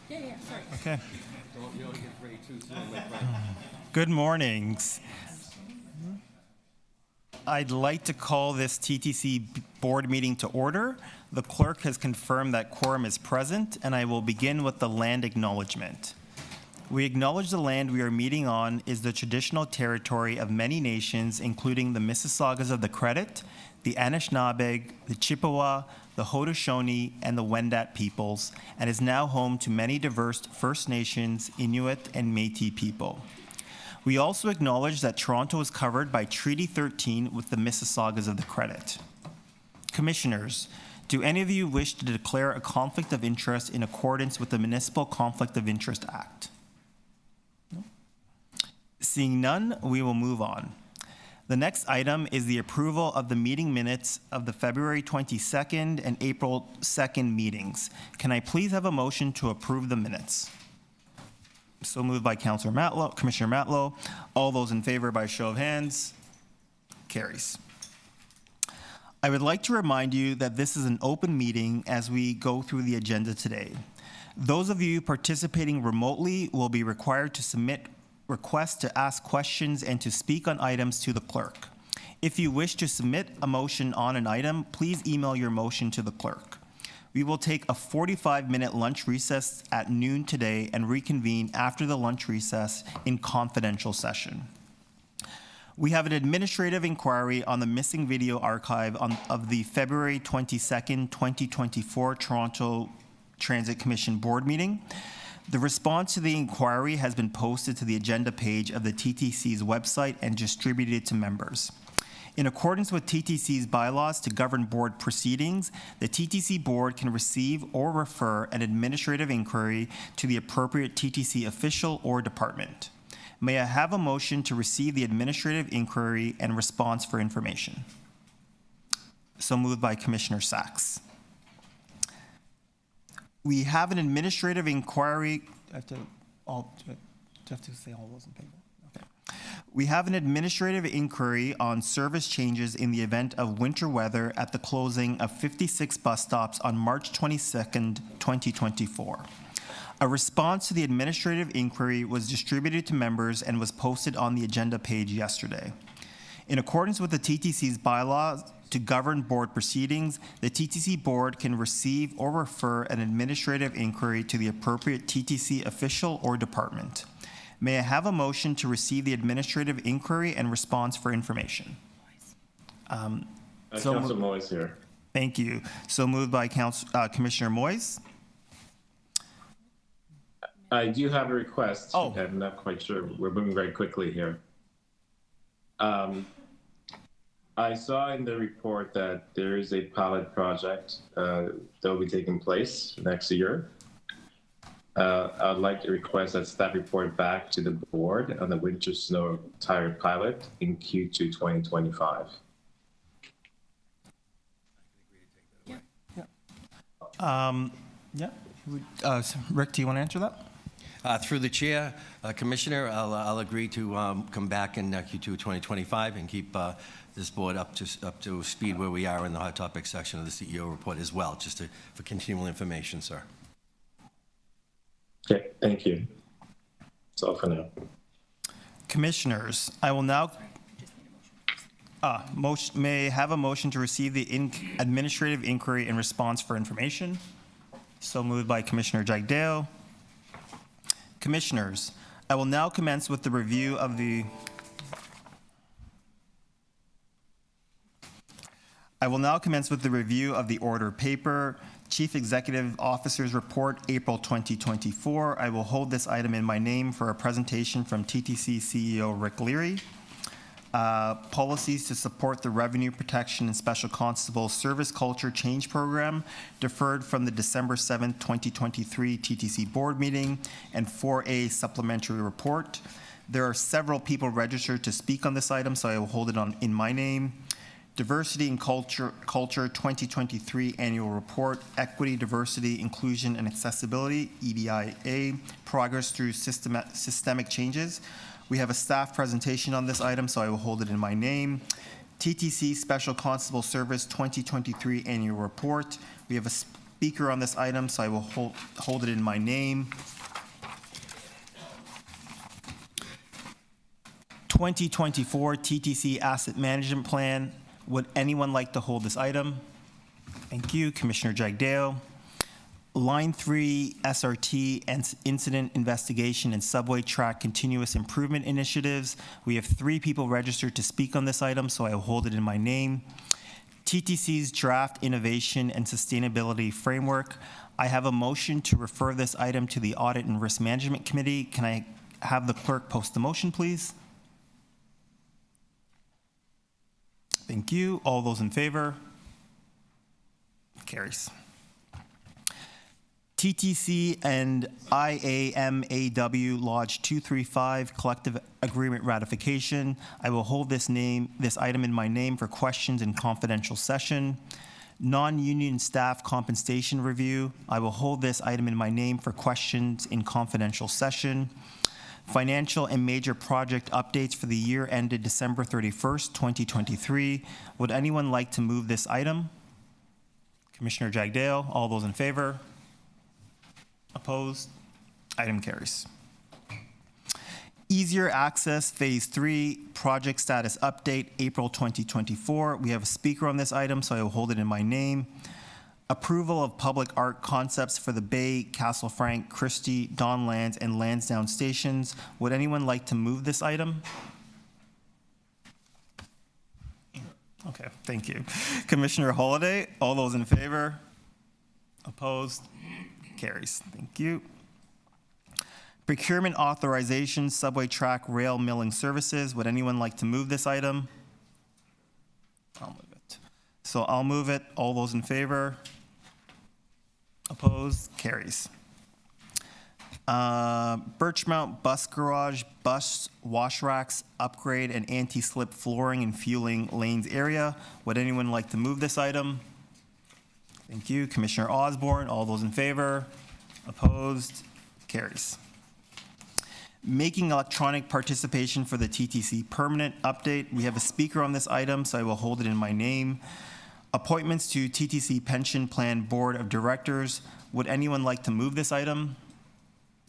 Sorry. Okay. Good mornings. I'd like to call this TTC board meeting to order. The clerk has confirmed that quorum is present, and I will begin with the land acknowledgement. We acknowledge the land we are meeting on is the traditional territory of many nations, including the Mississaugas of the Credit, the Anishinaabe, the Chippewa, the Haudenosaunee, and the Wendat peoples, and is now home to many diverse First Nations, Inuit, and Métis people. We also acknowledge that Toronto is covered by Treaty 13 with the Mississaugas of the Credit. Commissioners, do any of you wish to declare a conflict of interest in accordance with the Municipal Conflict of Interest Act? No? Seeing none, we will move on. The next item is the approval of the meeting minutes of the February 22nd and April 2nd meetings. Can I please have a motion to approve the minutes? So moved by Councillor Matlow, Commissioner Matlow. All those in favor by show of hands? Carries. I would like to remind you that this is an open meeting as we go through the agenda today. Those of you participating remotely will be required to submit requests to ask questions and to speak on items to the clerk. If you wish to submit a motion on an item, please email your motion to the clerk. We will take a 45-minute lunch recess at noon today and reconvene after the lunch recess in confidential session. We have an administrative inquiry on the missing video archive of the February 22nd, 2024 Toronto Transit Commission board meeting. The response to the inquiry has been posted to the agenda page of the TTC's website and distributed to members. In accordance with TTC's bylaws to govern board proceedings, the TTC board can receive or refer an administrative inquiry to the appropriate TTC official or department. May I have a motion to receive the administrative inquiry and response for information? So moved by Commissioner Sachs. We have an administrative inquiry. Do I have to say all those in favor? Okay. We have an administrative inquiry on service changes in the event of winter weather at the closing of 56 bus stops on March 22nd, 2024. A response to the administrative inquiry was distributed to members and was posted on the agenda page yesterday. In accordance with the TTC's bylaws to govern board proceedings, the TTC board can receive or refer an administrative inquiry to the appropriate TTC official or department. May I have a motion to receive the administrative inquiry and response for information? Councillor Moyes here. Thank you. So moved by Commissioner Moyes. I do have a request. Oh. I'm not quite sure. We're moving very quickly here. I saw in the report that there is a pilot project that will be taking place next year. I'd like to request that staff report back to the board on the winter snow tire pilot in Q2 2025. Rick, do you want to answer that? Through the chair, Commissioner, I'll agree to come back in Q2 2025 and keep this board up to speed where we are in the hot topic section of the CEO report as well, just for continual information, sir. Okay, thank you. That's all for now. Commissioners, I will now may I have a motion to receive the administrative inquiry and response for information. So moved by Commissioner Jagdale. Commissioners, I will now commence with the review of the order paper, Chief Executive Officer's Report, April 2024. I will hold this item in my name for a presentation from TTC CEO Rick Leary. Policies to support the Revenue Protection and Special Constable Service Culture Change Program, deferred from the December 7th, 2023 TTC Board meeting, and 4A Supplementary Report. There are several people registered to speak on this item, so I will hold it in my name. Diversity and Culture 2023 Annual Report, Equity, Diversity, Inclusion, and Accessibility, EDIA, Progress Through Systemic Changes. We have a staff presentation on this item, so I will hold it in my name. TTC Special Constable Service 2023 Annual Report. We have a speaker on this item, so I will hold it in my name. 2024 TTC Asset Management Plan. Would anyone like to hold this item? Thank you, Commissioner Jagdeo. Line 3 SRT and Incident Investigation and Subway Track Continuous Improvement Initiatives. We have 3 people registered to speak on this item, so I will hold it in my name. TTC's Draft Innovation and Sustainability Framework. I have a motion to refer this item to the Audit and Risk Management Committee. Can I have the clerk post the motion, please? Thank you. All those in favor? Carries. TTC and IAMAW Lodge 235 Collective Agreement Ratification. I will hold this item in my name for questions in confidential session. Non-union staff compensation review. I will hold this item in my name for questions in confidential session. Financial and major project updates for the year ended December 31st, 2023. Would anyone like to move this item? Commissioner Jagdeo, all those in favor? Opposed? Item carries. Easier Access Phase 3 Project Status Update, April 2024. We have a speaker on this item, so I will hold it in my name. Approval of public art concepts for the Bay, Castle Frank, Christie, Don Lands, and Lansdowne stations. Would anyone like to move this item? Okay, thank you. Commissioner Holiday, all those in favor? Opposed? Carries. Thank you. Procurement authorization, subway track rail milling services. Would anyone like to move this item? I'll move it. So I'll move it. All those in favor? Opposed? Carries. Birchmount Bus Garage bus wash racks upgrade and anti-slip flooring in fueling lanes area. Would anyone like to move this item? Thank you. Commissioner Osborne, all those in favor? Opposed? Carries. Making electronic participation for the TTC permanent update. We have a speaker on this item, so I will hold it in my name. Appointments to TTC Pension Plan Board of Directors. Would anyone like to move this item?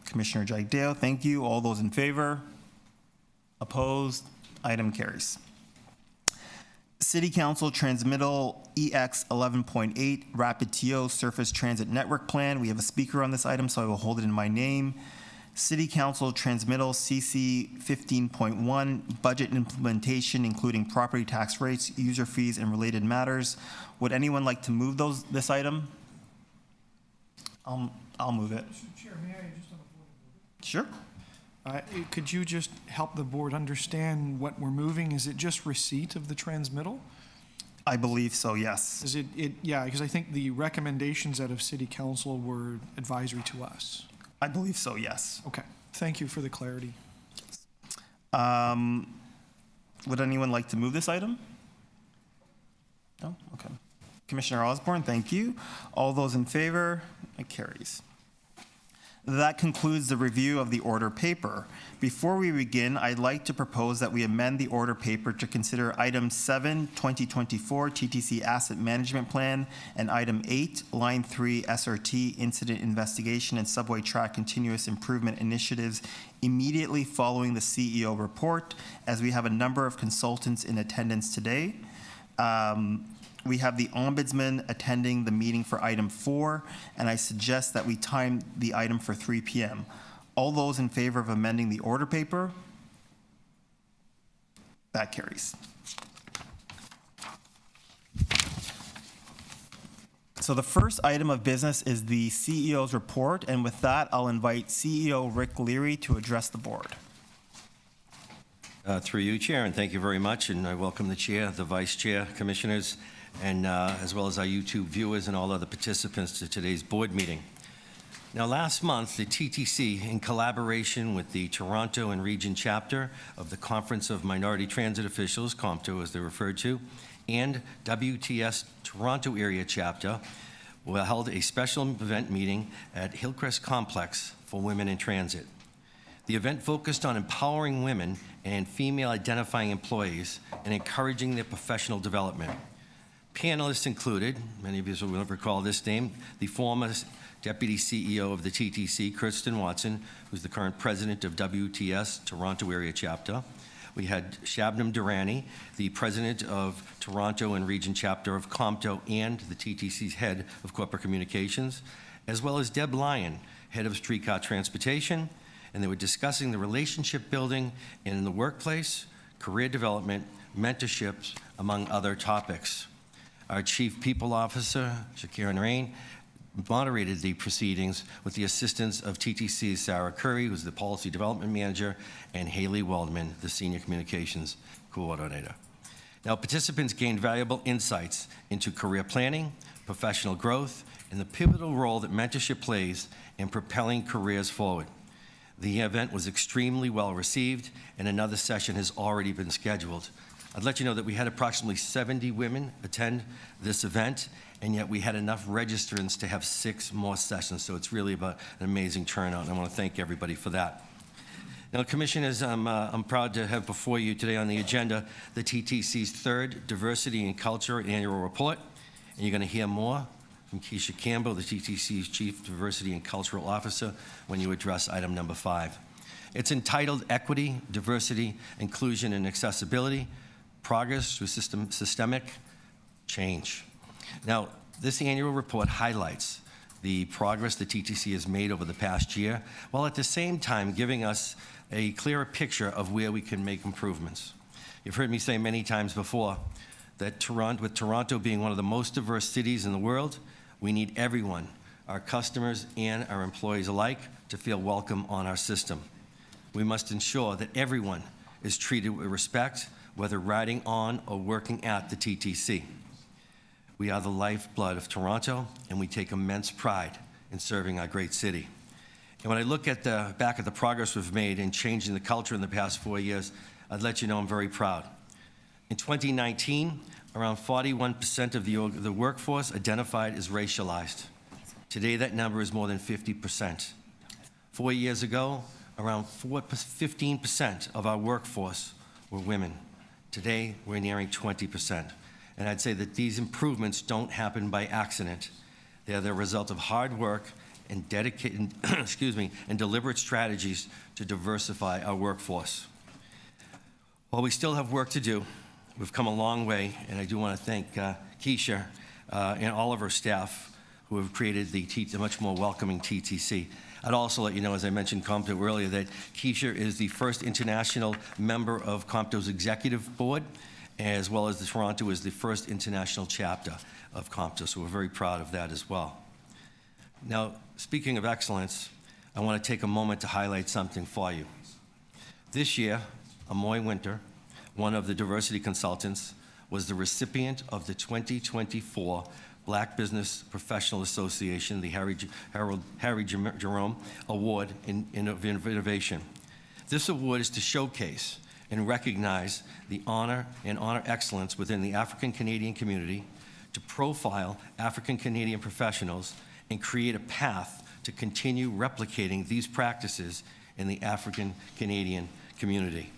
Commissioner Jagdeo, thank you. All those in favor? Opposed? Item carries. City Council Transmittal EX 11.8 Rapid TO Surface Transit Network Plan. We have a speaker on this item, so I will hold it in my name. City Council Transmittal CC 15.1 Budget Implementation, including property tax rates, user fees, and related matters. Would anyone like to move this item? I'll move it. Mr. Chair, may I just on a point of order? Sure. Could you just help the board understand what we're moving? Is it just receipt of the transmittal? I believe so, yes. Is yeah, because I think the recommendations out of City Council were advisory to us. I believe so, yes. Okay, thank you for the clarity. Would anyone like to move this item? No? Okay. Commissioner Osborne, thank you. All those in favor? It carries. That concludes the review of the order paper. Before we begin, I'd like to propose that we amend the order paper to consider item 7, 2024 TTC Asset Management Plan, and item 8, line 3 SRT Incident Investigation and Subway Track Continuous Improvement Initiatives immediately following the CEO report, as we have a number of consultants in attendance today. We have the Ombudsman attending the meeting for item 4, and I suggest that we time the item for 3 p.m. All those in favor of amending the order paper? That carries. So the first item of business is the CEO's report, and with that, I'll invite CEO Rick Leary to address the board. Through you, Chair, and thank you very much, and I welcome the Chair, the Vice Chair, Commissioners, and as well as our YouTube viewers and all other participants to today's board meeting. Now, last month, the TTC, in collaboration with the Toronto and Region Chapter of the Conference of Minority Transit Officials, COMTO as they're referred to, and WTS Toronto Area Chapter, held a special event meeting at Hillcrest Complex for Women in Transit. The event focused on empowering women and female identifying employees and encouraging their professional development. Panelists included, many of you will recall this name, the former Deputy CEO of the TTC, Kirsten Watson, who's the current president of WTS Toronto Area Chapter. We had Shabnam Durrani, the president of Toronto and Region Chapter of Compto and the TTC's head of corporate communications, as well as Deb Lyon, head of streetcar transportation, and they were discussing the relationship building in the workplace, career development, mentorships, among other topics. Our Chief People Officer, Shakiran Rain, moderated the proceedings with the assistance of TTC's Sarah Curry, who's the Policy Development Manager, and Haley Waldman, the Senior Communications Coordinator. Now, participants gained valuable insights into career planning, professional growth, and the pivotal role that mentorship plays in propelling careers forward. The event was extremely well received, and another session has already been scheduled. I'd let you know that we had approximately 70 women attend this event, and yet we had enough registrants to have 6 more sessions, so it's really about an amazing turnout, and I want to thank everybody for that. Now, Commissioners, I'm proud to have before you today on the agenda the TTC's 3rd Diversity and Culture Annual Report, and you're going to hear more from Keisha Campbell, the TTC's Chief Diversity and Cultural Officer, when you address item number 5. It's entitled Equity, Diversity, Inclusion, and Accessibility, Progress Through Systemic Change. Now, this annual report highlights the progress the TTC has made over the past year, while at the same time giving us a clearer picture of where we can make improvements. You've heard me say many times before that with Toronto being one of the most diverse cities in the world, we need everyone, our customers and our employees alike, to feel welcome on our system. We must ensure that everyone is treated with respect, whether riding on or working at the TTC. We are the lifeblood of Toronto, and we take immense pride in serving our great city. And when I look at back at the progress we've made in changing the culture in the past 4 years, I'd let you know I'm very proud. In 2019, around 41% of the workforce identified as racialized. Today, that number is more than 50%. 4 years ago, around 15% of our workforce were women. Today, we're nearing 20%. And I'd say that these improvements don't happen by accident. They are the result of hard work and dedicated, and deliberate strategies to diversify our workforce. While we still have work to do, we've come a long way, and I do want to thank Keisha and all of her staff who have created the much more welcoming TTC. I'd also let you know, as I mentioned Compto earlier, that Keisha is the first international member of Compto's executive board, as well as Toronto is the first international chapter of Compto, so we're very proud of that as well. Now, speaking of excellence, I want to take a moment to highlight something for you. This year, Amoy Winter, one of the diversity consultants, was the recipient of the 2024 Black Business Professional Association, the Harry Jerome Award in Innovation. This award is to showcase and recognize the honor and honor excellence within the African Canadian community, to profile African Canadian professionals, and create a path to continue replicating these practices in the African Canadian community.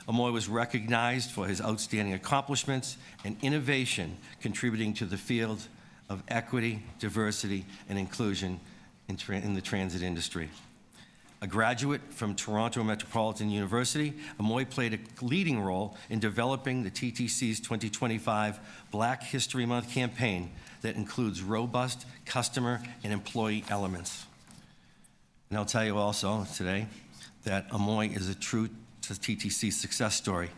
Amoy was recognized for his outstanding accomplishments and innovation, contributing to the field of equity, diversity, and inclusion in the transit industry. A graduate from Toronto Metropolitan University, Amoy played a leading role in developing the TTC's 2025 Black History Month campaign that includes robust customer and employee elements. And I'll tell you also today that Amoy is a true TTC success story.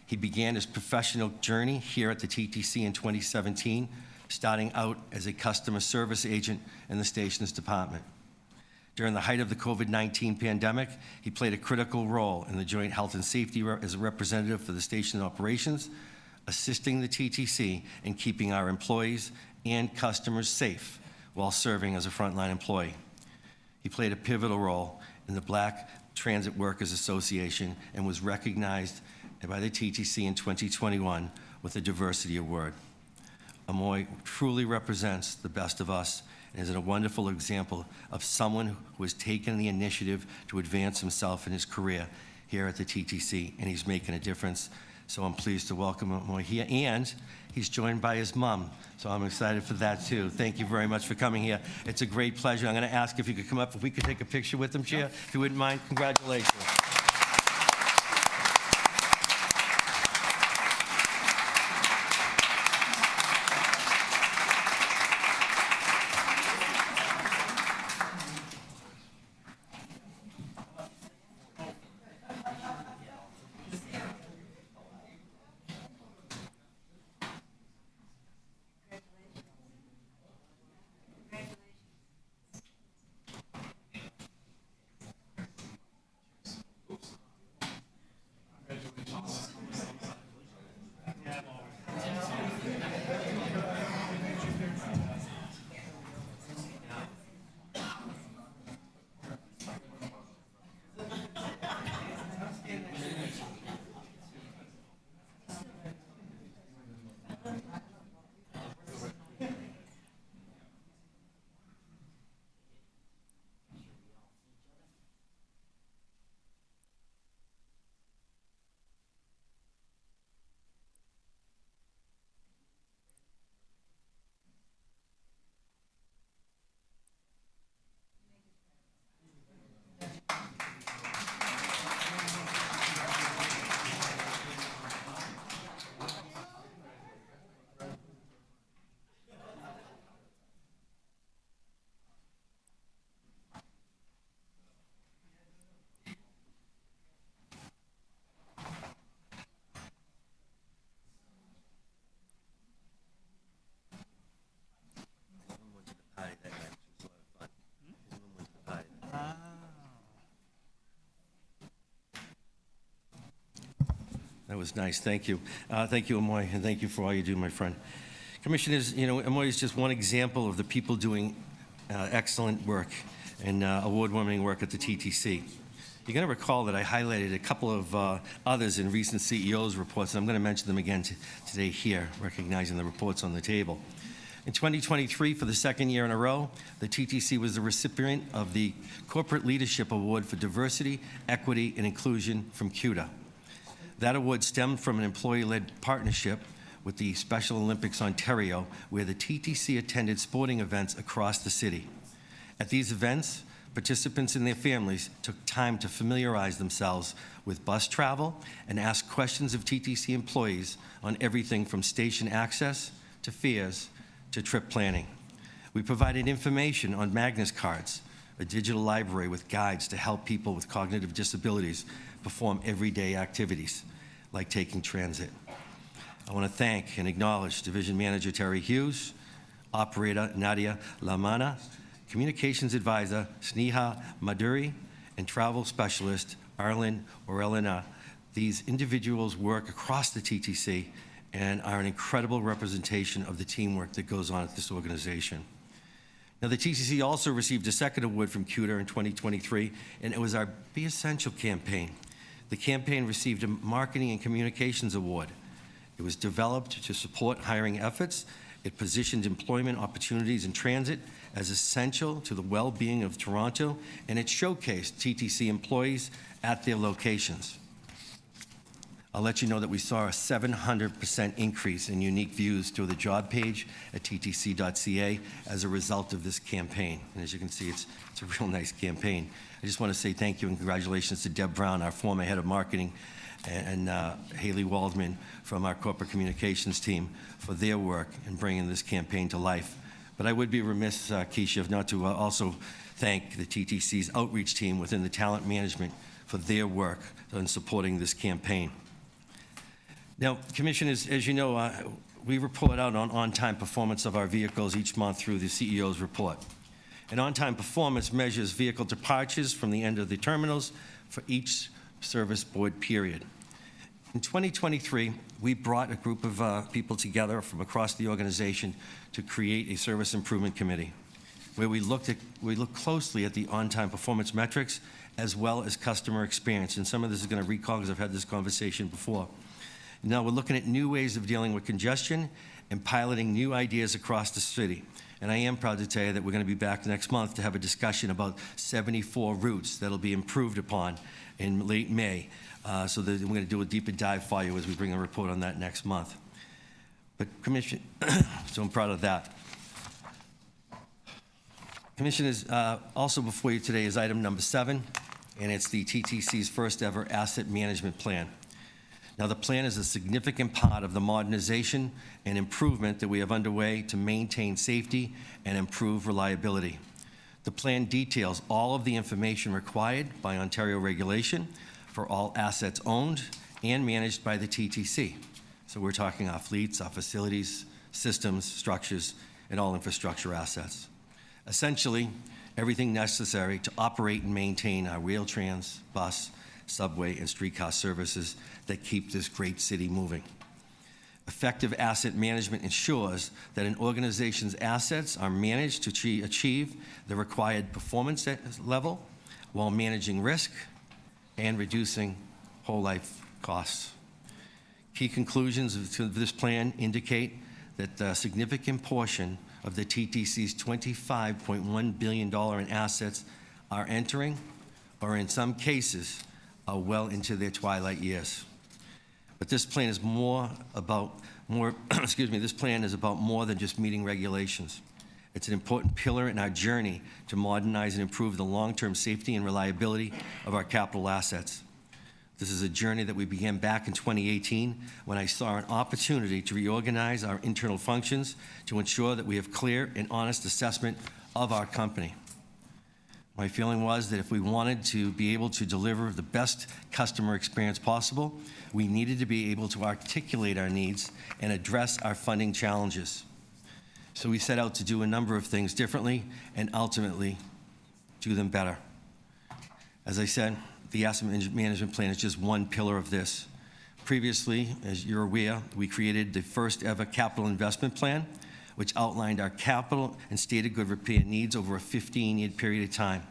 He began his professional journey here at the TTC in 2017, starting out as a customer service agent in the stations department. During the height of the COVID-19 pandemic, he played a critical role in the joint health and safety as a representative for the station operations, assisting the TTC in keeping our employees and customers safe while serving as a frontline employee. He played a pivotal role in the Black Transit Workers Association and was recognized by the TTC in 2021 with a Diversity Award. Amoy truly represents the best of us and is a wonderful example of someone who has taken the initiative to advance himself in his career here at the TTC, and he's making a difference So I'm pleased to welcome him here, and he's joined by his mom. So I'm excited for that, too. Thank you very much for coming here. It's a great pleasure. I'm going to ask if you could come up, if we could take a picture with him, Chair, if you wouldn't mind. Congratulations. That was nice. Thank you. Thank you, Amoy, and thank you for all you do, my friend. Commissioners, Amoy is just one example of the people doing excellent work and award-winning work at the TTC. You're going to recall that I highlighted a couple of others in recent CEO's reports, and I'm going to mention them again today here, recognizing the reports on the table. In 2023, for the second year in a row, the TTC was the recipient of the Corporate Leadership Award for Diversity, Equity, and Inclusion from CUDA. That award stemmed from an employee-led partnership with the Special Olympics Ontario, where the TTC attended sporting events across the city. At these events, participants and their families took time to familiarize themselves with bus travel and ask questions of TTC employees on everything from station access to fares to trip planning. We provided information on Magnus cards, a digital library with guides to help people with cognitive disabilities perform everyday activities like taking transit. I want to thank and acknowledge Division Manager Terry Hughes, Operator Nadia Lamana, Communications Advisor Sneha Maduri, and Travel Specialist Arlen Orelina. These individuals work across the TTC and are an incredible representation of the teamwork that goes on at this organization. Now, the TTC also received a second award from CUDA in 2023, and it was our Be Essential campaign. The campaign received a Marketing and Communications Award. It was developed to support hiring efforts. It positioned employment opportunities in transit as essential to the well-being of Toronto, and it showcased TTC employees at their locations. I'll let you know that we saw a 700% increase in unique views to the job page at ttc.ca as a result of this campaign. And as you can see, it's a real nice campaign. I just want to say thank you and congratulations to Deb Brown, our former head of marketing, and Haley Waldman from our corporate communications team for their work in bringing this campaign to life. But I would be remiss, Keisha, if not to also thank the TTC's outreach team within the talent management for their work in supporting this campaign. Now, Commissioners, as you know, we report out on on-time performance of our vehicles each month through the CEO's report. And on-time performance measures vehicle departures from the end of the terminals for each service board period. In 2023, we brought a group of people together from across the organization to create a service improvement committee, where we looked closely at the on-time performance metrics as well as customer experience. And some of this is going to recall because I've had this conversation before. Now we're looking at new ways of dealing with congestion and piloting new ideas across the city. And I am proud to tell you that we're going to be back next month to have a discussion about 74 routes that'll be improved upon in late May So we're going to do a deeper dive for you as we bring a report on that next month. But Commission, so I'm proud of that. Commission is also before you today is item number 7, and it's the TTC's first ever asset management plan. Now, the plan is a significant part of the modernization and improvement that we have underway to maintain safety and improve reliability. The plan details all of the information required by Ontario regulation for all assets owned and managed by the TTC. So we're talking our fleets, our facilities, systems, structures, and all infrastructure assets. Essentially, everything necessary to operate and maintain our rail trans, bus, subway, and streetcar services that keep this great city moving. Effective asset management ensures that an organization's assets are managed to achieve the required performance level while managing risk and reducing whole life costs. Key conclusions of this plan indicate that a significant portion of the TTC's $25.1 billion in assets are entering, or in some cases, are well into their twilight years. But this plan is this plan is about more than just meeting regulations. It's an important pillar in our journey to modernize and improve the long-term safety and reliability of our capital assets. This is a journey that we began back in 2018 when I saw an opportunity to reorganize our internal functions to ensure that we have clear and honest assessment of our company. My feeling was that if we wanted to be able to deliver the best customer experience possible, we needed to be able to articulate our needs and address our funding challenges. So we set out to do a number of things differently and ultimately do them better. As I said, the asset management plan is just one pillar of this. Previously, as you're aware, we created the first ever capital investment plan, which outlined our capital and stated good repair needs over a 15-year period of time.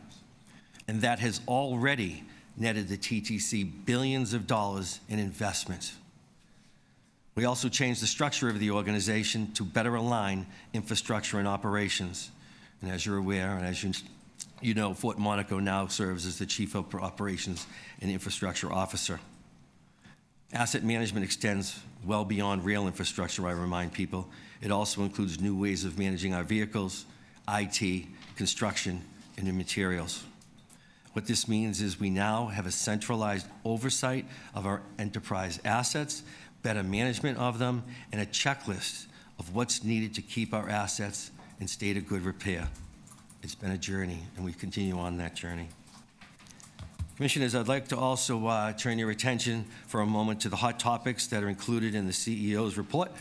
And that has already netted the TTC billions of dollars in investments. We also changed the structure of the organization to better align infrastructure and operations. And as you're aware, and as you know, Fort Monaco now serves as the Chief Operations and Infrastructure Officer. Asset management extends well beyond rail infrastructure, I remind people. It also includes new ways of managing our vehicles, IT, construction, and new materials. What this means is we now have a centralized oversight of our enterprise assets, better management of them, and a checklist of what's needed to keep our assets in state of good repair. It's been a journey, and we continue on that journey. Commissioners, I'd like to also turn your attention for a moment to the hot topics that are included in the CEO's report.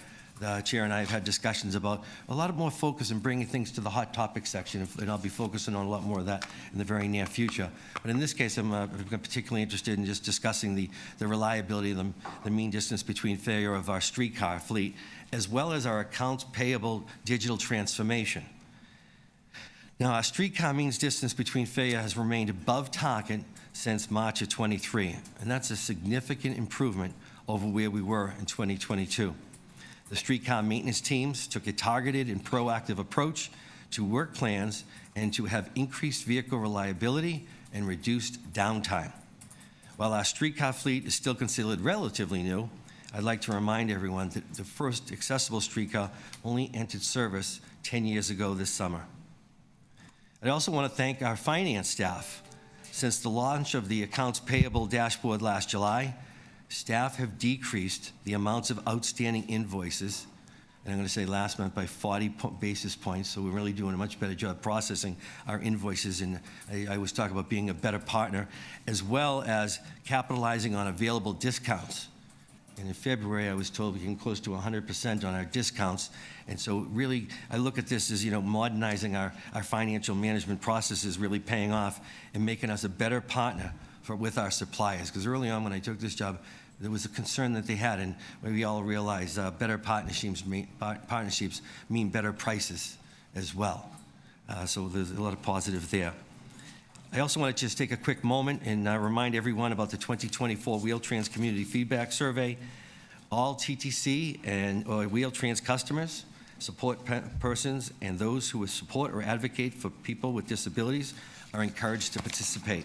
The Chair and I have had discussions about a lot more focus in bringing things to the hot topics section, and I'll be focusing on a lot more of that in the very near future. But in this case, I'm particularly interested in just discussing the reliability, the mean distance between failure of our streetcar fleet, as well as our accounts payable digital transformation. Now, our streetcar means distance between failure has remained above target since March of 23, and that's a significant improvement over where we were in 2022. The streetcar maintenance teams took a targeted and proactive approach to work plans and to have increased vehicle reliability and reduced downtime. While our streetcar fleet is still considered relatively new, I'd like to remind everyone that the first accessible streetcar only entered service 10 years ago this summer. I also want to thank our finance staff. Since the launch of the accounts payable dashboard last July, staff have decreased the amounts of outstanding invoices, and I'm going to say last month by 40 basis points, so we're really doing a much better job processing our invoices, and I always talk about being a better partner, as well as capitalizing on available discounts. And in February, I was told we can close to 100% on our discounts. And so really, I look at this as, modernizing our financial management processes, really paying off and making us a better partner with our suppliers. Because early on when I took this job, there was a concern that they had, and we all realize better partnerships mean better prices as well. So there's a lot of positive there. I also want to just take a quick moment and remind everyone about the 2024 Wheel-Trans Community Feedback Survey. All TTC and Wheel-Trans customers, support persons, and those who support or advocate for people with disabilities are encouraged to participate.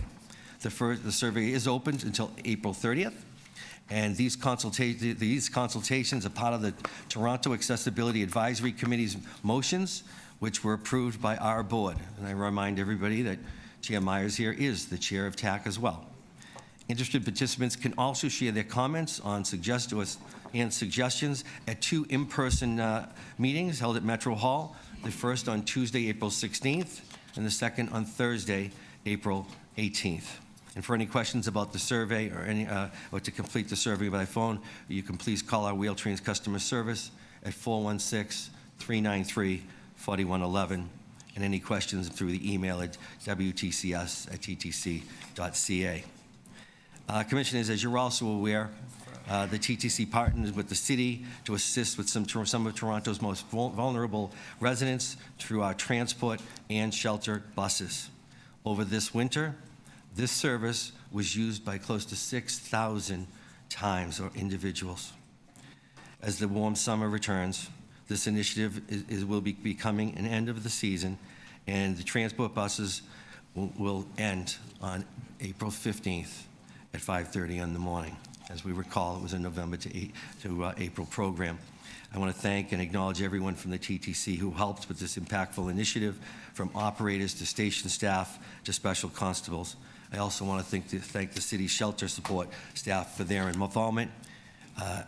The survey is open until April 30th. And these consultations are part of the Toronto Accessibility Advisory Committee's motions, which were approved by our board. And I remind everybody that Chair Myers here is the chair of TAC as well. Interested participants can also share their comments on suggestions at 2 in-person meetings held at Metro Hall, the first on Tuesday, April 16th, and the second on Thursday, April 18th. And for any questions about the survey or to complete the survey by phone, you can please call our Wheel-Trains customer service at 416-393-4111, and any questions through the email at wtcs@ttc.ca. Commissioners, as you're also aware, the TTC partners with the city to assist with some of Toronto's most vulnerable residents through our transport and shelter buses. Over this winter, this service was used by close to 6,000 times or individuals. As the warm summer returns, this initiative will be becoming an end of the season, and the transport buses will end on April 15th at 5:30 in the morning. As we recall, it was a November to April program. I want to thank and acknowledge everyone from the TTC who helped with this impactful initiative, from operators to station staff to special constables. I also want to thank the city's shelter support staff for their involvement.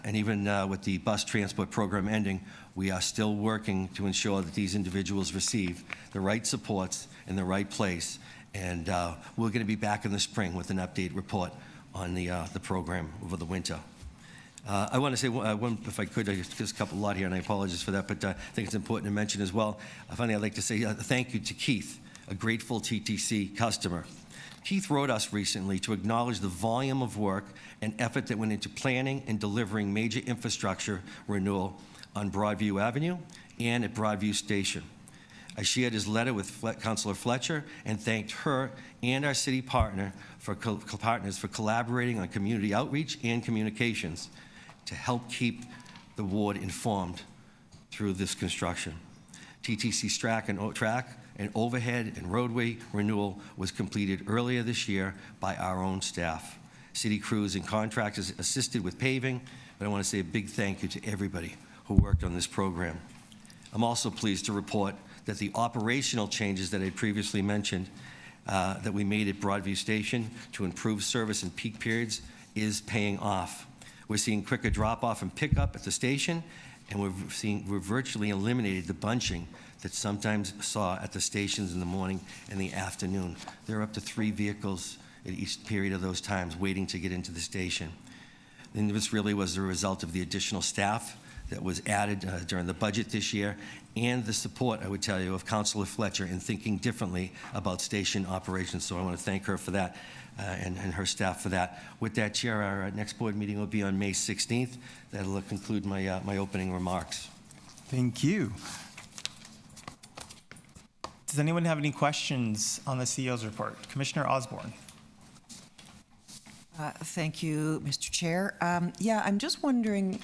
And even with the bus transport program ending, we are still working to ensure that these individuals receive the right supports in the right place. And we're going to be back in the spring with an update report on the program over the winter. I want to say, if I could, just a lot here, and I apologize for that, but I think it's important to mention as well. Finally, I'd like to say thank you to Keith, a grateful TTC customer. Keith wrote us recently to acknowledge the volume of work and effort that went into planning and delivering major infrastructure renewal on Broadview Avenue and at Broadview Station. I shared his letter with Councillor Fletcher and thanked her and our city partners for collaborating on community outreach and communications to help keep the ward informed through this construction. TTC's track and overhead and roadway renewal was completed earlier this year by our own staff. City crews and contractors assisted with paving, but I want to say a big thank you to everybody who worked on this program. I'm also pleased to report that the operational changes that I previously mentioned that we made at Broadview Station to improve service in peak periods is paying off. We're seeing quicker drop-off and pickup at the station, and we're virtually eliminated the bunching that sometimes saw at the stations in the morning and the afternoon. There are up to 3 vehicles at each period of those times waiting to get into the station. And this really was the result of the additional staff that was added during the budget this year, and the support, I would tell you, of Councillor Fletcher in thinking differently about station operations. So I want to thank her for that and her staff for that. With that, Chair, our next board meeting will be on May 16th. That'll conclude my opening remarks. Thank you. Does anyone have any questions on the CEO's report? Commissioner Osborne. Thank you, Mr. Chair. Yeah, I'm just wondering,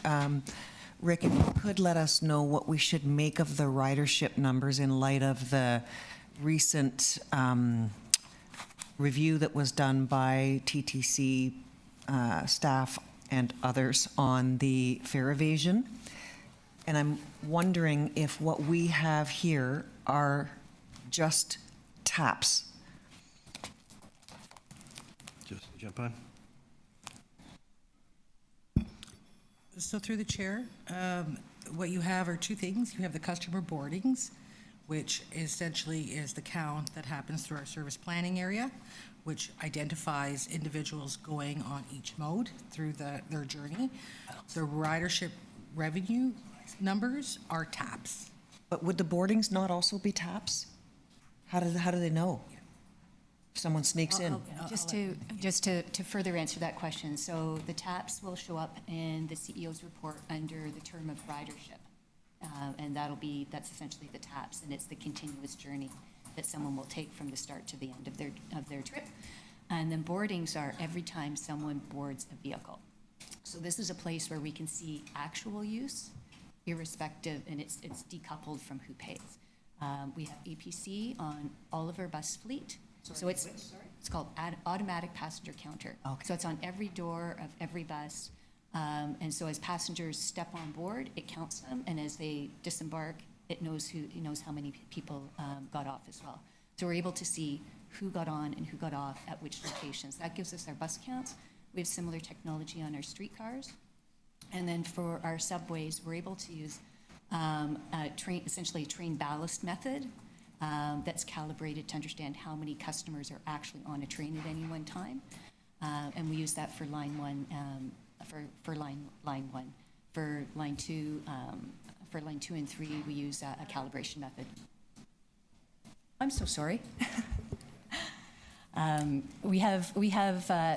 Rick, if you could let us know what we should make of the ridership numbers in light of the recent review that was done by TTC staff and others on the fare evasion. And I'm wondering if what we have here are just taps. Just jump on. So through the chair, what you have are 2 things. You have the customer boardings, which essentially is the count that happens through our service planning area, which identifies individuals going on each mode through their journey. The ridership revenue numbers are taps. But would the boardings not also be taps? How do they know? If someone sneaks in. Just to further answer that question, so the TAPs will show up in the CEO's report under the term of ridership, and that's essentially the TAPs, and it's the continuous journey that someone will take from the start to the end of their trip. And then boardings are every time someone boards a vehicle. So this is a place where we can see actual use, irrespective, and it's decoupled from who pays. We have APC on all of our bus fleet. So it's called automatic passenger counter. Okay. So it's on every door of every bus. And so as passengers step on board, it counts them, and as they disembark, it knows how many people got off as well. So we're able to see who got on and who got off at which locations. That gives us our bus counts. We have similar technology on our streetcars. And then for our subways, we're able to use essentially a train ballast method that's calibrated to understand how many customers are actually on a train at any one time. And we use that for line one, for line one. For line two and three, we use a calibration method. I'm so sorry. We have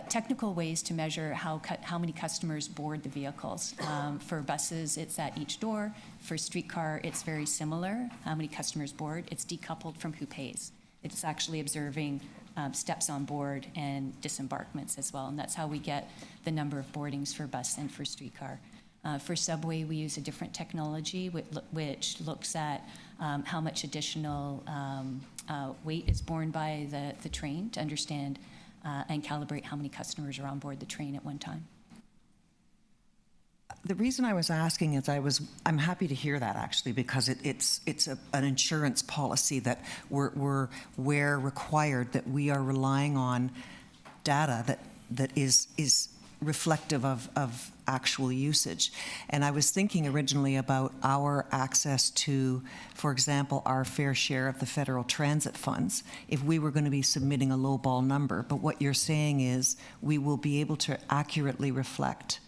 technical ways to measure how many customers board the vehicles. For buses, it's at each door. For streetcar, it's very similar. How many customers board? It's decoupled from who pays. It's actually observing steps on board and disembarkments as well, and that's how we get the number of boardings for bus and for streetcar. For subway, we use a different technology which looks at how much additional weight is borne by the train to understand and calibrate how many customers are on board the train at one time. The reason I was asking is I'm happy to hear that, actually, because it's an insurance policy that we're where required, that we are relying on data that is reflective of actual usage. And I was thinking originally about our access to, for example, our fair share of the federal transit funds, if we were going to be submitting a lowball number. But what you're saying is we will be able to accurately reflect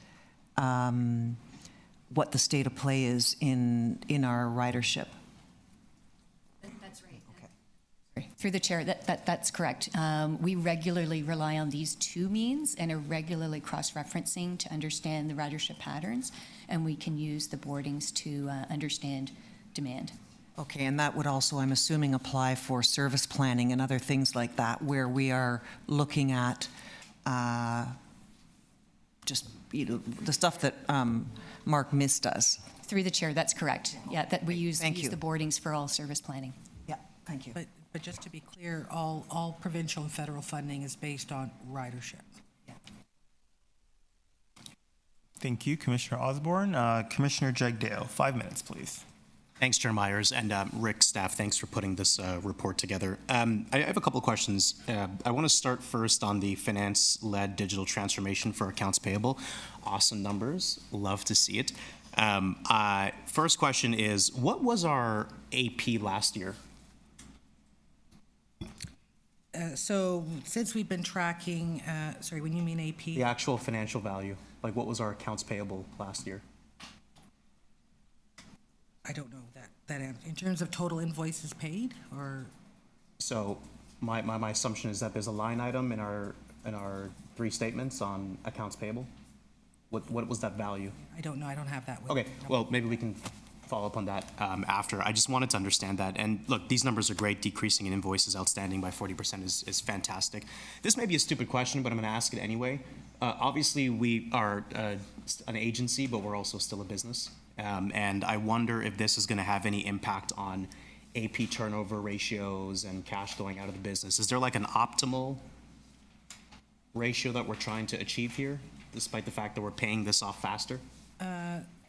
what the state of play is in our ridership. That's right. Okay. Through the chair, that's correct. We regularly rely on these two means and are regularly cross-referencing to understand the ridership patterns, and we can use the boardings to understand demand. Okay, and that would also, I'm assuming, apply for service planning and other things like that, where we are looking at just the stuff that Mark missed us. Through the chair, that's correct. Yeah, that we use Thank you. the boardings for all service planning. Yeah, thank you. But just to be clear, all provincial and federal funding is based on ridership. Thank you, Commissioner Osborne. Commissioner Jagdale, 5 minutes, please. Thanks, Chair Myers, and Rick, staff, thanks for putting this report together. I have a couple of questions. I want to start first on the finance-led digital transformation for accounts payable. Awesome numbers, love to see it. First question is, what was our AP last year? So since we've been tracking, sorry, when you mean AP? The actual financial value, like what was our accounts payable last year? I don't know that answer. In terms of total invoices paid, or? So my assumption is that there's a line item in our three statements on accounts payable. What was that value? I don't know. I don't have that with Okay, me. No. well, maybe we can follow up on that after. I just wanted to understand that. And look, these numbers are great. Decreasing in invoices outstanding by 40% is fantastic. This may be a stupid question, but I'm going to ask it anyway. Obviously, we are an agency, but we're also still a business. And I wonder if this is going to have any impact on AP turnover ratios and cash going out of the business. Is there like an optimal ratio that we're trying to achieve here, despite the fact that we're paying this off faster?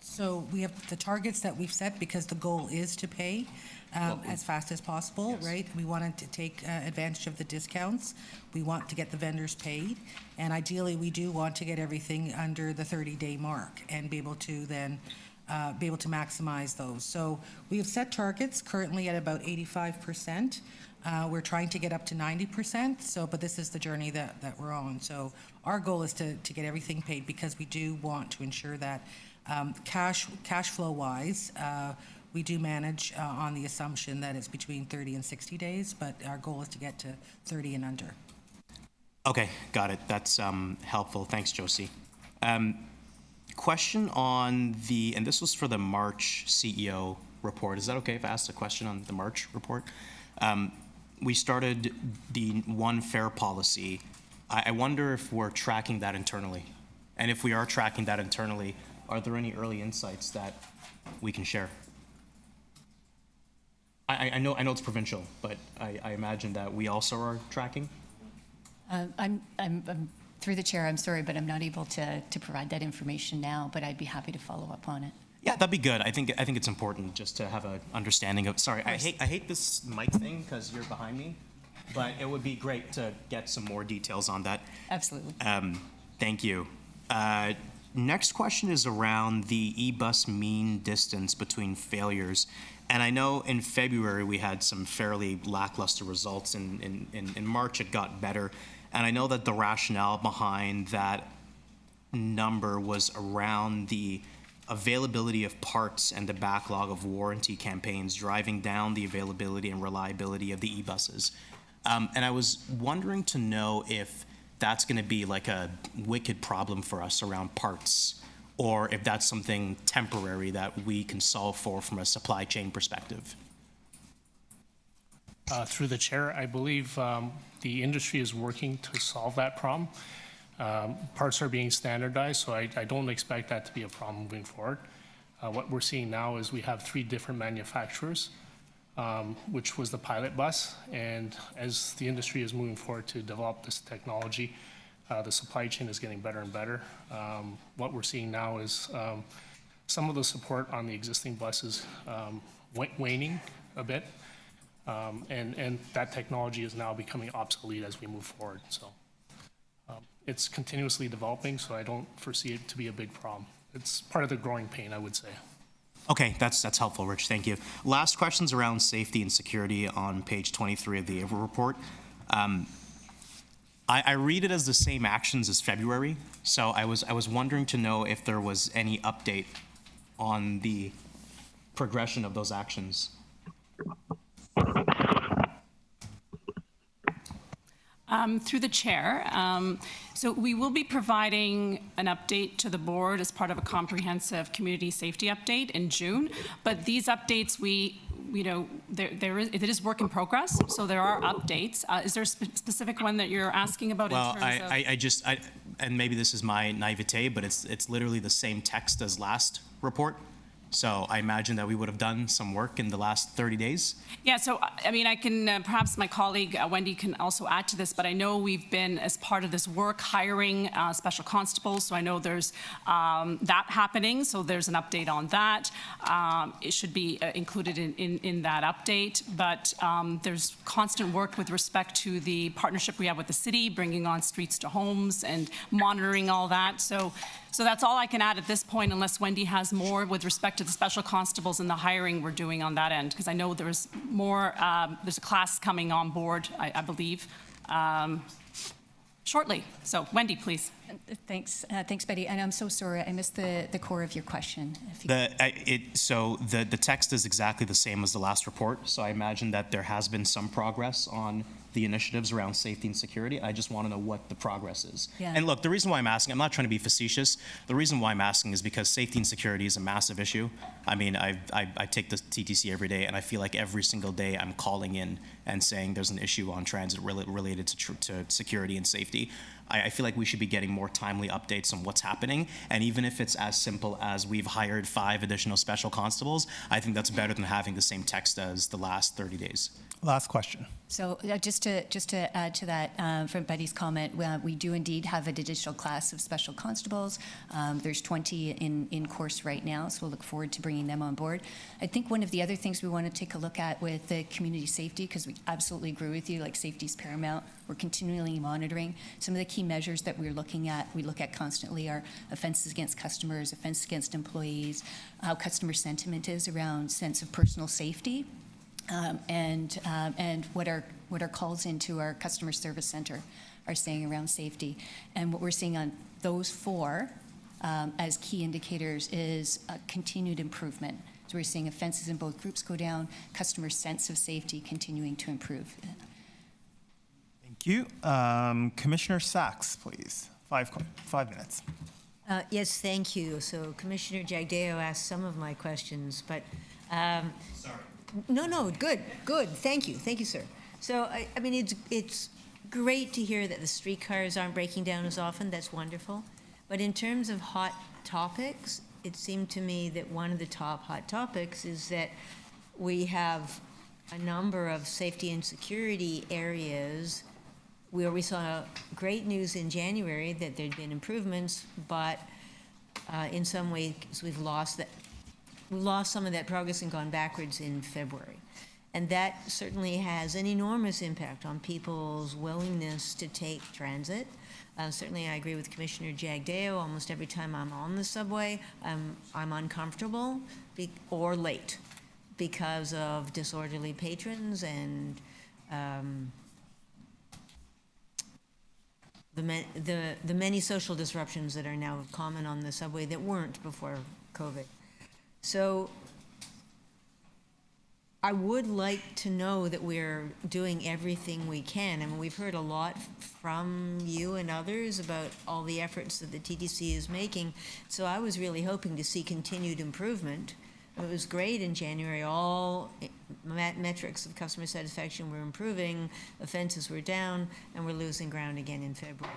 So we have the targets that we've set because the goal is to pay as fast as possible, Yes. right? We wanted to take advantage of the discounts. We want to get the vendors paid. And ideally, we do want to get everything under the 30-day mark and be able to then be able to maximize those. So we have set targets currently at about 85%. We're trying to get up to 90%. So, but this is the journey that we're on. So our goal is to get everything paid because we do want to ensure that cash flow wise, we do manage on the assumption that it's between 30 and 60 days, but our goal is to get to 30 and under. Okay, got it. That's helpful. Thanks, Josie. Question on and this was for the March CEO report. Is that okay if I ask a question on the March report? We started the one fare policy. I wonder if we're tracking that internally. And if we are tracking that internally, are there any early insights that we can share? I know it's provincial, but I imagine that we also are tracking. I'm through the chair, I'm sorry, but I'm not able to provide that information now, but I'd be happy to follow up on it. Yeah, that'd be good. I think it's important just to have an understanding of. Sorry, I hate this mic thing because you're behind me, but it would be great to get some more details on that. Absolutely. Thank you. Next question is around the e-bus mean distance between failures. And I know in February we had some fairly lackluster results. In March it got better. And I know that the rationale behind that number was around the availability of parts and the backlog of warranty campaigns driving down the availability and reliability of the e-buses. And I was wondering to know if that's going to be like a wicked problem for us around parts, or if that's something temporary that we can solve for from a supply chain perspective. Through the chair, I believe the industry is working to solve that problem. Parts are being standardized, so I don't expect that to be a problem moving forward. What we're seeing now is we have 3 different manufacturers, which was the pilot bus, and as the industry is moving forward to develop this technology, the supply chain is getting better and better. What we're seeing now is some of the support on the existing buses waning a bit, and that technology is now becoming obsolete as we move forward. So it's continuously developing, so I don't foresee it to be a big problem. It's part of the growing pain, I would say. Okay, that's helpful, Rich. Thank you. Last question's around safety and security on page 23 of the April report. I read it as the same actions as February, so I was wondering to know if there was any update on the progression of those actions. Through the chair. So we will be providing an update to the board as part of a comprehensive community safety update in June. But these updates, it is work in progress, so there are updates. Is there a specific one that you're asking about in terms of? And maybe this is my naivete, but it's literally the same text as last report. So I imagine that we would have done some work in the last 30 days. Yeah, so I mean, I can, perhaps my colleague Wendy can also add to this, but I know we've been, as part of this work, hiring special constables, so I know there's that happening, so there's an update on that. It should be included in that update, but there's constant work with respect to the partnership we have with the city, bringing on streets to homes and monitoring all that. So that's all I can add at this point, unless Wendy has more with respect to the special constables and the hiring we're doing on that end, because I know there's more, there's a class coming on board, I believe, shortly. So Wendy, please. Thanks, Betty. And I'm so sorry, I missed the core of your question. So the text is exactly the same as the last report, so I imagine that there has been some progress on the initiatives around safety and security. I just want to know what the progress is. Yeah. And look, the reason why I'm asking, I'm not trying to be facetious. The reason why I'm asking is because safety and security is a massive issue. I mean, I take the TTC every day, and I feel like every single day I'm calling in and saying there's an issue on transit related to security and safety. I feel like we should be getting more timely updates on what's happening. And even if it's as simple as we've hired 5 additional special constables, I think that's better than having the same text as the last 30 days. Last question. So just to add to that, from Betty's comment, we do indeed have an additional class of special constables. There's 20 in course right now, so we'll look forward to bringing them on board. I think one of the other things we want to take a look at with the community safety, because we absolutely agree with you, like safety is paramount. We're continually monitoring. Some of the key measures that we look at constantly are offenses against customers, offenses against employees, how customer sentiment is around sense of personal safety. And what our calls into our customer service center are saying around safety. And what we're seeing on those 4 as key indicators is a continued improvement. So we're seeing offenses in both groups go down, customer sense of safety continuing to improve. Thank you. Commissioner Sachs, please. 5 minutes. Yes, thank you. So Commissioner Jagdeo asked some of my questions, but Sorry. No, good. Thank you, sir. So, I mean, it's great to hear that the streetcars aren't breaking down as often. That's wonderful. But in terms of hot topics, it seemed to me that one of the top hot topics is that we have a number of safety and security areas where we saw great news in January that there'd been improvements, but in some ways we've lost some of that progress and gone backwards in February. And that certainly has an enormous impact on people's willingness to take transit. Certainly, I agree with Commissioner Jagdeo. Almost every time I'm on the subway, I'm uncomfortable or late because of disorderly patrons and the many social disruptions that are now common on the subway that weren't before COVID. So I would like to know that we're doing everything we can. I mean, we've heard a lot from you and others about all the efforts that the TTC is making. So I was really hoping to see continued improvement. It was great in January. All metrics of customer satisfaction were improving, offenses were down, and we're losing ground again in February.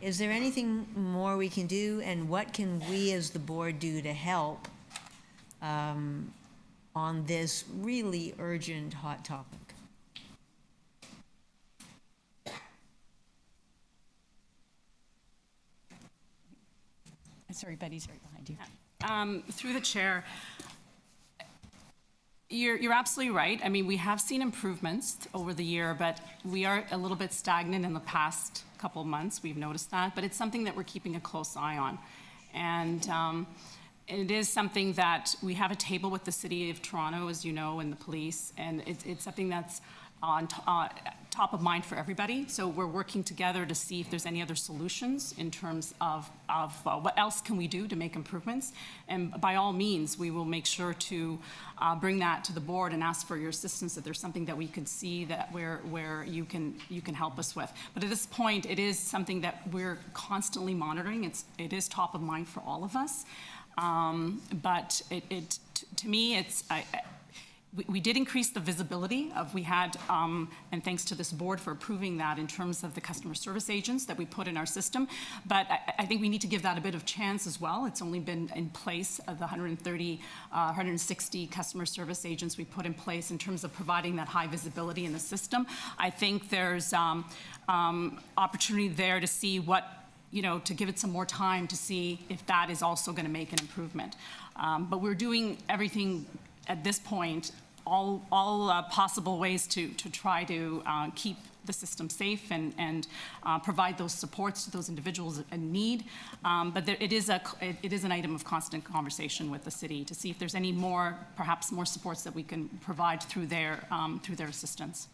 Is there anything more we can do, and what can we as the board do to help on this really urgent hot topic? Sorry, Betty's right behind you. Through the chair, you're absolutely right. I mean, we have seen improvements over the year, but we are a little bit stagnant in the past couple of months. We've noticed that, but it's something that we're keeping a close eye on. And it is something that we have a table with the City of Toronto, as you know, and the police, and it's something that's on top of mind for everybody. So we're working together to see if there's any other solutions in terms of what else can we do to make improvements. And by all means, we will make sure to bring that to the board and ask for your assistance if there's something that we could see that where you can help us with. But at this point, it is something that we're constantly monitoring. It is top of mind for all of us. But to me, it's we did increase the visibility of we had, and thanks to this board for approving that in terms of the customer service agents that we put in our system. But I think we need to give that a bit of chance as well. It's only been in place of the 160 customer service agents we put in place in terms of providing that high visibility in the system. I think there's opportunity there to see what, to give it some more time to see if that is also going to make an improvement. But we're doing everything at this point, all possible ways to try to keep the system safe and provide those supports to those individuals in need. But it is an item of constant conversation with the city to see if there's any perhaps more supports that we can provide through their assistance.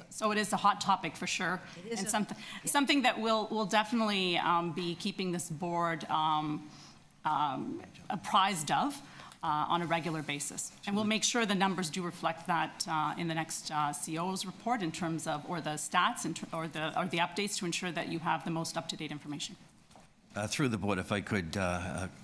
So it is a hot topic for sure, and something that we'll definitely be keeping this board apprised of on a regular basis. And we'll make sure the numbers do reflect that in the next CO's report in terms of, or the stats or the updates to ensure that you have the most up-to-date information. Through the board, if I could,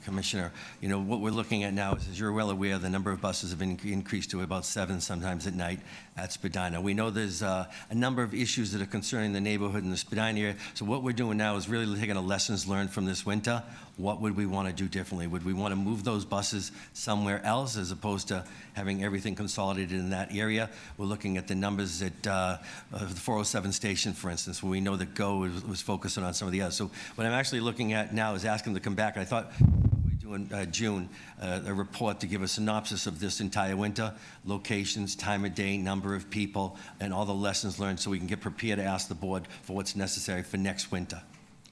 Commissioner, what we're looking at now is, as you're well aware, the number of buses have been increased to about 7 sometimes at night at Spadina. We know there's a number of issues that are concerning the neighborhood in the Spadina area. So what we're doing now is really taking a lessons learned from this winter. What would we want to do differently? Would we want to move those buses somewhere else as opposed to having everything consolidated in that area? We're looking at the numbers at the 407 station, for instance, where we know that GO was focusing on some of the others. So what I'm actually looking at now is asking them to come back. And I thought we'd do in June a report to give a synopsis of this entire winter, locations, time of day, number of people, and all the lessons learned so we can get prepared to ask the board for what's necessary for next winter.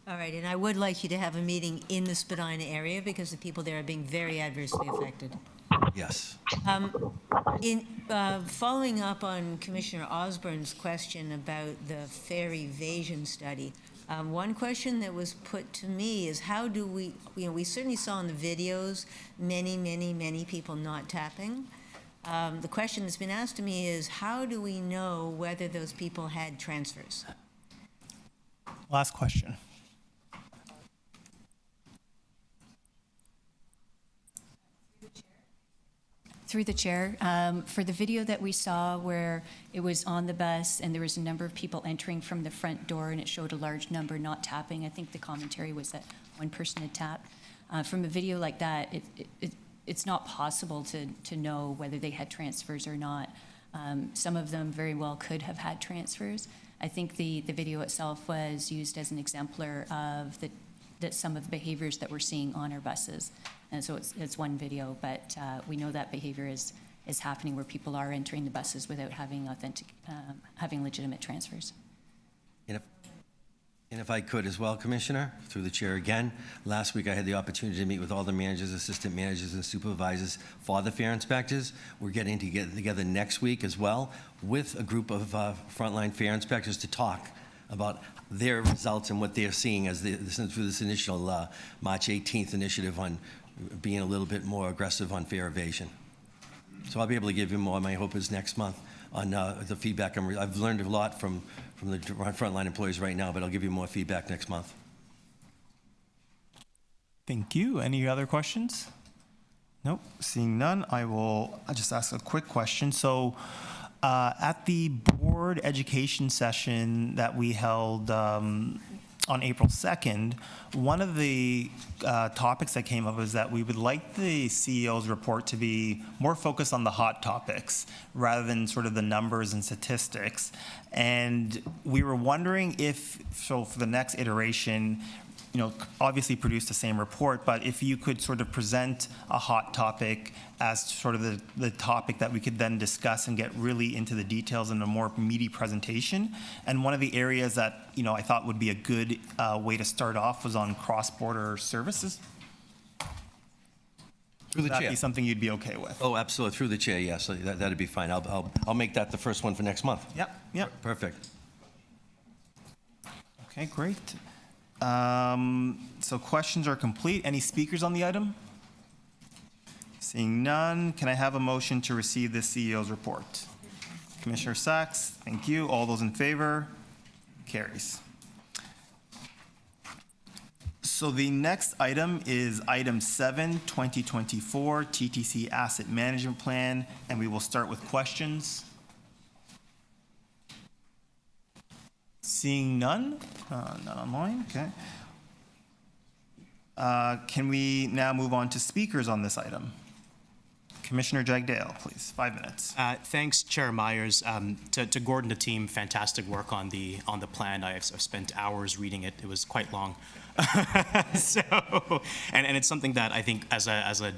All right, and I would like you to have a meeting in the Spadina area because the people there are being very adversely affected. Yes. In following up on Commissioner Osborne's question about the fare evasion study, one question that was put to me is how do we certainly saw in the videos many people not tapping. The question that's been asked to me is how do we know whether those people had transfers? Last question. Through the chair, for the video that we saw where it was on the bus and there was a number of people entering from the front door and it showed a large number not tapping, I think the commentary was that one person had tapped. From a video like that, it's not possible to know whether they had transfers or not. Some of them very well could have had transfers. I think the video itself was used as an exemplar of that some of the behaviors that we're seeing on our buses. And so it's one video, but we know that behavior is happening where people are entering the buses without having having legitimate transfers. And if I could as well, Commissioner, through the chair again, last week I had the opportunity to meet with all the managers, assistant managers, and supervisors for the fare inspectors. We're getting together next week as well with a group of frontline fare inspectors to talk about their results and what they're seeing as through this initial March 18th initiative on being a little bit more aggressive on fare evasion. So I'll be able to give you more, my hope is next month, on the feedback. I've learned a lot from the frontline employees right now, but I'll give you more feedback next month. Thank you. Any other questions? Nope. Seeing none, I'll just ask a quick question. So at the board education session that we held on April 2nd, one of the topics that came up was that we would like the CEO's report to be more focused on the hot topics rather than sort of the numbers and statistics. And we were wondering if, so for the next iteration, obviously produce the same report, but if you could sort of present a hot topic as sort of the topic that we could then discuss and get really into the details in a more meaty presentation. And one of the areas that, I thought would be a good way to start off was on cross-border services. Through the Would that chair. be something you'd be okay with? Oh, absolutely. Through the chair, yes. That'd be fine. I'll make that the first one for next month. Yep. Perfect. Okay, great. So questions are complete. Any speakers on the item? Seeing none, can I have a motion to receive the CEO's report? Commissioner Sachs, thank you. All those in favor? Carries. So the next item is item 7, 2024 TTC Asset Management Plan, and we will start with questions. Seeing none, none online, okay. Can we now move on to speakers on this item? Commissioner Jagdale, please, 5 minutes. Thanks, Chair Myers. To Gordon, the team, fantastic work on the plan. I've spent hours reading it. It was quite long. So, and it's something that I think as a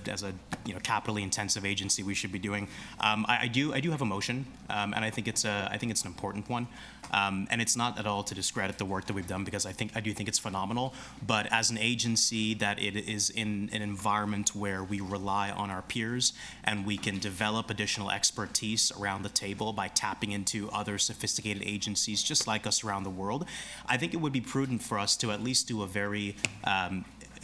capitally intensive agency we should be doing. I do have a motion, and I think it's an important one. And it's not at all to discredit the work that we've done, because I do think it's phenomenal. But as an agency that it is in an environment where we rely on our peers and we can develop additional expertise around the table by tapping into other sophisticated agencies just like us around the world, I think it would be prudent for us to at least do a very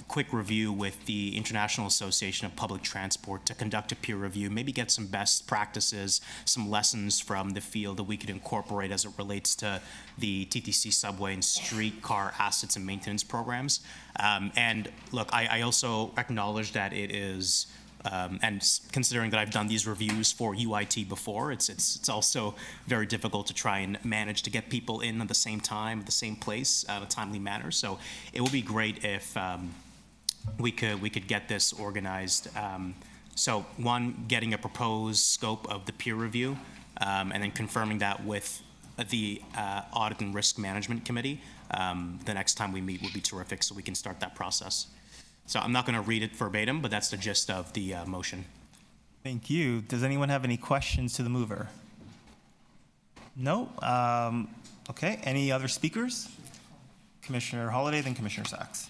quick review with the International Association of Public Transport to conduct a peer review, maybe get some best practices, some lessons from the field that we could incorporate as it relates to the TTC subway and streetcar assets and maintenance programs. And look, I also acknowledge that it is, and considering that I've done these reviews for UIT before, it's also very difficult to try and manage to get people in at the same time, at the same place, in a timely manner. So it would be great if we could get this organized. So one, getting a proposed scope of the peer review, and then confirming that with the Audit and Risk Management Committee the next time we meet would be terrific, so we can start that process. So I'm not going to read it verbatim, but that's the gist of the motion. Thank you. Does anyone have any questions to the mover? No? Okay, any other speakers? Commissioner Holliday, then Commissioner Sachs.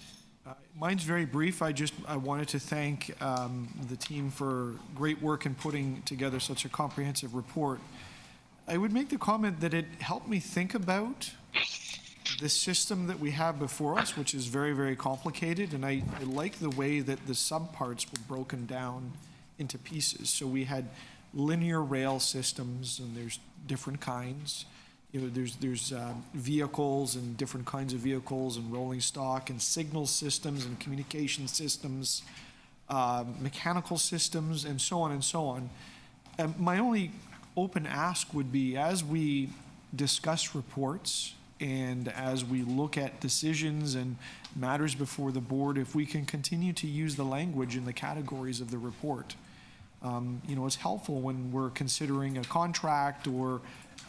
Mine's very brief. I wanted to thank the team for great work in putting together such a comprehensive report. I would make the comment that it helped me think about the system that we have before us, which is very, very complicated, and I like the way that the subparts were broken down into pieces. So we had linear rail systems, and there's different kinds. There's vehicles and different kinds of vehicles and rolling stock and signal systems and communication systems, mechanical systems, and so on and so on. My only open ask would be, as we discuss reports and as we look at decisions and matters before the board, if we can continue to use the language in the categories of the report. is helpful when we're considering a contract or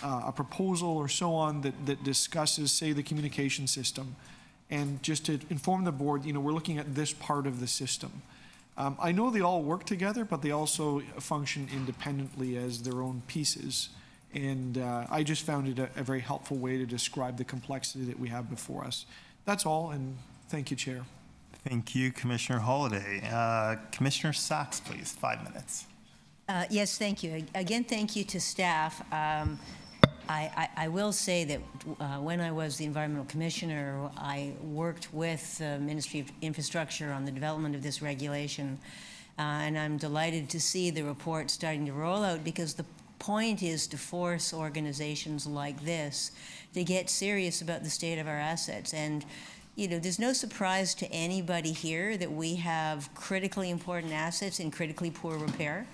a proposal or so on that discusses, say, the communication system. And just to inform the board, we're looking at this part of the system. I know they all work together, but they also function independently as their own pieces. And I just found it a very helpful way to describe the complexity that we have before us. That's all, and thank you, Chair. Thank you, Commissioner Holiday. Commissioner Sachs, please, 5 minutes. Yes, thank you. Again, thank you to staff. I will say that when I was the Environmental Commissioner, I worked with the Ministry of Infrastructure on the development of this regulation, and I'm delighted to see the report starting to roll out, because the point is to force organizations like this to get serious about the state of our assets. And there's no surprise to anybody here that we have critically important assets in critically poor repair.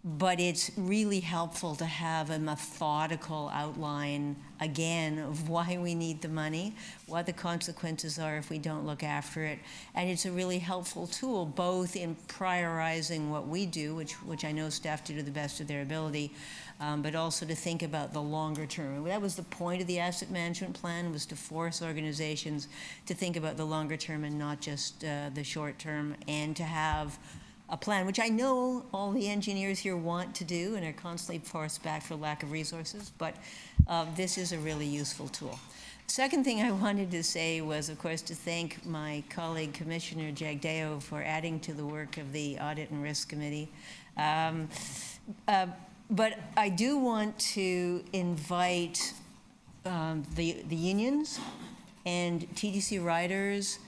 But it's really helpful to have a methodical outline, again, of why we need the money, what the consequences are if we don't look after it. And it's a really helpful tool, both in prioritizing what we do, which I know staff do to the best of their ability, but also to think about the longer term. That was the point of the asset management plan, was to force organizations to think about the longer term and not just the short term, and to have a plan, which I know all the engineers here want to do and are constantly forced back for lack of resources, but this is a really useful tool. Second thing I wanted to say was, of course, to thank my colleague, Commissioner Jagdeo, for adding to the work of the Audit and Risk Committee. But I do want to invite the unions and TTC riders,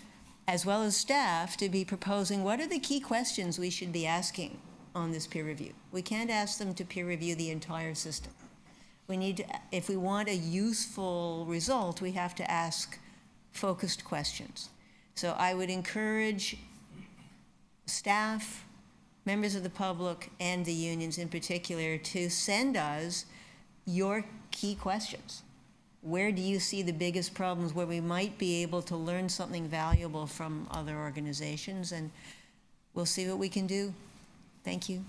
as well as staff, to be proposing what are the key questions we should be asking on this peer review. We can't ask them to peer review the entire system. We need to, if we want a useful result, we have to ask focused questions. So I would encourage staff, members of the public, and the unions in particular to send us your key questions. Where do you see the biggest problems where we might be able to learn something valuable from other organizations? And we'll see what we can do. Thank you.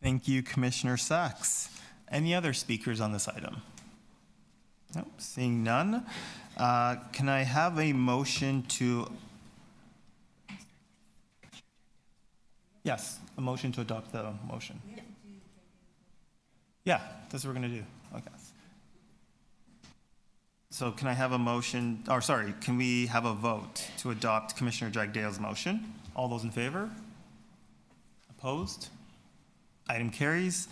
Thank you, Commissioner Sachs. Any other speakers on this item? Nope, seeing none. Can I have a motion to... Yes, a motion to adopt the motion. Yeah, that's what we're going to do. Okay. So can I have a motion, or sorry, can we have a vote to adopt Commissioner Jagdeo's motion? All those in favor? Opposed? Item carries.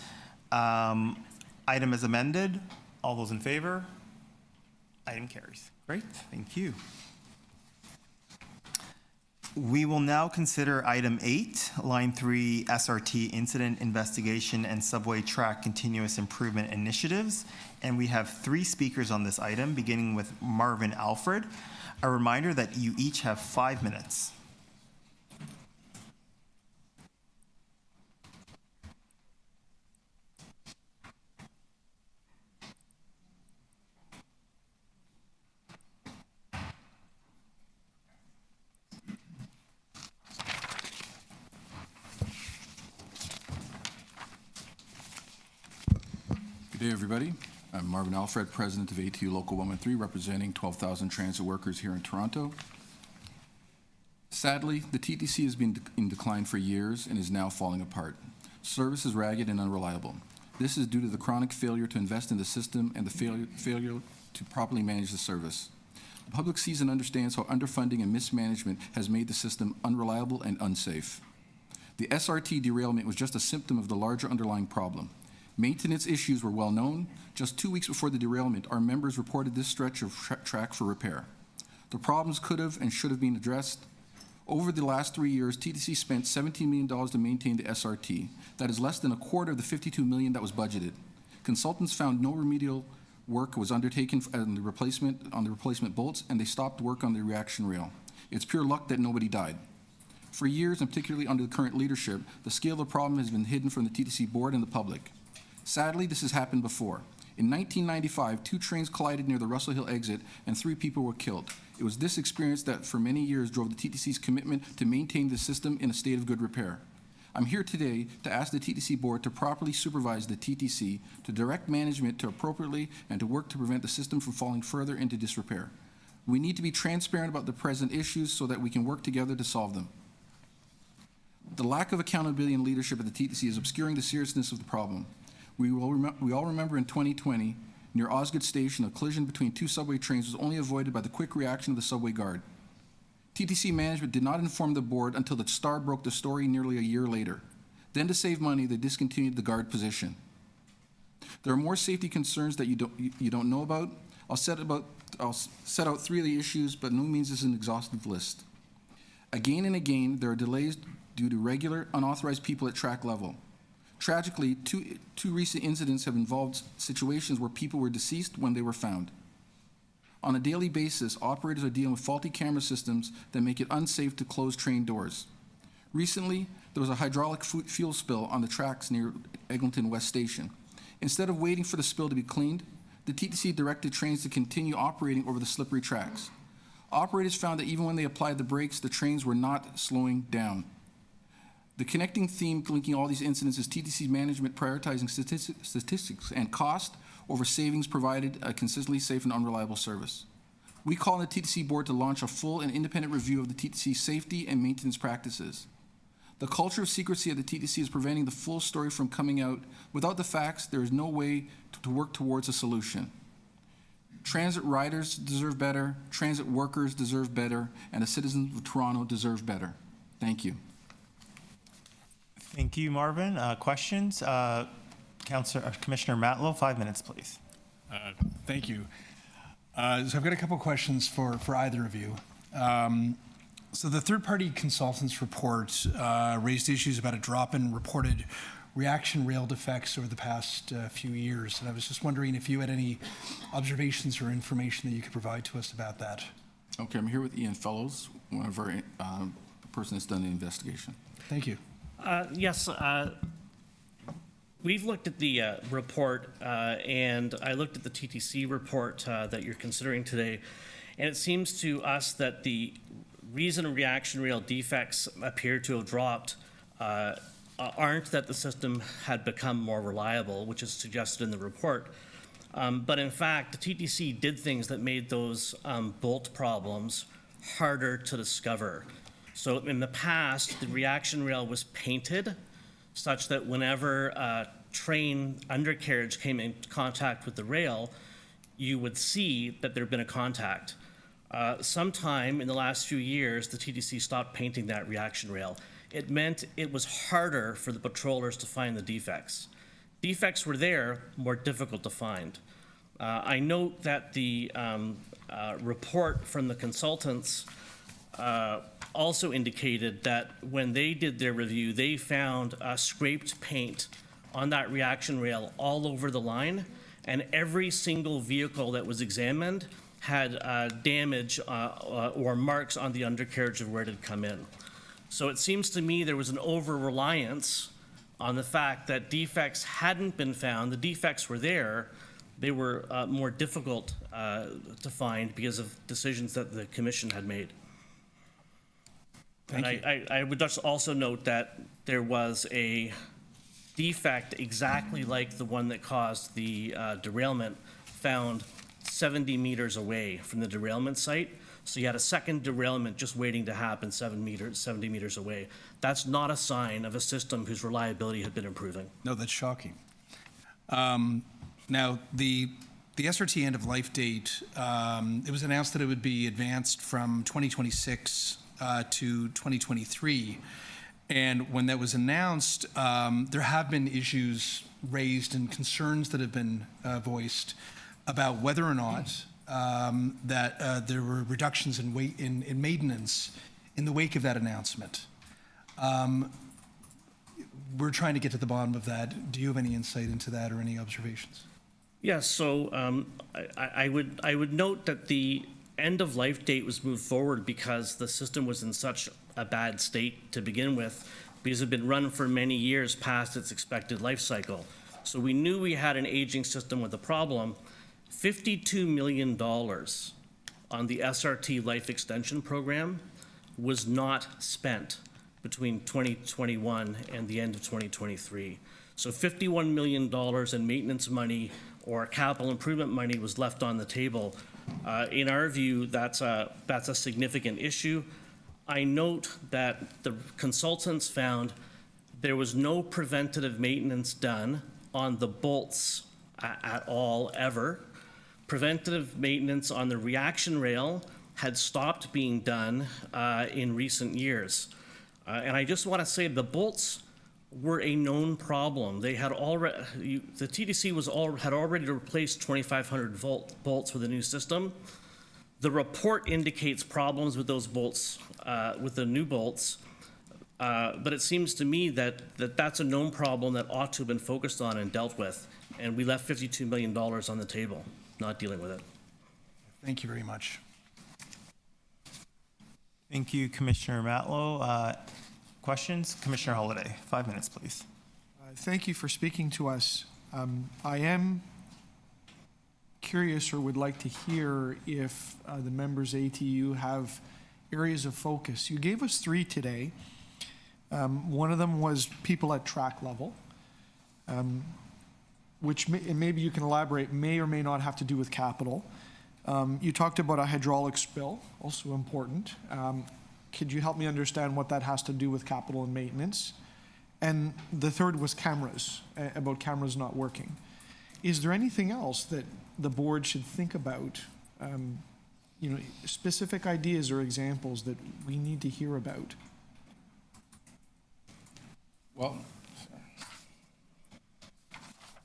Item is amended. All those in favor? Item carries. Great, thank you. We will now consider item 8, line 3, SRT Incident Investigation and Subway Track Continuous Improvement Initiatives. And we have 3 speakers on this item, beginning with Marvin Alfred. A reminder that you each have 5 minutes. Good day, everybody. I'm Marvin Alfred, president of ATU Local 113, representing 12,000 transit workers here in Toronto. Sadly, the TTC has been in decline for years and is now falling apart. Service is ragged and unreliable. This is due to the chronic failure to invest in the system and the failure to properly manage the service. The public sees and understands how underfunding and mismanagement has made the system unreliable and unsafe. The SRT derailment was just a symptom of the larger underlying problem. Maintenance issues were well known. Just 2 weeks before the derailment, our members reported this stretch of track for repair. The problems could have and should have been addressed. Over the last 3 years, TTC spent $17 million to maintain the SRT. That is less than a quarter of the $52 million that was budgeted. Consultants found no remedial work was undertaken on the replacement bolts, and they stopped work on the reaction rail. It's pure luck that nobody died. For years, and particularly under the current leadership, the scale of the problem has been hidden from the TTC board and the public. Sadly, this has happened before. In 1995, 2 trains collided near the Russell Hill exit and 3 people were killed. It was this experience that for many years drove the TTC's commitment to maintain the system in a state of good repair. I'm here today to ask the TTC Board to properly supervise the TTC, to direct management to appropriately, and to work to prevent the system from falling further into disrepair. We need to be transparent about the present issues so that we can work together to solve them. The lack of accountability and leadership at the TTC is obscuring the seriousness of the problem. We all remember in 2020, near Osgood Station, a collision between two subway trains was only avoided by the quick reaction of the subway guard. TTC management did not inform the board until the Star broke the story nearly a year later. Then, to save money, they discontinued the guard position. There are more safety concerns that you don't know about. I'll set out 3 of the issues, but no means is an exhaustive list. Again and again, there are delays due to regular, unauthorized people at track level. Tragically, two recent incidents have involved situations where people were deceased when they were found. On a daily basis, operators are dealing with faulty camera systems that make it unsafe to close train doors. Recently, there was a hydraulic fuel spill on the tracks near Eglinton West Station. Instead of waiting for the spill to be cleaned, the TTC directed trains to continue operating over the slippery tracks. Operators found that even when they applied the brakes, the trains were not slowing down. The connecting theme linking all these incidents is TTC management prioritizing statistics and cost over savings provided a consistently safe and unreliable service. We call on the TTC Board to launch a full and independent review of the TTC safety and maintenance practices. The culture of secrecy at the TTC is preventing the full story from coming out. Without the facts, there is no way to work towards a solution. Transit riders deserve better, transit workers deserve better, and the citizens of Toronto deserve better. Thank you. Thank you, Marvin. Questions? Commissioner Matlow, 5 minutes, please. Thank you. So I've got a couple questions for either of you. So the third-party consultants report raised issues about a drop in reported reaction rail defects over the past few years, and I was just wondering if you had any observations or information that you could provide to us about that. Okay, I'm here with Ian Fellows, one of our person that's done the investigation. Thank you. Yes, we've looked at the report, and I looked at the TTC report that you're considering today, and it seems to us that the reason reaction rail defects appear to have dropped aren't that the system had become more reliable, which is suggested in the report, but in fact, the TTC did things that made those bolt problems harder to discover. So in the past, the reaction rail was painted such that whenever a train undercarriage came in contact with the rail, you would see that there had been a contact. Sometime in the last few years, the TTC stopped painting that reaction rail. It meant it was harder for the patrollers to find the defects. Defects were there, more difficult to find. I note that the report from the consultants also indicated that when they did their review, they found scraped paint on that reaction rail all over the line, and every single vehicle that was examined had damage or marks on the undercarriage of where it had come in. So it seems to me there was an over-reliance on the fact that defects hadn't been found. The defects were there. They were more difficult to find because of decisions that the commission had made. Thank you. I would just also note that there was a defect exactly like the one that caused the derailment found 70 meters away from the derailment site. So you had a second derailment just waiting to happen 70 meters away. That's not a sign of a system whose reliability had been improving. No, that's shocking. Now, the SRT end-of-life date, it was announced that it would be advanced from 2026 to 2023. And when that was announced, there have been issues raised and concerns that have been voiced about whether or not that there were reductions in maintenance in the wake of that announcement. We're trying to get to the bottom of that. Do you have any insight into that or any observations? Yes, so I would note that the end-of-life date was moved forward because the system was in such a bad state to begin with, because it had been run for many years past its expected life cycle. So we knew we had an aging system with a problem. $52 million on the SRT life extension program was not spent between 2021 and the end of 2023. So $51 million in maintenance money or capital improvement money was left on the table. In our view, that's a significant issue. I note that the consultants found there was no preventative maintenance done on the bolts at all, ever. Preventative maintenance on the reaction rail had stopped being done in recent years. And I just want to say the bolts were a known problem. They had already, the TTC had already replaced 2,500 bolts with a new system. The report indicates problems with those bolts, with the new bolts, but it seems to me that that's a known problem that ought to have been focused on and dealt with, and we left $52 million on the table, not dealing with it. Thank you very much. Thank you, Commissioner Matlow. Questions? Commissioner Holiday, 5 minutes, please. Thank you for speaking to us. I am curious or would like to hear if the members ATU have areas of focus. You gave us 3 today. One of them was people at track level, which and maybe you can elaborate, may or may not have to do with capital. You talked about a hydraulic spill, also important. Could you help me understand what that has to do with capital and maintenance? And the third was cameras, about cameras not working. Is there anything else that the board should think about, specific ideas or examples that we need to hear about? Well,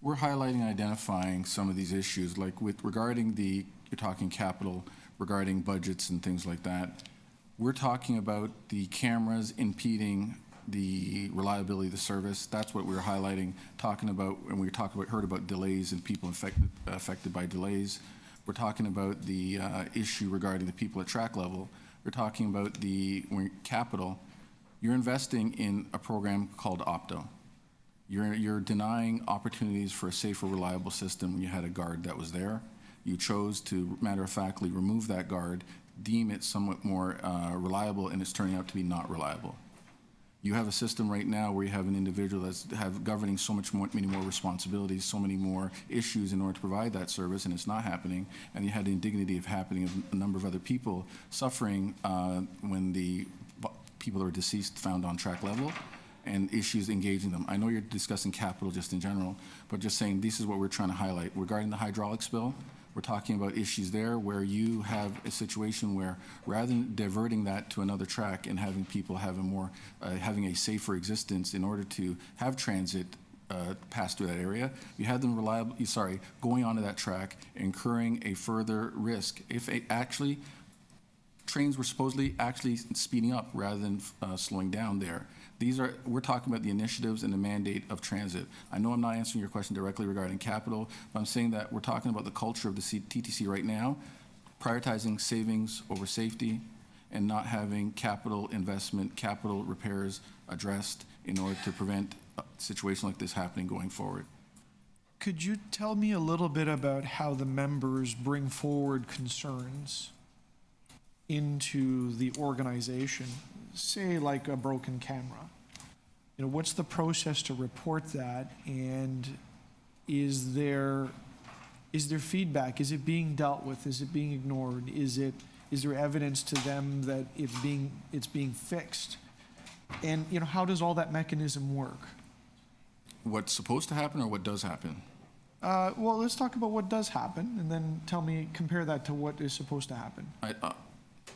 we're highlighting and identifying some of these issues, like regarding you're talking capital, regarding budgets and things like that. We're talking about the cameras impeding the reliability of the service. That's what we're highlighting, talking about, and we heard about delays and people affected by delays. We're talking about the issue regarding the people at track level. We're talking about the capital. You're investing in a program called Opto. You're denying opportunities for a safer, reliable system when you had a guard that was there. You chose to matter-of-factly remove that guard, deem it somewhat more reliable, and it's turning out to be not reliable. You have a system right now where you have an individual that's governing many more responsibilities, so many more issues in order to provide that service, and it's not happening. And you had the indignity of happening of a number of other people suffering when the people that were deceased found on track level, and issues engaging them. I know you're discussing capital just in general, but just saying this is what we're trying to highlight. Regarding the hydraulic spill, we're talking about issues there where you have a situation where rather than diverting that to another track and having people have having a safer existence in order to have transit pass through that area, you had them going onto that track, incurring a further risk. If trains were supposedly actually speeding up rather than slowing down there. We're talking about the initiatives and the mandate of transit. I know I'm not answering your question directly regarding capital, but I'm saying that we're talking about the culture of the TTC right now, prioritizing savings over safety and not having capital investment, capital repairs addressed in order to prevent a situation like this happening going forward. Could you tell me a little bit about how the members bring forward concerns into the organization, say like a broken camera? What's the process to report that, and is there feedback? Is it being dealt with? Is it being ignored? Is there evidence to them that it's being fixed? And how does all that mechanism work? What's supposed to happen or what does happen? Well, let's talk about what does happen, and then compare that to what is supposed to happen.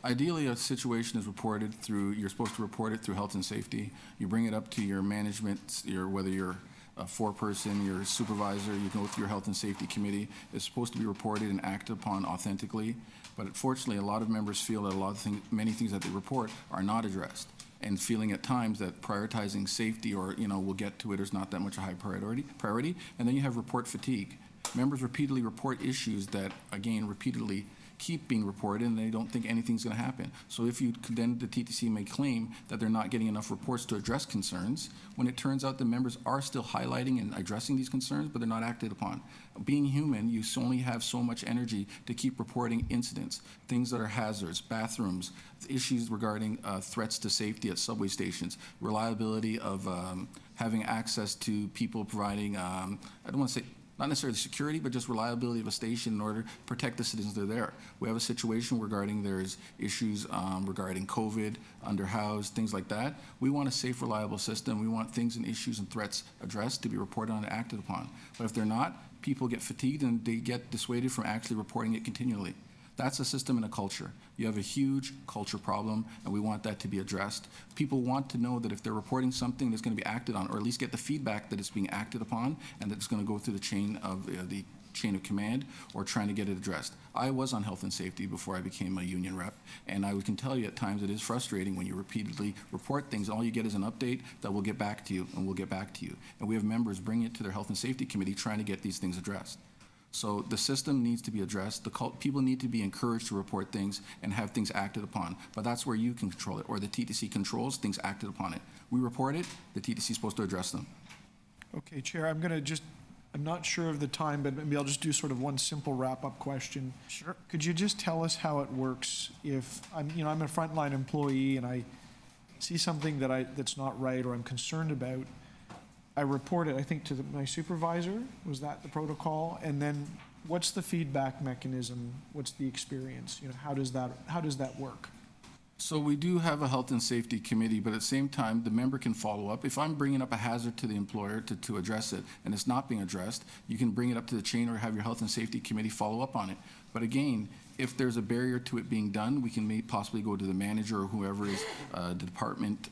Ideally, a situation is reported you're supposed to report it through health and safety. You bring it up to your management, whether you're a 4-person, your supervisor, you go through your health and safety committee. It's supposed to be reported and acted upon authentically. But unfortunately, a lot of members feel that many things that they report are not addressed, and feeling at times that prioritizing safety or, we'll get to it, is not that much a high priority. And then you have report fatigue. Members repeatedly report issues that, again, repeatedly keep being reported, and they don't think anything's going to happen. So if you then the TTC may claim that they're not getting enough reports to address concerns, when it turns out the members are still highlighting and addressing these concerns, but they're not acted upon. Being human, you only have so much energy to keep reporting incidents, things that are hazards, bathrooms, issues regarding threats to safety at subway stations, reliability of having access to people providing, I don't want to say, not necessarily security, but just reliability of a station in order to protect the citizens that are there. We have a situation regarding there's issues regarding COVID, underhoused, things like that. We want a safe, reliable system. We want things and issues and threats addressed to be reported on and acted upon. But if they're not, people get fatigued and they get dissuaded from actually reporting it continually. That's a system and a culture. You have a huge culture problem, and we want that to be addressed. People want to know that if they're reporting something that's going to be acted on, or at least get the feedback that it's being acted upon, and that it's going to go through the chain of command, or trying to get it addressed. I was on health and safety before I became a union rep, and I can tell you at times it is frustrating when you repeatedly report things. All you get is an update that we'll get back to you, and we'll get back to you. And we have members bring it to their health and safety committee trying to get these things addressed. So the system needs to be addressed. People need to be encouraged to report things and have things acted upon. But that's where you can control it, or the TTC controls things acted upon it. We report it, the TTC is supposed to address them. Okay, Chair, I'm not sure of the time, but maybe I'll just do sort of one simple wrap-up question. Sure. Could you just tell us how it works if I'm a frontline employee and I see something that's not right or I'm concerned about? I report it, I think, to my supervisor. Was that the protocol? And then what's the feedback mechanism? What's the experience? How does that work? So we do have a health and safety committee, but at the same time, the member can follow up. If I'm bringing up a hazard to the employer to address it and it's not being addressed, you can bring it up to the chain or have your health and safety committee follow up on it. But again, if there's a barrier to it being done, we can possibly go to the manager or whoever is the department,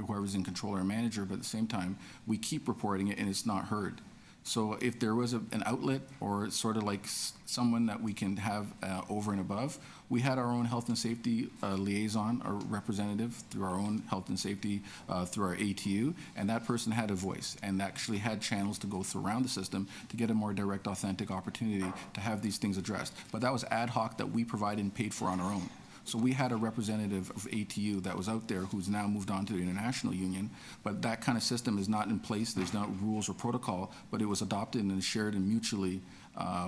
whoever's in control or manager, but at the same time, we keep reporting it and it's not heard. So if there was an outlet or sort of like someone that we can have over and above, we had our own health and safety liaison or representative through our own health and safety through our ATU, and that person had a voice and actually had channels to go through around the system to get a more direct, authentic opportunity to have these things addressed. But that was ad hoc that we provided and paid for on our own. So we had a representative of ATU that was out there who's now moved on to the international union, but that kind of system is not in place. There's no rules or protocol, but it was adopted and shared and mutually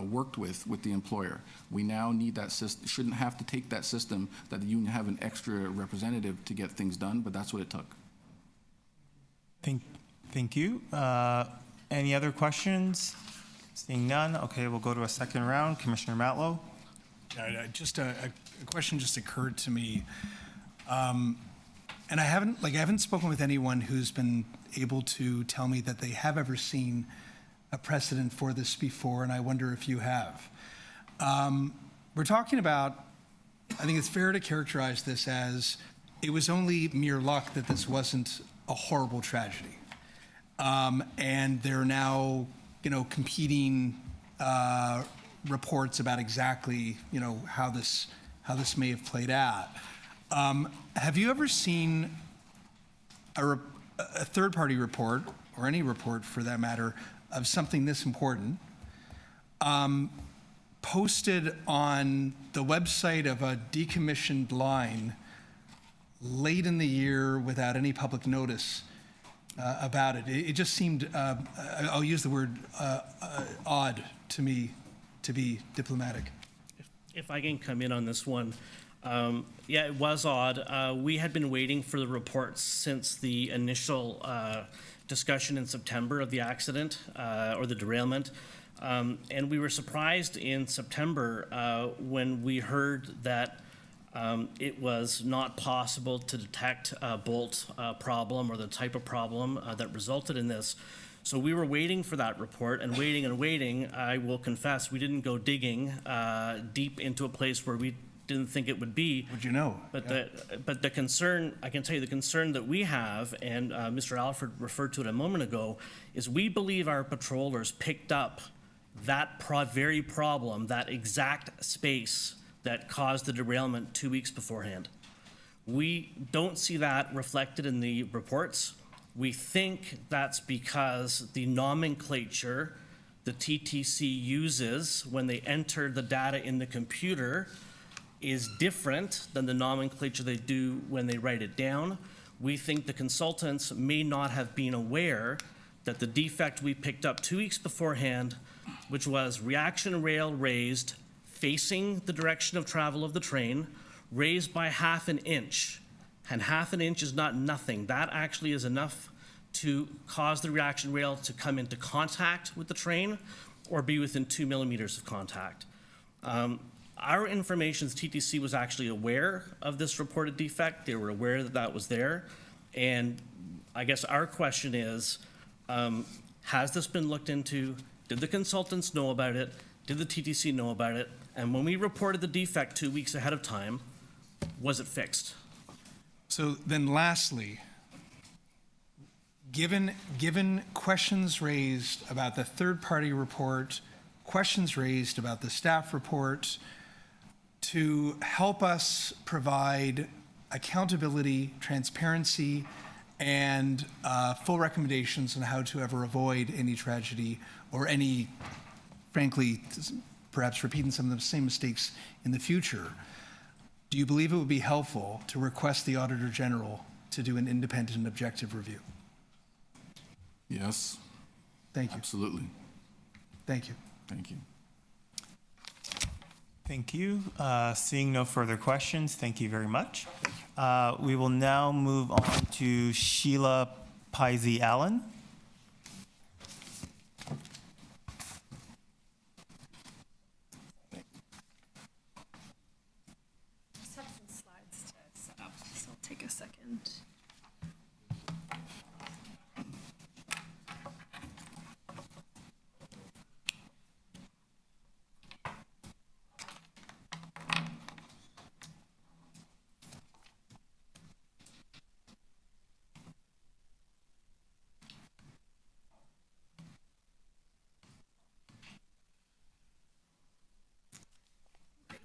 worked with the employer. We now need that system, shouldn't have to take that system that the union have an extra representative to get things done, but that's what it took. Thank you. Any other questions? Seeing none, okay, we'll go to a second round. Commissioner Matlow. Just a question just occurred to me, and I haven't spoken with anyone who's been able to tell me that they have ever seen a precedent for this before, and I wonder if you have. We're talking about, I think it's fair to characterize this as it was only mere luck that this wasn't a horrible tragedy, and there are now competing reports about exactly how this may have played out. Have you ever seen a third-party report, or any report for that matter, of something this important posted on the website of a decommissioned line late in the year without any public notice about it? It just seemed, I'll use the word odd to me, to be diplomatic. If I can come in on this one, yeah, it was odd. We had been waiting for the reports since the initial discussion in September of the accident or the derailment. And we were surprised in September when we heard that it was not possible to detect a bolt problem or the type of problem that resulted in this. So we were waiting for that report and waiting and waiting. I will confess, we didn't go digging deep into a place where we didn't think it would be. Would you know? But the concern, I can tell you the concern that we have, and Mr. Alford referred to it a moment ago, is we believe our patrollers picked up that very problem, that exact space that caused the derailment 2 weeks beforehand. We don't see that reflected in the reports. We think that's because the nomenclature the TTC uses when they enter the data in the computer is different than the nomenclature they do when they write it down. We think the consultants may not have been aware that the defect we picked up 2 weeks beforehand, which was reaction rail raised facing the direction of travel of the train, raised by 1/2 inch. And 1/2 inch is not nothing. That actually is enough to cause the reaction rail to come into contact with the train or be within 2 millimeters of contact. Our information, TTC was actually aware of this reported defect. They were aware that that was there. And I guess our question is, has this been looked into? Did the consultants know about it? Did the TTC know about it? And when we reported the defect 2 weeks ahead of time, was it fixed? So then lastly, given questions raised about the third-party report, questions raised about the staff report, to help us provide accountability, transparency, and full recommendations on how to ever avoid any tragedy or any, frankly, perhaps repeating some of the same mistakes in the future, do you believe it would be helpful to request the Auditor General to do an independent and objective review? Yes. Thank you. Absolutely. Thank you. Thank you. Thank you. Seeing no further questions, thank you very much. We will now move on to Sheila Pisey Allen. Just have some slides to set up, so I'll take a second.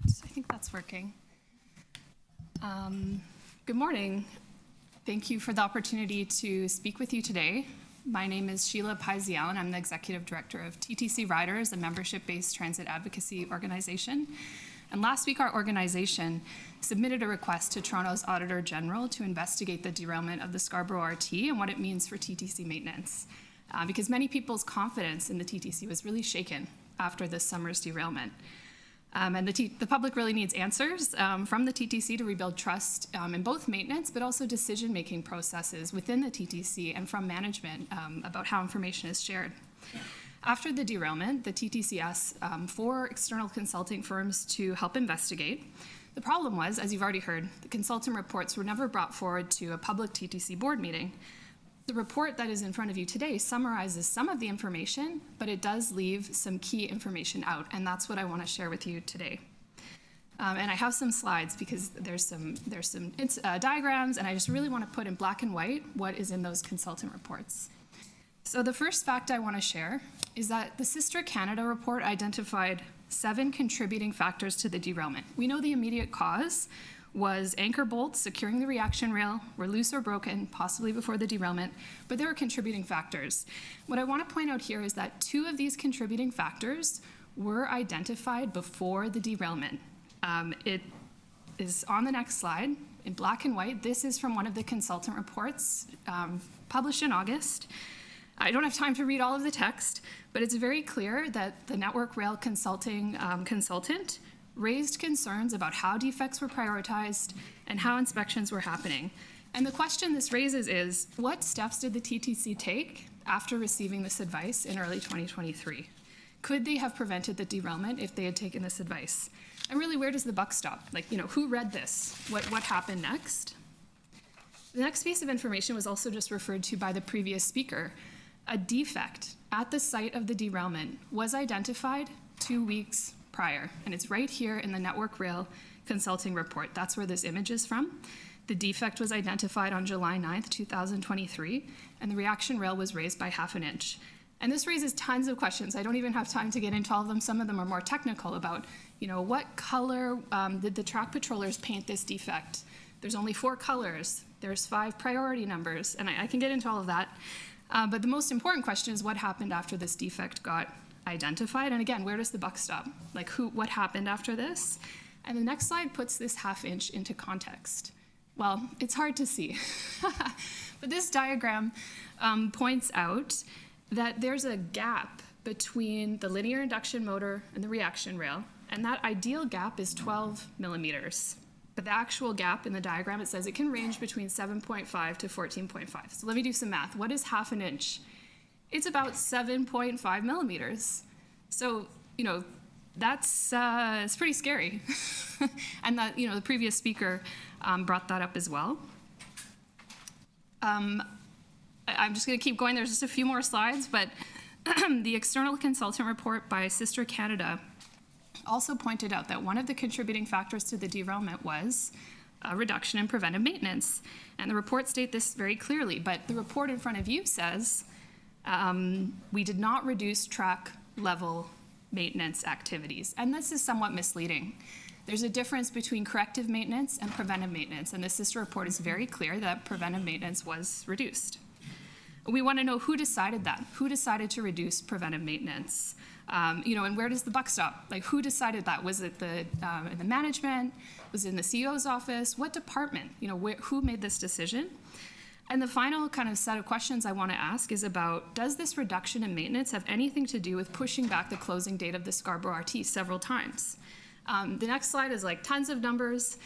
I think that's working. Good morning. Thank you for the opportunity to speak with you today. My name is Sheila Pisey Allen. I'm the Executive Director of TTC Riders, a membership-based transit advocacy organization. And last week, our organization submitted a request to Toronto's Auditor General to investigate the derailment of the Scarborough RT and what it means for TTC maintenance. Because many people's confidence in the TTC was really shaken after this summer's derailment. And the public really needs answers from the TTC to rebuild trust in both maintenance, but also decision-making processes within the TTC and from management about how information is shared. After the derailment, the TTC asked 4 external consulting firms to help investigate. The problem was, as you've already heard, the consultant reports were never brought forward to a public TTC board meeting. The report that is in front of you today summarizes some of the information, but it does leave some key information out, and that's what I want to share with you today. And I have some slides because there's some diagrams, and I just really want to put in black and white what is in those consultant reports. So the first fact I want to share is that the Sister Canada report identified 7 contributing factors to the derailment. We know the immediate cause was anchor bolts securing the reaction rail were loose or broken, possibly before the derailment, but there were contributing factors. What I want to point out here is that 2 of these contributing factors were identified before the derailment. It is on the next slide in black and white. This is from one of the consultant reports published in August. I don't have time to read all of the text, but it's very clear that the Network Rail Consulting consultant raised concerns about how defects were prioritized and how inspections were happening. And the question this raises is, what steps did the TTC take after receiving this advice in early 2023? Could they have prevented the derailment if they had taken this advice? And really, where does the buck stop? Like, who read this? What happened next? The next piece of information was also just referred to by the previous speaker. A defect at the site of the derailment was identified 2 weeks prior, and it's right here in the Network Rail Consulting report. That's where this image is from. The defect was identified on July 9th, 2023, and the reaction rail was raised by 1/2 inch. And this raises tons of questions. I don't even have time to get into all of them. Some of them are more technical about, what color did the track patrollers paint this defect? There's only 4 colors. There's 5 priority numbers, and I can get into all of that. But the most important question is what happened after this defect got identified. And again, where does the buck stop? Like what happened after this? And the next slide puts this half inch into context. Well, it's hard to see, but this diagram points out that there's a gap between the linear induction motor and the reaction rail, and that ideal gap is 12 millimeters. But the actual gap in the diagram, it says it can range between 7.5 to 14.5. So let me do some math. What is half an inch? It's about 7.5 millimeters. So, you know, that's it's pretty scary. And that, you know, the previous speaker brought that up as well. I'm just going to keep going. There's just a few more slides, but the external consultant report by Sister Canada also pointed out that one of the contributing factors to the derailment was a reduction in preventive maintenance. And the report states this very clearly, but the report in front of you says we did not reduce track level maintenance activities. And this is somewhat misleading. There's a difference between corrective maintenance and preventive maintenance, and the sister report is very clear that preventive maintenance was reduced. We want to know who decided that. Who decided to reduce preventive maintenance? You know, and where does the buck stop? Like, who decided that? Was it in the management? Was it in the CEO's office? What department? You know, who made this decision? And the final kind of set of questions I want to ask is about, does this reduction in maintenance have anything to do with pushing back the closing date of the Scarborough RT several times? The next slide is like tons of numbers.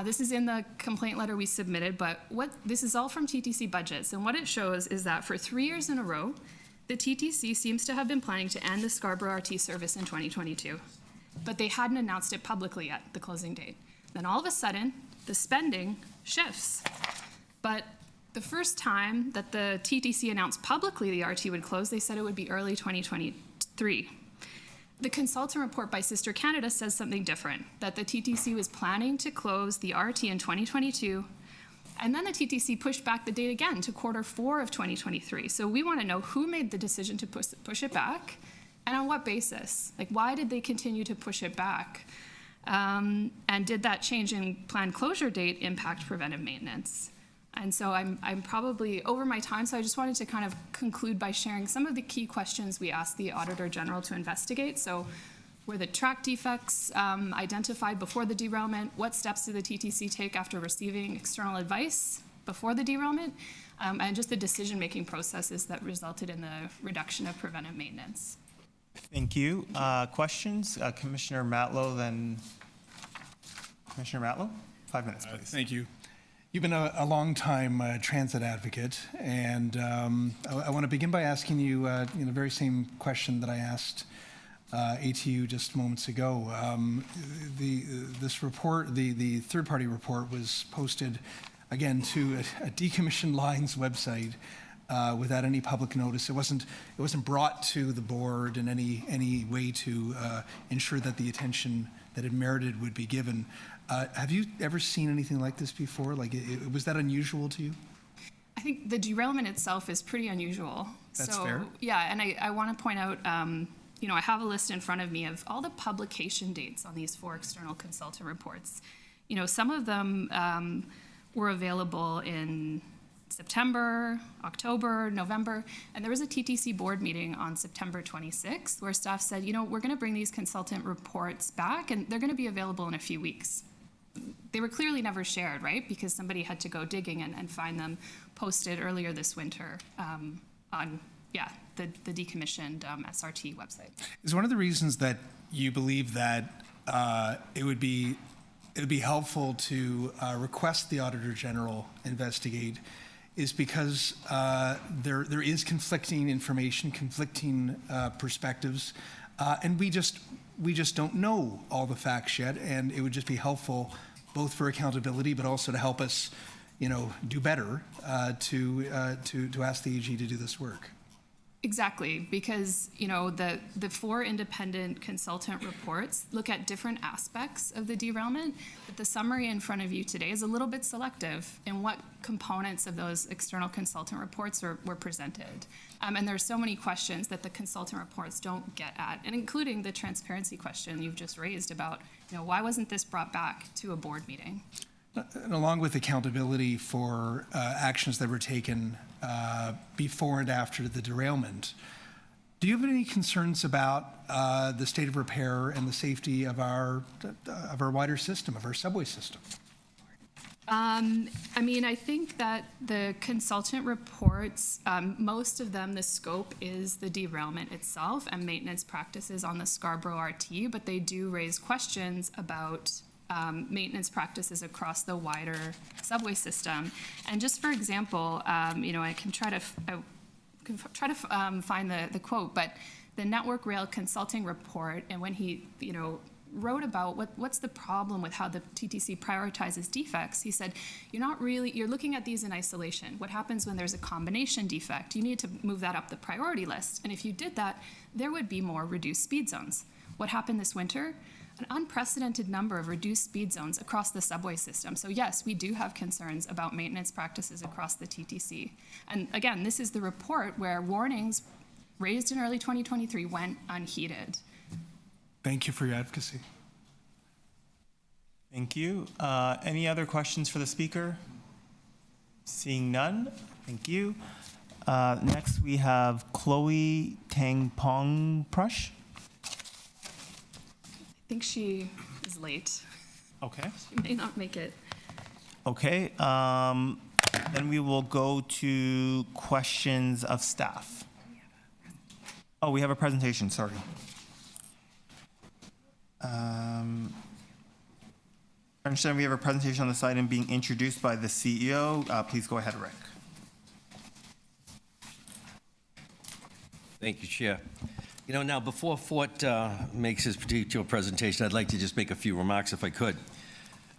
This is in the complaint letter we submitted, but this is all from TTC budgets, and what it shows is that for 3 years in a row, the TTC seems to have been planning to end the Scarborough RT service in 2022, but they hadn't announced it publicly yet, the closing date. Then all of a sudden, the spending shifts. But the first time that the TTC announced publicly the RT would close, they said it would be early 2023. The consultant report by Sister Canada says something different, that the TTC was planning to close the RT in 2022, and then the TTC pushed back the date again to Q4 of 2023. So we want to know who made the decision to push it back, and on what basis? Like, why did they continue to push it back? And did that change in planned closure date impact preventive maintenance? And so I'm probably over my time, so I just wanted to kind of conclude by sharing some of the key questions we asked the Auditor General to investigate. So were the track defects identified before the derailment? What steps did the TTC take after receiving external advice before the derailment? And just the decision-making processes that resulted in the reduction of preventive maintenance. Thank you. Questions? Commissioner Matlow, then Commissioner Matlow. 5 minutes, please. Thank you. You've been a long-time transit advocate, and I want to begin by asking you, the very same question that I asked ATU just moments ago. This report, the third-party report, was posted again to a decommissioned line's website without any public notice. It wasn't brought to the board in any way to ensure that the attention that it merited would be given. Have you ever seen anything like this before? Like, was that unusual to you? I think the derailment itself is pretty unusual. That's fair. Yeah, and I want to point out, I have a list in front of me of all the publication dates on these 4 external consultant reports. You know, some of them were available in September, October, November, and there was a TTC board meeting on September 26th where staff said, we're going to bring these consultant reports back and they're going to be available in a few weeks. They were clearly never shared, right? Because somebody had to go digging and find them posted earlier this winter on the decommissioned SRT website. Is one of the reasons that you believe that it would be helpful to request the Auditor General investigate is because there is conflicting information, conflicting perspectives, and we just don't know all the facts yet, and it would just be helpful both for accountability but also to help us, do better to ask the AG to do this work. Exactly, because the 4 independent consultant reports look at different aspects of the derailment, but the summary in front of you today is a little bit selective in what components of those external consultant reports were presented. And there's so many questions that the consultant reports don't get at, and including the transparency question you've just raised about, why wasn't this brought back to a board meeting? And along with accountability for actions that were taken before and after the derailment, Do you have any concerns about the state of repair and the safety of our wider system, of our subway system? I mean, I think that the consultant reports, most of them, the scope is the derailment itself and maintenance practices on the Scarborough RT, but they do raise questions about maintenance practices across the wider subway system. And just for example, I can try to find the quote, but the Network Rail Consulting Report, and when he, wrote about what's the problem with how the TTC prioritizes defects, he said, you're looking at these in isolation. What happens when there's a combination defect? You need to move that up the priority list. And if you did that, there would be more reduced speed zones. What happened this winter? An unprecedented number of reduced speed zones across the subway system. So yes, we do have concerns about maintenance practices across the TTC. And again, this is the report where warnings raised in early 2023 went unheeded. Thank you for your advocacy. Thank you. Any other questions for the speaker? Seeing none, thank you. Next, we have Chloe Tangpong Prush. I think she is late. Okay. She may not make it. Okay. Then we will go to questions of staff. Oh, we have a presentation, sorry. I understand we have a presentation on this item being introduced by the CEO. Please go ahead, Rick. Thank you, Chair. Now before Fort makes his particular presentation, I'd like to just make a few remarks if I could.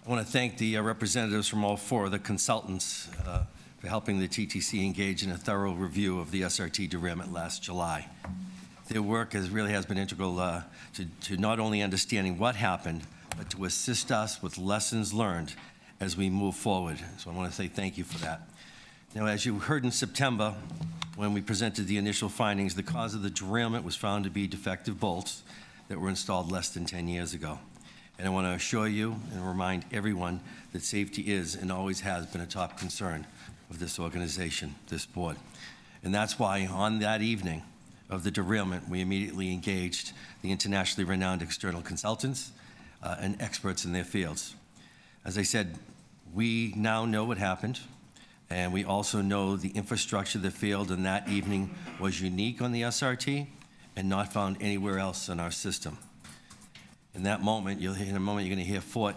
I want to thank the representatives from all four of the consultants for helping the TTC engage in a thorough review of the SRT derailment last July. Their work really has been integral to not only understanding what happened, but to assist us with lessons learned as we move forward. So I want to say thank you for that. Now, as you heard in September, when we presented the initial findings, the cause of the derailment was found to be defective bolts that were installed less than 10 years ago. And I want to assure you and remind everyone that safety is and always has been a top concern of this organization, this board. And that's why on that evening of the derailment, we immediately engaged the internationally renowned external consultants and experts in their fields. As I said, we now know what happened, and we also know the infrastructure of the field on that evening was unique on the SRT and not found anywhere else in our system. In that moment, you're going to hear Fort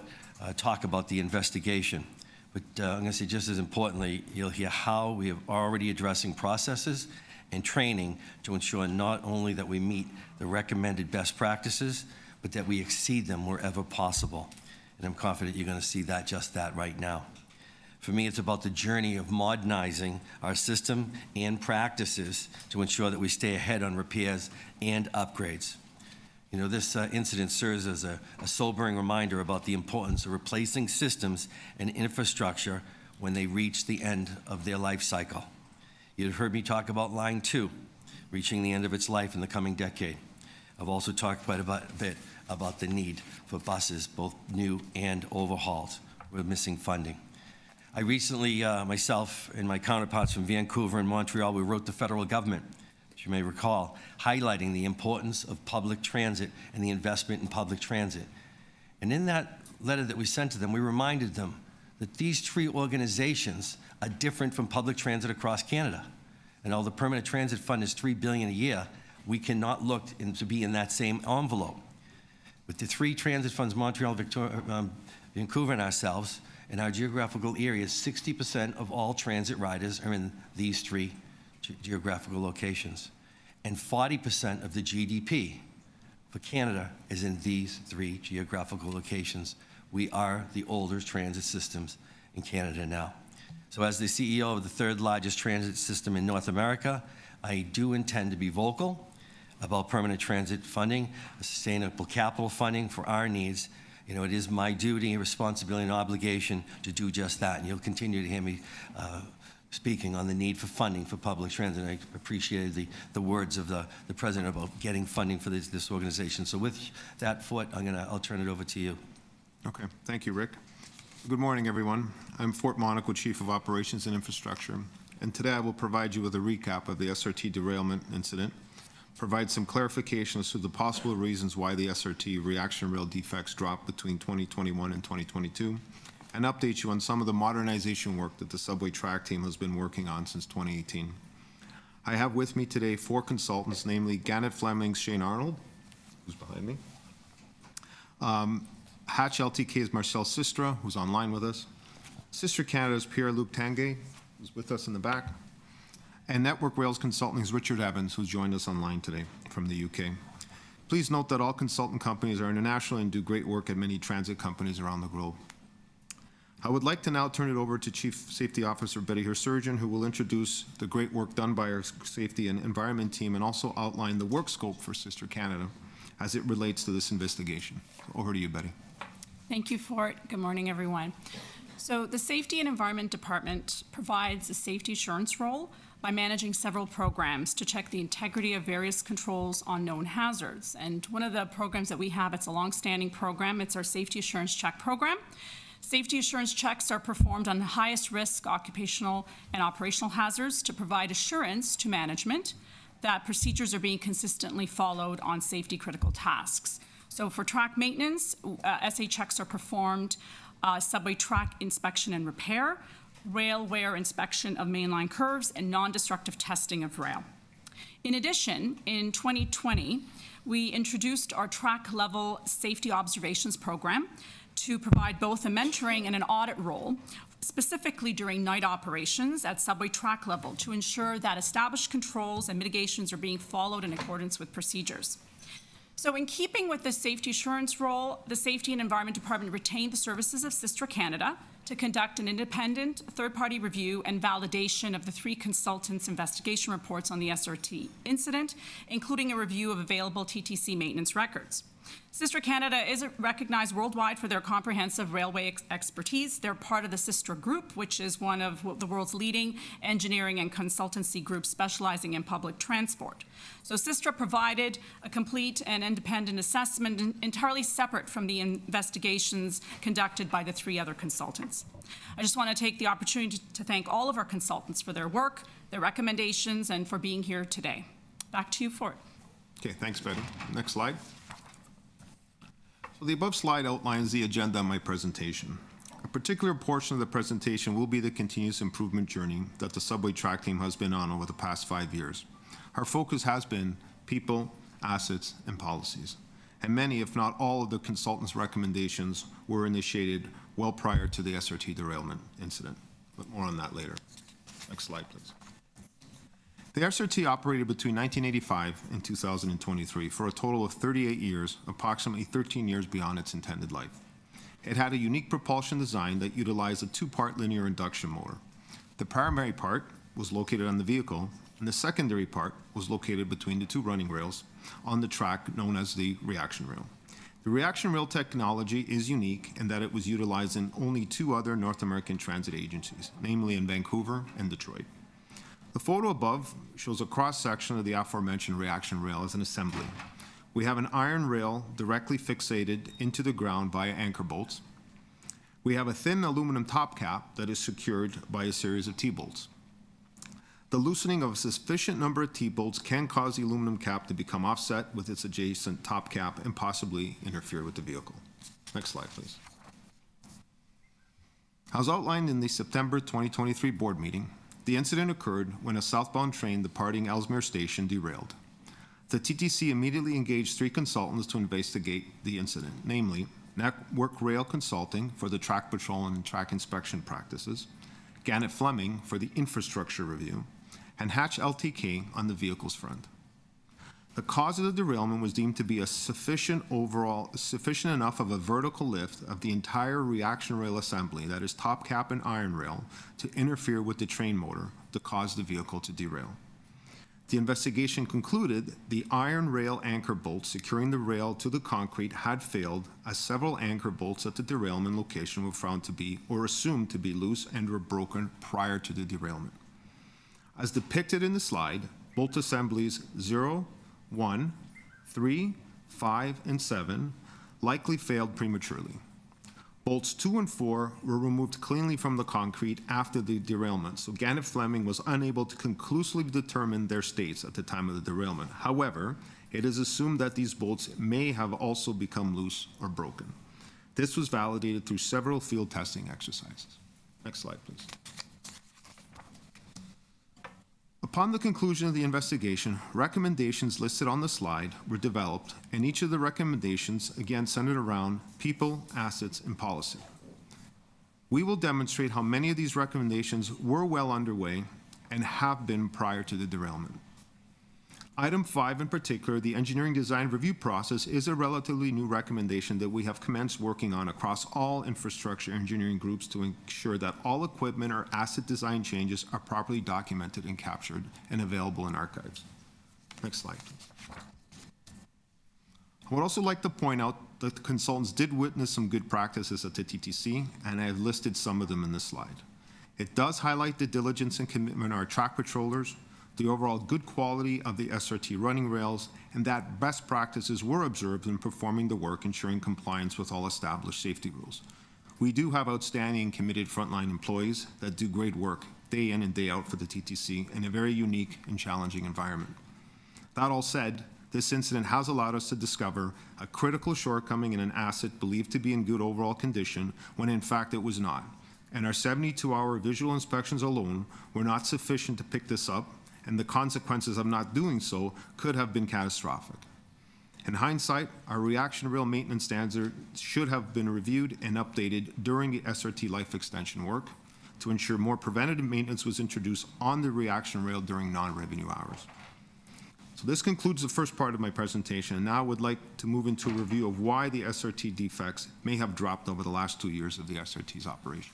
talk about the investigation. But I'm going to say just as importantly, you'll hear how we are already addressing processes and training to ensure not only that we meet the recommended best practices, but that we exceed them wherever possible. And I'm confident you're going to see just that right now. For me, it's about the journey of modernizing our system and practices to ensure that we stay ahead on repairs and upgrades. This incident serves as a sobering reminder about the importance of replacing systems and infrastructure when they reach the end of their life cycle. You've heard me talk about Line 2 reaching the end of its life in the coming decade. I've also talked quite a bit about the need for buses, both new and overhauled. We're missing funding. I recently, myself and my counterparts from Vancouver and Montreal, we wrote the federal government, as you may recall, highlighting the importance of public transit and the investment in public transit. And in that letter that we sent to them, we reminded them that these three organizations are different from public transit across Canada. And although the Permanent Transit Fund is $3 billion a year, we cannot look to be in that same envelope. With the three transit funds, Montreal, Vancouver, and ourselves, in our geographical areas, 60% of all transit riders are in these three geographical locations. And 40% of the GDP for Canada is in these three geographical locations. We are the oldest transit systems in Canada now. So as the CEO of the third largest transit system in North America, I do intend to be vocal about permanent transit funding, sustainable capital funding for our needs. It is my duty, responsibility, and obligation to do just that. And you'll continue to hear me speaking on the need for funding for public transit. I appreciated the words of the President about getting funding for this organization. So with that, Fort, I'll turn it over to you. Okay, thank you, Rick. Good morning, everyone. I'm Fort Monaco, Chief of Operations and Infrastructure, and today I will provide you with a recap of the SRT derailment incident, provide some clarification as to the possible reasons why the SRT reaction rail defects dropped between 2021 and 2022, and update you on some of the modernization work that the subway track team has been working on since 2018. I have with me today 4 consultants, namely Gannett Fleming's Shane Arnold, who's behind me, Hatch LTK's Marcel Sistra, who's online with us, Sister Canada's Pierre-Luc Tanguay, who's with us in the back, and Network Rails Consulting's Richard Evans, who's joined us online today from the UK. Please note that all consultant companies are international and do great work at many transit companies around the globe. I would like to now turn it over to Chief Safety Officer Betty Hersurgeon, who will introduce the great work done by our safety and environment team and also outline the work scope for Sister Canada as it relates to this investigation. Over to you, Betty. Thank you, Fort. Good morning, everyone. So the Safety and Environment Department provides a safety assurance role by managing several programs to check the integrity of various controls on known hazards. And one of the programs that we have, it's a long-standing program, it's our Safety Assurance Check program. Safety assurance checks are performed on the highest risk occupational and operational hazards to provide assurance to management that procedures are being consistently followed on safety critical tasks. So for track maintenance, SA checks are performed, subway track inspection and repair, rail wear inspection of mainline curves, and non-destructive testing of rail. In addition, in 2020, we introduced our track level safety observations program to provide both a mentoring and an audit role, specifically during night operations at subway track level, to ensure that established controls and mitigations are being followed in accordance with procedures. So in keeping with the safety assurance role, the Safety and Environment Department retained the services of Sistra Canada to conduct an independent third-party review and validation of the 3 consultants' investigation reports on the SRT incident, including a review of available TTC maintenance records. Sistra Canada is recognized worldwide for their comprehensive railway expertise. They're part of the Sistra Group, which is one of the world's leading engineering and consultancy groups specializing in public transport. So Sistra provided a complete and independent assessment entirely separate from the investigations conducted by the 3 other consultants. I just want to take the opportunity to thank all of our consultants for their work, their recommendations, and for being here today. Back to you, Fort. Okay, thanks, Betty. Next slide. So the above slide outlines the agenda of my presentation. A particular portion of the presentation will be the continuous improvement journey that the subway track team has been on over the past 5 years. Our focus has been people, assets, and policies. And many, if not all, of the consultants' recommendations were initiated well prior to the SRT derailment incident. But more on that later. Next slide, please. The SRT operated between 1985 and 2023 for a total of 38 years, approximately 13 years beyond its intended life. It had a unique propulsion design that utilized a 2-part linear induction motor. The primary part was located on the vehicle, and the secondary part was located between the 2 running rails on the track known as the reaction rail. The reaction rail technology is unique in that it was utilized in only 2 other North American transit agencies, namely in Vancouver and Detroit. The photo above shows a cross-section of the aforementioned reaction rail as an assembly. We have an iron rail directly fixated into the ground via anchor bolts. We have a thin aluminum top cap that is secured by a series of T-bolts. The loosening of a sufficient number of T-bolts can cause the aluminum cap to become offset with its adjacent top cap and possibly interfere with the vehicle. Next slide, please. As outlined in the September 2023 board meeting, the incident occurred when a southbound train departing Ellesmere Station derailed. The TTC immediately engaged 3 consultants to investigate the incident, namely Network Rail Consulting for the track patrol and track inspection practices, Gannett Fleming for the infrastructure review, and Hatch LTK on the vehicle's front. The cause of the derailment was deemed to be sufficient enough of a vertical lift of the entire reaction rail assembly, that is top cap and iron rail, to interfere with the train motor to cause the vehicle to derail. The investigation concluded the iron rail anchor bolts securing the rail to the concrete had failed, as several anchor bolts at the derailment location were found to be or assumed to be loose and were broken prior to the derailment. As depicted in the slide, bolt assemblies 0, 1, 3, 5, and 7 likely failed prematurely. Bolts 2 and 4 were removed cleanly from the concrete after the derailment, so Gannett Fleming was unable to conclusively determine their states at the time of the derailment. However, it is assumed that these bolts may have also become loose or broken. This was validated through several field testing exercises. Next slide, please. Upon the conclusion of the investigation, recommendations listed on the slide were developed, and each of the recommendations again centered around people, assets, and policy. We will demonstrate how many of these recommendations were well underway and have been prior to the derailment. Item 5 in particular, the engineering design review process, is a relatively new recommendation that we have commenced working on across all infrastructure engineering groups to ensure that all equipment or asset design changes are properly documented and captured and available in archives. Next slide, please. I would also like to point out that the consultants did witness some good practices at the TTC, and I have listed some of them in this slide. It does highlight the diligence and commitment of our track patrollers, the overall good quality of the SRT running rails, and that best practices were observed in performing the work, ensuring compliance with all established safety rules. We do have outstanding and committed frontline employees that do great work day in and day out for the TTC in a very unique and challenging environment. That all said, this incident has allowed us to discover a critical shortcoming in an asset believed to be in good overall condition when in fact it was not. And our 72-hour visual inspections alone were not sufficient to pick this up, and the consequences of not doing so could have been catastrophic. In hindsight, our reaction rail maintenance standard should have been reviewed and updated during the SRT life extension work to ensure more preventative maintenance was introduced on the reaction rail during non-revenue hours. So this concludes the first part of my presentation, and now I would like to move into a review of why the SRT defects may have dropped over the last 2 years of the SRT's operation.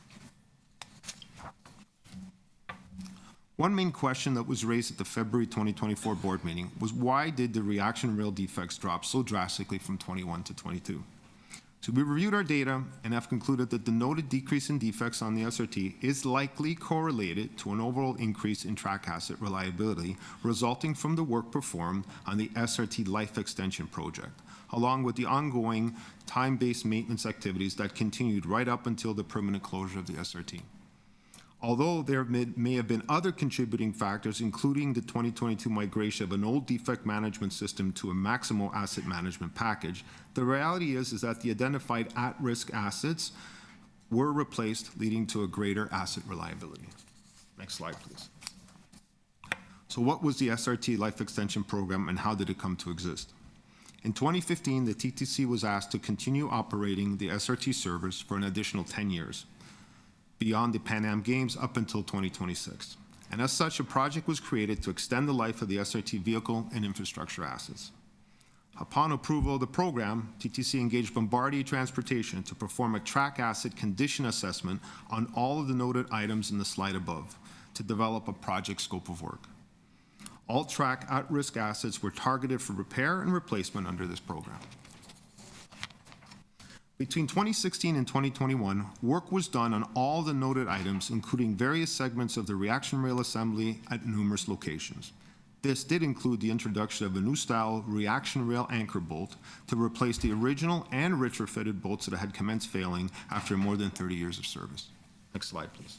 One main question that was raised at the February 2024 board meeting was why did the reaction rail defects drop so drastically from 21 to 22? So we reviewed our data and have concluded that the noted decrease in defects on the SRT is likely correlated to an overall increase in track asset reliability resulting from the work performed on the SRT life extension project, along with the ongoing time-based maintenance activities that continued right up until the permanent closure of the SRT. Although there may have been other contributing factors, including the 2022 migration of an old defect management system to a maximal asset management package, the reality is that the identified at-risk assets were replaced, leading to a greater asset reliability. Next slide, please. So what was the SRT life extension program and how did it come to exist? In 2015, the TTC was asked to continue operating the SRT service for an additional 10 years. Beyond the Pan Am Games up until 2026. And as such, a project was created to extend the life of the SRT vehicle and infrastructure assets. Upon approval of the program, TTC engaged Bombardier Transportation to perform a track asset condition assessment on all of the noted items in the slide above to develop a project scope of work. All track at-risk assets were targeted for repair and replacement under this program. Between 2016 and 2021, work was done on all the noted items, including various segments of the reaction rail assembly at numerous locations. This did include the introduction of a new style reaction rail anchor bolt to replace the original and retrofitted bolts that had commenced failing after more than 30 years of service. Next slide, please.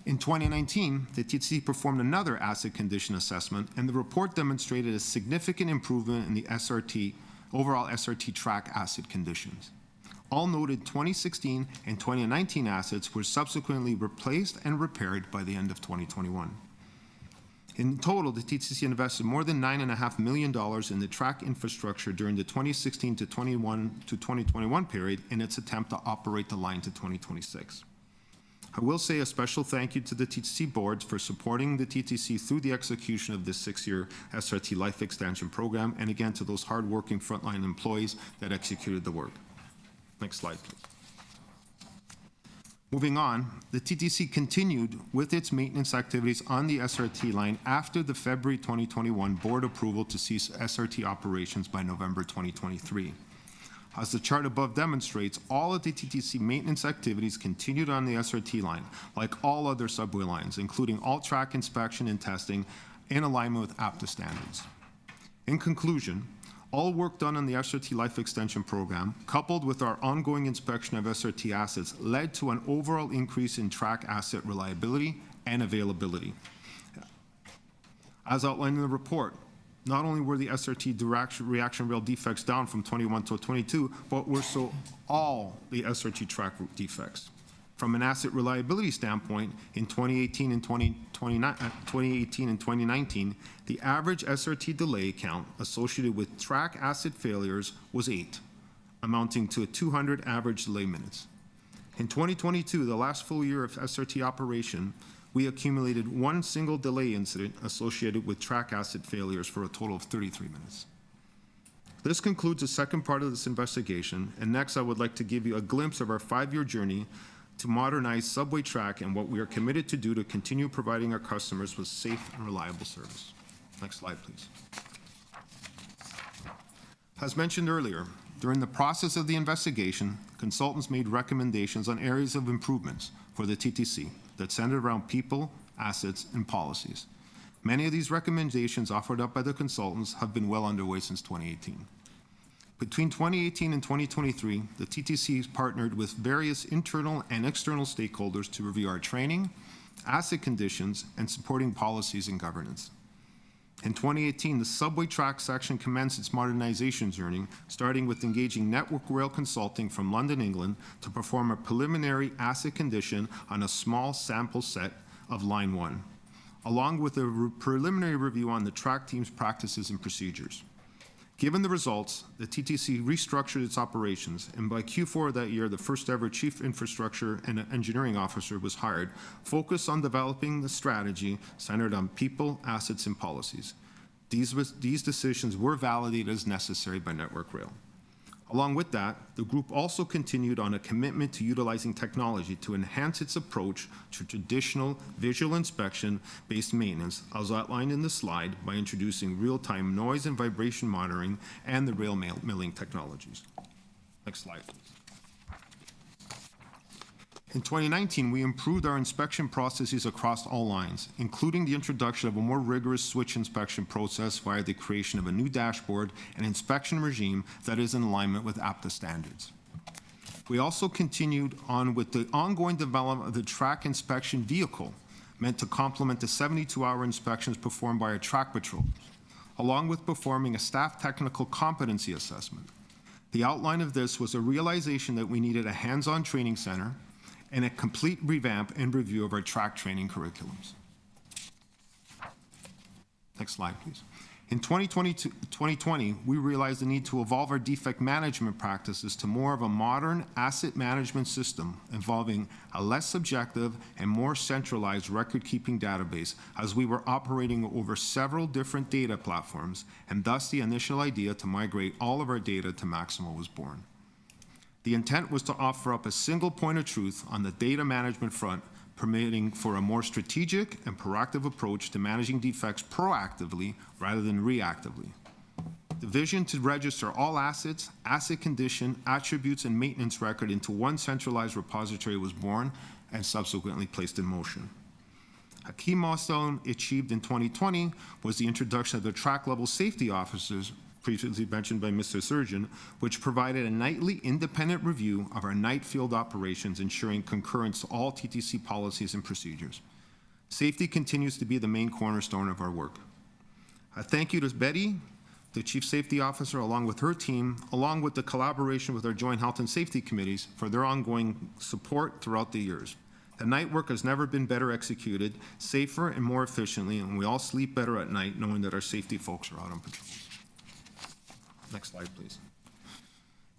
In 2019, the TTC performed another asset condition assessment, and the report demonstrated a significant improvement in the overall SRT track asset conditions. All noted 2016 and 2019 assets were subsequently replaced and repaired by the end of 2021. In total, the TTC invested more than $9.5 million in the track infrastructure during the 2016 to 2021 period in its attempt to operate the line to 2026. I will say a special thank you to the TTC boards for supporting the TTC through the execution of this 6-year SRT life extension program, and again to those hardworking frontline employees that executed the work. Next slide, please. Moving on, the TTC continued with its maintenance activities on the SRT line after the February 2021 board approval to cease SRT operations by November 2023. As the chart above demonstrates, all of the TTC maintenance activities continued on the SRT line, like all other subway lines, including all track inspection and testing in alignment with APTA standards. In conclusion, All work done on the SRT Life Extension Program, coupled with our ongoing inspection of SRT assets, led to an overall increase in track asset reliability and availability. As outlined in the report, not only were the SRT reaction rail defects down from 21 to 22, but were so all the SRT track defects. From an asset reliability standpoint, in 2018 and 2019, the average SRT delay count associated with track asset failures was 8, amounting to 200 average delay minutes. In 2022, the last full year of SRT operation, we accumulated 1 single delay incident associated with track asset failures for a total of 33 minutes. This concludes the second part of this investigation, and next I would like to give you a glimpse of our 5-year journey to modernize subway track and what we are committed to do to continue providing our customers with safe and reliable service. Next slide, please. As mentioned earlier, during the process of the investigation, consultants made recommendations on areas of improvements for the TTC that centered around people, assets, and policies. Many of these recommendations offered up by the consultants have been well underway since 2018. Between 2018 and 2023, the TTC has partnered with various internal and external stakeholders to review our training, asset conditions, and supporting policies and governance. In 2018, the subway track section commenced its modernization journey, starting with engaging Network Rail Consulting from London, England, to perform a preliminary asset condition on a small sample set of Line 1, along with a preliminary review on the track team's practices and procedures. Given the results, the TTC restructured its operations, and by Q4 of that year, the first ever Chief Infrastructure and Engineering Officer was hired, focused on developing the strategy centered on people, assets, and policies. These decisions were validated as necessary by Network Rail. Along with that, the group also continued on a commitment to utilizing technology to enhance its approach to traditional visual inspection-based maintenance, as outlined in the slide, by introducing real-time noise and vibration monitoring and the rail milling technologies. Next slide, please. In 2019, we improved our inspection processes across all lines, including the introduction of a more rigorous switch inspection process via the creation of a new dashboard and inspection regime that is in alignment with APTA standards. We also continued on with the ongoing development of the track inspection vehicle, meant to complement the 72-hour inspections performed by our track patrols, along with performing a staff technical competency assessment. The outline of this was a realization that we needed a hands-on training center and a complete revamp and review of our track training curriculums. Next slide, please. In 2020, we realized the need to evolve our defect management practices to more of a modern asset management system involving a less subjective and more centralized record-keeping database, as we were operating over several different data platforms, and thus the initial idea to migrate all of our data to Maximo was born. The intent was to offer up a single point of truth on the data management front, permitting for a more strategic and proactive approach to managing defects proactively rather than reactively. The vision to register all assets, asset condition, attributes, and maintenance record into one centralized repository was born and subsequently placed in motion. A key milestone achieved in 2020 was the introduction of the track-level safety officers previously mentioned by Mr. Surgeon, which provided a nightly independent review of our night field operations, ensuring concurrence to all TTC policies and procedures. Safety continues to be the main cornerstone of our work. A thank you to Betty, the Chief Safety Officer, along with her team, along with the collaboration with our joint health and safety committees for their ongoing support throughout the years. The night work has never been better executed, safer and more efficiently, and we all sleep better at night knowing that our safety folks are out on patrol. Next slide, please.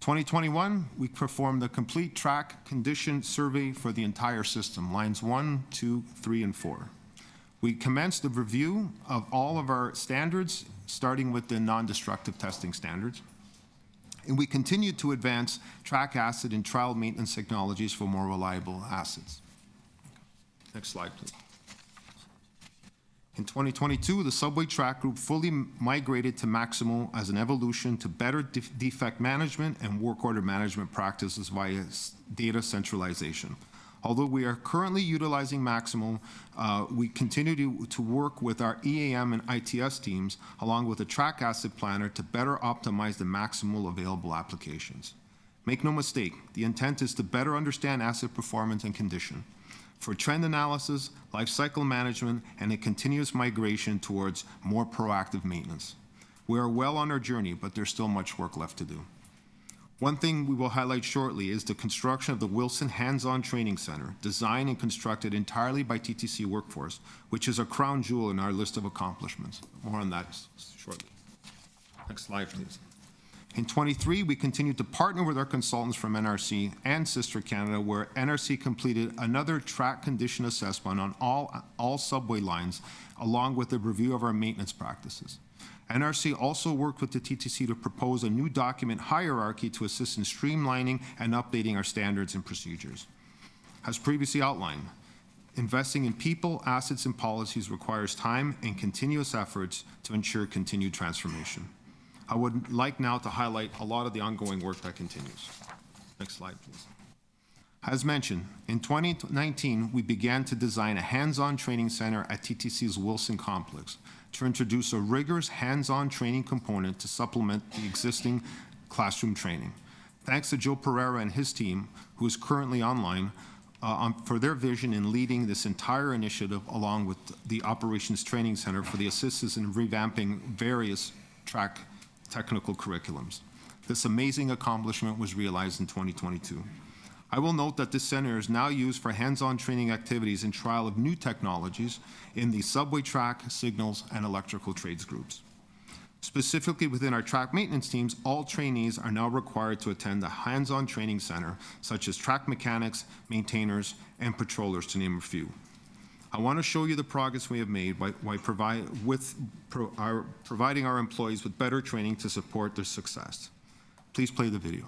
2021, we performed the complete track condition survey for the entire system, lines 1, 2, 3, and 4. We commenced the review of all of our standards, starting with the non-destructive testing standards. And we continued to advance track asset and trial maintenance technologies for more reliable assets. Next slide, please. In 2022, the subway track group fully migrated to Maximo as an evolution to better defect management and work order management practices via data centralization. Although we are currently utilizing Maximo, we continue to work with our EAM and ITS teams, along with a track asset planner, to better optimize the maximal available applications. Make no mistake, the intent is to better understand asset performance and condition, for trend analysis, life cycle management, and a continuous migration towards more proactive maintenance. We are well on our journey, but there's still much work left to do. One thing we will highlight shortly is the construction of the Wilson Hands-On Training Center, designed and constructed entirely by TTC Workforce, which is a crown jewel in our list of accomplishments. More on that shortly. Next slide, please. In 23, we continued to partner with our consultants from NRC and Sister Canada, where NRC completed another track condition assessment on all subway lines, along with a review of our maintenance practices. NRC also worked with the TTC to propose a new document hierarchy to assist in streamlining and updating our standards and procedures. As previously outlined, investing in people, assets, and policies requires time and continuous efforts to ensure continued transformation. I would like now to highlight a lot of the ongoing work that continues. Next slide, please. As mentioned, in 2019, we began to design a hands-on training center at TTC's Wilson complex to introduce a rigorous hands-on training component to supplement the existing classroom training. Thanks to Joe Pereira and his team, who is currently online, for their vision in leading this entire initiative, along with the Operations Training Center for the assistance in revamping various track technical curriculums. This amazing accomplishment was realized in 2022. I will note that this center is now used for hands-on training activities and trial of new technologies in the subway track, signals, and electrical trades groups. Specifically within our track maintenance teams, all trainees are now required to attend a hands-on training center, such as track mechanics, maintainers, and patrollers, to name a few. I want to show you the progress we have made by providing our employees with better training to support their success. Please play the video.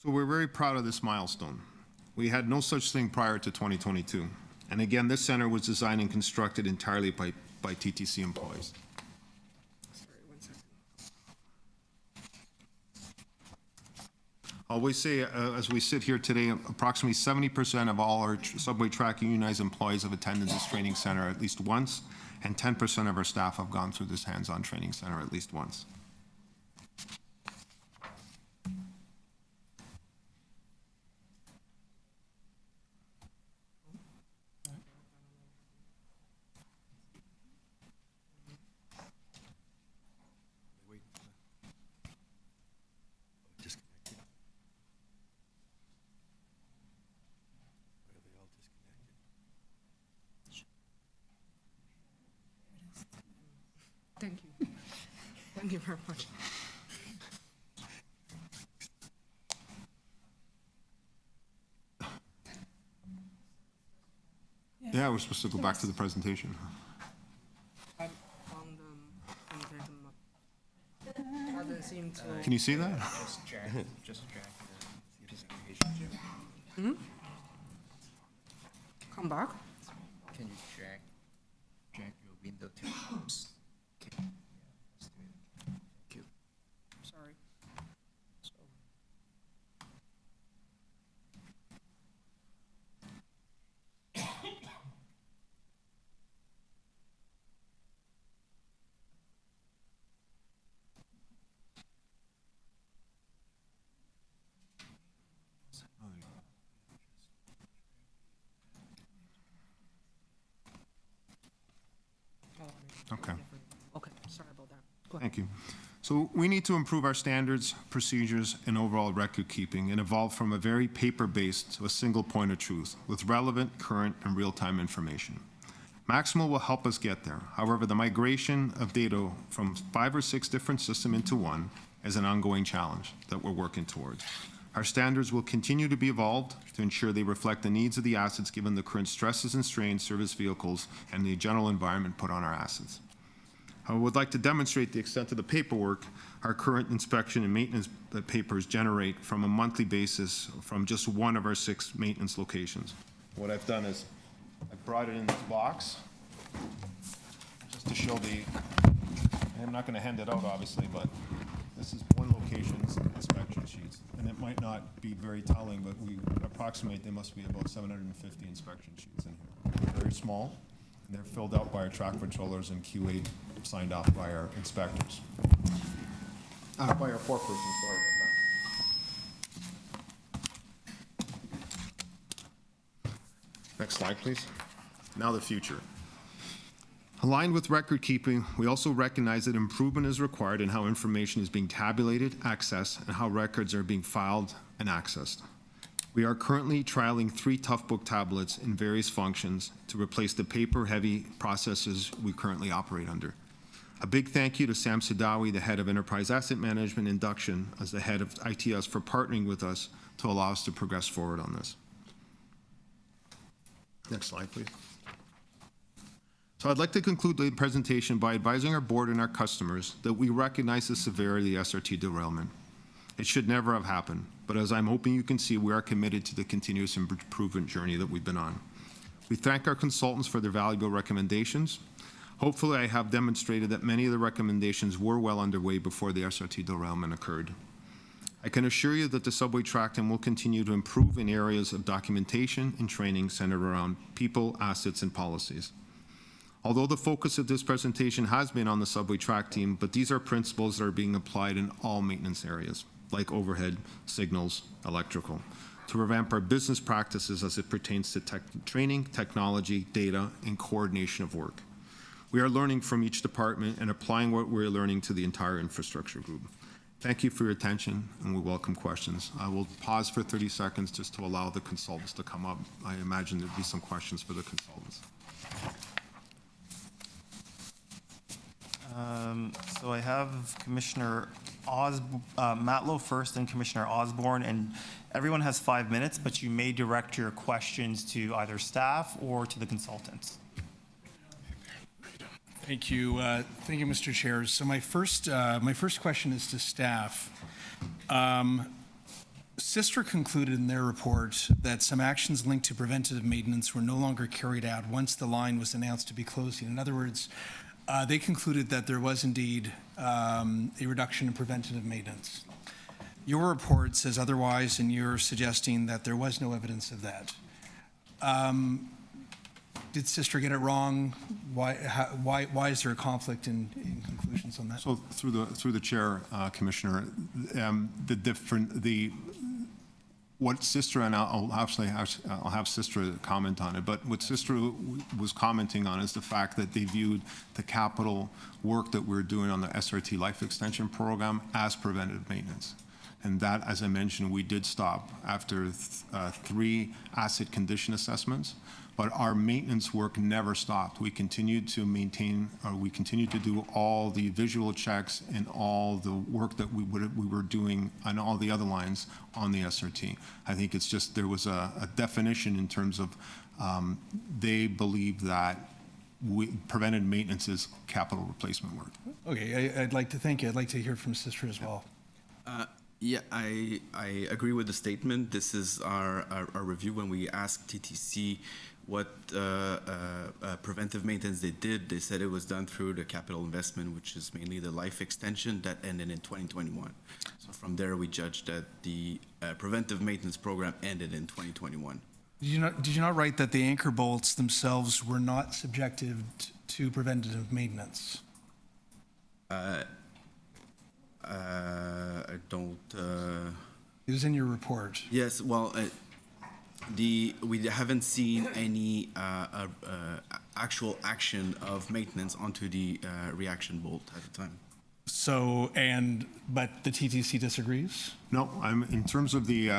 So we're very proud of this milestone. We had no such thing prior to 2022. And again, this center was designed and constructed entirely by TTC employees. I always say, as we sit here today, approximately 70% of all our subway track unionized employees have attended this training center at least once, and 10% of our staff have gone through this hands-on training center at least once. Thank you. Thank you very much. Yeah, we're supposed to go back to the presentation. Can you see that? Just drag Come back. Can you drag your window to Sorry. Okay. Okay, sorry about that. Go ahead. Thank you. So we need to improve our standards, procedures, and overall record keeping and evolve from a very paper-based to a single point of truth with relevant, current, and real-time information. Maximal will help us get there. However, the migration of data from 5 or 6 different systems into one is an ongoing challenge that we're working towards. Our standards will continue to be evolved to ensure they reflect the needs of the assets given the current stresses and strains service vehicles and the general environment put on our assets. I would like to demonstrate the extent of the paperwork our current inspection and maintenance papers generate from a monthly basis from just one of our 6 maintenance locations. What I've done is I brought it in this box just to show I'm not going to hand it out obviously, but this is one location's inspection sheets. And it might not be very telling, but we approximate there must be about 750 inspection sheets in here. They're very small, and they're filled out by our track patrollers and QA signed off by our inspectors. By our foreperson, sorry about that. Next slide, please. Now the future. Aligned with record keeping, we also recognize that improvement is required in how information is being tabulated, accessed, and how records are being filed and accessed. We are currently trialing 3 Toughbook tablets in various functions to replace the paper-heavy processes we currently operate under. A big thank you to Sam Sidawi, the head of Enterprise Asset Management Induction, as the head of ITS for partnering with us to allow us to progress forward on this. Next slide, please. So I'd like to conclude the presentation by advising our board and our customers that we recognize the severity of the SRT derailment. It should never have happened, but as I'm hoping you can see, we are committed to the continuous improvement journey that we've been on. We thank our consultants for their valuable recommendations. Hopefully, I have demonstrated that many of the recommendations were well underway before the SRT derailment occurred. I can assure you that the subway track team will continue to improve in areas of documentation and training centered around people, assets, and policies. Although the focus of this presentation has been on the subway track team, but these are principles that are being applied in all maintenance areas, like overhead, signals, electrical, to revamp our business practices as it pertains to training, technology, data, and coordination of work. We are learning from each department and applying what we're learning to the entire infrastructure group. Thank you for your attention, and we welcome questions. I will pause for 30 seconds just to allow the consultants to come up. I imagine there'd be some questions for the consultants. So I have Commissioner Matlow first and Commissioner Osborne, and everyone has 5 minutes, but you may direct your questions to either staff or to the consultants. Thank you, Mr. Chair. So my first question is to staff. Sistra concluded in their report that some actions linked to preventative maintenance were no longer carried out once the line was announced to be closing. In other words, they concluded that there was indeed a reduction in preventative maintenance. Your report says otherwise, and you're suggesting that there was no evidence of that. Did Sistra get it wrong? Why is there a conflict in conclusions on that? So through the chair, Commissioner, what Sistra, and I'll have Sistra comment on it, but what Sistra was commenting on is the fact that they viewed the capital work that we're doing on the SRT life extension program as preventative maintenance. And that, as I mentioned, we did stop after 3 asset condition assessments, but our maintenance work never stopped. We continued to maintain, we continued to do all the visual checks and all the work that we were doing on all the other lines on the SRT. I think it's just, there was a definition in terms of, they believe that preventive maintenance is capital replacement work. Okay, I'd like to thank you. I'd like to hear from Sistra as well. Yeah, I agree with the statement. This is our review. When we asked TTC what preventive maintenance they did, they said it was done through the capital investment, which is mainly the life extension that ended in 2021. So from there, we judged that the preventive maintenance program ended in 2021. Did you not write that the anchor bolts themselves were not subjective to preventative maintenance? I don't. It was in your report. Yes. Well, we haven't seen any actual action of maintenance onto the reaction bolt at the time. So, but the TTC disagrees? No, in terms of the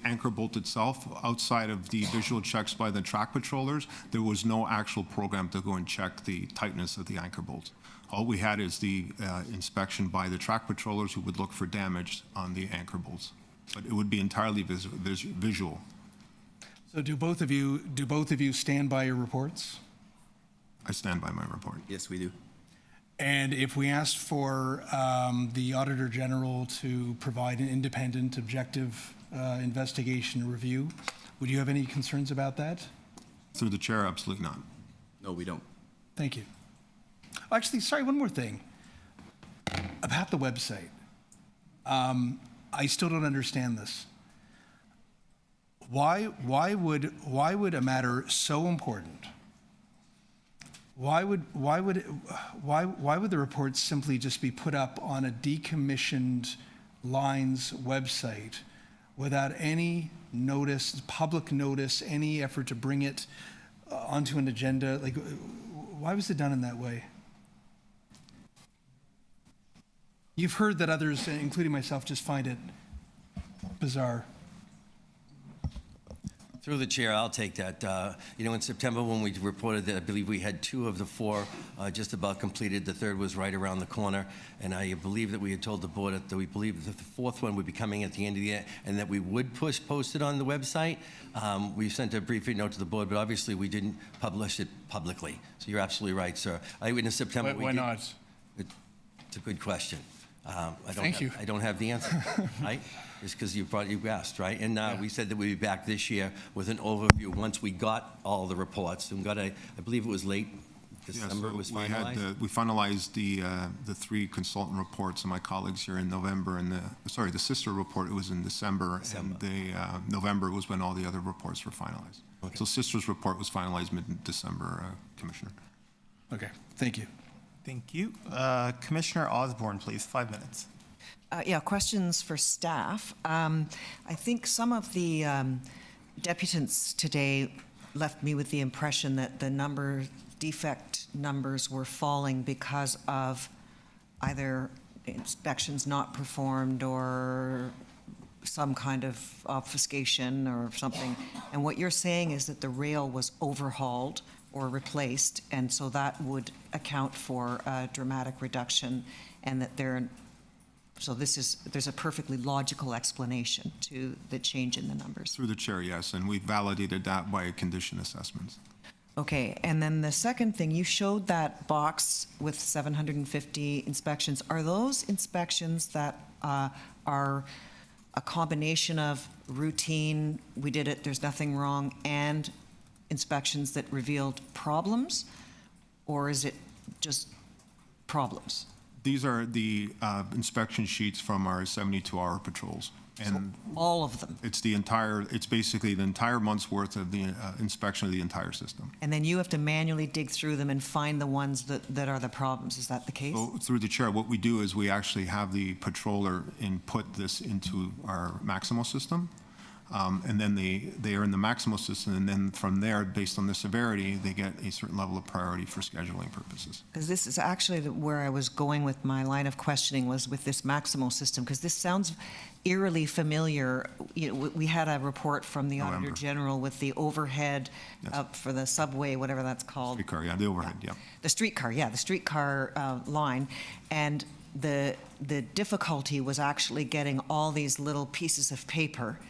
anchor bolt itself, outside of the visual checks by the track patrollers, there was no actual program to go and check the tightness of the anchor bolt. All we had is the inspection by the track patrollers who would look for damage on the anchor bolts. But it would be entirely visual. So do both of you stand by your reports? I stand by my report. Yes, we do. And if we asked for the Auditor General to provide an independent, objective investigation review, would you have any concerns about that? Through the chair, absolutely not. No, we don't. Thank you. Actually, sorry, one more thing. About the website. I still don't understand this. Why would a matter so important, why would the report simply just be put up on a decommissioned Lines website without any notice, public notice, any effort to bring it onto an agenda? Like, why was it done in that way? You've heard that others, including myself, just find it bizarre. Through the chair, I'll take that. In September when we reported that, I believe we had 2 of the 4 just about completed. The 3rd was right around the corner. And I believe that we had told the board that we believe that the 4th one would be coming at the end of the year and that we would post it on the website. We sent a briefing note to the board, but obviously we didn't publish it publicly. So you're absolutely right, sir. In September, Why not? It's a good question. Thank you. I don't have the answer, right? It's because you asked, right? And we said that we'd be back this year with an overview once we got all the reports and I believe it was late December, it was finalized. We finalized the 3 consultant reports of my colleagues here in November, and the sister report, it was in December. And November was when all the other reports were finalized. Okay. So sister's report was finalized mid-December, Commissioner. Okay, thank you. Thank you. Commissioner Osborne, please, 5 minutes. Questions for staff. I think some of the deputants today left me with the impression that the defect numbers were falling because of either inspections not performed or some kind of obfuscation or something. And what you're saying is that the rail was overhauled or replaced, and so that would account for a dramatic reduction, and that there's a perfectly logical explanation to the change in the numbers. Through the chair, yes, and we validated that by condition assessments. Okay, and then the second thing, you showed that box with 750 inspections. Are those inspections that are a combination of routine, we did it, there's nothing wrong, and inspections that revealed problems, or is it just problems? These are the inspection sheets from our 72-hour patrols. And so all of them? It's basically the entire month's worth of the inspection of the entire system. And then you have to manually dig through them and find the ones that are the problems. Is that the case? So through the chair, what we do is we actually have the patroller input this into our Maximo system. And then they are in the Maximo system, and then from there, based on the severity, they get a certain level of priority for scheduling purposes. Because this is actually where I was going with my line of questioning, was with this Maximo system, because this sounds eerily familiar. We had a report from the Auditor General with the overhead for the subway, whatever that's called. Streetcar, yeah, the overhead, yeah. The streetcar line. And the difficulty was actually getting all these little pieces of paper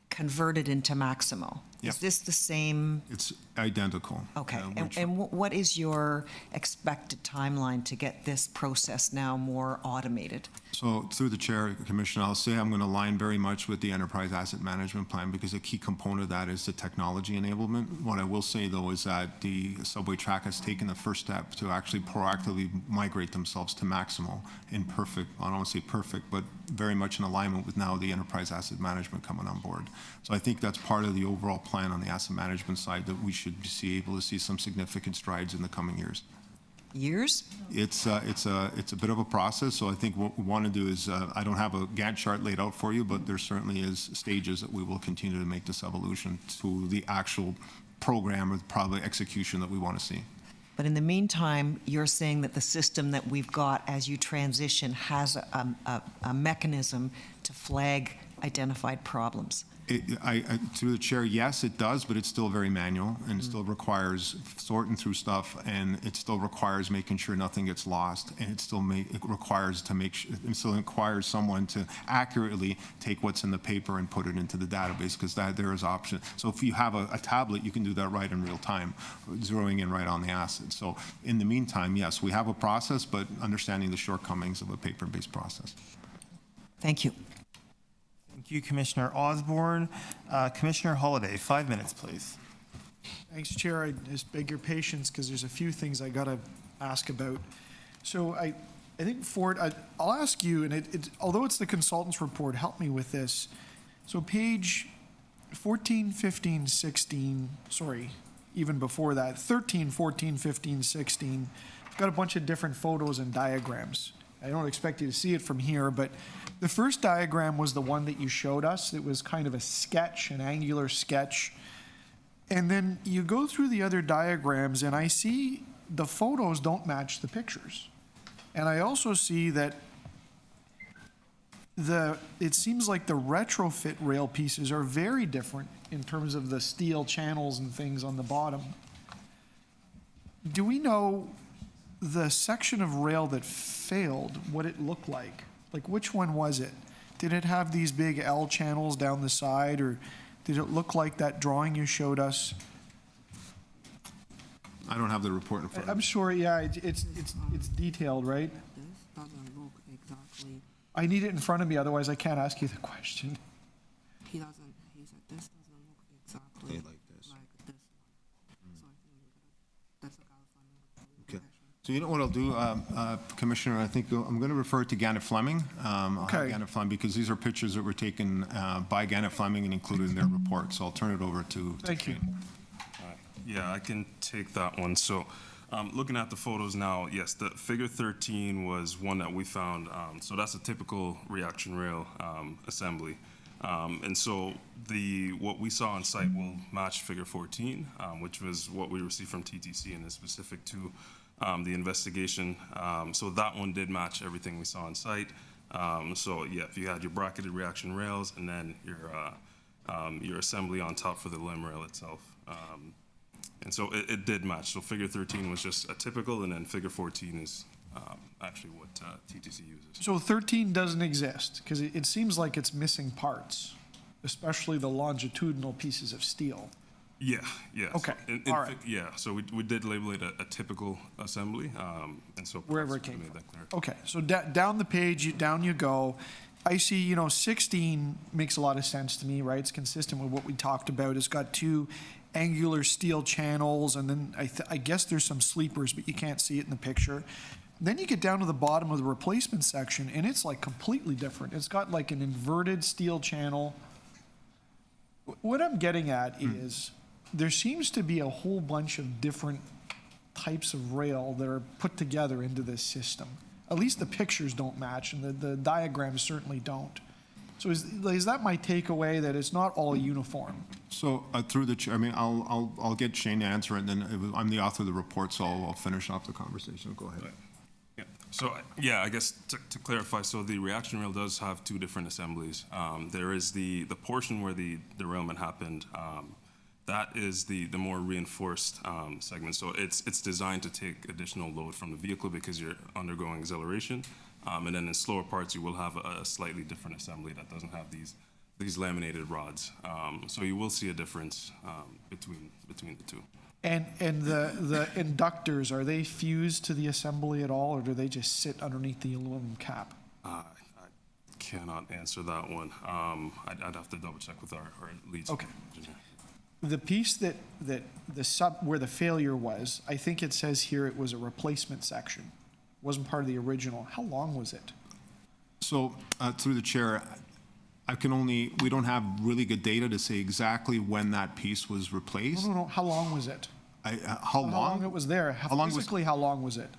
converted into Maximo. Yep. Is this the same? It's identical. Okay. And what is your expected timeline to get this process now more automated? So through the chair, Commissioner, I'll say I'm going to align very much with the Enterprise Asset Management Plan, because a key component of that is the technology enablement. What I will say, though, is that the subway track has taken the first step to actually proactively migrate themselves to Maximo in perfect, I don't want to say perfect, but very much in alignment with now the Enterprise Asset Management coming on board. So I think that's part of the overall plan on the asset management side, that we should be able to see some significant strides in the coming years. Years? It's a bit of a process, so I think what we want to do is, I don't have a Gantt chart laid out for you, but there certainly is stages that we will continue to make this evolution to the actual program or probably execution that we want to see. But in the meantime, you're saying that the system that we've got as you transition has a mechanism to flag identified problems. Through the chair, yes, it does, but it's still very manual, and it still requires sorting through stuff, and it still requires making sure nothing gets lost, and it still requires someone to accurately take what's in the paper and put it into the database, because there is option. So if you have a tablet, you can do that right in real time, zeroing in right on the asset. So in the meantime, yes, we have a process, but understanding the shortcomings of a paper-based process. Thank you. Thank you, Commissioner Osborne. Commissioner Holiday, 5 minutes, please. Thanks, Chair. I just beg your patience because there's a few things I got to ask about. So I think, Ford, I'll ask you, and although it's the consultant's report, help me with this. So page 14, 15, 16, sorry, even before that, 13, 14, 15, 16, it's got a bunch of different photos and diagrams. I don't expect you to see it from here, but the first diagram was the one that you showed us. It was kind of a sketch, an angular sketch. And then you go through the other diagrams, and I see the photos don't match the pictures. And I also see that it seems like the retrofit rail pieces are very different in terms of the steel channels and things on the bottom. Do we know the section of rail that failed, what it looked like? Like, which one was it? Did it have these big L channels down the side, or did it look like that drawing you showed us? I don't have the report in front of me. I'm sure, yeah, it's detailed, right? This doesn't look exactly. I need it in front of me, otherwise I can't ask you the question. He said this doesn't look exactly like this one. So I think that's a California. Okay. So you know what I'll do, Commissioner? I think I'm going to refer to Gannett Fleming. I'll have Gannett Fleming, because these are pictures that were taken by Gannett Fleming and included in their report. So I'll turn it over to Thank you. Yeah, I can take that one. So looking at the photos now, yes, the figure 13 was one that we found. So that's a typical reaction rail assembly. And so what we saw on site will match figure 14, which was what we received from TTC and is specific to the investigation. So that one did match everything we saw on site. So yeah, if you had your bracketed reaction rails and then your assembly on top for the limb rail itself. And so it did match. So figure 13 was just a typical, and then figure 14 is actually what TTC uses. So 13 doesn't exist, because it seems like it's missing parts, especially the longitudinal pieces of steel. Yeah. Okay, So all right. Yeah, so we did label it a typical assembly, and so Wherever it came made from. that clear. Okay, so down the page, down you go. I see, 16 makes a lot of sense to me, right? It's consistent with what we talked about. It's got two angular steel channels, and then I guess there's some sleepers, but you can't see it in the picture. Then you get down to the bottom of the replacement section, and it's like completely different. It's got like an inverted steel channel. What I'm getting at is there seems to be a whole bunch of different types of rail that are put together into this system. At least the pictures don't match, and the diagrams certainly don't. So is that my takeaway, that it's not all uniform? So through the chair, I mean, I'll get Shane to answer it, and then I'm the author of the report, so I'll finish off the conversation. Go ahead. Yeah. So yeah, I guess to clarify, so the reaction rail does have two different assemblies. There is the portion where the derailment happened. That is the more reinforced segment. So it's designed to take additional load from the vehicle because you're undergoing acceleration. And then in slower parts, you will have a slightly different assembly that doesn't have these laminated rods. So you will see a difference between the two. And the inductors, are they fused to the assembly at all, or do they just sit underneath the aluminum cap? I cannot answer that one. I'd have to double check with our lead Okay. engineer. The piece where the failure was, I think it says here it was a replacement section. Wasn't part of the original. How long was it? So through the chair, we don't have really good data to say exactly when that piece was replaced. No. How long was it? How long it was there? How long was it?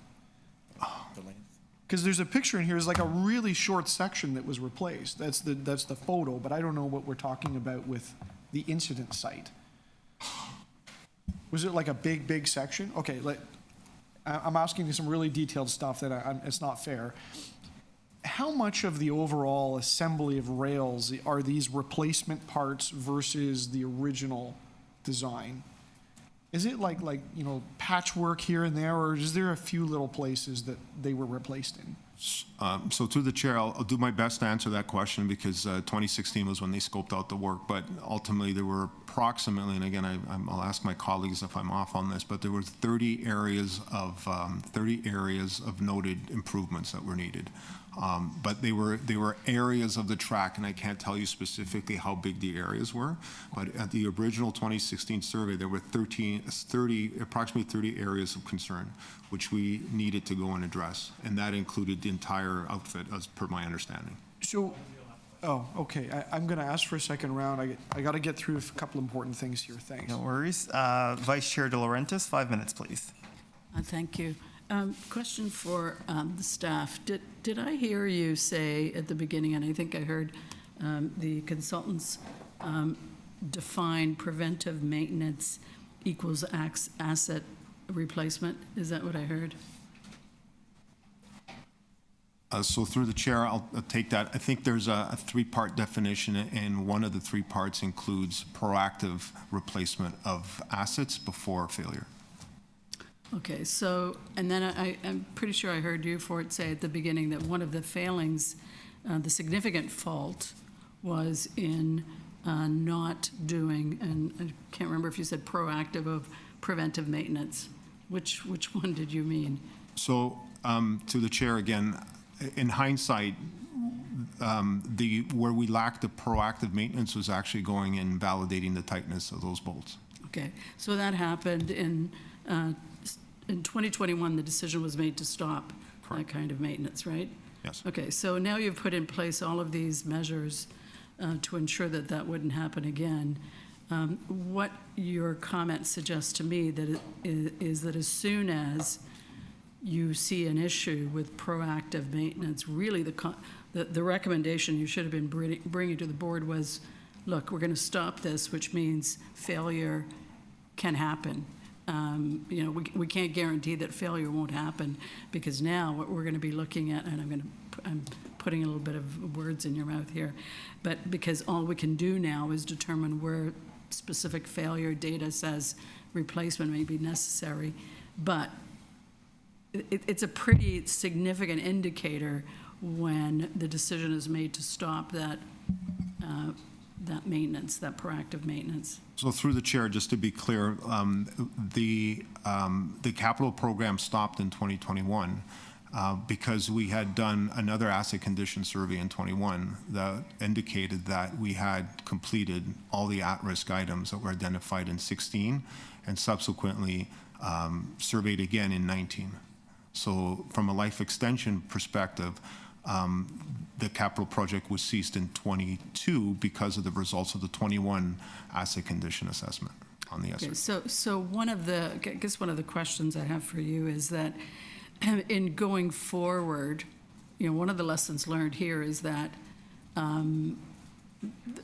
The length. Because there's a picture in here. It's like a really short section that was replaced. That's the photo, but I don't know what we're talking about with the incident site. Was it like a big section? Okay, I'm asking you some really detailed stuff that it's not fair. How much of the overall assembly of rails are these replacement parts versus the original design? Is it like patchwork here and there, or is there a few little places that they were replaced in? So through the chair, I'll do my best to answer that question because 2016 was when they scoped out the work, but ultimately there were approximately, and again, I'll ask my colleagues if I'm off on this, but there were 30 areas of noted improvements that were needed. But they were areas of the track, and I can't tell you specifically how big the areas were, but at the original 2016 survey, there were approximately 30 areas of concern, which we needed to go and address, and that included the entire outfit, as per my understanding. So, okay, I'm going to ask for a second round. I got to get through a couple important things here. Thanks. No worries. Vice Chair De Laurentiis, 5 minutes, please. Thank you. Question for the staff. Did I hear you say at the beginning, and I think I heard the consultants define preventive maintenance equals asset replacement? Is that what I heard? So through the chair, I'll take that. I think there's a three-part definition, and one of the three parts includes proactive replacement of assets before failure. Okay, so, and then I'm pretty sure I heard you, Fort, say at the beginning that one of the failings, the significant fault, was in not doing, and I can't remember if you said proactive of preventive maintenance. Which one did you mean? So to the chair again, in hindsight, where we lacked the proactive maintenance was actually going and validating the tightness of those bolts. Okay, so that happened in 2021, the decision was made to stop that kind of maintenance, right? Yes. Okay, so now you've put in place all of these measures to ensure that that wouldn't happen again. What your comment suggests to me that is that as soon as you see an issue with proactive maintenance, really the recommendation you should have been bringing to the board was, look, we're going to stop this, which means failure can happen. We can't guarantee that failure won't happen, because now what we're going to be looking at, and I'm putting a little bit of words in your mouth here, but because all we can do now is determine where specific failure data says replacement may be necessary, but it's a pretty significant indicator when the decision is made to stop that maintenance, that proactive maintenance. So through the chair, just to be clear, the capital program stopped in 2021 because we had done another asset condition survey in 21 that indicated that we had completed all the at-risk items that were identified in 16 and subsequently surveyed again in 19. So from a life extension perspective, the capital project was ceased in 22 because of the results of the 21 asset condition assessment on the SRT. Okay, so I guess one of the questions I have for you is that in going forward, one of the lessons learned here is that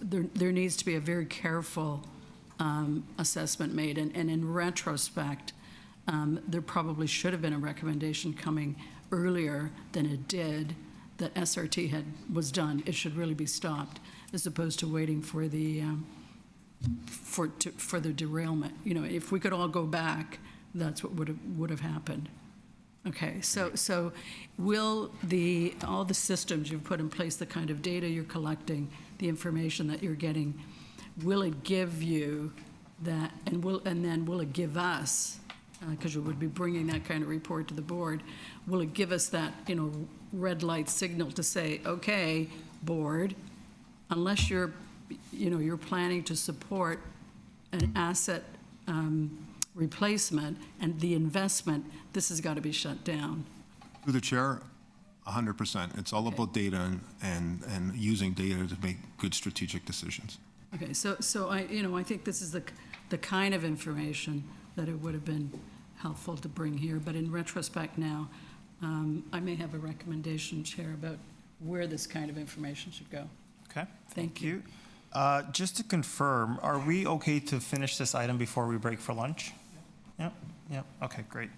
there needs to be a very careful assessment made, and in retrospect, there probably should have been a recommendation coming earlier than it did, that SRT was done. It should really be stopped, as opposed to waiting for the for the derailment. If we could all go back, that's what would have happened. Okay, so will all the systems you've put in place, the kind of data you're collecting, the information that you're getting, will it give you that, and then will it give us, because you would be bringing that kind of report to the board, will it give us that, red light signal to say, okay, board, unless you're planning to support an asset replacement and the investment, this has got to be shut down? Through the chair, 100%. It's all about data and using data to make good strategic decisions. Okay, so I think this is the kind of information that it would have been helpful to bring here, but in retrospect now, I may have a recommendation, Chair, about where this kind of information should go. Okay, thank you. Just to confirm, are we okay to finish this item before we break for lunch? Yep, okay, great.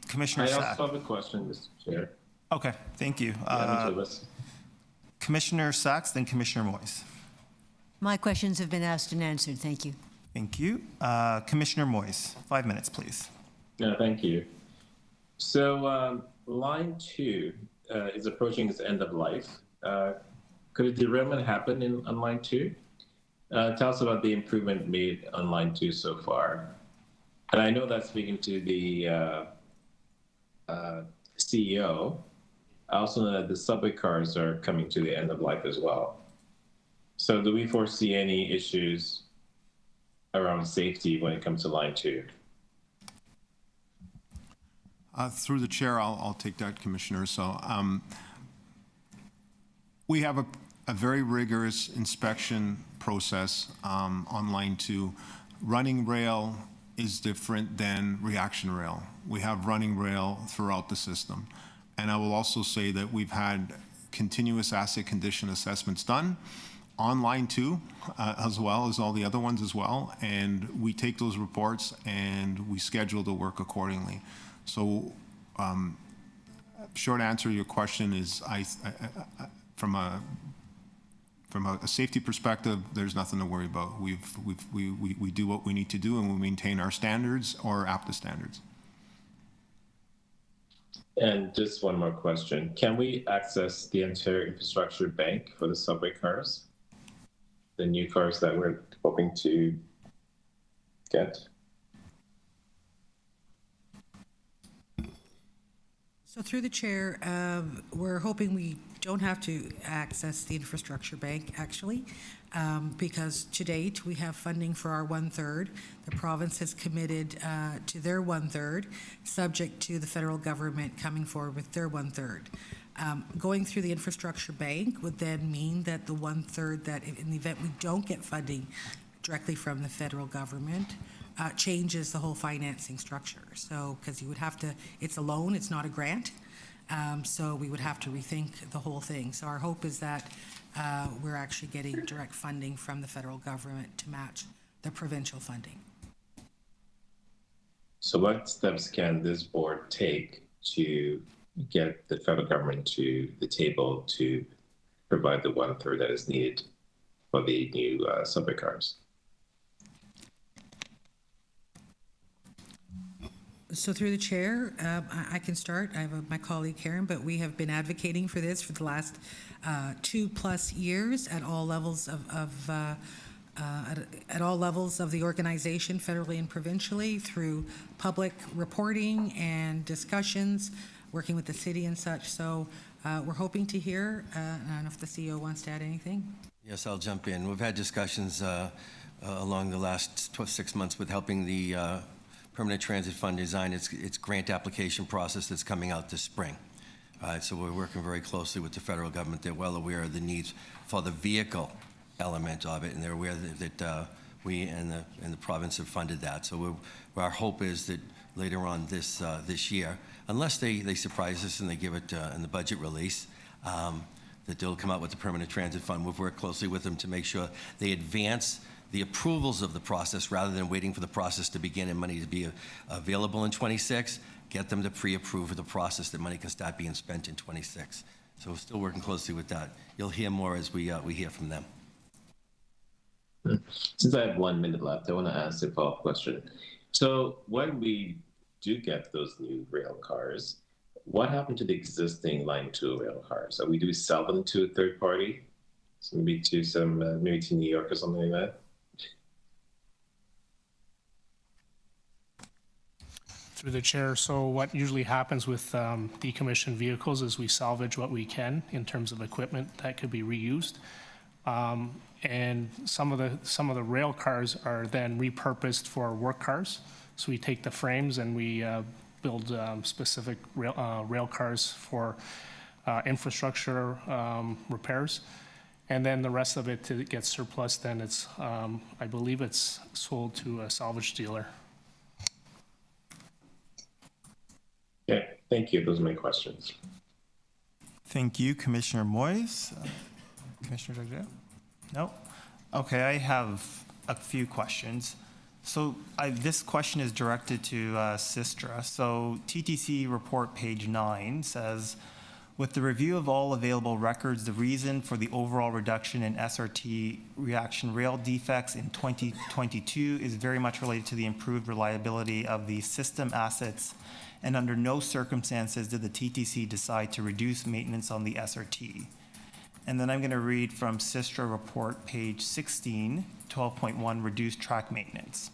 Commissioner I Sacks. also have a question, Mr. Chair. Okay, thank you. Yeah, me too, Liz. Commissioner Sacks, then Commissioner Moyes. My questions have been asked and answered. Thank you. Thank you. Commissioner Moyes, 5 minutes, please. Yeah, thank you. So line 2 is approaching its end of life. Could a derailment happen on line 2? Tell us about the improvement made on line 2 so far. And I know that speaking to the CEO, I also know that the subway cars are coming to the end of life as well. So do we foresee any issues around safety when it comes to line 2? Through the chair, I'll take that, Commissioner. So we have a very rigorous inspection process on line 2. Running rail is different than reaction rail. We have running rail throughout the system. And I will also say that we've had continuous asset condition assessments done on line 2 as well as all the other ones as well. And we take those reports and we schedule the work accordingly. So short answer to your question is from a safety perspective, there's nothing to worry about. We do what we need to do, and we maintain our standards or APTA standards. And just one more question. Can we access the Ontario Infrastructure Bank for the subway cars? The new cars that we're hoping to get? So through the chair, we're hoping we don't have to access the infrastructure bank, actually, because to date, we have funding for our 1/3. The province has committed to their 1/3, subject to the federal government coming forward with their 1/3. Going through the infrastructure bank would then mean that the 1/3 that in the event we don't get funding directly from the federal government, changes the whole financing structure. So, because you would have to, it's a loan, it's not a grant. So we would have to rethink the whole thing. So our hope is that we're actually getting direct funding from the federal government to match the provincial funding. So what steps can this board take to get the federal government to the table to provide the 1/3 that is needed for the new subway cars? So through the chair, I can start. I have my colleague Karen, but we have been advocating for this for the last 2+ years at all levels at all levels of the organization, federally and provincially, through public reporting and discussions, working with the city and such. So we're hoping to hear. I don't know if the CEO wants to add anything. Yes, I'll jump in. We've had discussions along the last 6 months with helping the Permanent Transit Fund design its grant application process that's coming out this spring. So we're working very closely with the federal government. They're well aware of the needs for the vehicle element of it, and they're aware that we and the province have funded that. So our hope is that later on this year, unless they surprise us and they give it in the budget release, that they'll come out with the Permanent Transit Fund. We've worked closely with them to make sure they advance the approvals of the process rather than waiting for the process to begin and money to be available in 26, get them to pre-approve for the process that money can start being spent in 26. So we're still working closely with that. You'll hear more as we hear from them. Since I have 1 minute left, I want to ask a follow-up question. So when we do get those new rail cars, what happened to the existing Line 2 rail cars? Do we sell them to a third party? So maybe to New York or something like that? Through the chair, so what usually happens with decommissioned vehicles is we salvage what we can in terms of equipment that could be reused. And some of the rail cars are then repurposed for work cars. So we take the frames and we build specific rail cars for infrastructure repairs. And then the rest of it gets surplus, then it's, I believe it's sold to a salvage dealer. Okay, thank you. Those are my questions. Thank you, Commissioner Moyes. Commissioner Jagdeo? No? Okay, I have a few questions. So this question is directed to Sistra. So TTC report page 9 says, with the review of all available records, the reason for the overall reduction in SRT reaction rail defects in 2022 is very much related to the improved reliability of the system assets, and under no circumstances did the TTC decide to reduce maintenance on the SRT. And then I'm going to read from Sistra report page 16, 12.1, reduced track maintenance.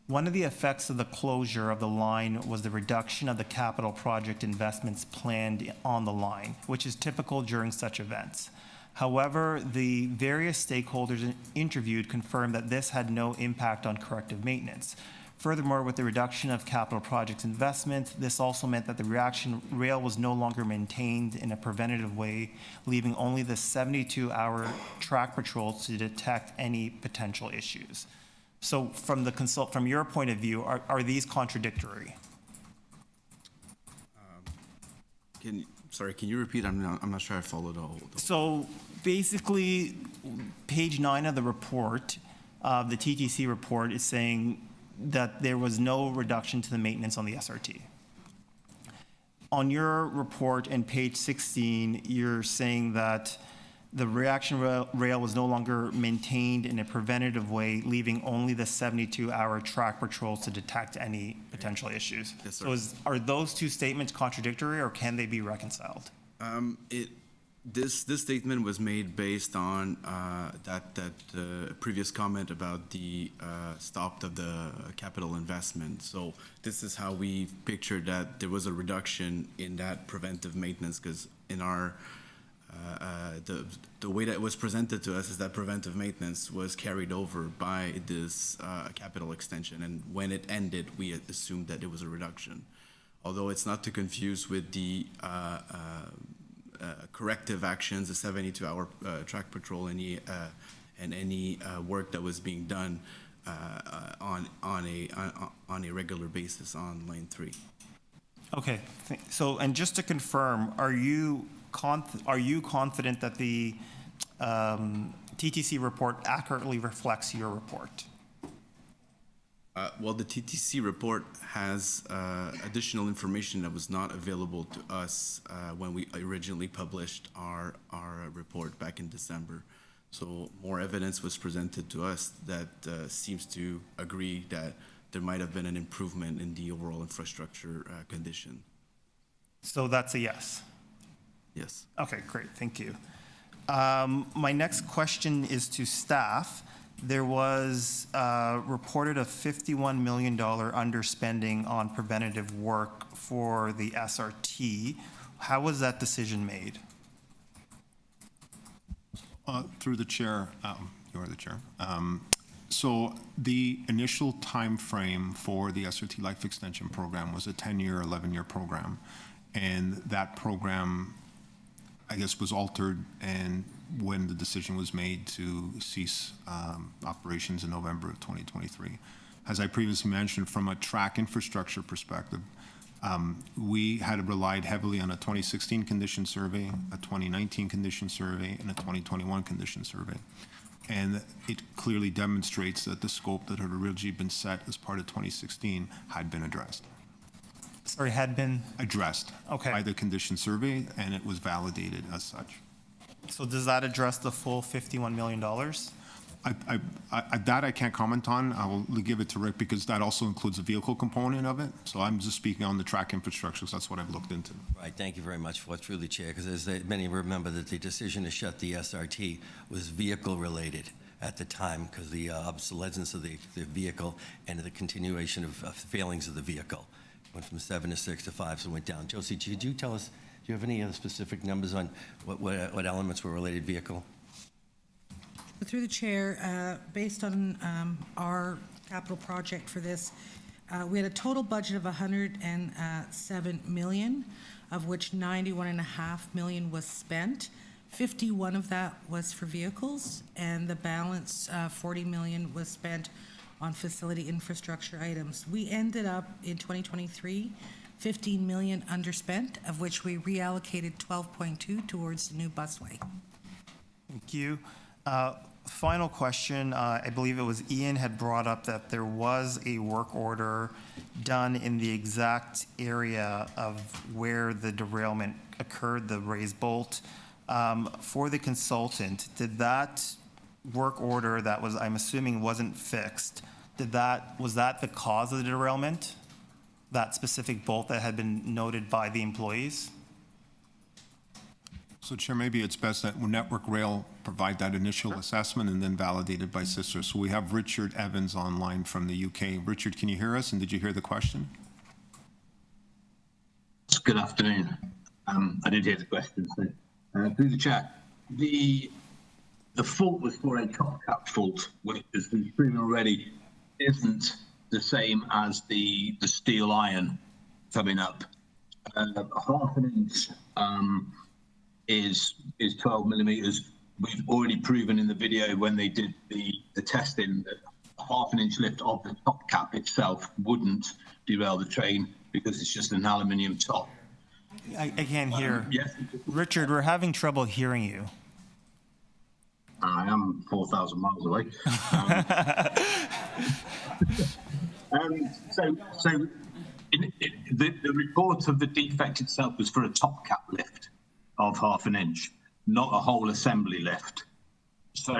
One of the effects of the closure of the line was the reduction of the capital project investments planned on the line, which is typical during such events. However, the various stakeholders interviewed confirmed that this had no impact on corrective maintenance. Furthermore, with the reduction of capital projects investment, this also meant that the reaction rail was no longer maintained in a preventative way, leaving only the 72-hour track patrols to detect any potential issues. So from your point of view, are these contradictory? Can you repeat? I'm not sure I followed all. So basically, page 9 of the report, the TTC report, is saying that there was no reduction to the maintenance on the SRT. On your report and page 16, you're saying that the reaction rail was no longer maintained in a preventative way, leaving only the 72-hour track patrols to detect any potential issues. Yes, sir. So are those two statements contradictory, or can they be reconciled? This statement was made based on that previous comment about the stop of the capital investment. So this is how we pictured that there was a reduction in that preventive maintenance, because in our the way that it was presented to us is that preventive maintenance was carried over by this capital extension, and when it ended, we had assumed that it was a reduction. Although it's not to confuse with the corrective actions, the 72-hour track patrol, and any work that was being done on a regular basis on Line 3. Okay. So, and just to confirm, are you confident that the TTC report accurately reflects your report? Well, the TTC report has additional information that was not available to us when we originally published our report back in December. So more evidence was presented to us that seems to agree that there might have been an improvement in the overall infrastructure condition. So that's a yes? Yes. Okay, great, thank you. My next question is to staff. There was reported a $51 million underspending on preventative work for the SRT. How was that decision made? Through the chair, you are the chair. So the initial time frame for the SRT Life Extension Program was a 10-year, 11-year program. And that program, I guess, was altered and when the decision was made to cease operations in November of 2023. As I previously mentioned, from a track infrastructure perspective, we had relied heavily on a 2016 condition survey, a 2019 condition survey, and a 2021 condition survey. And it clearly demonstrates that the scope that had originally been set as part of 2016 had been addressed. Sorry, had been? Addressed. Okay. By the condition survey, and it was validated as such. So does that address the full $51 million? That I can't comment on. I will give it to Rick because that also includes the vehicle component of it. So I'm just speaking on the track infrastructure, so that's what I've looked into. Right, thank you very much for through the chair, because as many remember that the decision to shut the SRT was vehicle related at the time because the obsolescence of the vehicle and the continuation of failings of the vehicle. Went from 7 to 6 to 5, so it went down. Josie, could you tell us, do you have any other specific numbers on what elements were related vehicle? Through the chair, based on our capital project for this, we had a total budget of $107 million, of which $91.5 million was spent. 51 of that was for vehicles, and the balance, $40 million, was spent on facility infrastructure items. We ended up in 2023, $15 million underspent, of which we reallocated 12.2 towards the new busway. Thank you. Final question, I believe it was Ian had brought up that there was a work order done in the exact area of where the derailment occurred, the raised bolt. For the consultant, did that work order that was, I'm assuming, wasn't fixed, was that the cause of the derailment? That specific bolt that had been noted by the employees? So Chair, maybe it's best that Network Rail provide that initial assessment and then validated by Sister. So we have Richard Evans online from the UK. Richard, can you hear us, and did you hear the question? Good afternoon. I did hear the question. So, through the chair, the fault was for a top cap fault, which has been proven already isn't the same as the steel iron coming up. Half an inch is 12 millimeters. We've already proven in the video when they did the testing that a half an inch lift of the top cap itself wouldn't derail the train because it's just an aluminium top. I can't hear. Yes. Richard, we're having trouble hearing you. I am 4,000 miles away. The report of the defect itself was for a top cap lift of half an inch, not a whole assembly lift. So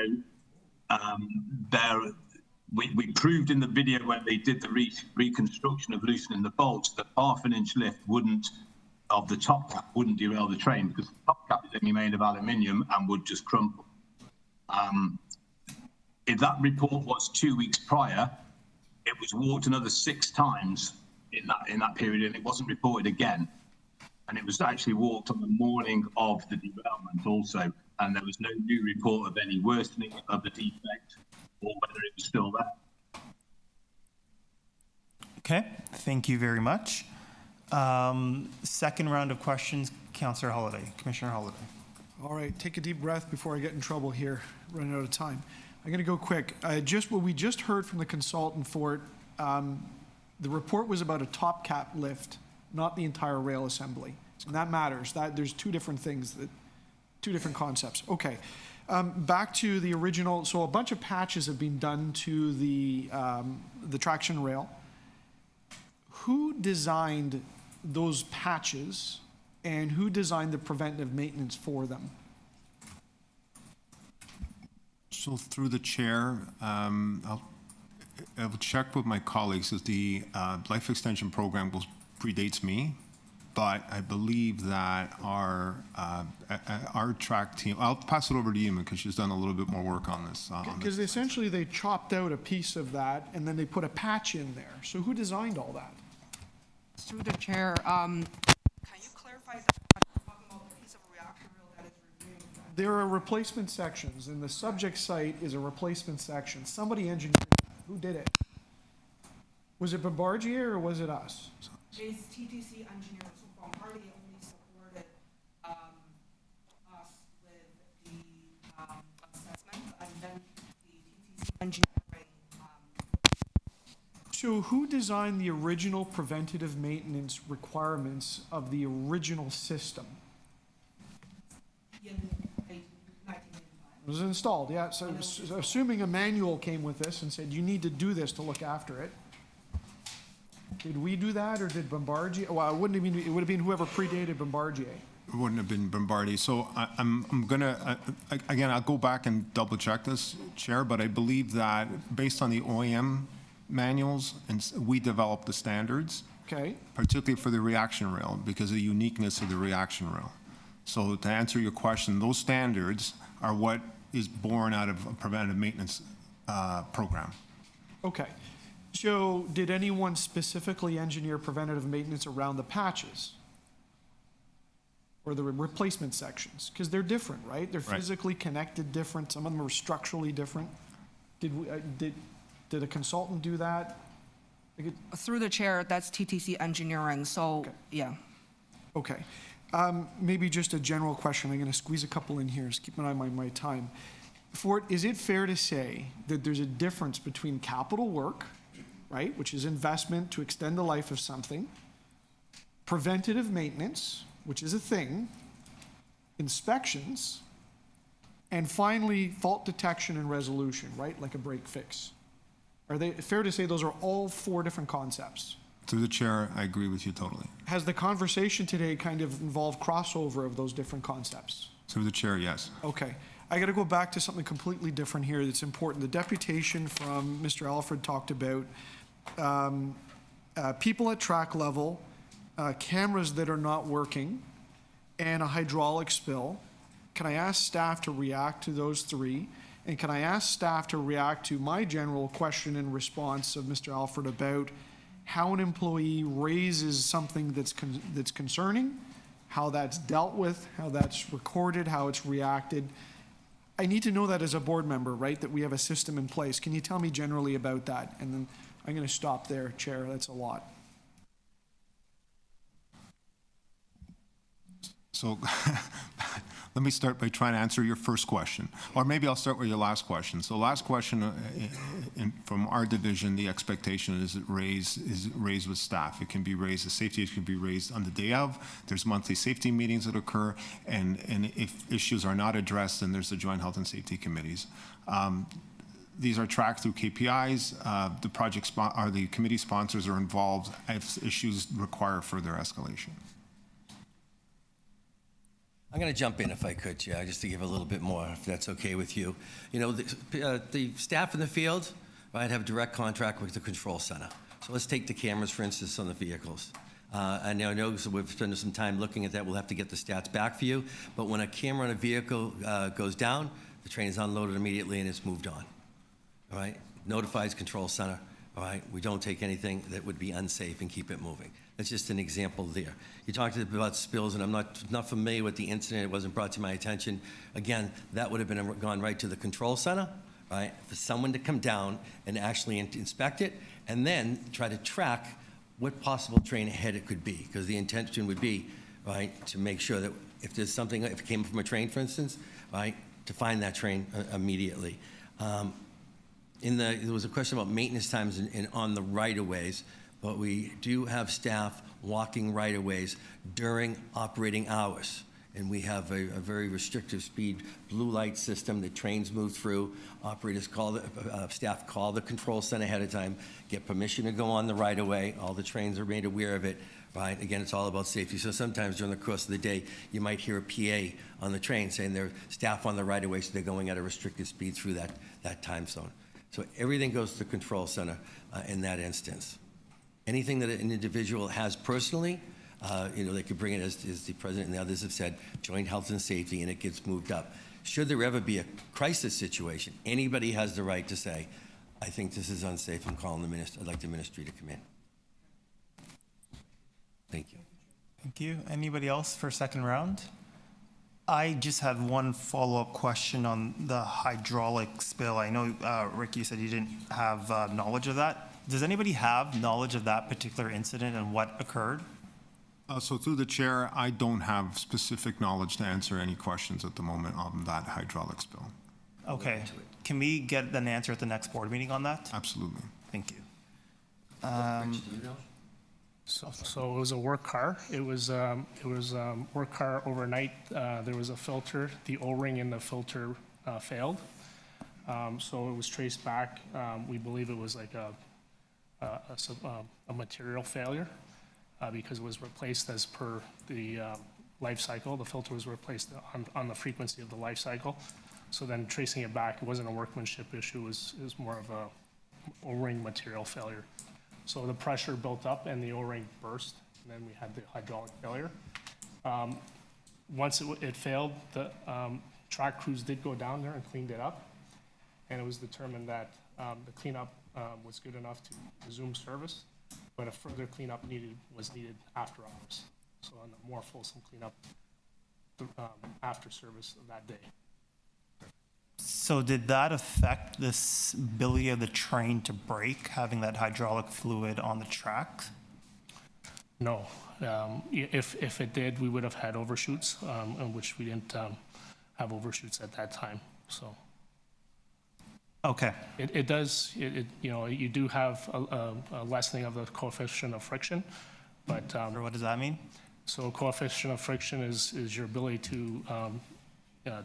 we proved in the video when they did the reconstruction of loosening the bolts that half an inch lift of the top cap wouldn't derail the train because the top cap is only made of aluminium and would just crumple. If that report was 2 weeks prior, it was walked another 6 times in that period, and it wasn't reported again. And it was actually walked on the morning of the derailment also, and there was no new report of any worsening of the defect or whether it was still there. Okay, thank you very much. Second round of questions, Councillor Holliday, Commissioner Holliday. All right, take a deep breath before I get in trouble here, running out of time. I'm going to go quick. What we just heard from the consultant for it, the report was about a top cap lift, not the entire rail assembly. And that matters. There's two different things, two different concepts. Okay, back to the original. So a bunch of patches have been done to the traction rail. Who designed those patches, and who designed the preventive maintenance for them? So through the chair, I'll check with my colleagues as the life extension program predates me, but I believe that our track team, I'll pass it over to you because she's done a little bit more work on this. Because essentially they chopped out a piece of that and then they put a patch in there. So who designed all that? Through the chair, can you clarify that I'm talking about the piece of reaction reel that is removed? There are replacement sections, and the subject site is a replacement section. Somebody engineered that. Who did it? Was it Bombardier or was it us? It's TTC engineer, so Bombardier only supported us with the assessment, and then the TTC engineering. So who designed the original preventative maintenance requirements of the original system? In 1985. It was installed, yeah. So assuming a manual came with this and said, you need to do this to look after it. Did we do that, or did Bombardier? Well, it would have been whoever predated Bombardier. It wouldn't have been Bombardier. So I'm gonna, again, I'll go back and double check this, Chair, but I believe that based on the OEM manuals, and we developed the standards, okay, particularly for the reaction rail because of the uniqueness of the reaction rail. So to answer your question, those standards are what is born out of a preventative maintenance program. Okay. So did anyone specifically engineer preventative maintenance around the patches or the replacement sections? Because they're different, right? They're physically connected different. Some of them are structurally different. Did a consultant do that? Through the chair, that's TTC engineering, so okay. Yeah. Okay. Maybe just a general question. I'm going to squeeze a couple in here. Just keep an eye on my time. Is it fair to say that there's a difference between capital work, right, which is investment to extend the life of something, preventative maintenance, which is a thing, inspections, And finally, fault detection and resolution, right? Like a break fix. Are they fair to say those are all 4 different concepts? Through the chair, I agree with you totally. Has the conversation today kind of involved crossover of those different concepts? Through the chair, yes. Okay. I got to go back to something completely different here that's important. The deputation from Mr. Alfred talked about people at track level, cameras that are not working, and a hydraulic spill. Can I ask staff to react to those 3? And can I ask staff to react to my general question and response of Mr. Alfred about how an employee raises something that's concerning, how that's dealt with, how that's recorded, how it's reacted? I need to know that as a board member, right, that we have a system in place. Can you tell me generally about that? And then I'm going to stop there, Chair. That's a lot. So let me start by trying to answer your first question, or maybe I'll start with your last question. So last question from our division, the expectation is raised with staff. It can be raised, the safety issue can be raised on the day of. There's monthly safety meetings that occur, and if issues are not addressed, then there's the joint health and safety committees. These are tracked through KPIs. The project or the committee sponsors are involved if issues require further escalation. I'm going to jump in if I could, Chair, just to give a little bit more, if that's okay with you. You know, the staff in the field, right, have direct contract with the control center. So let's take the cameras, for instance, on the vehicles. I know so we've spent some time looking at that. We'll have to get the stats back for you. But when a camera on a vehicle goes down, the train is unloaded immediately and it's moved on. All right? Notifies control center. All right? We don't take anything that would be unsafe and keep it moving. That's just an example there. You talked about spills, and I'm not familiar with the incident. It wasn't brought to my attention. Again, that would have been gone right to the control center, right, for someone to come down and actually inspect it, and then try to track what possible train ahead it could be, because the intention would be, right, to make sure that if there's something, if it came from a train, for instance, right, to find that train immediately. There was a question about maintenance times on the right-of-ways. But we do have staff walking right-of-ways during operating hours. And we have a very restrictive speed blue light system that trains move through. Operators staff call the control center ahead of time, get permission to go on the right-of-way. All the trains are made aware of it, right? Again, it's all about safety. So sometimes during the course of the day, you might hear a PA on the train saying there's staff on the right-of-way, so they're going at a restricted speed through that time zone. So everything goes to the control center in that instance. Anything that an individual has personally, they could bring it, as the president and the others have said, joint health and safety, and it gets moved up. Should there ever be a crisis situation, anybody has the right to say, I think this is unsafe, I'm calling the minister, I'd like the ministry to come in. Thank you. Thank you. Anybody else for second round? I just had one follow-up question on the hydraulic spill. I know, Rick, you said you didn't have knowledge of that. Does anybody have knowledge of that particular incident and what occurred? So through the chair, I don't have specific knowledge to answer any questions at the moment on that hydraulic spill. Okay. Can we get an answer at the next board meeting on that? Absolutely. Thank you. So it was a work car. It was work car overnight. There was a filter. The O-ring in the filter failed. So it was traced back. We believe it was like a material failure because it was replaced as per the life cycle. The filter was replaced on the frequency of the life cycle. So then tracing it back, it wasn't a workmanship issue. It was more of a O-ring material failure. So the pressure built up and the O-ring burst, and then we had the hydraulic failure. Once it failed, the track crews did go down there and cleaned it up, and it was determined that the cleanup was good enough to resume service, but a further cleanup was needed after hours. So on a more fulsome cleanup after service of that day. So did that affect the ability of the train to brake, having that hydraulic fluid on the track? No. If it did, we would have had overshoots, in which we didn't have overshoots at that time. So. Okay. It does. You do have a lessening of the coefficient of friction, but. What does that mean? So coefficient of friction is your ability to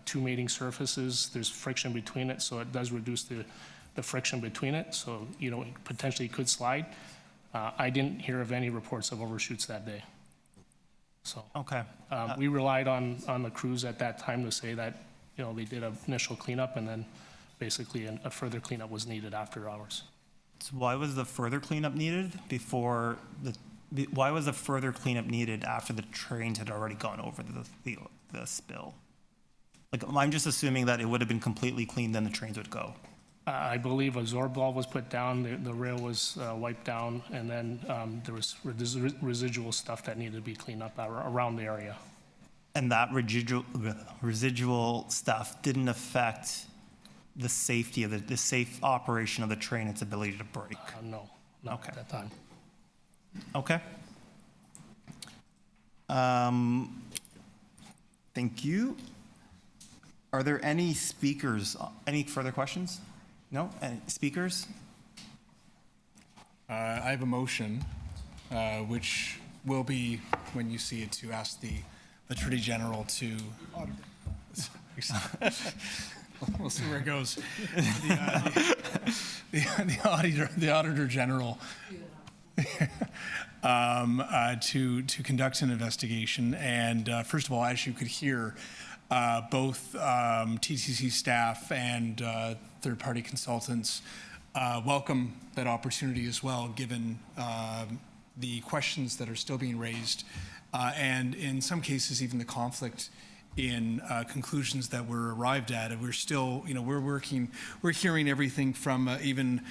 two mating surfaces. There's friction between it, so it does reduce the friction between it. So, it potentially could slide. I didn't hear of any reports of overshoots that day. So Okay. we relied on the crews at that time to say that, they did an initial cleanup, and then basically a further cleanup was needed after hours. So why was the further cleanup needed why was the further cleanup needed after the trains had already gone over the spill? Like, I'm just assuming that it would have been completely clean, then the trains would go. I believe a Zorb valve was put down, the rail was wiped down, and then there was residual stuff that needed to be cleaned up around the area. And that residual stuff didn't affect the safety of the safe operation of the train, its ability to brake? No, not at that time. Okay. Thank you. Are there any speakers, any further questions? No? Any speakers? I have a motion, which will be, when you see it, to ask the Attorney General to... We'll see where it goes. The Auditor General to conduct an investigation. And first of all, as you could hear, both TTC staff and third-party consultants welcome that opportunity as well, given the questions that are still being raised, and in some cases even the conflict in conclusions that were arrived at. And we're still, we're hearing everything from even,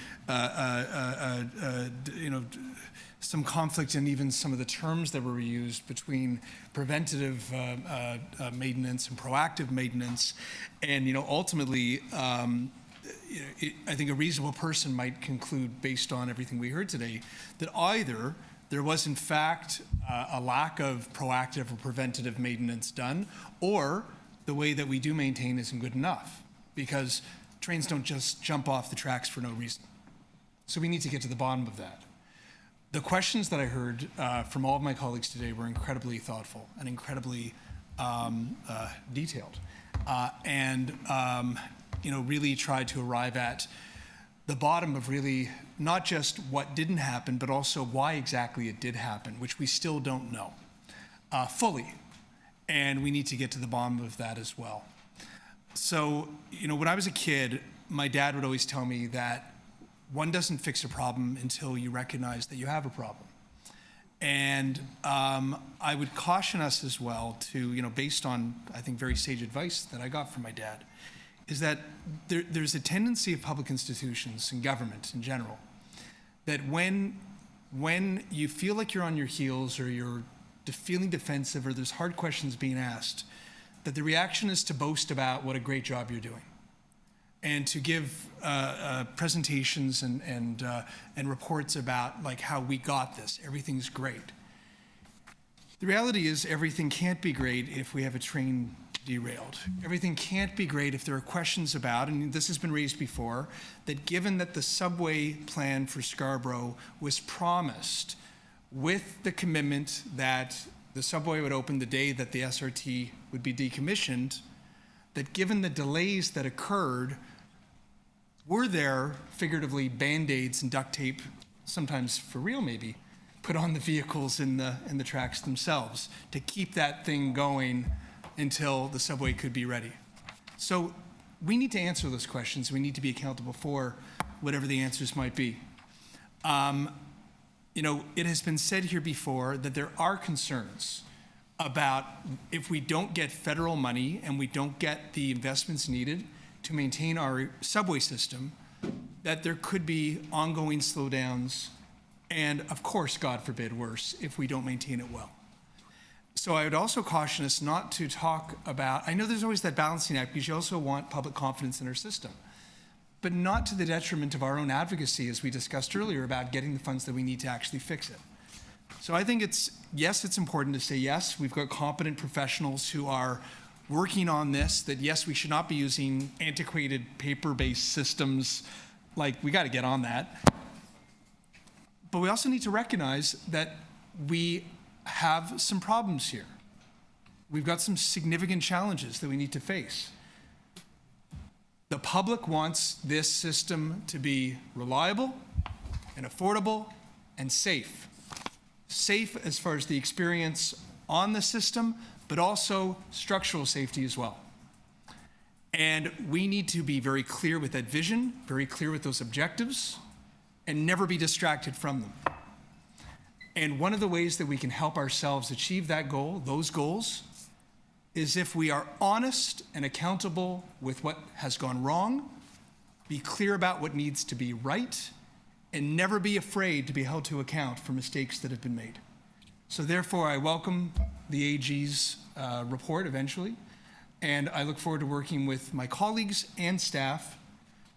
some conflict in even some of the terms that were used between preventative maintenance and proactive maintenance. And, ultimately, I think a reasonable person might conclude, based on everything we heard today, that either there was in fact a lack of proactive or preventative maintenance done, or the way that we do maintain isn't good enough, because trains don't just jump off the tracks for no reason. So we need to get to the bottom of that. The questions that I heard from all of my colleagues today were incredibly thoughtful and incredibly detailed, and really tried to arrive at the bottom of really not just what didn't happen, but also why exactly it did happen, which we still don't know fully. And we need to get to the bottom of that as well. So, when I was a kid, my dad would always tell me that one doesn't fix a problem until you recognize that you have a problem. And I would caution us as well to, based on, I think, very sage advice that I got from my dad, is that there's a tendency of public institutions and government in general that when you feel like you're on your heels, or you're feeling defensive, or there's hard questions being asked, that the reaction is to boast about what a great job you're doing, and to give presentations and reports about like how we got this, everything's great. The reality is everything can't be great if we have a train derailed. Everything can't be great if there are questions about, and this has been raised before, that given that the subway plan for Scarborough was promised with the commitment that the subway would open the day that the SRT would be decommissioned, that given the delays that occurred, were there figuratively Band-Aids and duct tape, sometimes for real maybe, put on the vehicles in the tracks themselves to keep that thing going until the subway could be ready. So we need to answer those questions. We need to be accountable for whatever the answers might be. It has been said here before that there are concerns about if we don't get federal money and we don't get the investments needed to maintain our subway system, that there could be ongoing slowdowns and, of course, God forbid, worse, if we don't maintain it well. So I would also caution us not to talk about, I know there's always that balancing act because you also want public confidence in our system, but not to the detriment of our own advocacy, as we discussed earlier, about getting the funds that we need to actually fix it. So I think it's important to say yes, we've got competent professionals who are working on this, that yes, we should not be using antiquated paper-based systems, like we got to get on that. But we also need to recognize that we have some problems here. we've got some significant challenges that we need to face. The public wants this system to be reliable and affordable and safe. Safe as far as the experience on the system, but also structural safety as well. And we need to be very clear with that vision, very clear with those objectives, and never be distracted from them. And one of the ways that we can help ourselves achieve that goal, those goals, is if we are honest and accountable with what has gone wrong, be clear about what needs to be right, and never be afraid to be held to account for mistakes that have been made. So therefore, I welcome the AG's report eventually, and I look forward to working with my colleagues and staff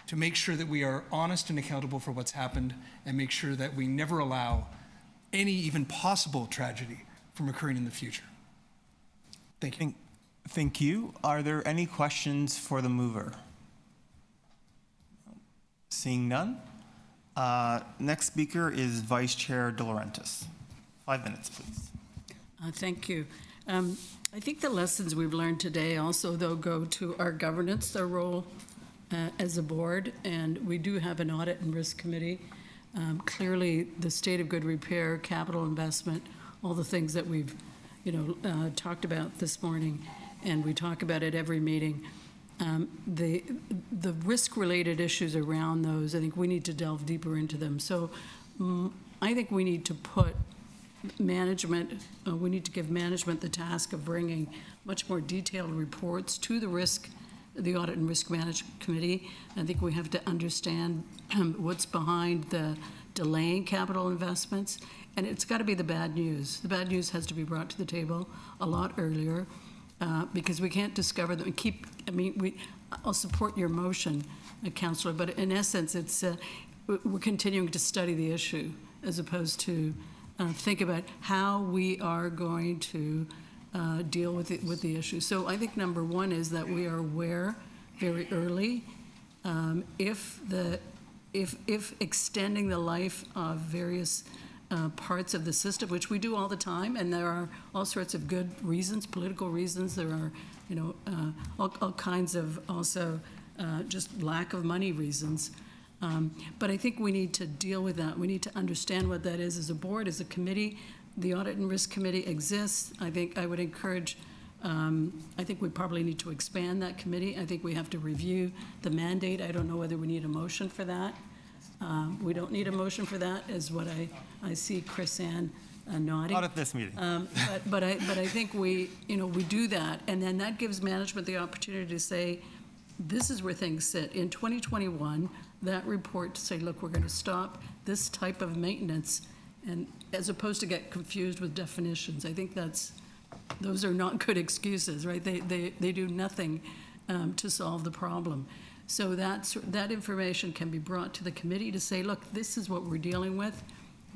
to make sure that we are honest and accountable for what's happened and make sure that we never allow any even possible tragedy from occurring in the future. Thank you. Thank you. Are there any questions for the mover? Seeing none. Next speaker is Vice Chair De Laurentiis. 5 minutes, please. Thank you. I think the lessons we've learned today also, though, go to our governance, our role as a board, and we do have an audit and risk committee. Clearly, the state of good repair, capital investment, all the things that we've, talked about this morning, and we talk about at every meeting. The risk-related issues around those, I think we need to delve deeper into them. So I think we need to put management, we need to give management the task of bringing much more detailed reports to the Audit and Risk Management Committee. I think we have to understand what's behind the delaying capital investments, and it's got to be the bad news. The bad news has to be brought to the table a lot earlier, because we can't discover that I'll support your motion, Councillor, but in essence, it's we're continuing to study the issue as opposed to think about how we are going to deal with the issue. So I think number one is that we are aware very early if extending the life of various parts of the system, which we do all the time, and there are all sorts of good reasons, political reasons. There are, all kinds of also just lack of money reasons. But I think we need to deal with that. We need to understand what that is as a board, as a committee. The Audit and Risk Committee exists. I think I would encourage, I think we probably need to expand that committee. I think we have to review the mandate. I don't know whether we need a motion for that. We don't need a motion for that, is what I see Chris Ann nodding. Not at this meeting. But I think we do that, and then that gives management the opportunity to say, this is where things sit. In 2021, that report to say, look, we're going to stop this type of maintenance, and as opposed to get confused with definitions. I think those are not good excuses, right? They do nothing to solve the problem. So that information can be brought to the committee to say, look, this is what we're dealing with.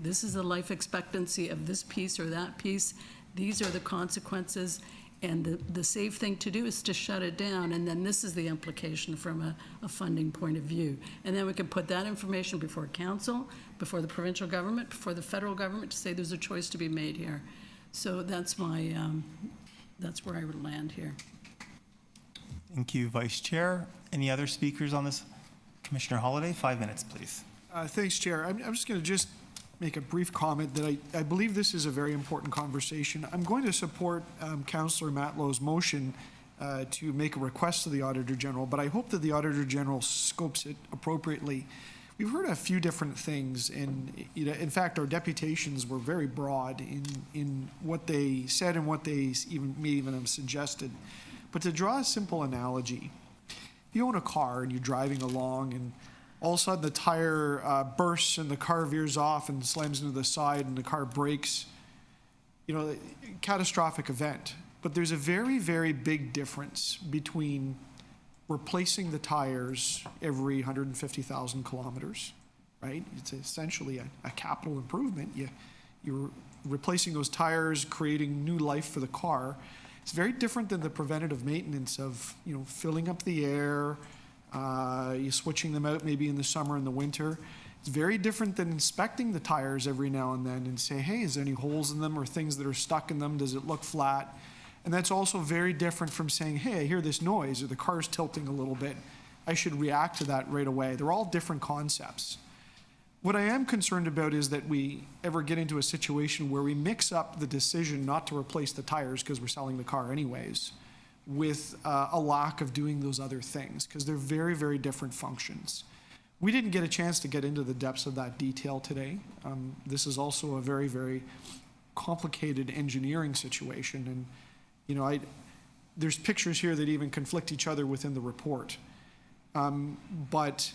This is the life expectancy of this piece or that piece. These are the consequences. And the safe thing to do is to shut it down, and then this is the implication from a funding point of view. And then we can put that information before council, before the provincial government, before the federal government to say there's a choice to be made here. So that's where I would land here. Thank you, Vice Chair. Any other speakers on this? Commissioner Holliday, 5 minutes, please. Thanks, Chair. I'm just going to make a brief comment that I believe this is a very important conversation. I'm going to support Councillor Matlow's motion to make a request to the Auditor General, but I hope that the Auditor General scopes it appropriately. We've heard a few different things, and in fact, our deputations were very broad in what they said and what they may even have suggested. But to draw a simple analogy, if you own a car and you're driving along and all of a sudden the tire bursts and the car veers off and slams into the side and the car breaks, catastrophic event. But there's a very, very big difference between replacing the tires every 150,000 kilometers, right? It's essentially a capital improvement. You're replacing those tires, creating new life for the car. It's very different than the preventative maintenance of, filling up the air, you switching them out maybe in the summer and the winter. It's very different than inspecting the tires every now and then and say, hey, is there any holes in them or things that are stuck in them? Does it look flat? And that's also very different from saying, hey, I hear this noise, or the car's tilting a little bit. I should react to that right away. They're all different concepts. What I am concerned about is that we ever get into a situation where we mix up the decision not to replace the tires because we're selling the car anyways, with a lack of doing those other things, because they're very, very different functions. We didn't get a chance to get into the depths of that detail today. This is also a very, very complicated engineering situation, and there's pictures here that even conflict each other within the report. But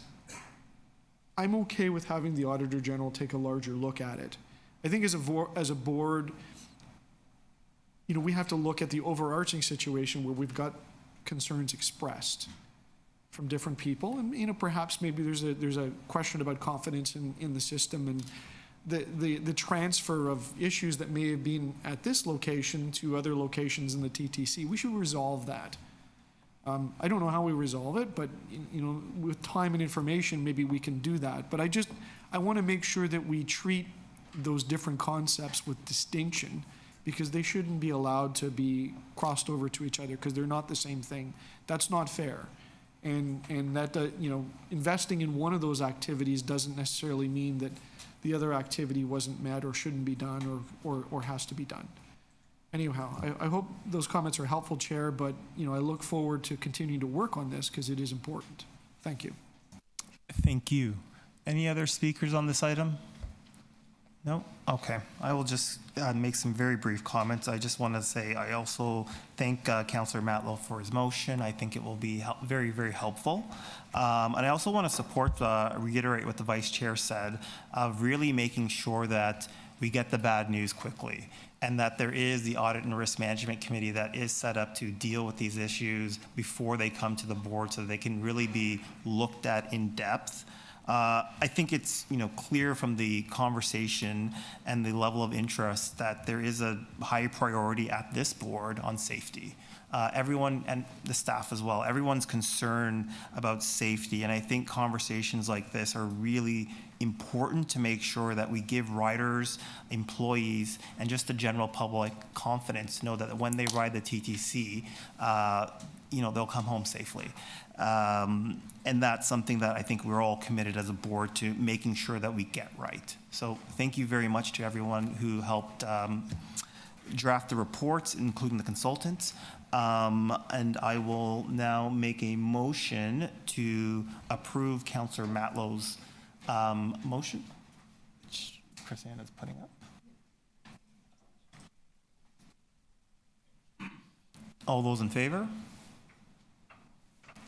I'm okay with having the Auditor General take a larger look at it. I think as a board, we have to look at the overarching situation where we've got concerns expressed from different people, and perhaps maybe there's a question about confidence in the system and the transfer of issues that may have been at this location to other locations in the TTC. We should resolve that. I don't know how we resolve it, but with time and information, maybe we can do that. But I want to make sure that we treat those different concepts with distinction, because they shouldn't be allowed to be crossed over to each other, because they're not the same thing. That's not fair. And that investing in one of those activities doesn't necessarily mean that the other activity wasn't met or shouldn't be done or has to be done. Anyhow, I hope those comments are helpful, Chair, but I look forward to continuing to work on this because it is important. Thank you. Thank you. Any other speakers on this item? No? Okay. I will just make some very brief comments. I just want to say I also thank Councillor Matlow for his motion. I think it will be very, very helpful. And I also want to reiterate what the Vice Chair said, of really making sure that we get the bad news quickly, and that there is the Audit and Risk Management Committee that is set up to deal with these issues before they come to the board, so they can really be looked at in depth. I think it's clear from the conversation and the level of interest that there is a high priority at this board on safety. Everyone, and the staff as well, everyone's concerned about safety, and I think conversations like this are really important to make sure that we give riders, employees, and just the general public confidence to know that when they ride the TTC, they'll come home safely. And that's something that I think we're all committed as a board to making sure that we get right. So thank you very much to everyone who helped draft the reports, including the consultants. And I will now make a motion to approve Councillor Matlow's motion, which Chris Ann is putting up. All those in favor?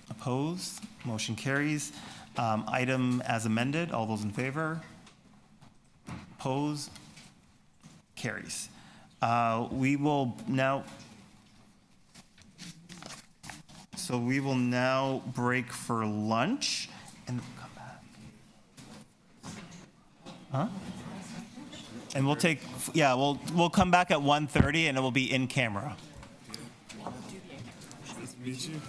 Opposed? Motion carries. Item as amended. All those in favor? Opposed? Carries. We will now break for lunch and come back. Huh? And we'll come back at 1:30 and it will be in camera. Nice to meet you.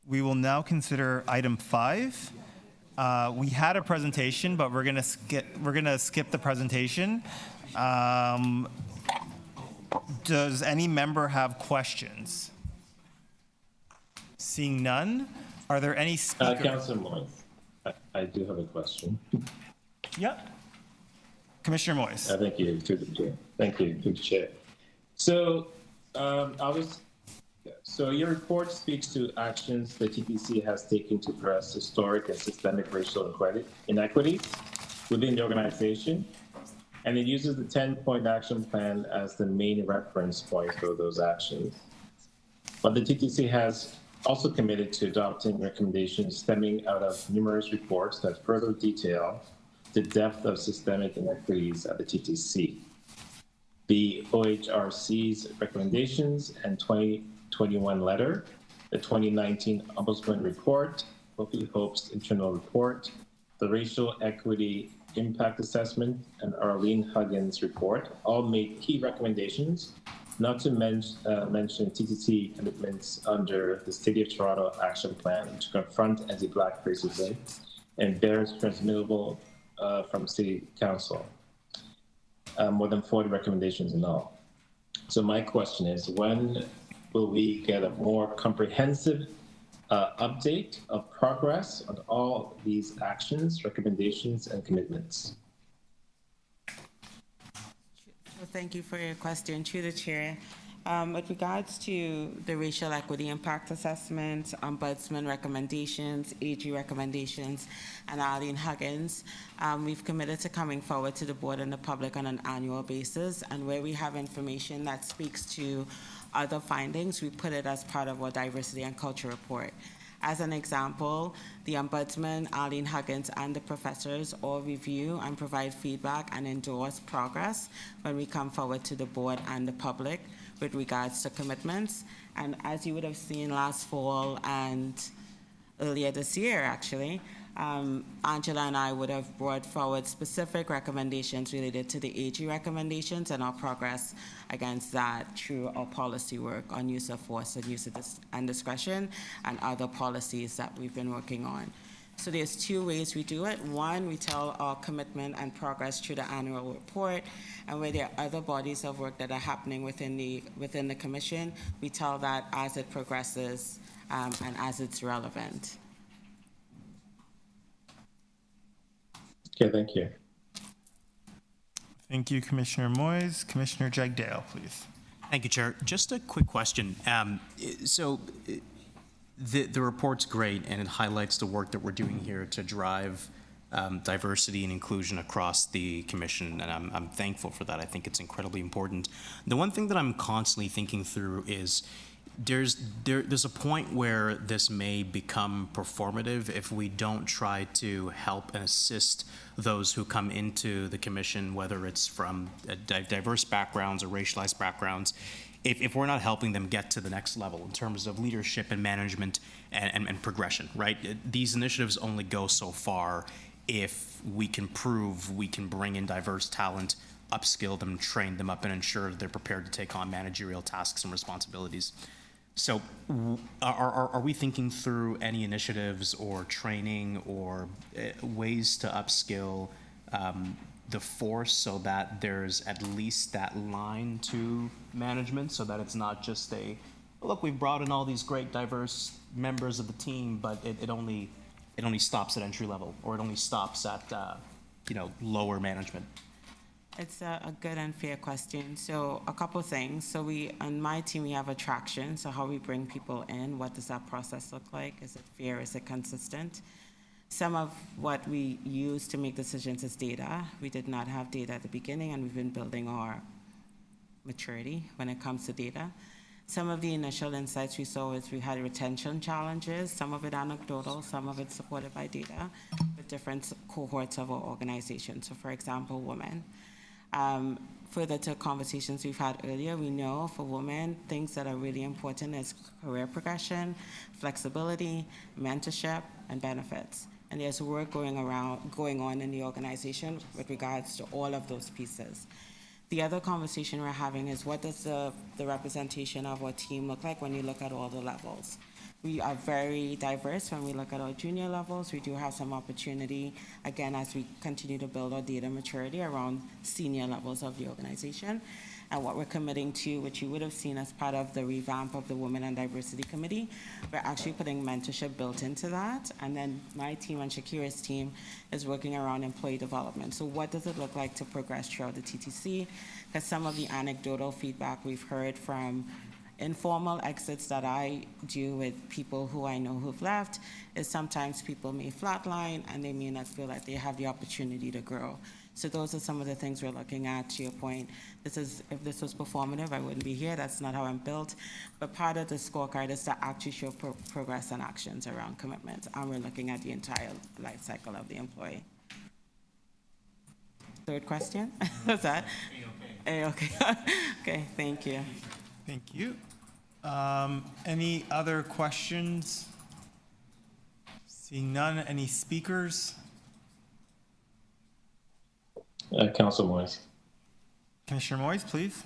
We will now consider item 5. We had a presentation, but we're gonna skip the presentation. Does any member have questions? Seeing none, are there any speakers? Councillor Moyes, I do have a question. Yeah. Commissioner Moyes. Thank you, through the chair. Thank you, through the chair. So, So your report speaks to actions the TTC has taken to address historic and systemic racial inequities within the organization, and it uses the 10-point action plan as the main reference point for those actions. But the TTC has also committed to adopting recommendations stemming out of numerous reports that further detail the depth of systemic inequities at the TTC. The OHRC's recommendations and 2021 letter, the 2019 Ombudsman report, Hopi Hope's internal report, the Racial Equity Impact Assessment, and Arlene Huggins' report all made key recommendations, not to mention TTC commitments under the City of Toronto Action Plan to confront anti-Black racism and barriers transmittable from City Council. More than 40 recommendations in all. So my question is, when will we get a more comprehensive update of progress on all these actions, recommendations, and commitments? Well, thank you for your question. Through the chair, with regards to the racial equity impact assessment, ombudsman recommendations, AG recommendations, and Arlene Huggins, we've committed to coming forward to the board and the public on an annual basis, and where we have information that speaks to other findings, we put it as part of our diversity and culture report. As an example, the ombudsman, Arlene Huggins, and the professors all review and provide feedback and endorse progress when we come forward to the board and the public with regards to commitments. And as you would have seen last fall and earlier this year, actually, Angela and I would have brought forward specific recommendations related to the AG recommendations and our progress against that through our policy work on use of force and use of discretion and other policies that we've been working on. So there's two ways we do it. One, we tell our commitment and progress through the annual report, and where there are other bodies of work that are happening within the commission, we tell that as it progresses and as it's relevant. Okay, thank you. Thank you, Commissioner Moyes. Commissioner Jagdale, please. Thank you, Chair. Just a quick question. The report's great, and it highlights the work that we're doing here to drive diversity and inclusion across the commission, and I'm thankful for that. I think it's incredibly important. The one thing that I'm constantly thinking through is there's a point where this may become performative if we don't try to help and assist those who come into the commission, whether it's from diverse backgrounds or racialized backgrounds, if we're not helping them get to the next level in terms of leadership and management and progression, right? These initiatives only go so far if we can prove we can bring in diverse talent, upskill them, train them up, and ensure they're prepared to take on managerial tasks and responsibilities. So are we thinking through any initiatives or training or ways to upskill the force so that there's at least that line to management, so that it's not just a, look, we've brought in all these great diverse members of the team, but it only stops at entry level, or it only stops at lower management? It's a good and fair question. So a couple things. So on my team, we have attraction. So how we bring people in, what does that process look like? Is it fair? Is it consistent? Some of what we use to make decisions is data. We did not have data at the beginning, and we've been building our maturity when it comes to data. Some of the initial insights we saw is we had retention challenges, some of it anecdotal, some of it supported by data, with different cohorts of our organization. So for example, women. Further to conversations we've had earlier, we know for women, things that are really important is career progression, flexibility, mentorship, and benefits. And there's work going on in the organization with regards to all of those pieces. The other conversation we're having is, what does the representation of our team look like when you look at all the levels? We are very diverse when we look at our junior levels. We do have some opportunity, again, as we continue to build our data maturity around senior levels of the organization. And what we're committing to, which you would have seen as part of the revamp of the Women and Diversity Committee, we're actually putting mentorship built into that. And then my team and Shakira's team is working around employee development. So what does it look like to progress throughout the TTC? Because some of the anecdotal feedback we've heard from informal exits that I do with people who I know who've left is sometimes people may flatline and they may not feel like they have the opportunity to grow. So those are some of the things we're looking at. To your point, if this was performative, I wouldn't be here. That's not how I'm built. But part of the scorecard is to actually show progress and actions around commitments. And we're looking at the entire life cycle of the employee. Third question? Was that? Okay. Okay, thank you. Thank you. Any other questions? Seeing none, any speakers? Councilor Moyes. Commissioner Moyes, please.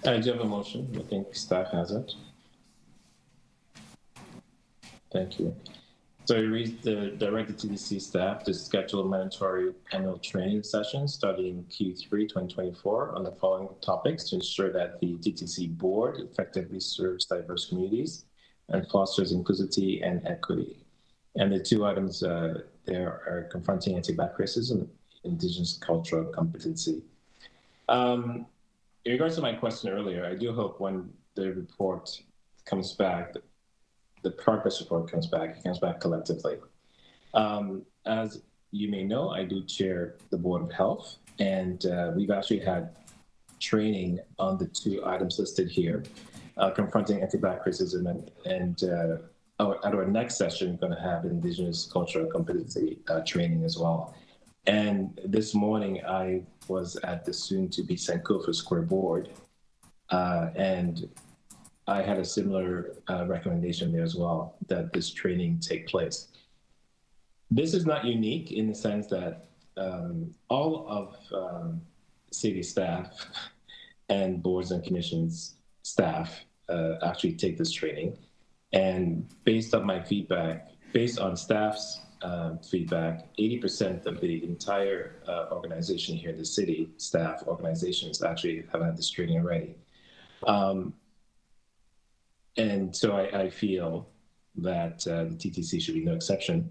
I do have a motion. I think staff has it. Thank you. So I read the directed TTC staff to schedule mandatory annual training sessions starting Q3 2024 on the following topics to ensure that the TTC board effectively serves diverse communities and fosters inclusivity and equity. And the two items there are confronting anti-Black racism, Indigenous cultural competency. In regards to my question earlier, I do hope when the report comes back, the progress report comes back, it comes back collectively. As you may know, I do chair the Board of Health, and we've actually had training on the two items listed here, confronting anti-Black racism, and at our next session, we're going to have Indigenous cultural competency training as well. And this morning, I was at the soon-to-be Sankofa Square Board, and I had a similar recommendation there as well, that this training take place. This is not unique in the sense that all of city staff and boards and commissions staff actually take this training. And based on my feedback, based on staff's feedback, 80% of the entire organization here in the city, staff organizations, actually have had this training already. And so I feel that the TTC should be no exception,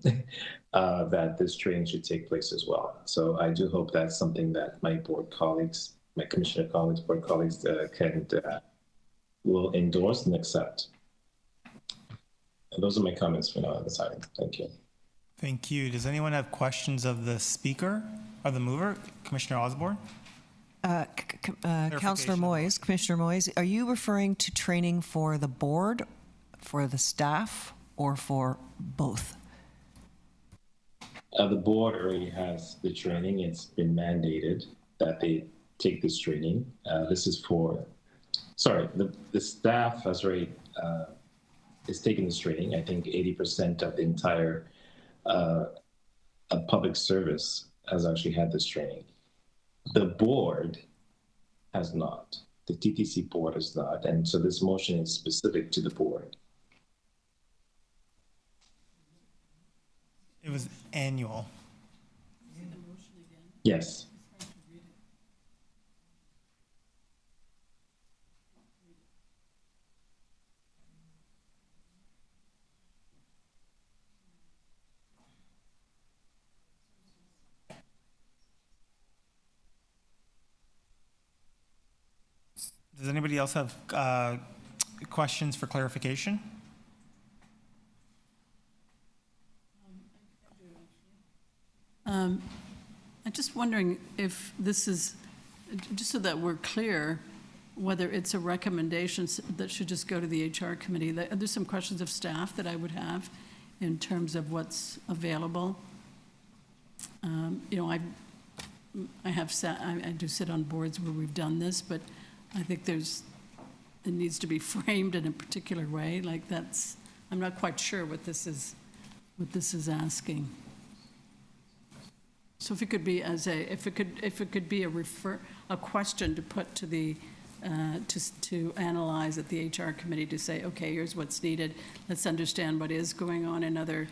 that this training should take place as well. So I do hope that's something that my board colleagues, my commissioner colleagues, board colleagues will endorse and accept. And those are my comments for now on this item. Thank you. Thank you. Does anyone have questions of the speaker or the mover? Commissioner Osborne? Councillor Moyes, Commissioner Moyes, are you referring to training for the board, for the staff, or for both? The board already has the training. It's been mandated that they take this training. This is for, sorry, the staff has already is taking this training. I think 80% of the entire public service has actually had this training. The board has not. The TTC board has not. And so this motion is specific to the board. It was annual. Yes. Does anybody else have questions for clarification? I'm just wondering if this is, just so that we're clear, whether it's a recommendation that should just go to the HR committee. There's some questions of staff that I would have in terms of what's available. You know, I do sit on boards where we've done this, but I think it needs to be framed in a particular way. Like I'm not quite sure what this is asking. So if it could be if it could be a question to put to the, to analyze at the HR committee to say, okay, here's what's needed. Let's understand what is going on in other,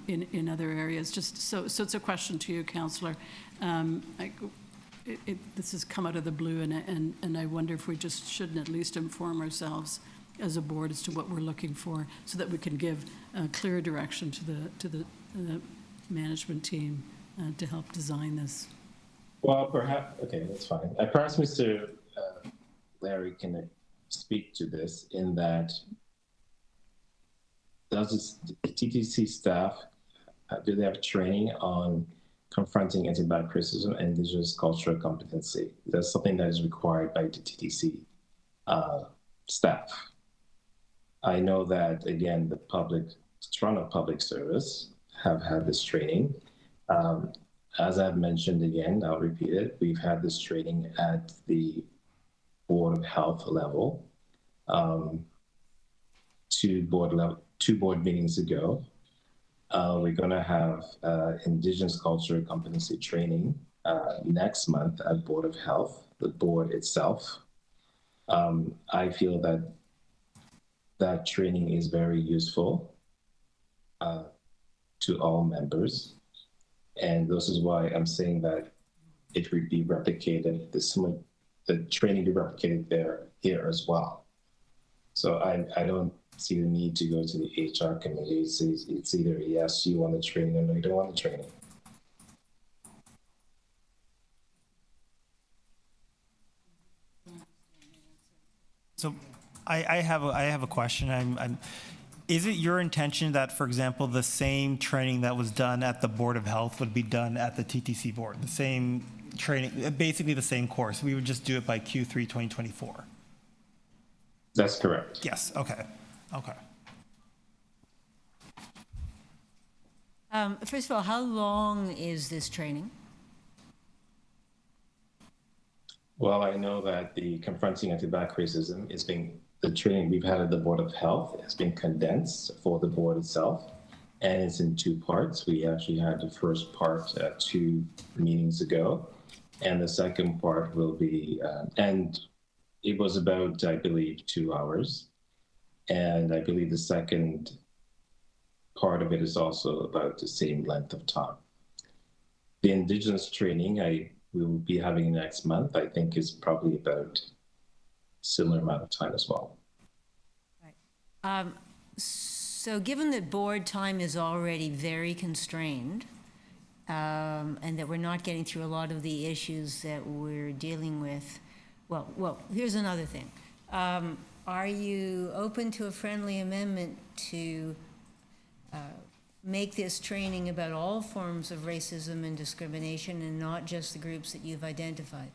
in other areas. Just so it's a question to you, Councillor. This has come out of the blue, and I wonder if we just shouldn't at least inform ourselves as a board as to what we're looking for, so that we can give clear direction to the management team to help design this. Well, perhaps, okay, that's fine. Perhaps Mr. Larry can speak to this in that, does the TTC staff, do they have training on confronting anti-Black criticism and Indigenous cultural competency? That's something that is required by the TTC staff. I know that, again, the Toronto Public Service have had this training. As I've mentioned again, I'll repeat it, we've had this training at the Board of Health level, 2 board meetings ago. We're going to have Indigenous culture competency training next month at Board of Health, the board itself. I feel that training is very useful to all members. And this is why I'm saying that it would be replicated, the training be replicated here as well. So I don't see the need to go to the HR committee. It's either yes, you want the training, or no, you don't want the training. So I have a question. Is it your intention that, for example, the same training that was done at the Board of Health would be done at the TTC Board? The same training, basically the same course. We would just do it by Q3 2024. That's correct. Yes. Okay. Okay. First of all, how long is this training? Well, I know that the confronting anti-Black racism is the training we've had at the Board of Health has been condensed for the board itself, and it's in 2 parts. We actually had the first part 2 meetings ago, and the second part will be, and it was about, I believe, 2 hours. And I believe the second part of it is also about the same length of time. The Indigenous training we will be having next month, I think, is probably about similar amount of time as well. Right. So given that board time is already very constrained, and that we're not getting through a lot of the issues that we're dealing with, well, here's another thing. Are you open to a friendly amendment to make this training about all forms of racism and discrimination and not just the groups that you've identified?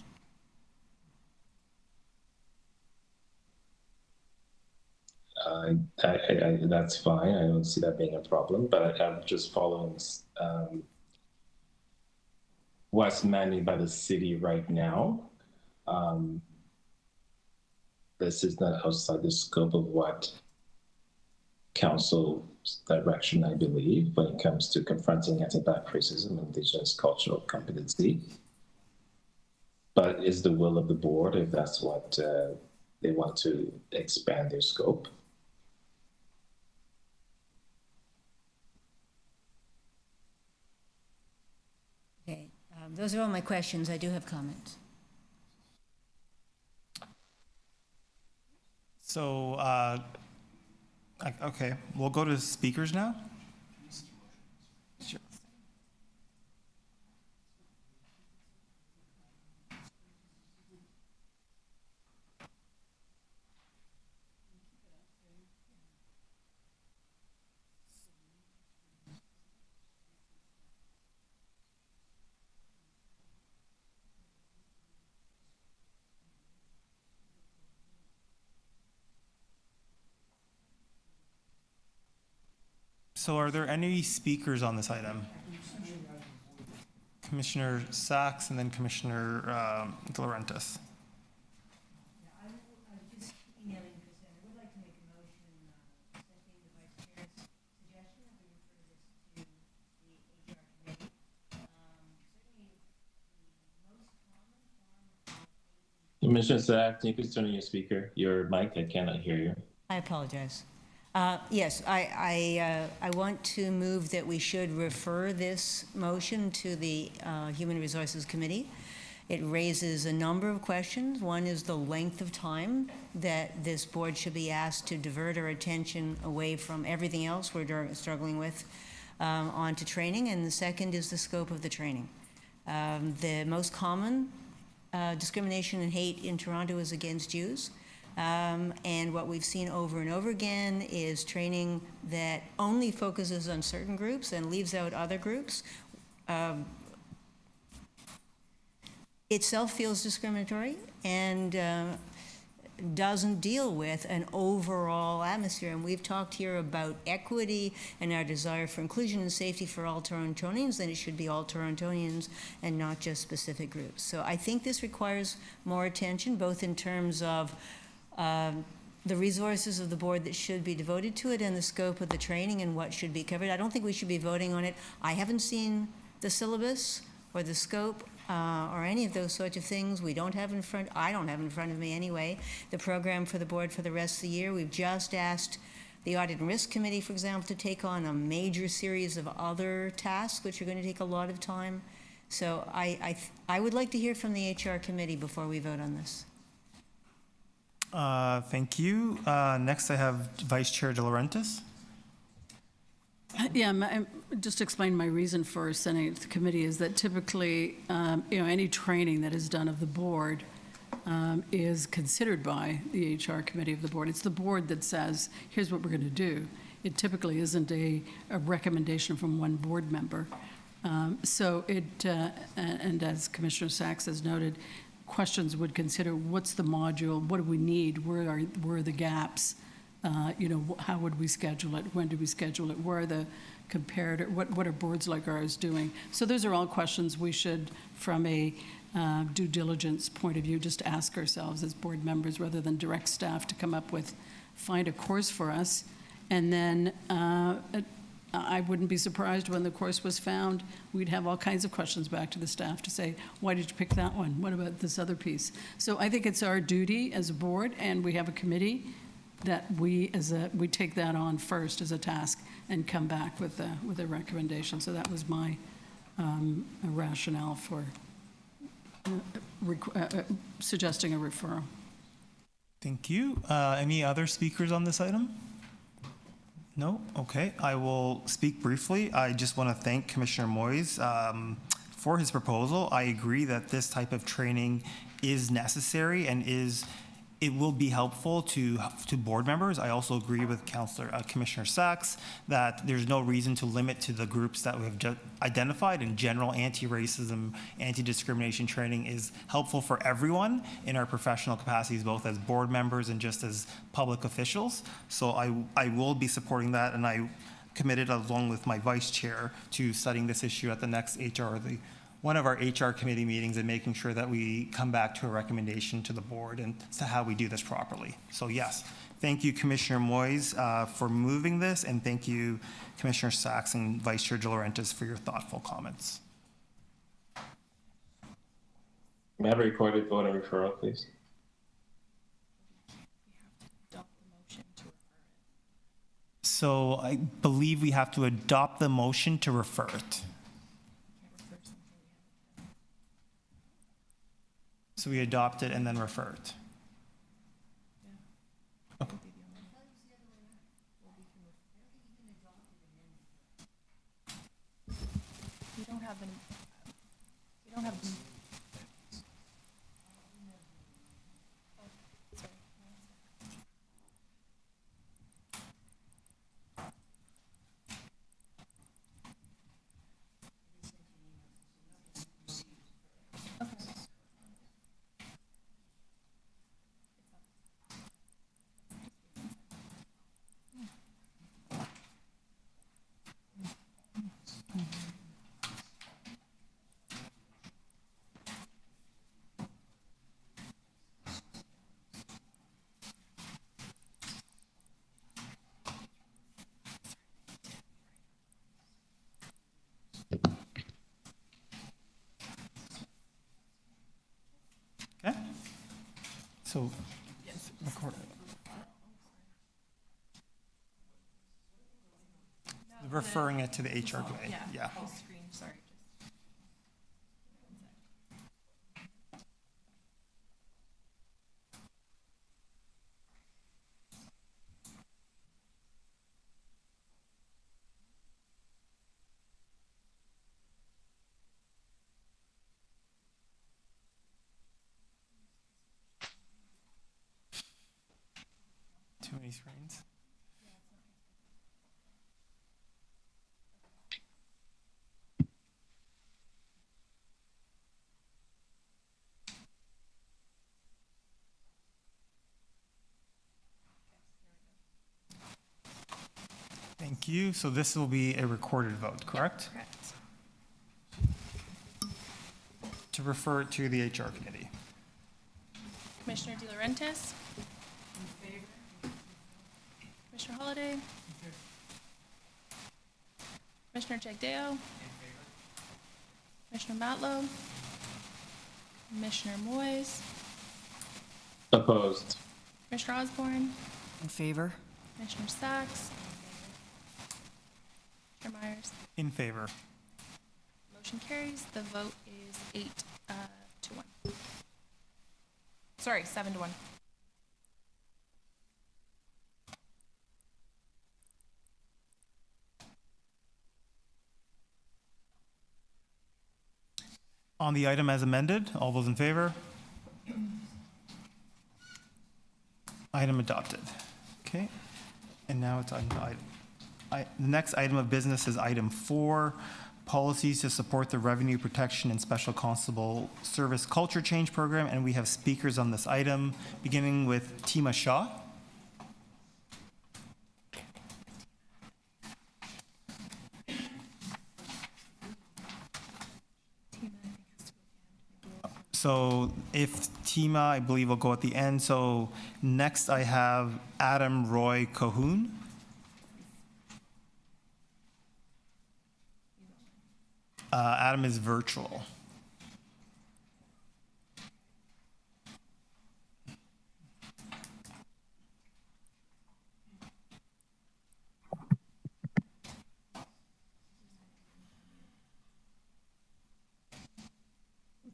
That's fine. I don't see that being a problem, but I'm just following what's managed by the city right now. This is not outside the scope of what council's direction, I believe, when it comes to confronting anti-Black racism and Indigenous cultural competency. But it's the will of the board if that's what they want to expand their scope. Okay. Those are all my questions. I do have comments. So, okay, we'll go to speakers now. Sure. So are there any speakers on this item? Commissioner Sachs and then Commissioner De Laurentiis. Commissioner Sack, can you please turn on your speaker, your mic? I cannot hear you. I apologize. Yes, I want to move that we should refer this motion to the Human Resources Committee. It raises a number of questions. One is the length of time that this board should be asked to divert our attention away from everything else we're struggling with onto training. And the second is the scope of the training. The most common discrimination and hate in Toronto is against Jews. And what we've seen over and over again is training that only focuses on certain groups and leaves out other groups. Itself feels discriminatory and doesn't deal with an overall atmosphere. And we've talked here about equity and our desire for inclusion and safety for all Torontonians, then it should be all Torontonians and not just specific groups. So I think this requires more attention, both in terms of the resources of the board that should be devoted to it and the scope of the training and what should be covered. I don't think we should be voting on it. I haven't seen the syllabus or the scope or any of those sorts of things. I don't have in front of me anyway, the program for the board for the rest of the year. We've just asked the Audit and Risk Committee, for example, to take on a major series of other tasks, which are going to take a lot of time. So I would like to hear from the HR committee before we vote on this. Thank you. Next, I have Vice Chair De Laurentiis. Yeah, just explain my reason for sending it to the committee is that typically, any training that is done of the board is considered by the HR committee of the board. It's the board that says, here's what we're going to do. It typically isn't a recommendation from one board member. And as Commissioner Sachs has noted, questions would consider what's the module, what do we need, where are the gaps, how would we schedule it, when do we schedule it, where are the comparator, what are boards like ours doing? So those are all questions we should, from a due diligence point of view, just ask ourselves as board members rather than direct staff to come up with, find a course for us. And then I wouldn't be surprised when the course was found, we'd have all kinds of questions back to the staff to say, why did you pick that one? What about this other piece? So I think it's our duty as a board, and we have a committee, that we take that on first as a task and come back with a recommendation. So that was my rationale for suggesting a referral. Thank you. Any other speakers on this item? No? Okay. I will speak briefly. I just want to thank Commissioner Moyes for his proposal. I agree that this type of training is necessary and it will be helpful to board members. I also agree with Commissioner Sachs that there's no reason to limit to the groups that we have just identified. In general, anti-racism, anti-discrimination training is helpful for everyone in our professional capacities, both as board members and just as public officials. So I will be supporting that, and I committed, along with my vice chair, to studying this issue at the next one of our HR committee meetings and making sure that we come back to a recommendation to the board and to how we do this properly. So yes, thank you, Commissioner Moyes, for moving this, and thank you, Commissioner Sachs and Vice Chair De Laurentiis, for your thoughtful comments. May I have a recorded vote on referral, please? So I believe we have to adopt the motion to refer it. So we adopt it and then refer it. Okay. You don't have them. You don't have them. Okay. So, record it. Referring it to the HR committee. Yeah. Sorry. Too many screens. Thank you. So this will be a recorded vote, correct? Correct. To refer it to the HR committee. Commissioner De Laurentiis. In favor. Commissioner Holliday. In favor. Commissioner Jagdeo. In favor. Commissioner Matlow. Commissioner Moyes. Opposed. Commissioner Osborne. In favor? Commissioner Sachs. Commissioner Myers. In favor. Motion carries. The vote is 8 to 1. Sorry, 7 to 1. On the item as amended, all those in favor? Item adopted. Okay. And now it's on the next item of business is item 4, policies to support the Revenue Protection and Special Constable Service Culture Change Program. And we have speakers on this item, beginning with Tima Shaw. So if Tima, I believe, will go at the end. So next I have Adam Roy Cahoon. Adam is virtual.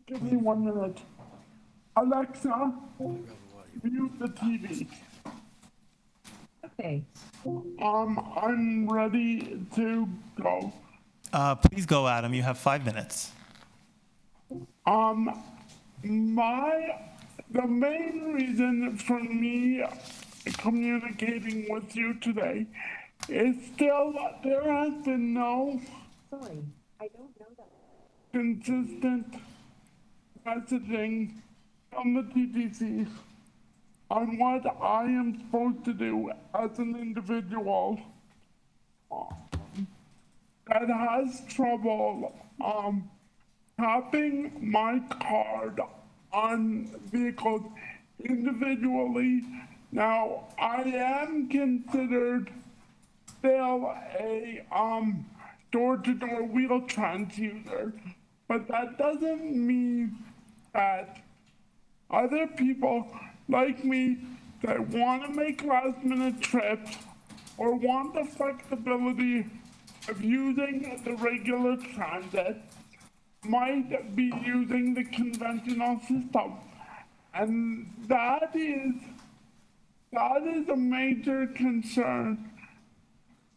Give me 1 minute. Alexa, mute the TV. Okay. I'm ready to go. Please go, Adam. You have 5 minutes. The main reason for me communicating with you today is still there has been no consistent messaging from the TTC on what I am supposed to do as an individual that has trouble tapping my card on vehicles individually. Now, I am considered still a door-to-door Wheel-Trans user, but that doesn't mean that other people like me that want to make last-minute trips or want the flexibility of using the regular transit might be using the conventional system. And that is a major concern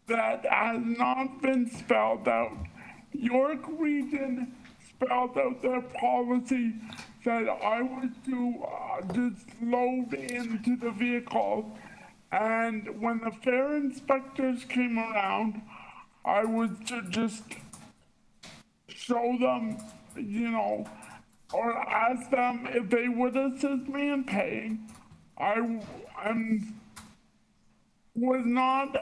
that has not been spelled out. York Region spelled out their policy that I was to just load into the vehicle, and when the fare inspectors came around, I was to just show them, you know, or ask them if they would assist me in paying. I was not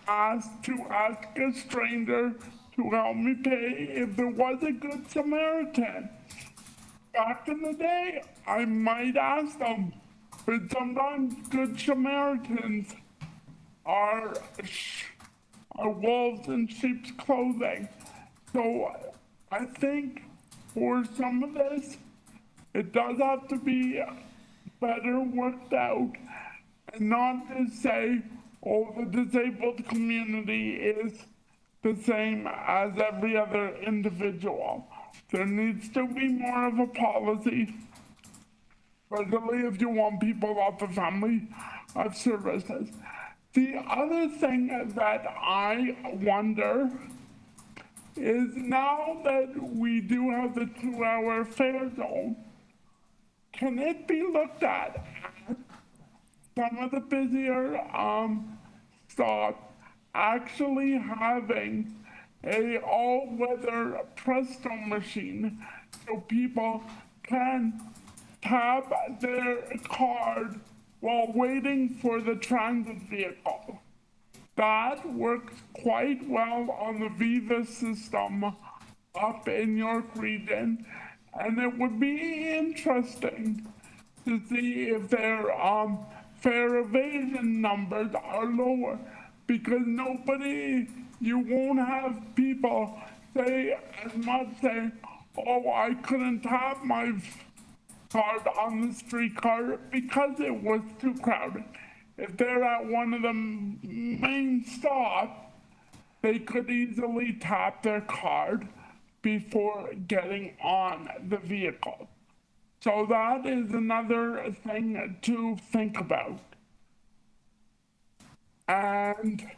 asked to ask a stranger to help me pay if there was a good Samaritan. Back in the day, I might ask them, but sometimes good Samaritans are wolves in sheep's clothing. So I think for some of this, it does have to be better worked out, and not to say, oh, the disabled community is the same as every other individual. There needs to be more of a policy, especially if you want people off the family of services. The other thing that I wonder is, now that we do have the 2-hour fare zone, can it be looked at some of the busier stops actually having a all-weather Presto machine so people can tap their card while waiting for the transit vehicle? That works quite well on the Viva system up in York Region, and it would be interesting to see if their fare evasion numbers are lower, because you won't have people say as much saying, oh, I couldn't tap my card on the streetcar because it was too crowded. If they're at one of the main stops, they could easily tap their card before getting on the vehicle. So that is another thing to think about. And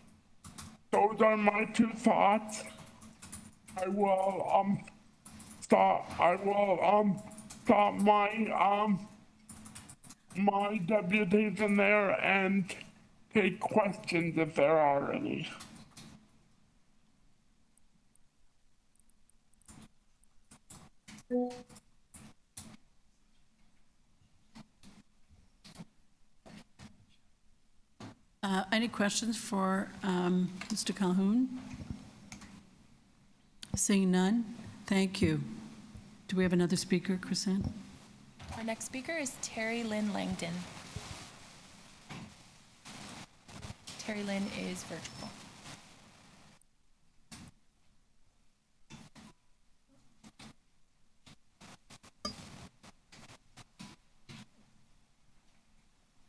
those are my 2 thoughts. I will stop my deputation there and take questions if there are any. Any questions for Mr. Calhoun? Seeing none, thank you. Do we have another speaker, Chrisanne? Our next speaker is Terry Lynn Langdon. Terry Lynn is virtual.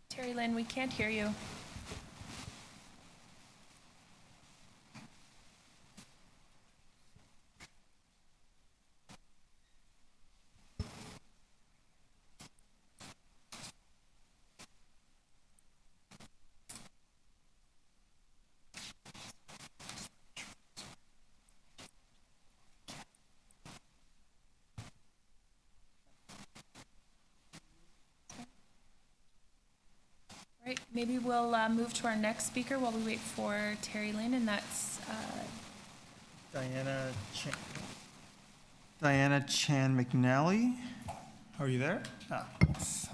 Terry Lynn, we can't hear you. Right, maybe we'll move to our next speaker while we wait for Terry Lynn, and that's Diana Chan McNally. Are you there? Yes.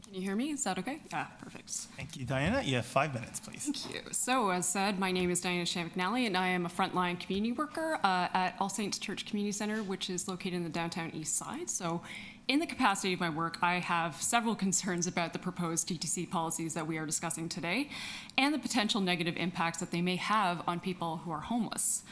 Can you hear me? Is that okay? Perfect. Thank you, Diana. You have 5 minutes, please. Thank you. So, as said, my name is Diana Shan-McNally, and I am a frontline community worker at All Saints Church Community Center, which is located in the downtown east side. So, in the capacity of my work, I have several concerns about the proposed TTC policies that we are discussing today, and the potential negative impacts that they may have on people who are homeless.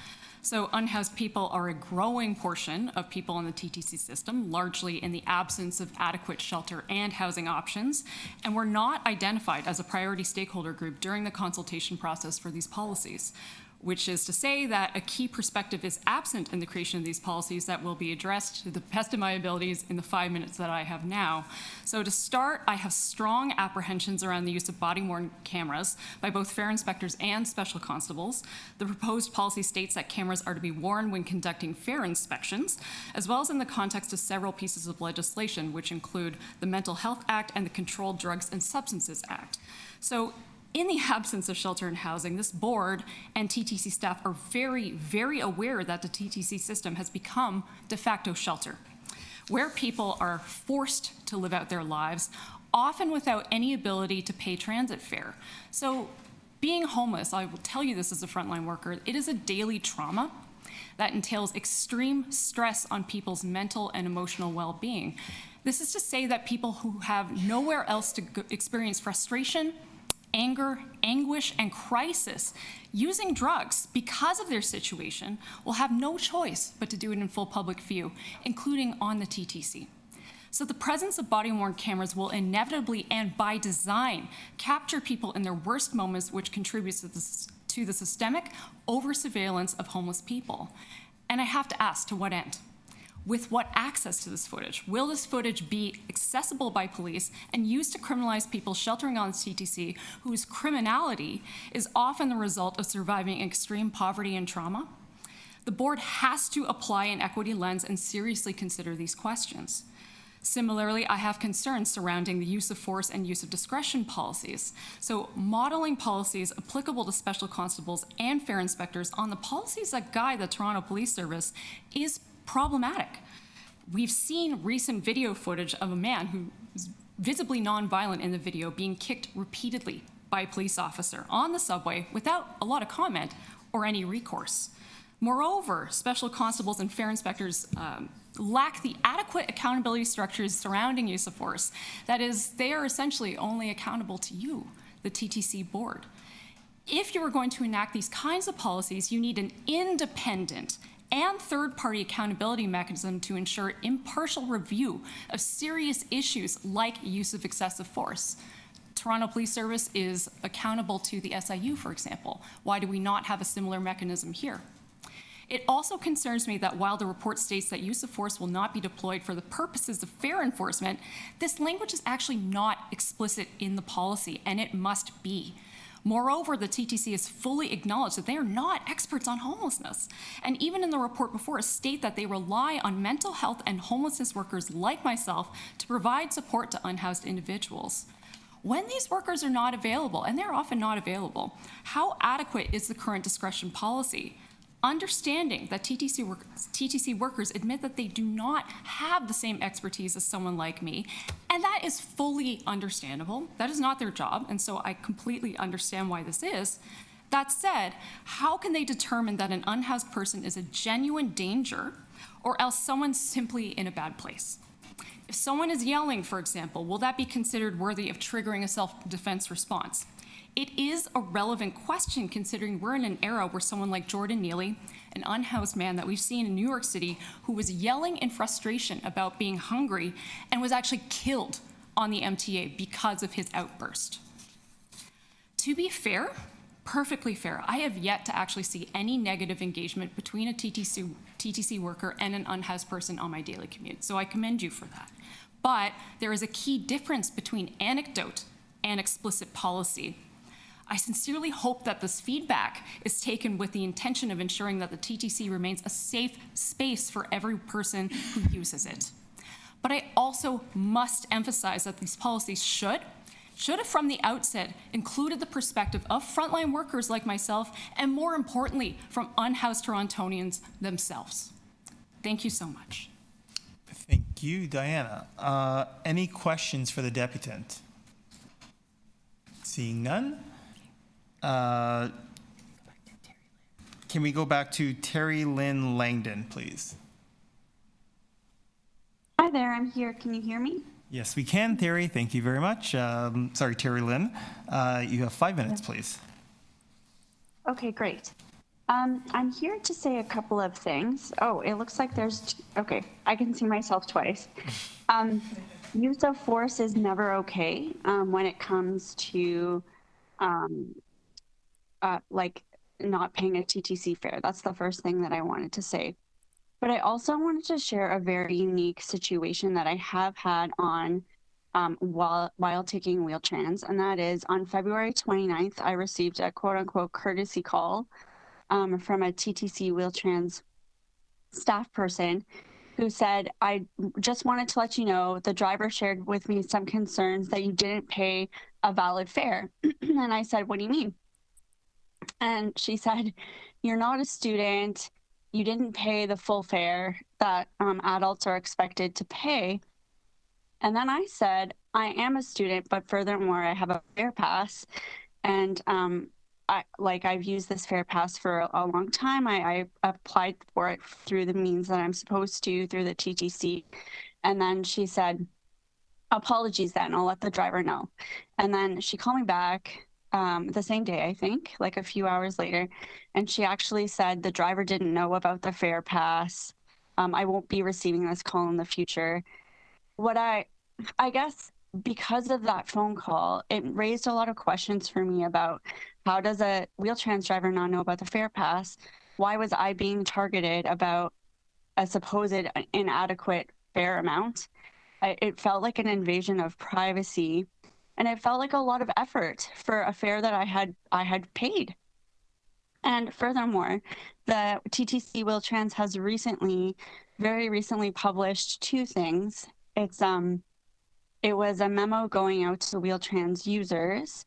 So unhoused people are a growing portion of people in the TTC system, largely in the absence of adequate shelter and housing options, and were not identified as a priority stakeholder group during the consultation process for these policies, which is to say that a key perspective is absent in the creation of these policies that will be addressed to the best of my abilities in the 5 minutes that I have now. So to start, I have strong apprehensions around the use of body-worn cameras by both fare inspectors and special constables. The proposed policy states that cameras are to be worn when conducting fare inspections, as well as in the context of several pieces of legislation, which include the Mental Health Act and the Controlled Drugs and Substances Act. So in the absence of shelter and housing, this board and TTC staff are very, very aware that the TTC system has become de facto shelter, where people are forced to live out their lives, often without any ability to pay transit fare. So being homeless, I will tell you this as a frontline worker, it is a daily trauma that entails extreme stress on people's mental and emotional well-being. This is to say that people who have nowhere else to experience frustration, anger, anguish, and crisis using drugs because of their situation will have no choice but to do it in full public view, including on the TTC. So the presence of body-worn cameras will inevitably and by design capture people in their worst moments, which contributes to the systemic over-surveillance of homeless people. And I have to ask, to what end? With what access to this footage? Will this footage be accessible by police and used to criminalize people sheltering on the TTC whose criminality is often the result of surviving extreme poverty and trauma? The board has to apply an equity lens and seriously consider these questions. Similarly, I have concerns surrounding the use of force and use of discretion policies. So modeling policies applicable to special constables and fare inspectors on the policies that guide the Toronto Police Service is problematic. We've seen recent video footage of a man who is visibly nonviolent in the video being kicked repeatedly by a police officer on the subway without a lot of comment or any recourse. Moreover, special constables and fare inspectors lack the adequate accountability structures surrounding use of force. That is, they are essentially only accountable to you, the TTC board. If you are going to enact these kinds of policies, you need an independent and third-party accountability mechanism to ensure impartial review of serious issues like use of excessive force. Toronto Police Service is accountable to the SIU, for example. Why do we not have a similar mechanism here? It also concerns me that while the report states that use of force will not be deployed for the purposes of fare enforcement, this language is actually not explicit in the policy, and it must be. Moreover, the TTC has fully acknowledged that they are not experts on homelessness, and even in the report before us state that they rely on mental health and homelessness workers like myself to provide support to unhoused individuals. When these workers are not available, and they're often not available, how adequate is the current discretion policy? Understanding that TTC workers admit that they do not have the same expertise as someone like me, and that is fully understandable. That is not their job, and so I completely understand why this is. That said, how can they determine that an unhoused person is a genuine danger, or else someone's simply in a bad place? If someone is yelling, for example, will that be considered worthy of triggering a self-defense response? It is a relevant question considering we're in an era where someone like Jordan Neely, an unhoused man that we've seen in New York City, who was yelling in frustration about being hungry and was actually killed on the MTA because of his outburst. To be fair, perfectly fair, I have yet to actually see any negative engagement between a TTC worker and an unhoused person on my daily commute, so I commend you for that. But there is a key difference between anecdote and explicit policy. I sincerely hope that this feedback is taken with the intention of ensuring that the TTC remains a safe space for every person who uses it. But I also must emphasize that these policies should have from the outset included the perspective of frontline workers like myself, and more importantly, from unhoused Torontonians themselves. Thank you so much. Thank you, Diana. Any questions for the deputant? Seeing none. Can we go back to Terry Lynn Langdon, please? Hi there, I'm here. Can you hear me? Yes, we can, Terry. Thank you very much. Sorry, Terry Lynn. You have 5 minutes, please. Okay, great. I'm here to say a couple of things. Oh, it looks like okay, I can see myself twice. Use of force is never okay when it comes to like not paying a TTC fare. That's the first thing that I wanted to say. But I also wanted to share a very unique situation that I have had on while taking Wheel-Trans, and that is on February 29th, I received a quote-unquote courtesy call from a TTC Wheel-Trans staff person who said, I just wanted to let you know the driver shared with me some concerns that you didn't pay a valid fare. And I said, what do you mean? And she said, you're not a student. You didn't pay the full fare that adults are expected to pay. And then I said, I am a student, but furthermore, I have a fare pass. And I've used this fare pass for a long time. I applied for it through the means that I'm supposed to, through the TTC. And then she said, apologies then, I'll let the driver know. And then she called me back the same day, I think, like a few hours later. And she actually said the driver didn't know about the fare pass. I won't be receiving this call in the future. What I guess because of that phone call, it raised a lot of questions for me about how does a Wheel-Trans driver not know about the fare pass? Why was I being targeted about a supposed inadequate fare amount? It felt like an invasion of privacy, and it felt like a lot of effort for a fare that I had paid. And furthermore, the TTC Wheel-Trans has very recently published two things. It was a memo going out to Wheel-Trans users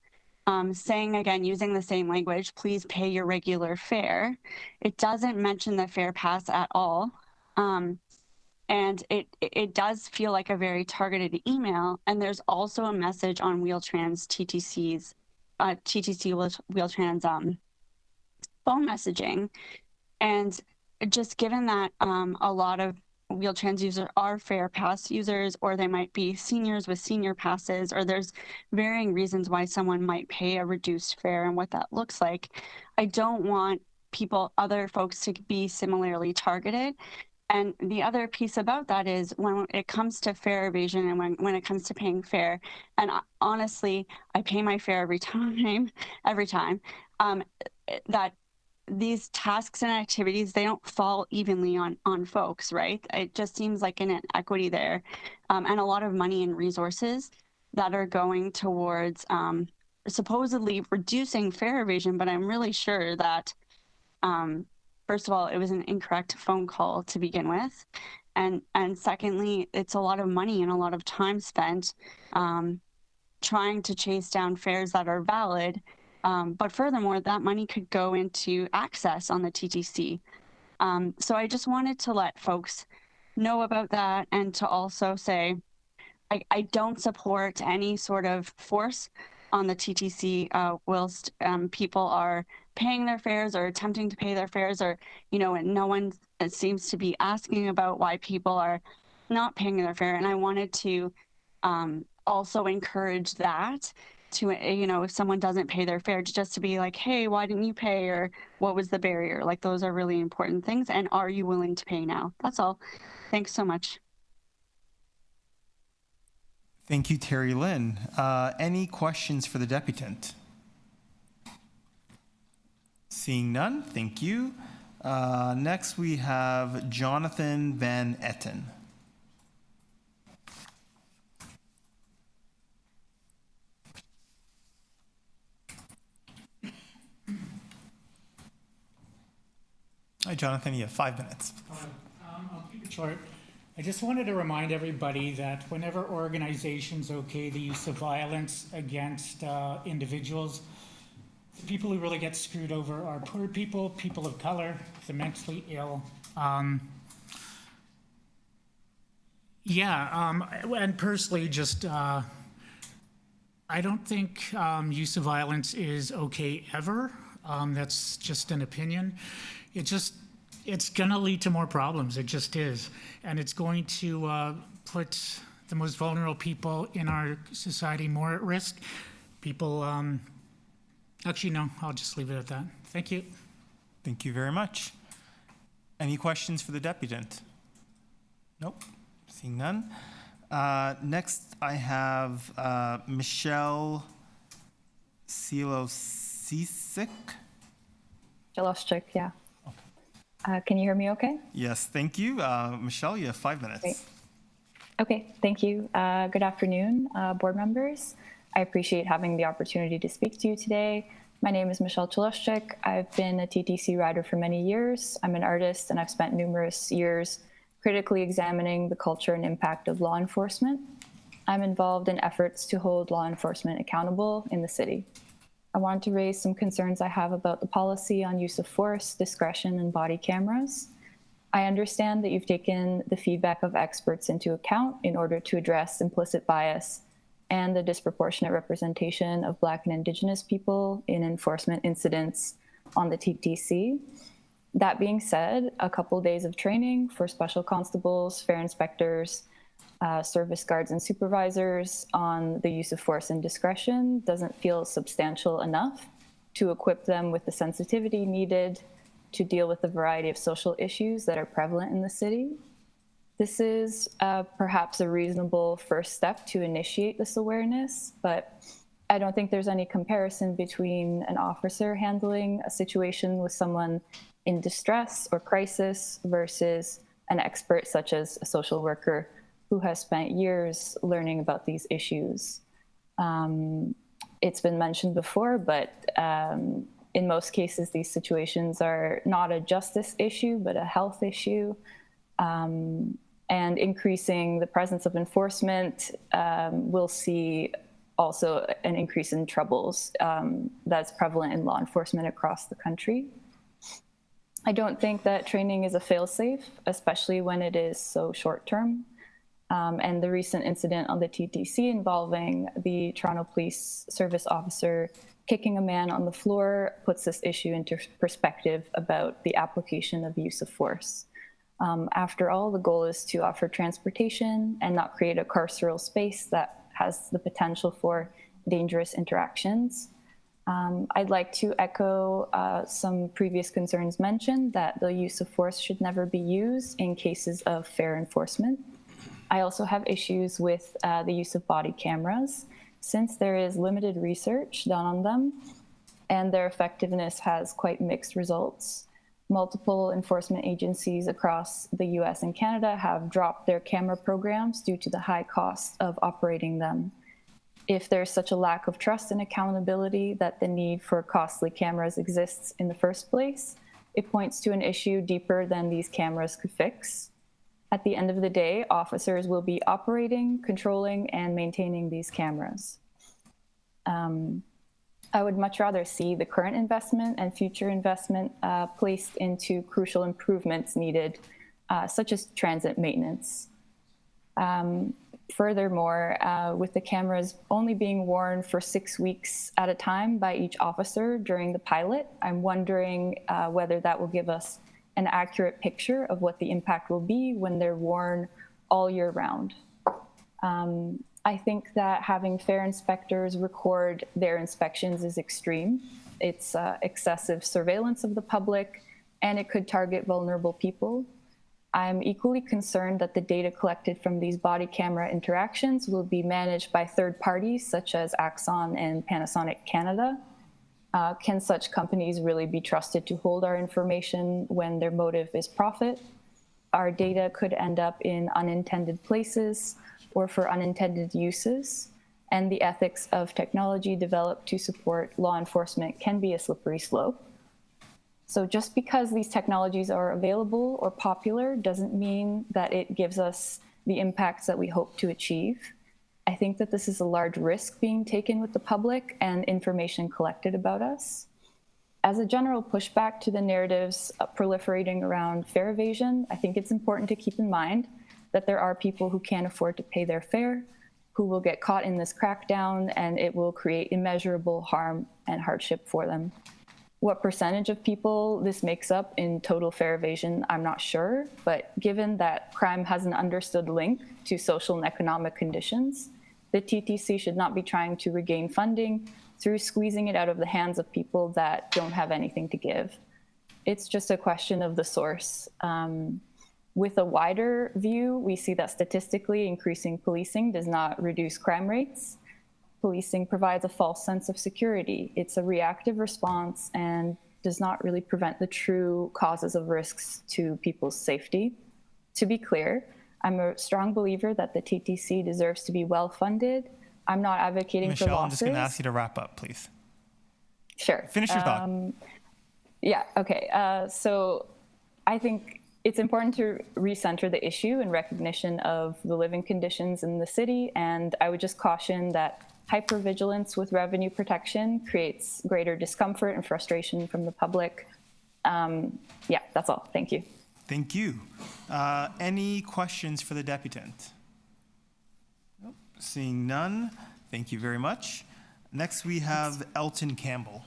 saying, again, using the same language, please pay your regular fare. It doesn't mention the fare pass at all. And it does feel like a very targeted email. And there's also a message on Wheel-Trans TTC Wheel-Trans phone messaging. And just given that a lot of Wheel-Trans users are fare pass users, or they might be seniors with senior passes, or there's varying reasons why someone might pay a reduced fare and what that looks like. I don't want other folks to be similarly targeted. And the other piece about that is when it comes to fare evasion and when it comes to paying fare, and honestly, I pay my fare every time, that these tasks and activities, they don't fall evenly on folks, right? It just seems like an inequity there, and a lot of money and resources that are going towards supposedly reducing fare evasion, but I'm really sure that first of all, it was an incorrect phone call to begin with. And secondly, it's a lot of money and a lot of time spent trying to chase down fares that are valid. But furthermore, that money could go into access on the TTC. So I just wanted to let folks know about that, and to also say, I don't support any sort of force on the TTC whilst people are paying their fares or attempting to pay their fares, or, and no one seems to be asking about why people are not paying their fare. And I wanted to also encourage that to, if someone doesn't pay their fare, just to be like, hey, why didn't you pay? Or what was the barrier? Like, those are really important things. And are you willing to pay now? That's all. Thanks so much. Thank you, Terry Lynn. Any questions for the deputant? Seeing none, thank you. Next, we have Jonathan Van Etten. Hi, Jonathan, you have 5 minutes. I'll keep it short. I just wanted to remind everybody that whenever organizations okay the use of violence against individuals, the people who really get screwed over are poor people, people of color, the mentally ill. And personally, just I don't think use of violence is okay ever. That's just an opinion. It's going to lead to more problems. It just is. And it's going to put the most vulnerable people in our society more at risk. People, actually, no, I'll just leave it at that. Thank you. Thank you very much. Any questions for the deputant? Nope, seeing none. Next, I have Michelle Silosisik. Jaloschik, yeah. Can you hear me okay? Yes, thank you. Michelle, you have 5 minutes. Great. Okay, thank you. Good afternoon, board members. I appreciate having the opportunity to speak to you today. My name is Michelle Jaloschik. I've been a TTC rider for many years. I'm an artist, and I've spent numerous years critically examining the culture and impact of law enforcement. I'm involved in efforts to hold law enforcement accountable in the city. I wanted to raise some concerns I have about the policy on use of force, discretion, and body cameras. I understand that you've taken the feedback of experts into account in order to address implicit bias and the disproportionate representation of Black and Indigenous people in enforcement incidents on the TTC. That being said, a couple days of training for special constables, fare inspectors, service guards, and supervisors on the use of force and discretion doesn't feel substantial enough to equip them with the sensitivity needed to deal with the variety of social issues that are prevalent in the city. This is perhaps a reasonable first step to initiate this awareness, but I don't think there's any comparison between an officer handling a situation with someone in distress or crisis versus an expert such as a social worker who has spent years learning about these issues. It's been mentioned before, but in most cases, these situations are not a justice issue, but a health issue. And increasing the presence of enforcement, we'll see also an increase in troubles that's prevalent in law enforcement across the country. I don't think that training is a fail-safe, especially when it is so short-term. And the recent incident on the TTC involving the Toronto Police Service officer kicking a man on the floor puts this issue into perspective about the application of use of force. After all, the goal is to offer transportation and not create a carceral space that has the potential for dangerous interactions. I'd like to echo some previous concerns mentioned that the use of force should never be used in cases of fair enforcement. I also have issues with the use of body cameras, since there is limited research done on them and their effectiveness has quite mixed results. Multiple enforcement agencies across the US and Canada have dropped their camera programs due to the high cost of operating them. If there's such a lack of trust and accountability that the need for costly cameras exists in the first place, it points to an issue deeper than these cameras could fix. At the end of the day, officers will be operating, controlling, and maintaining these cameras. I would much rather see the current investment and future investment placed into crucial improvements needed, such as transit maintenance. Furthermore, with the cameras only being worn for 6 weeks at a time by each officer during the pilot, I'm wondering whether that will give us an accurate picture of what the impact will be when they're worn all year round. I think that having fare inspectors record their inspections is extreme. It's excessive surveillance of the public, and it could target vulnerable people. I'm equally concerned that the data collected from these body camera interactions will be managed by third parties such as Axon and Panasonic Canada. Can such companies really be trusted to hold our information when their motive is profit? Our data could end up in unintended places or for unintended uses, and the ethics of technology developed to support law enforcement can be a slippery slope. So just because these technologies are available or popular doesn't mean that it gives us the impacts that we hope to achieve. I think that this is a large risk being taken with the public and information collected about us. As a general pushback to the narratives proliferating around fare evasion, I think it's important to keep in mind that there are people who can't afford to pay their fare, who will get caught in this crackdown, and it will create immeasurable harm and hardship for them. What percentage of people this makes up in total fare evasion, I'm not sure, but given that crime has an understood link to social and economic conditions, the TTC should not be trying to regain funding through squeezing it out of the hands of people that don't have anything to give. It's just a question of the source. With a wider view, we see that statistically increasing policing does not reduce crime rates. Policing provides a false sense of security. It's a reactive response and does not really prevent the true causes of risks to people's safety. To be clear, I'm a strong believer that the TTC deserves to be well funded. I'm not advocating for Michelle, losses. I'm just going to ask you to wrap up, please. Sure. Finish your thought. Yeah, okay. So I think it's important to recenter the issue in recognition of the living conditions in the city, and I would just caution that hypervigilance with revenue protection creates greater discomfort and frustration from the public. Yeah, that's all. Thank you. Thank you. Any questions for the deputant? Nope. Seeing none, thank you very much. Next, we have Elton Campbell.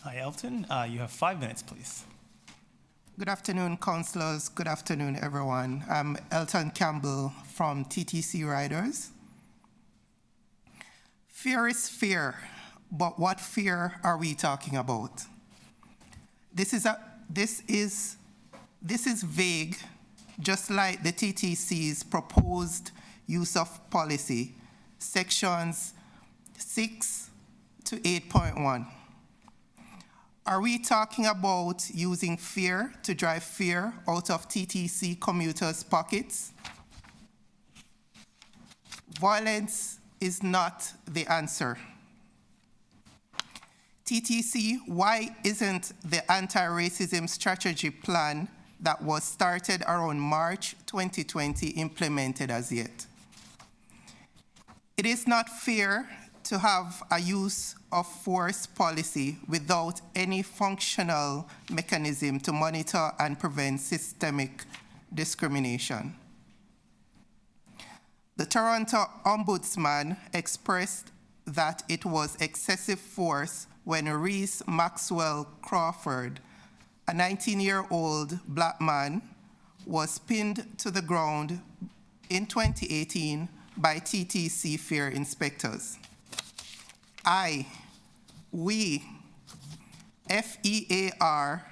Hi, Elton. You have 5 minutes, please. Good afternoon, councillors. Good afternoon, everyone. I'm Elton Campbell from TTC Riders. Fear is fear, but what fear are we talking about? This is vague, just like the TTC's proposed use of policy, sections 6 to 8.1. Are we talking about using fear to drive fear out of TTC commuters' pockets? Violence is not the answer. TTC, why isn't the anti-racism strategy plan that was started around March 2020 implemented as yet? It is not fair to have a use of force policy without any functional mechanism to monitor and prevent systemic discrimination. The Toronto Ombudsman expressed that it was excessive force when Reese Maxwell Crawford, a 19-year-old black man, was pinned to the ground in 2018 by TTC fare inspectors. We, FEAR,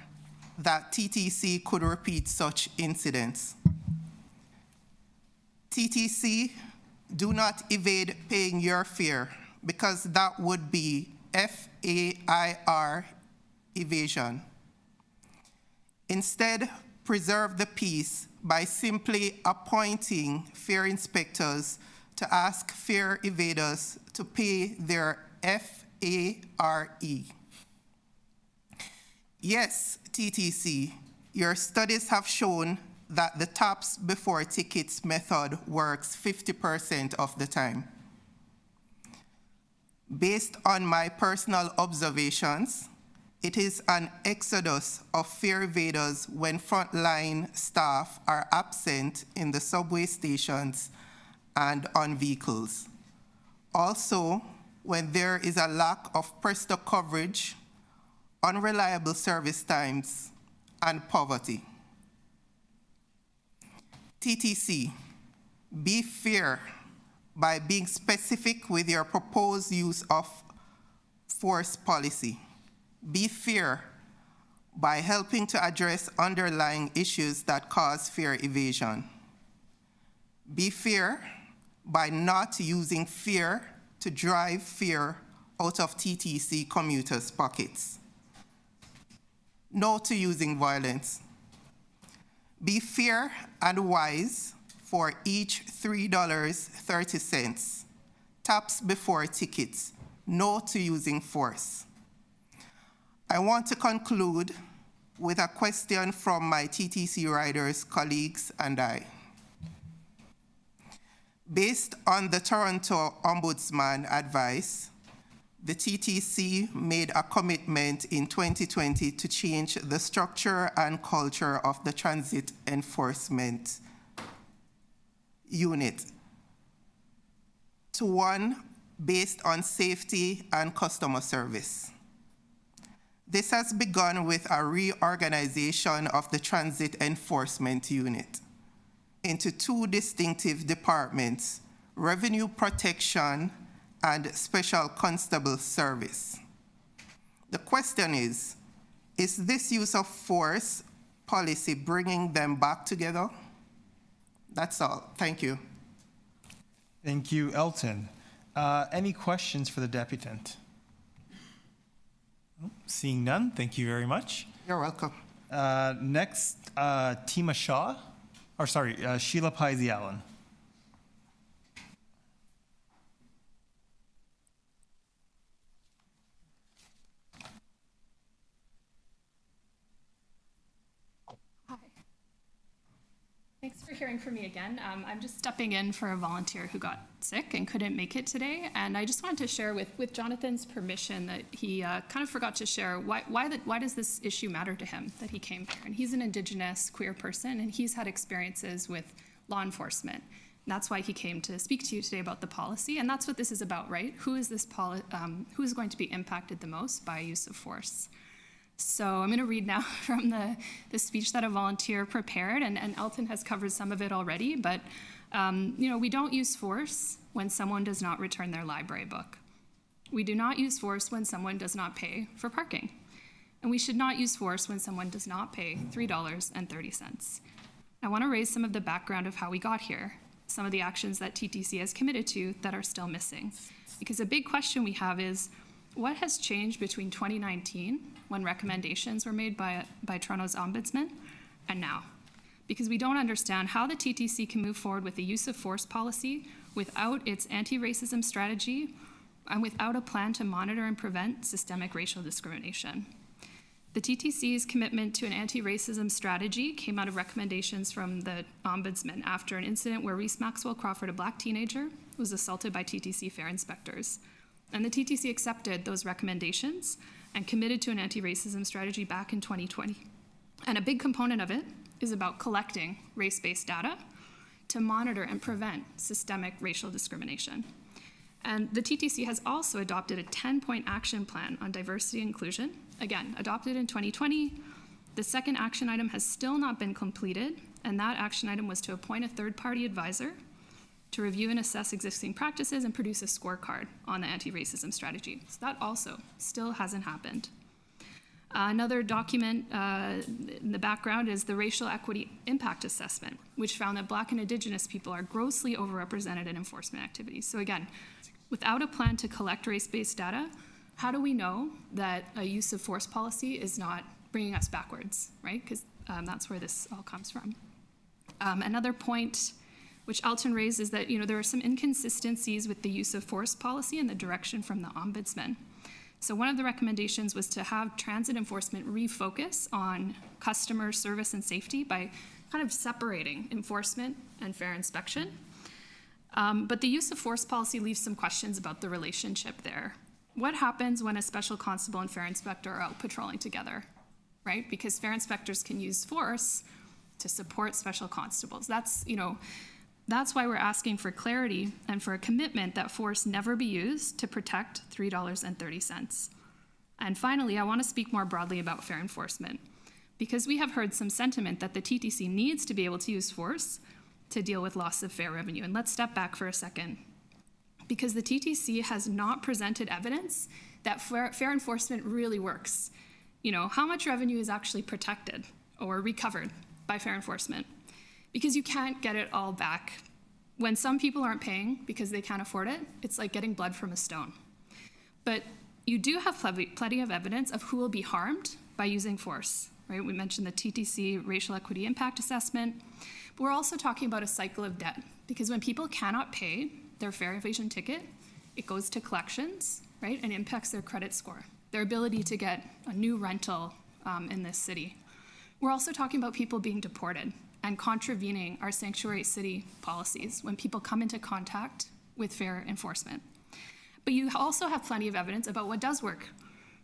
that TTC could repeat such incidents. TTC, do not evade paying your fare, because that would be FAIR evasion. Instead, preserve the peace by simply appointing fare inspectors to ask fare evaders to pay their FARE. Yes, TTC, your studies have shown that the taps before tickets method works 50% of the time. Based on my personal observations, it is an exodus of fare evaders when frontline staff are absent in the subway stations and on vehicles. Also, when there is a lack of Presto coverage, unreliable service times, and poverty. TTC, be fair by being specific with your proposed use of force policy. Be fair by helping to address underlying issues that cause fare evasion. Be fair by not using fear to drive fear out of TTC commuters' pockets. No to using violence. Be fair and wise for each $3.30. Taps before tickets. No to using force. I want to conclude with a question from my TTC riders, colleagues, and I. Based on the Toronto Ombudsman advice, the TTC made a commitment in 2020 to change the structure and culture of the Transit Enforcement Unit to one based on safety and customer service. This has begun with a reorganization of the Transit Enforcement Unit. into two distinctive departments, Revenue Protection and Special Constable Service. The question is this use of force policy bringing them back together? That's all. Thank you. Thank you, Elton. Any questions for the deputant? Seeing none, thank you very much. You're welcome. Next, Tima Shaw, or sorry, Sheila Pizy Allen. Thanks for hearing from me again. I'm just stepping in for a volunteer who got sick and couldn't make it today. And I just wanted to share with Jonathan's permission that he kind of forgot to share why does this issue matter to him that he came here. And he's an Indigenous queer person and he's had experiences with law enforcement. And that's why he came to speak to you today about the policy. And that's what this is about, right? Who is going to be impacted the most by use of force? So I'm going to read now from the speech that a volunteer prepared, and Elton has covered some of it already, but we don't use force when someone does not return their library book. We do not use force when someone does not pay for parking. And we should not use force when someone does not pay $3.30. I want to raise some of the background of how we got here, some of the actions that TTC has committed to that are still missing. Because a big question we have is, what has changed between 2019, when recommendations were made by Toronto's Ombudsman, and now? Because we don't understand how the TTC can move forward with the use of force policy without its anti-racism strategy and without a plan to monitor and prevent systemic racial discrimination. The TTC's commitment to an anti-racism strategy came out of recommendations from the Ombudsman after an incident where Reese Maxwell Crawford, a Black teenager, was assaulted by TTC fare inspectors. And the TTC accepted those recommendations and committed to an anti-racism strategy back in 2020. And a big component of it is about collecting race-based data to monitor and prevent systemic racial discrimination. And the TTC has also adopted a 10-point action plan on diversity and inclusion, again, adopted in 2020. The second action item has still not been completed, and that action item was to appoint a third-party advisor to review and assess existing practices and produce a scorecard on the anti-racism strategy. So that also still hasn't happened. Another document in the background is the Racial Equity Impact Assessment, which found that Black and Indigenous people are grossly overrepresented in enforcement activities. So again, without a plan to collect race-based data, how do we know that a use of force policy is not bringing us backwards, right? Because that's where this all comes from. Another point which Elton raised is that there are some inconsistencies with the use of force policy and the direction from the Ombudsman. So one of the recommendations was to have transit enforcement refocus on customer service and safety by kind of separating enforcement and fare inspection. But the use of force policy leaves some questions about the relationship there. What happens when a special constable and fare inspector are out patrolling together, right? Because fare inspectors can use force to support special constables. That's why we're asking for clarity and for a commitment that force never be used to protect $3.30. And finally, I want to speak more broadly about fare enforcement, because we have heard some sentiment that the TTC needs to be able to use force to deal with loss of fare revenue. And let's step back for a second, because the TTC has not presented evidence that fare enforcement really works. How much revenue is actually protected or recovered by fare enforcement? Because you can't get it all back. When some people aren't paying because they can't afford it, it's like getting blood from a stone. But you do have plenty of evidence of who will be harmed by using force, right? We mentioned the TTC Racial Equity Impact Assessment, but we're also talking about a cycle of debt, because when people cannot pay their fare evasion ticket, it goes to collections, right? And impacts their credit score, their ability to get a new rental in this city. We're also talking about people being deported and contravening our sanctuary city policies when people come into contact with fare enforcement. But you also have plenty of evidence about what does work,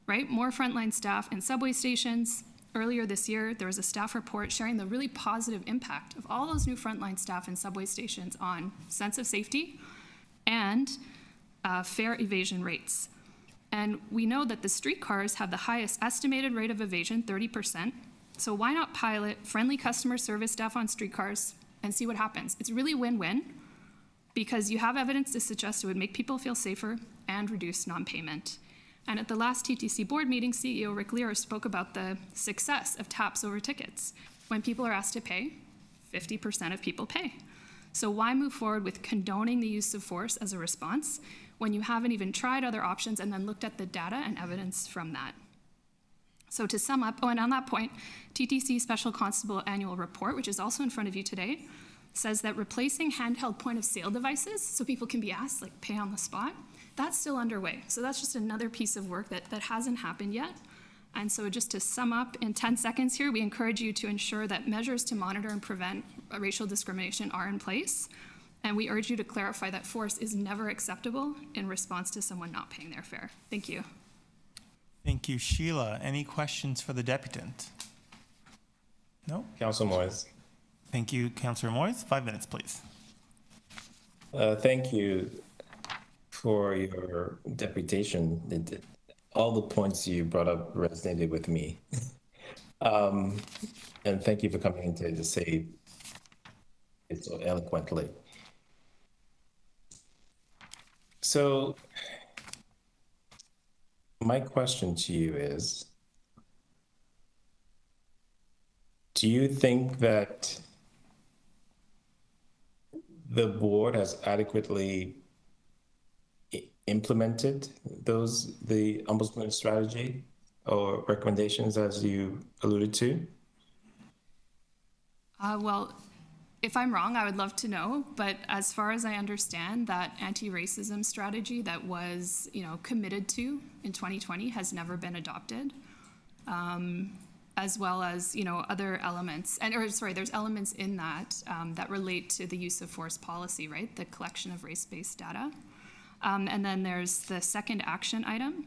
right? More frontline staff in subway stations. Earlier this year, there was a staff report sharing the really positive impact of all those new frontline staff in subway stations on sense of safety and fare evasion rates. And we know that the streetcars have the highest estimated rate of evasion, 30%. So why not pilot friendly customer service staff on streetcars and see what happens. It's really win-win because you have evidence to suggest it would make people feel safer and reduce non-payment. And at the last TTC board meeting, CEO Rick Lear spoke about the success of taps over tickets. When people are asked to pay, 50% of people pay. So why move forward with condoning the use of force as a response when you haven't even tried other options and then looked at the data and evidence from that? So to sum up, and on that point, TTC Special Constable Annual Report, which is also in front of you today, says that replacing handheld point-of-sale devices, so people can be asked, like pay on the spot, that's still underway. So that's just another piece of work that hasn't happened yet. And so just to sum up in 10 seconds here, we encourage you to ensure that measures to monitor and prevent racial discrimination are in place. And we urge you to clarify that force is never acceptable in response to someone not paying their fare. Thank you. Thank you, Sheila. Any questions for the deputant? No? Councilor Moyes. Thank you, Councillor Moyes. 5 minutes, please. Thank you for your deputation. All the points you brought up resonated with me. And thank you for coming in today to say it so eloquently. So my question to you is, do you think that the board has adequately implemented the ombudsman strategy or recommendations as you alluded to? Well, if I'm wrong, I would love to know. But as far as I understand, that anti-racism strategy that was, committed to in 2020 has never been adopted, as well as, other elements. There's elements in that that relate to the use of force policy, right? The collection of race-based data. And then there's the second action item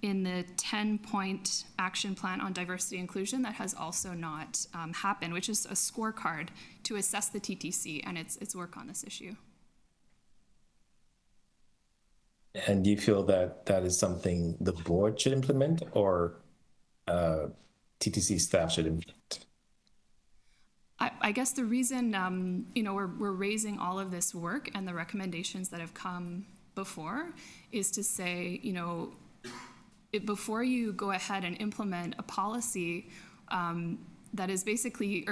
in the 10-point action plan on diversity inclusion that has also not happened, which is a scorecard to assess the TTC and its work on this issue. And do you feel that that is something the board should implement or TTC staff should implement? I guess the reason we're raising all of this work and the recommendations that have come before is to say, before you go ahead and implement a policy that is basically,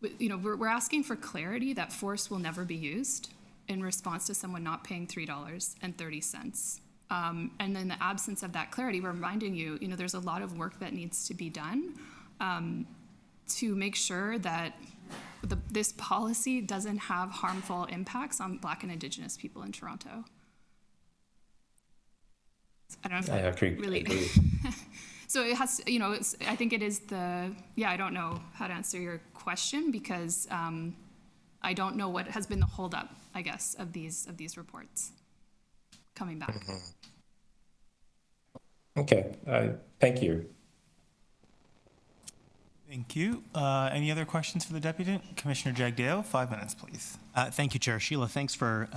we're asking for clarity that force will never be used in response to someone not paying $3.30. And in the absence of that clarity, we're reminding you, there's a lot of work that needs to be done to make sure that this policy doesn't have harmful impacts on Black and Indigenous people in Toronto. I don't know if that really. So it has, I think it is I don't know how to answer your question because I don't know what has been the holdup, I guess, of these reports coming back. Okay, thank you. Thank you. Any other questions for the deputant? Commissioner Jagdeo, 5 minutes, please. Thank you, Chair. Sheila, thanks for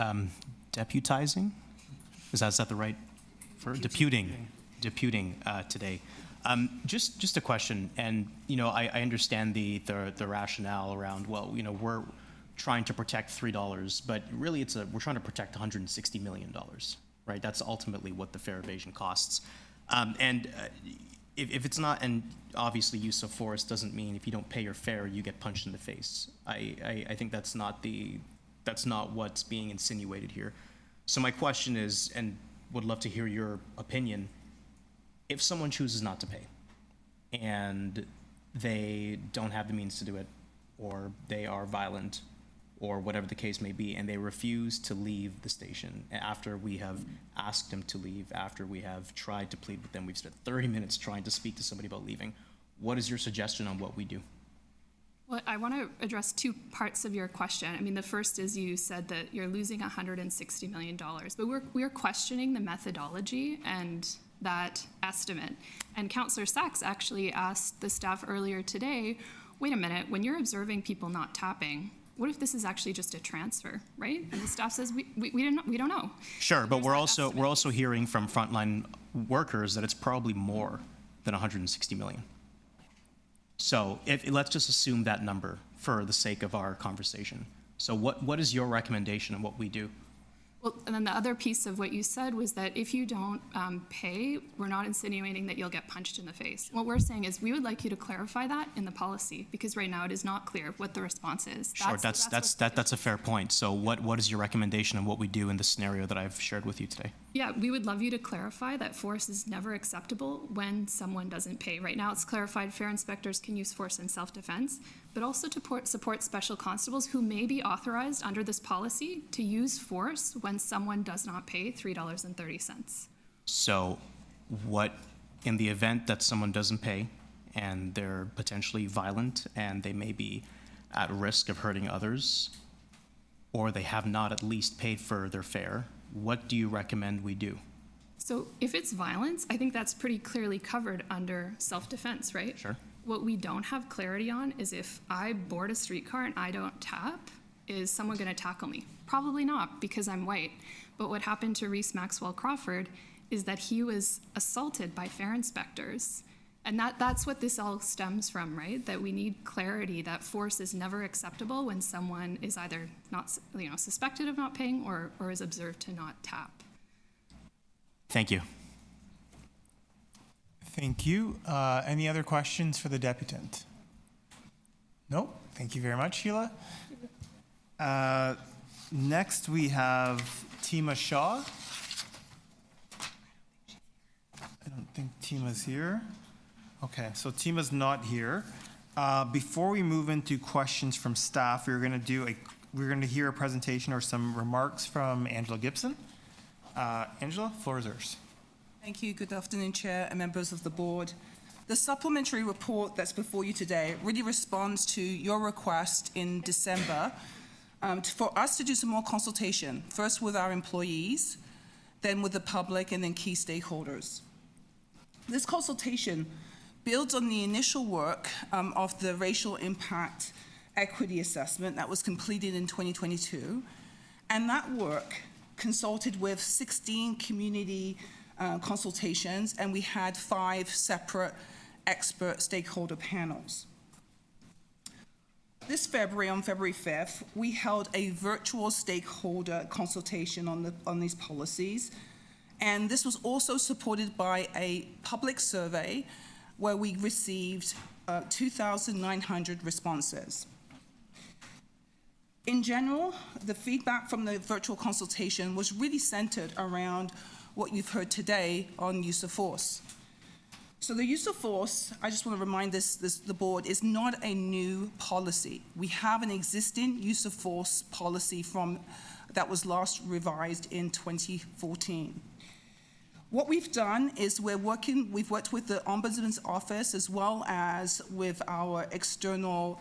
deputizing. Is that the right for deputing today? Just a question, and I understand the rationale around we're trying to protect $3, but really we're trying to protect $160 million, right? That's ultimately what the fare evasion costs, and. If it's not, and obviously use of force doesn't mean if you don't pay your fare, you get punched in the face. I think that's not what's being insinuated here. So my question is, and would love to hear your opinion, if someone chooses not to pay and they don't have the means to do it, or they are violent, or whatever the case may be, and they refuse to leave the station after we have asked them to leave, after we have tried to plead with them, we've spent 30 minutes trying to speak to somebody about leaving. What is your suggestion on what we do? Well, I want to address two parts of your question. I mean, the first is you said that you're losing $160 million, but we're questioning the methodology and that estimate. And Councillor Sachs actually asked the staff earlier today, wait a minute, when you're observing people not tapping, what if this is actually just a transfer, right? And the staff says we don't know. Sure, but we're also hearing from frontline workers that it's probably more than $160 million. So let's just assume that number for the sake of our conversation. So what is your recommendation on what we do? Well, and then the other piece of what you said was that if you don't pay, we're not insinuating that you'll get punched in the face. What we're saying is we would like you to clarify that in the policy, because right now it is not clear what the response is. Sure, that's a fair point. So what is your recommendation on what we do in the scenario that I've shared with you today? Yeah, we would love you to clarify that force is never acceptable when someone doesn't pay. Right now it's clarified fair inspectors can use force in self-defense, but also to support special constables who may be authorized under this policy to use force when someone does not pay $3.30. So what, in the event that someone doesn't pay and they're potentially violent and they may be at risk of hurting others, or they have not at least paid for their fare, what do you recommend we do? So if it's violence, I think that's pretty clearly covered under self-defense, right? Sure. What we don't have clarity on is if I board a streetcar and I don't tap, is someone going to tackle me? Probably not, because I'm white. But what happened to Reese Maxwell Crawford is that he was assaulted by fare inspectors. And that's what this all stems from, right? That we need clarity that force is never acceptable when someone is either not, suspected of not paying or is observed to not tap. Thank you. Thank you. Any other questions for the deputant? No? Thank you very much, Sheila. Next, we have Tima Shaw. I don't think Tima's here. Okay, so Tima's not here. Before we move into questions from staff, we're going to hear a presentation or some remarks from Angela Gibson. Angela, floor is yours. Thank you. Good afternoon, Chair and members of the board. The supplementary report that's before you today really responds to your request in December for us to do some more consultation, first with our employees, then with the public, and then key stakeholders. This consultation builds on the initial work of the racial impact equity assessment that was completed in 2022, and that work consulted with 16 community consultations, and we had 5 separate expert stakeholder panels. This February, on February 5th, we held a virtual stakeholder consultation on these policies, and this was also supported by a public survey where we received 2,900 responses. In general, the feedback from the virtual consultation was really centered around what you've heard today on use of force. So the use of force, I just want to remind the board, is not a new policy. We have an existing use of force policy that was last revised in 2014. What we've done is we've worked with the Ombudsman's Office as well as with our external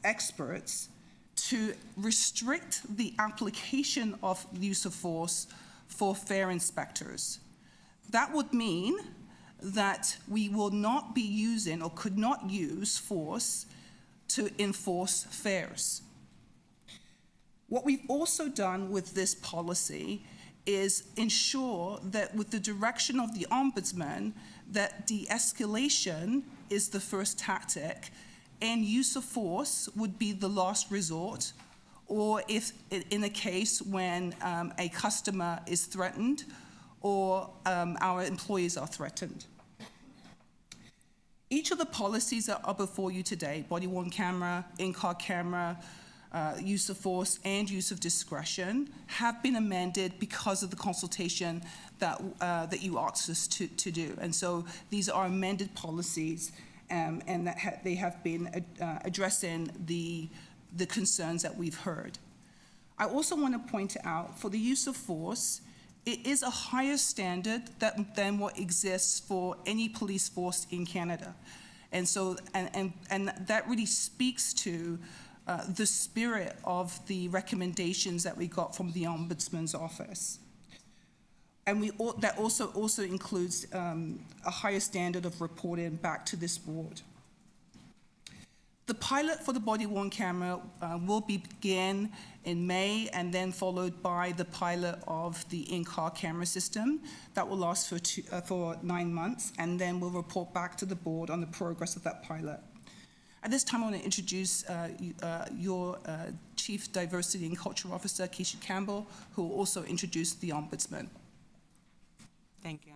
experts to restrict the application of use of force for fare inspectors. That would mean that we will not be using or could not use force to enforce fares. What we've also done with this policy is ensure that with the direction of the Ombudsman, that de-escalation is the first tactic and use of force would be the last resort, or if in a case when a customer is threatened or our employees are threatened. Each of the policies that are before you today, body-worn camera, in-car camera, use of force, and use of discretion, have been amended because of the consultation that you asked us to do. And so these are amended policies, and that they have been addressing the concerns that we've heard. I also want to point out, for the use of force, it is a higher standard than what exists for any police force in Canada. And so, and that really speaks to the spirit of the recommendations that we got from the Ombudsman's Office. And that also includes a higher standard of reporting back to this board. The pilot for the body-worn camera will begin in May, and then followed by the pilot of the in-car camera system. That will last for 9 months, and then we'll report back to the board on the progress of that pilot. At this time, I want to introduce your Chief Diversity and Culture Officer, Keisha Campbell, who will also introduce the Ombudsman. Thank you,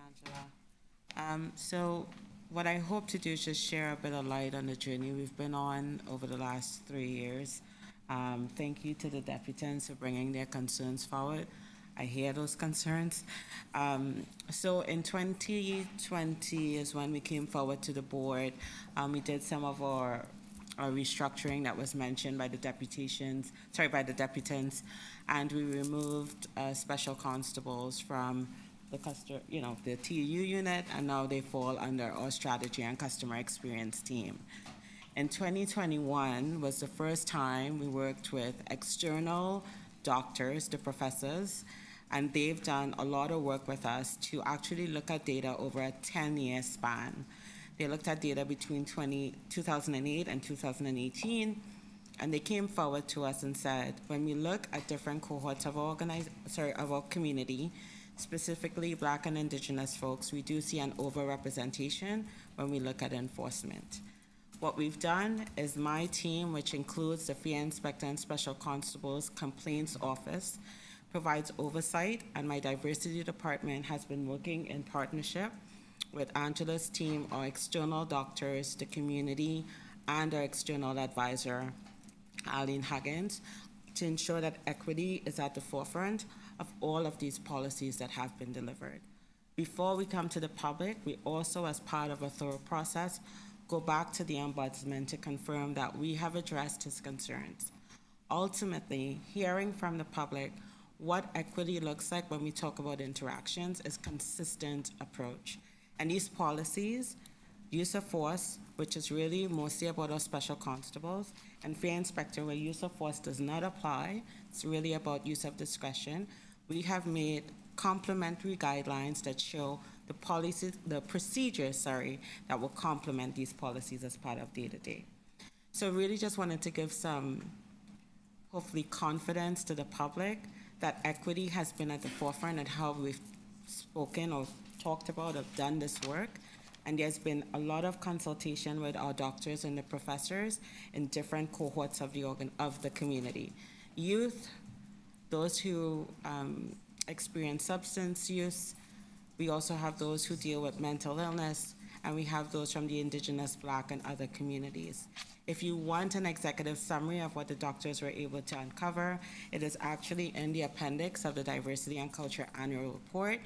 Angela. So what I hope to do is just share a bit of light on the journey we've been on over the last 3 years. Thank you to the deputants for bringing their concerns forward. I hear those concerns. So in 2020 is when we came forward to the board. We did some of our restructuring that was mentioned by the deputants, and we removed special constables from the TU unit, and now they fall under our strategy and customer experience team. In 2021 was the first time we worked with external doctors, the professors, and they've done a lot of work with us to actually look at data over a 10-year span. They looked at data between 2008 and 2018, and they came forward to us and said, when we look at different cohorts of our community, specifically Black and Indigenous folks, we do see an overrepresentation when we look at enforcement. What we've done is my team, which includes the Fair Inspector and Special Constable's Complaints Office, provides oversight, and my diversity department has been working in partnership with Angela's team, our external doctors, the community, and our external advisor, Arlene Huggins, to ensure that equity is at the forefront of all of these policies that have been delivered. Before we come to the public, we also, as part of a thorough process, go back to the Ombudsman to confirm that we have addressed his concerns. Ultimately, hearing from the public what equity looks like when we talk about interactions is a consistent approach. And these policies, use of force, which is really mostly about our special constables, and Fair Inspector, where use of force does not apply, it's really about use of discretion. We have made complementary guidelines that show the policies, the procedures, that will complement these policies as part of day-to-day. So really just wanted to give some, hopefully, confidence to the public that equity has been at the forefront and how we've spoken or talked about or done this work. And there's been a lot of consultation with our doctors and the professors in different cohorts of the community. Youth, those who experience substance use. We also have those who deal with mental illness, and we have those from the Indigenous, Black, and other communities. If you want an executive summary of what the doctors were able to uncover, it is actually in the appendix of the Diversity and Culture Annual Report,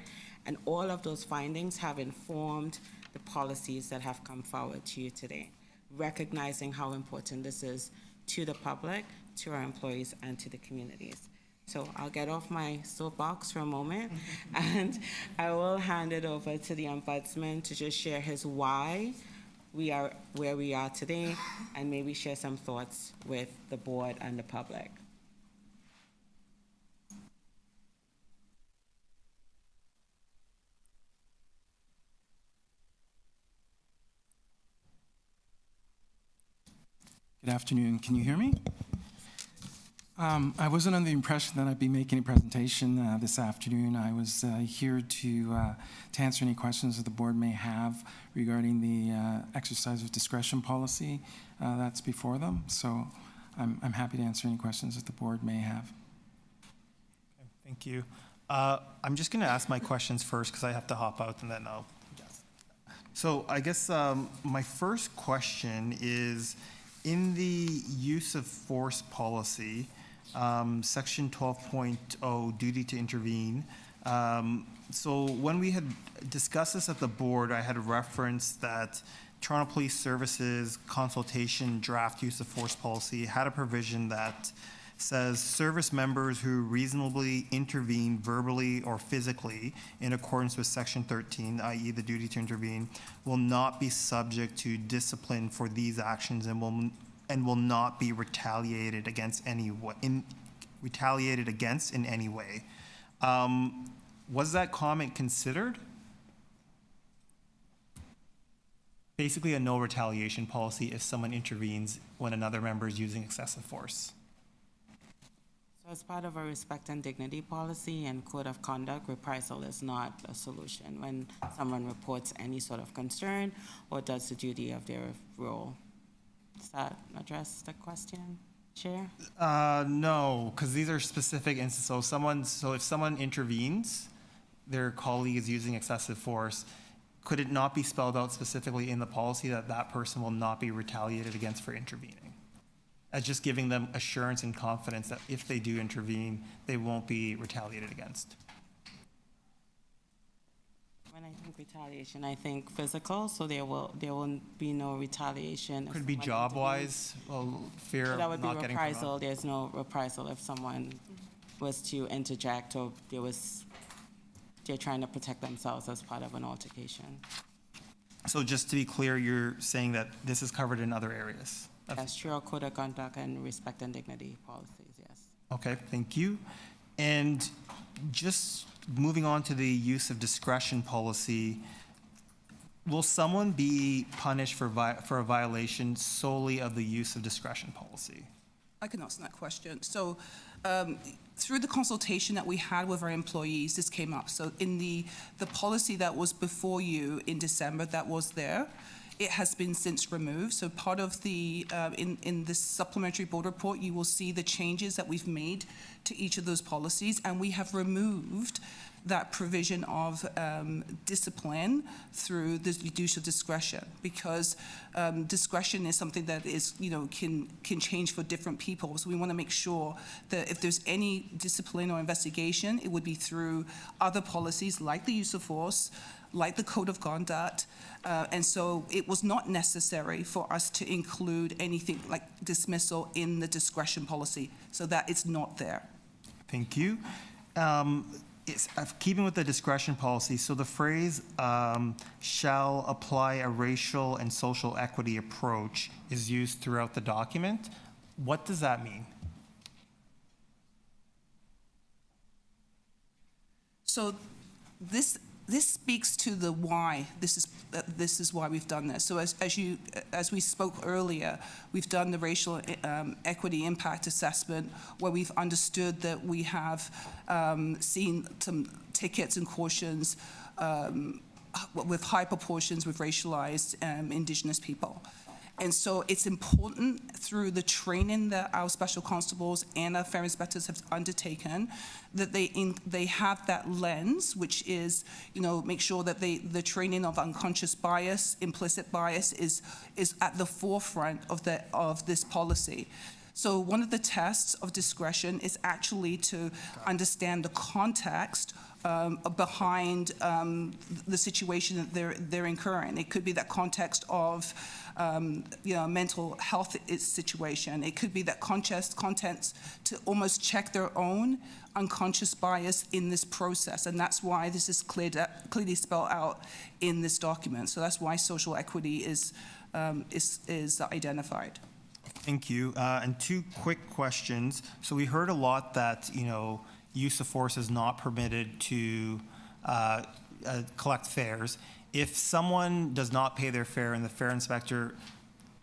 and all of those findings have informed the policies that have come forward to you today, recognizing how important this is to the public, to our employees, and to the communities. So I'll get off my soapbox for a moment, and I will hand it over to the Ombudsman to just share his why we are where we are today, and maybe share some thoughts with the board and the public. Good afternoon. Can you hear me? I wasn't under the impression that I'd be making a presentation this afternoon. I was here to answer any questions that the board may have regarding the exercise of discretion policy that's before them. So I'm happy to answer any questions that the board may have. Okay, thank you. I'm just going to ask my questions first because I have to hop out and then I'll. So I guess my first question is, in the use of force policy, section 12.0, duty to intervene. So when we had discussed this at the board, I had referenced that Toronto Police Services consultation draft use of force policy had a provision that says service members who reasonably intervene verbally or physically in accordance with section 13, i.e. the duty to intervene, will not be subject to discipline for these actions and will not be retaliated against in any way. Was that comment considered? Basically a no retaliation policy if someone intervenes when another member is using excessive force. So as part of our respect and dignity policy and code of conduct, reprisal is not a solution when someone reports any sort of concern or does the duty of their role. Does that address the question, Chair? No, because these are specific instances. So if someone intervenes, their colleague is using excessive force, could it not be spelled out specifically in the policy that that person will not be retaliated against for intervening? As just giving them assurance and confidence that if they do intervene, they won't be retaliated against. When I think retaliation, I think physical, so there won't be no retaliation. Could it be job-wise, fear So that of would be not getting reprisal. promoted? There's no reprisal if someone was to interject or they're trying to protect themselves as part of an altercation. So just to be clear, you're saying that this is covered in other areas? That's true, code of conduct and respect and dignity policies, yes. Okay, thank you. And just moving on to the use of discretion policy, will someone be punished for a violation solely of the use of discretion policy? I can answer that question. So through the consultation that we had with our employees, this came up. So in the policy that was before you in December, that was there, it has been since removed. So part of the, in this supplementary board report, you will see the changes that we've made to each of those policies, and we have removed that provision of discipline through the use of discretion, because discretion is something that is, can change for different people. So we want to make sure that if there's any discipline or investigation, it would be through other policies like the use of force, like the code of conduct, and so it was not necessary for us to include anything like dismissal in the discretion policy, so that it's not there. Thank you. Keeping with the discretion policy, so the phrase shall apply a racial and social equity approach is used throughout the document. What does that mean? So this speaks to the why. This is why we've done this. So as we spoke earlier, we've done the racial equity impact assessment, where we've understood that we have seen some tickets and cautions with high proportions with racialized Indigenous people. And so it's important through the training that our special constables and our fair inspectors have undertaken that they have that lens, which is, make sure that the training of unconscious bias, implicit bias is at the forefront of this policy. So one of the tests of discretion is actually to understand the context behind the situation that they're incurring. It could be that context of mental health situation. It could be that contents to almost check their own unconscious bias in this process, and that's why this is clearly spelled out in this document. So that's why social equity is identified. Thank you. And two quick questions. So we heard a lot that, use of force is not permitted to collect fares. If someone does not pay their fare and the fare inspector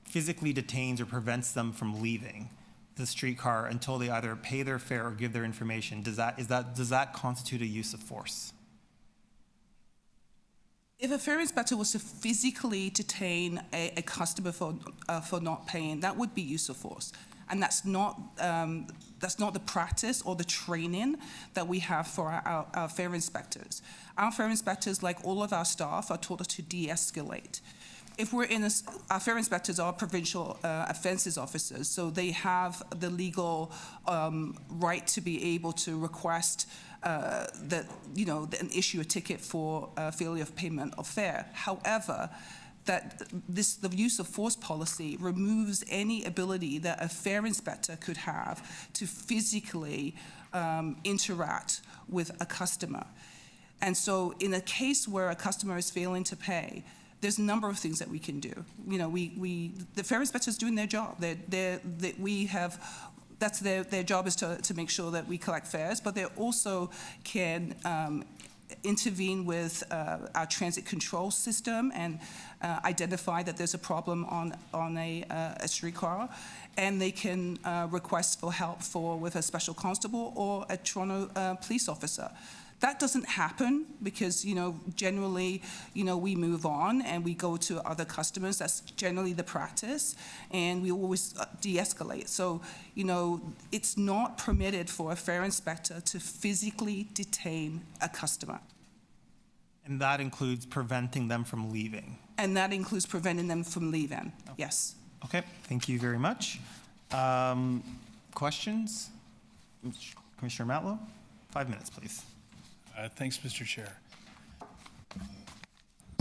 physically detains or prevents them from leaving the streetcar until they either pay their fare or give their information, does that constitute a use of force? If a fare inspector was to physically detain a customer for not paying, that would be use of force, and that's not the practice or the training that we have for our fare inspectors. Our fare inspectors, like all of our staff, are taught to de-escalate. If we're our fare inspectors are provincial offences officers, so they have the legal right to be able to request and issue a ticket for failure of payment of fare. However, the use of force policy removes any ability that a fare inspector could have to physically interact with a customer. And so in a case where a customer is failing to pay, there's a number of things that we can do. The fare inspectors doing their job. That's their job is to make sure that we collect fares, but they also can intervene with our transit control system and identify that there's a problem on a streetcar, and they can request for help with a special constable or a Toronto police officer. That doesn't happen because, generally, we move on and we go to other customers. That's generally the practice, and we always de-escalate. So, it's not permitted for a fare inspector to physically detain a customer. And that includes preventing them from leaving. And that includes preventing them from leaving, yes. Okay, thank you very much. Questions? Commissioner Matlow, 5 minutes, please. Thanks, Mr. Chair.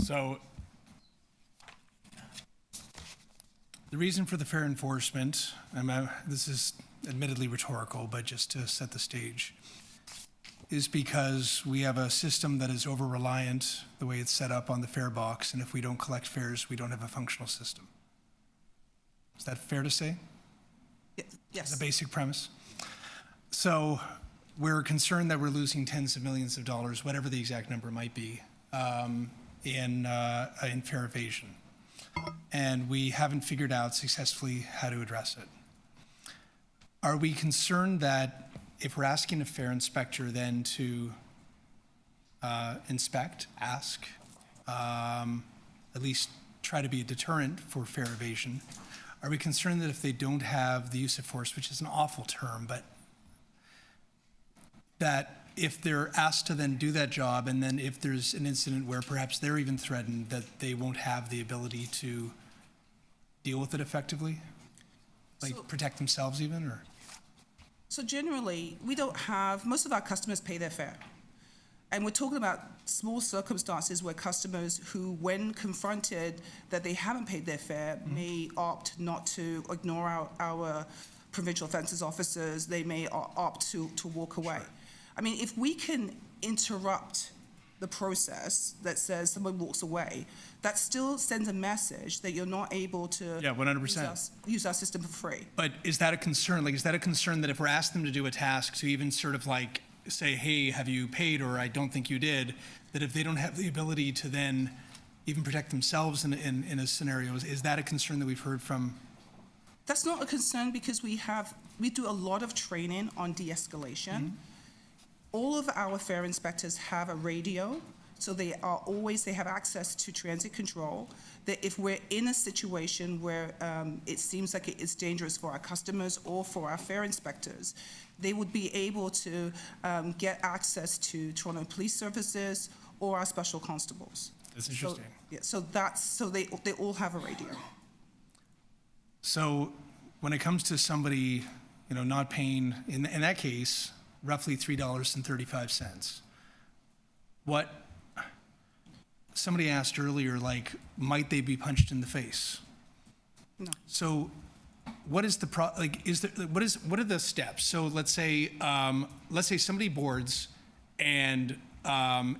So, the reason for the fare enforcement, this is admittedly rhetorical, but just to set the stage, is because we have a system that is over-reliant, the way it's set up on the fare box, and if we don't collect fares, we don't have a functional system. Is that fair to say? Yes. The basic premise. So we're concerned that we're losing tens of millions of dollars, whatever the exact number might be, in fare evasion. And we haven't figured out successfully how to address it. Are we concerned that if we're asking a fare inspector then to ask, at least try to be a deterrent for fare evasion, are we concerned that if they don't have the use of force, which is an awful term, but that if they're asked to then do that job, and then if there's an incident where perhaps they're even threatened, that they won't have the ability to deal with it effectively? Like protect themselves even, or? So generally, we don't have, most of our customers pay their fare. And we're talking about small circumstances where customers who, when confronted that they haven't paid their fare, may opt not to ignore our provincial offences officers. They may opt to walk away. Sure. I mean, if we can interrupt the process that says someone walks away, that still sends a message that you're not able to 100%. Use our system for free. But is that a concern? Like, is that a concern that if we're asking them to do a task, to even sort of like say, hey, have you paid, or I don't think you did, that if they don't have the ability to then even protect themselves in a scenario, is that a concern that we've heard from? That's not a concern because we do a lot of training on de-escalation. Mm-hmm. All of our fare inspectors have a radio, so they have access to transit control, that if we're in a situation where it seems like it is dangerous for our customers or for our fare inspectors, they would be able to get access to Toronto Police Services or our special constables. That's interesting. So they all have a radio. So when it comes to somebody, not paying, in that case, roughly $3.35. What somebody asked earlier, like, might they be punched in the face? No. So what is the what are the steps? So let's say somebody boards and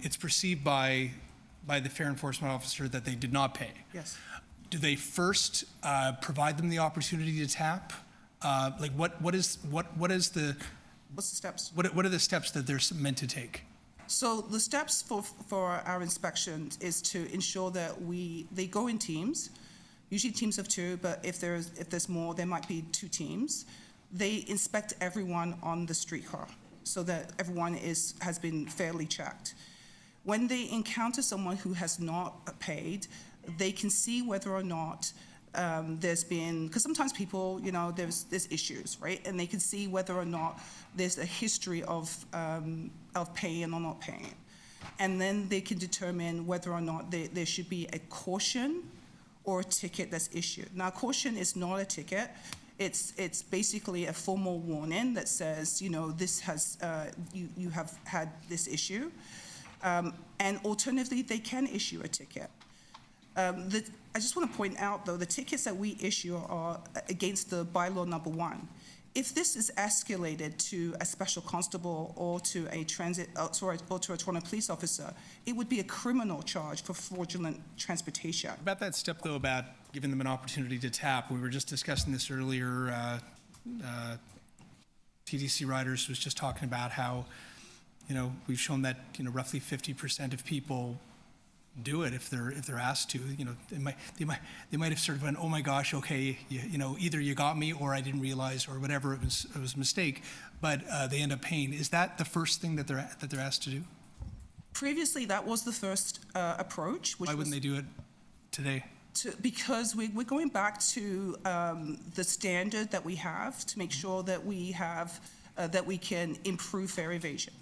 it's perceived by the fare enforcement officer that they did not pay. Yes. Do they first provide them the opportunity to tap? What's the steps? What are the steps that they're meant to take? So the steps for our inspections is to ensure that they go in teams, usually teams of 2, but if there's more, there might be 2 teams. They inspect everyone on the streetcar so that everyone has been fairly checked. When they encounter someone who has not paid, they can see whether or not there's been, because sometimes people, there's issues, right? And they can see whether or not there's a history of paying or not paying. And then they can determine whether or not there should be a caution or a ticket that's issued. Now, caution is not a ticket. It's basically a formal warning that says, this has, you have had this issue. And alternatively, they can issue a ticket. I just want to point out, though, the tickets that we issue are against the bylaw number 1. If this is escalated to a special constable or to a or to a Toronto police officer, it would be a criminal charge for fraudulent transportation. About that step, though, about giving them an opportunity to tap, we were just discussing this earlier. TTC Riders was just talking about how, we've shown that, roughly 50% of people do it if they're asked to. They might have sort of went, oh my gosh, okay, either you got me or I didn't realize or whatever, it was a mistake, but they end up paying. Is that the first thing that they're asked to do? Previously, that was the first approach. Which Why wouldn't they do it today? Because we're going back to the standard that we have to make sure that we have that we can improve fare evasion.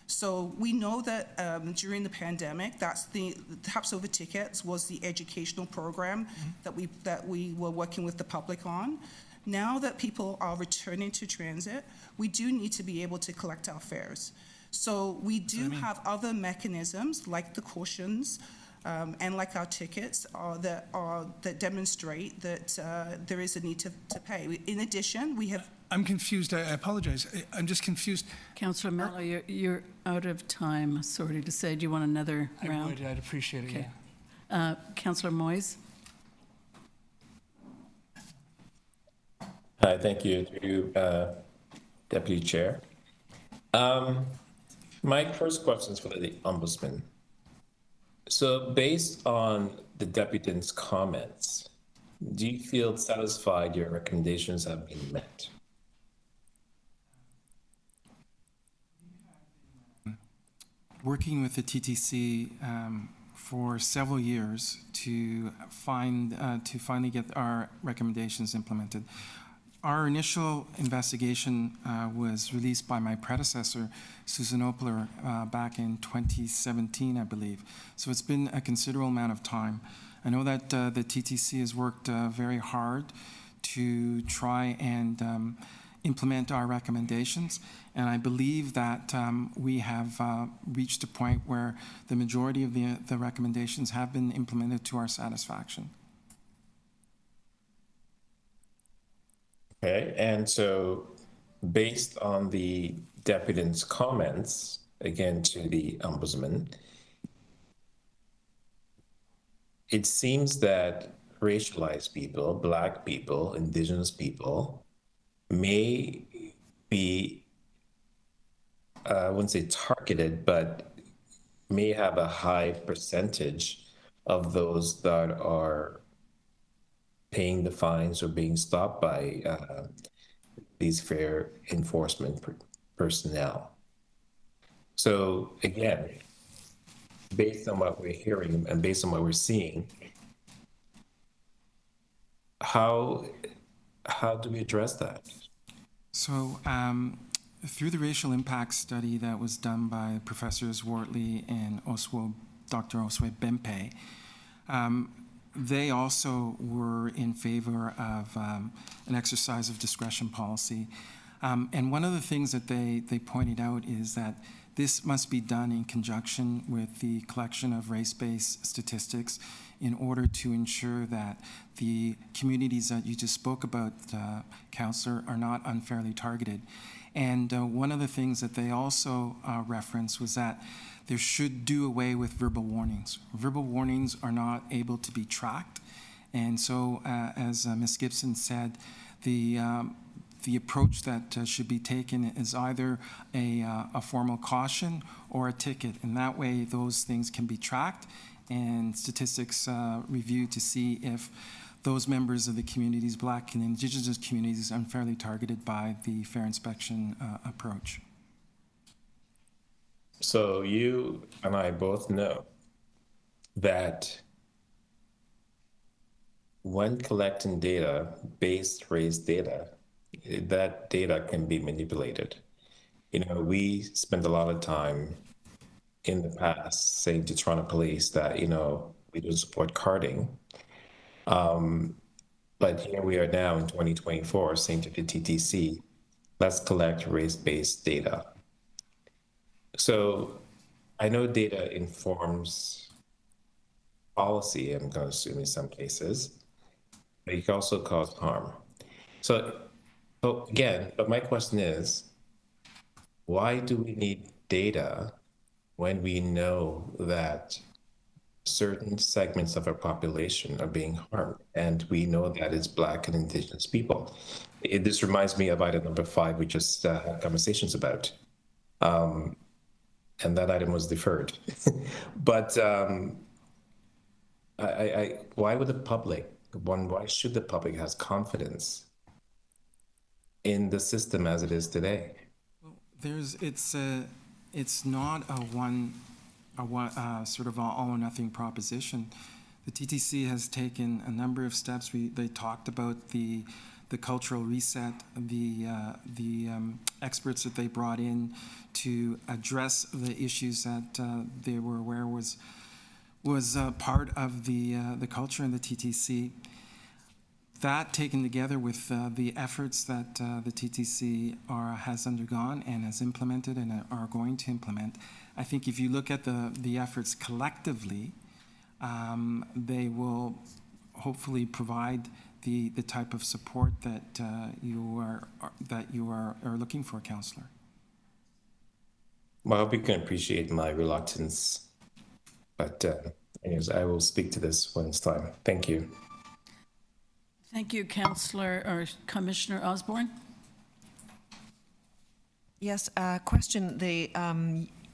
So we know that during the pandemic, that's the Taps Over Tickets was the educational program that we were working with the public on. Now that people are returning to transit, we do need to be able to collect our fares. So we do have other mechanisms like the cautions and like our tickets that demonstrate that there is a need to pay. In addition, we have. I'm confused. I apologize. I'm just confused. Councillor Mello, you're out of time. Sorry to say. Do you want another round? I would. I'd appreciate it. Okay. Yeah. Councillor Moyes. Hi, thank you to you, Deputy Chair. My first question is for the Ombudsman. So based on the Deputy's comments, do you feel satisfied your recommendations have been met? Working with the TTC for several years to finally get our recommendations implemented. Our initial investigation was released by my predecessor, Susan Opler, back in 2017, I believe. So it's been a considerable amount of time. I know that the TTC has worked very hard to try and implement our recommendations, and I believe that we have reached a point where the majority of the recommendations have been implemented to our satisfaction. Okay, and so based on the Deputy's comments, again to the Ombudsman, it seems that racialized people, Black people, Indigenous people, may be, I wouldn't say targeted, but may have a high percentage of those that are paying the fines or being stopped by these fare enforcement personnel. So again, based on what we're hearing and based on what we're seeing, how do we address that? So through the racial impact study that was done by Professors Wortley and Dr. Oswe Bempe, they also were in favor of an exercise of discretion policy. And one of the things that they pointed out is that this must be done in conjunction with the collection of race-based statistics in order to ensure that the communities that you just spoke about, Councillor, are not unfairly targeted. And one of the things that they also referenced was that there should do away with verbal warnings. Verbal warnings are not able to be tracked. And so, as Ms. Gibson said, the approach that should be taken is either a formal caution or a ticket. And that way, those things can be tracked and statistics reviewed to see if those members of the communities, Black and Indigenous communities, are unfairly targeted by the fare inspection approach. So you and I both know that when collecting data, based race data, that data can be manipulated. You know, we spend a lot of time in the past saying to Toronto Police that, you know, we don't support carding. But here we are now in 2024 saying to the TTC, let's collect race-based data. So I know data informs policy, I'm going to assume in some cases, but it can also cause harm. So again, but my question is, why do we need data when we know that certain segments of our population are being harmed, and we know that it's Black and Indigenous people? This reminds me of item number 5, we just had conversations about. And that item was deferred. But why would the public, why should the public have confidence in the system as it is today? It's not a sort of an all-or-nothing proposition. The TTC has taken a number of steps. They talked about the cultural reset, the experts that they brought in to address the issues that they were aware was part of the culture in the TTC. That taken together with the efforts that the TTC has undergone and has implemented and are going to implement, I think if you look at the efforts collectively, they will hopefully provide the type of support that you are looking for, Councillor. Well, I hope you can appreciate my reluctance, but anyways, I will speak to this when it's time. Thank you. Thank you, Councillor or Commissioner Osborne. Yes, question. The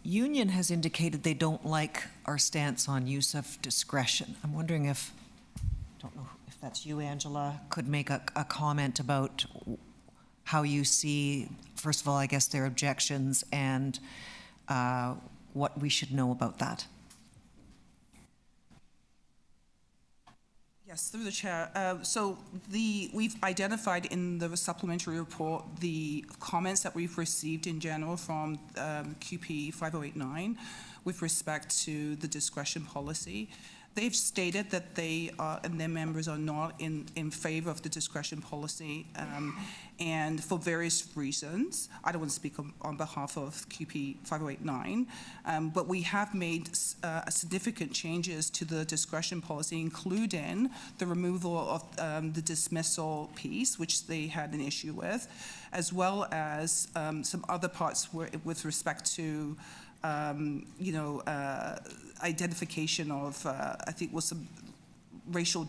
union has indicated they don't like our stance on use of discretion. I'm wondering if, I don't know if that's you, Angela, could make a comment about how you see, first of all, I guess, their objections and what we should know about that. Yes, through the chair. So we've identified in the supplementary report the comments that we've received in general from QP 5089 with respect to the discretion policy. They've stated that they and their members are not in favor of the discretion policy, and for various reasons. I don't want to speak on behalf of QP 5089, but we have made significant changes to the discretion policy, including the removal of the dismissal piece, which they had an issue with, as well as some other parts with respect to identification of, I think was some racial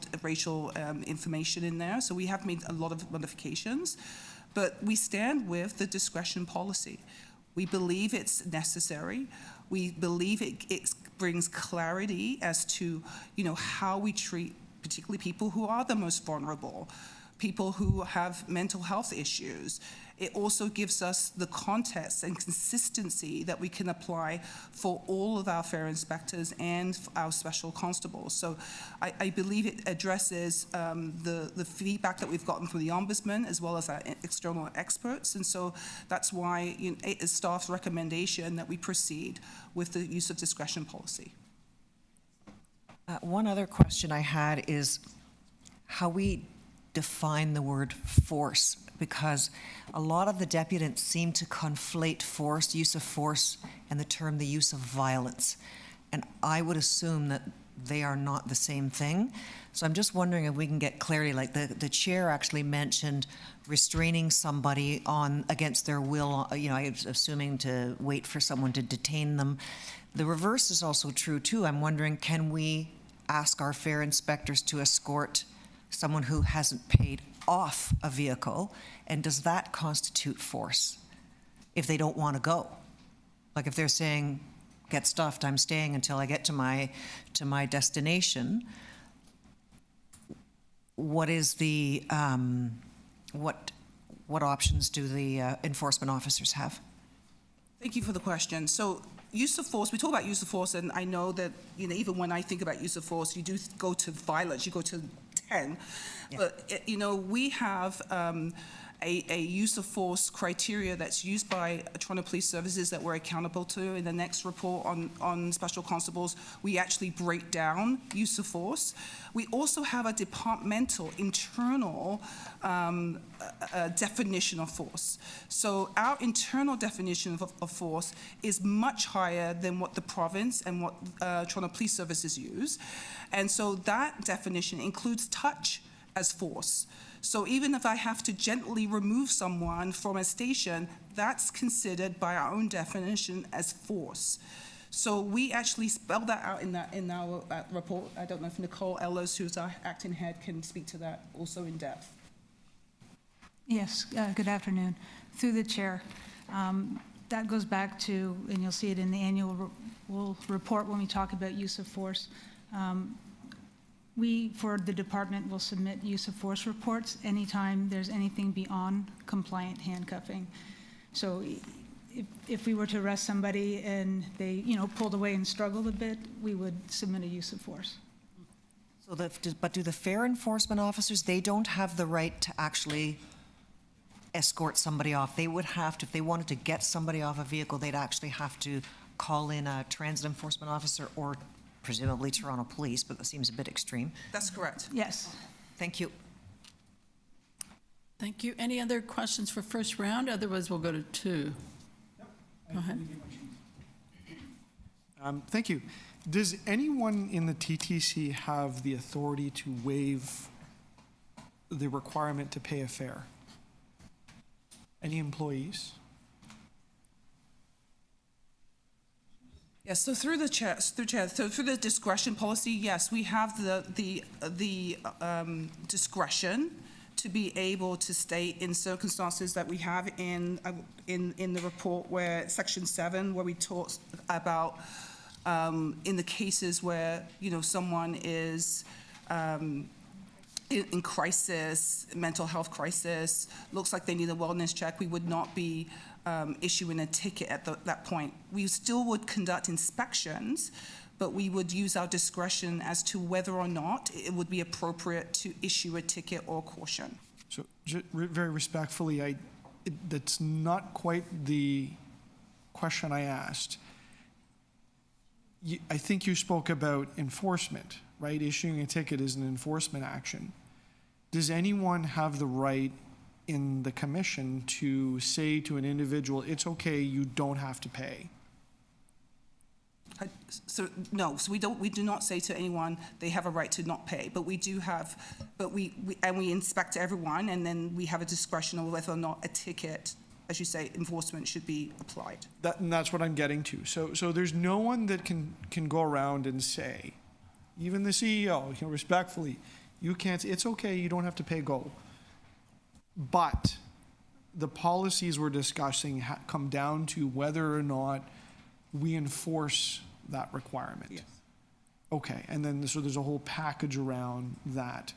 information in there. So we have made a lot of modifications, but we stand with the discretion policy. We believe it's necessary. We believe it brings clarity as to, how we treat particularly people who are the most vulnerable, people who have mental health issues. It also gives us the context and consistency that we can apply for all of our fair inspectors and our special constables. So I believe it addresses the feedback that we've gotten from the Ombudsman as well as our external experts. And so that's why it is staff's recommendation that we proceed with the use of discretion policy. One other question I had is how we define the word force, because a lot of the deputants seem to conflate force, use of force, and the use of violence. And I would assume that they are not the same thing. So I'm just wondering if we can get clarity. Like the chair actually mentioned restraining somebody against their will, I was assuming to wait for someone to detain them. The reverse is also true too. I'm wondering, can we ask our fair inspectors to escort someone who hasn't paid off a vehicle, and does that constitute force if they don't want to go? Like if they're saying, get stuffed, I'm staying until I get to my destination, what is the what options do the enforcement officers have? Thank you for the question. So use of force, we talk about use of force, and I know that even when I think about use of force, you do go to violence, you go to 10. Yeah. But we have a use of force criteria that's used by Toronto Police Services that we're accountable to. In the next report on special constables, we actually break down use of force. We also have a departmental internal definition of force. So our internal definition of force is much higher than what the province and what Toronto Police Services use. And so that definition includes touch as force. So even if I have to gently remove someone from a station, that's considered by our own definition as force. So we actually spell that out in our report. I don't know if Nicole Ellis, who's our acting head, can speak to that also in depth. Yes, good afternoon. Through the chair, that goes back to, and you'll see it in the annual report when we talk about use of force. We, for the department, will submit use of force reports anytime there's anything beyond compliant handcuffing. So if we were to arrest somebody and they, you know, pulled away and struggled a bit, we would submit a use of force. So but do the fare enforcement officers, they don't have the right to actually escort somebody off? They would have to, if they wanted to get somebody off a vehicle, they'd actually have to call in a transit enforcement officer or presumably Toronto Police, but that seems a bit extreme. That's correct. Yes. Thank you. Thank you. Any other questions for first round? Otherwise, we'll go to 2. Go ahead. Thank you. Does anyone in the TTC have the authority to waive the requirement to pay a fare? Any employees? Yes, so through the chair, so through the discretion policy, yes, we have the discretion to be able to state in circumstances that we have in the report where Section 7, where we talk about in the cases where, you know, someone is in crisis, mental health crisis, looks like they need a wellness check, we would not be issuing a ticket at that point. We still would conduct inspections, but we would use our discretion as to whether or not it would be appropriate to issue a ticket or caution. So very respectfully, that's not quite the question I asked. I think you spoke about enforcement, right? Issuing a ticket is an enforcement action. Does anyone have the right in the commission to say to an individual, it's okay, you don't have to pay? So no, so we do not say to anyone they have a right to not pay, but we do have, we inspect everyone, and then we have a discretion over whether or not a ticket, as you say, enforcement should be applied. And that's what I'm getting to. So there's no one that can go around and say, even the CEO, you know, respectfully, you can't, it's okay, you don't have to pay, go. But the policies we're discussing come down to whether or not we enforce that requirement. Yes. Okay, and then so there's a whole package around that.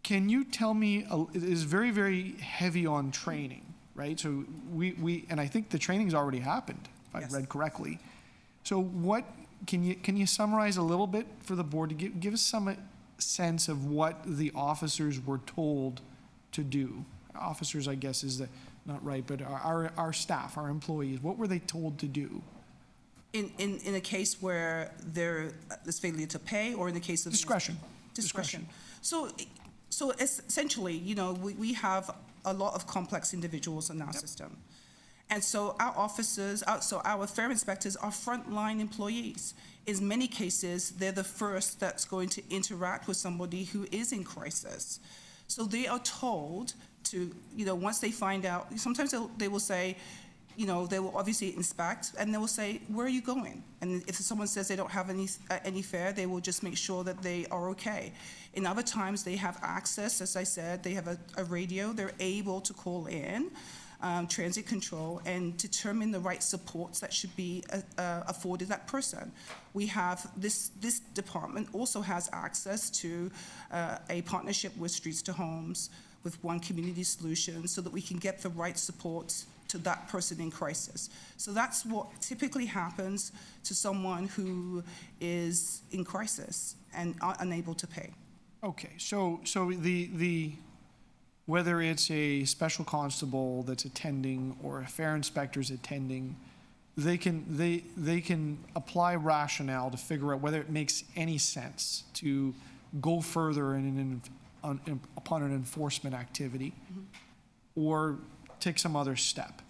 Can you tell me, it is very, very heavy on training, right? So we and I think the training's already happened, if I read correctly. So what, can you summarize a little bit for the board to give us some sense of what the officers were told to do? Officers, I guess, is not right, but our staff, our employees, what were they told to do? In a case where there is failure to pay, or in the case of discretion. So essentially, you know, we have a lot of complex individuals in our system. And so our officers, so our fare inspectors are frontline employees. In many cases, they're the first that's going to interact with somebody who is in crisis. So they are told to, you know, once they find out, sometimes they will say, you know, they will obviously inspect, and they will say, where are you going? And if someone says they don't have any fare, they will just make sure that they are okay. In other times, they have access, as I said, they have a radio, they're able to call in transit control and determine the right supports that should be afforded that person. We have, this department also has access to a partnership with Streets to Homes, with One Community Solutions, so that we can get the right supports to that person in crisis. So that's what typically happens to someone who is in crisis and unable to pay. Okay, so the whether it's a special constable that's attending or a fare inspector's attending, they can apply rationale to figure out whether it makes any sense to go further upon an enforcement activity, or take some other step.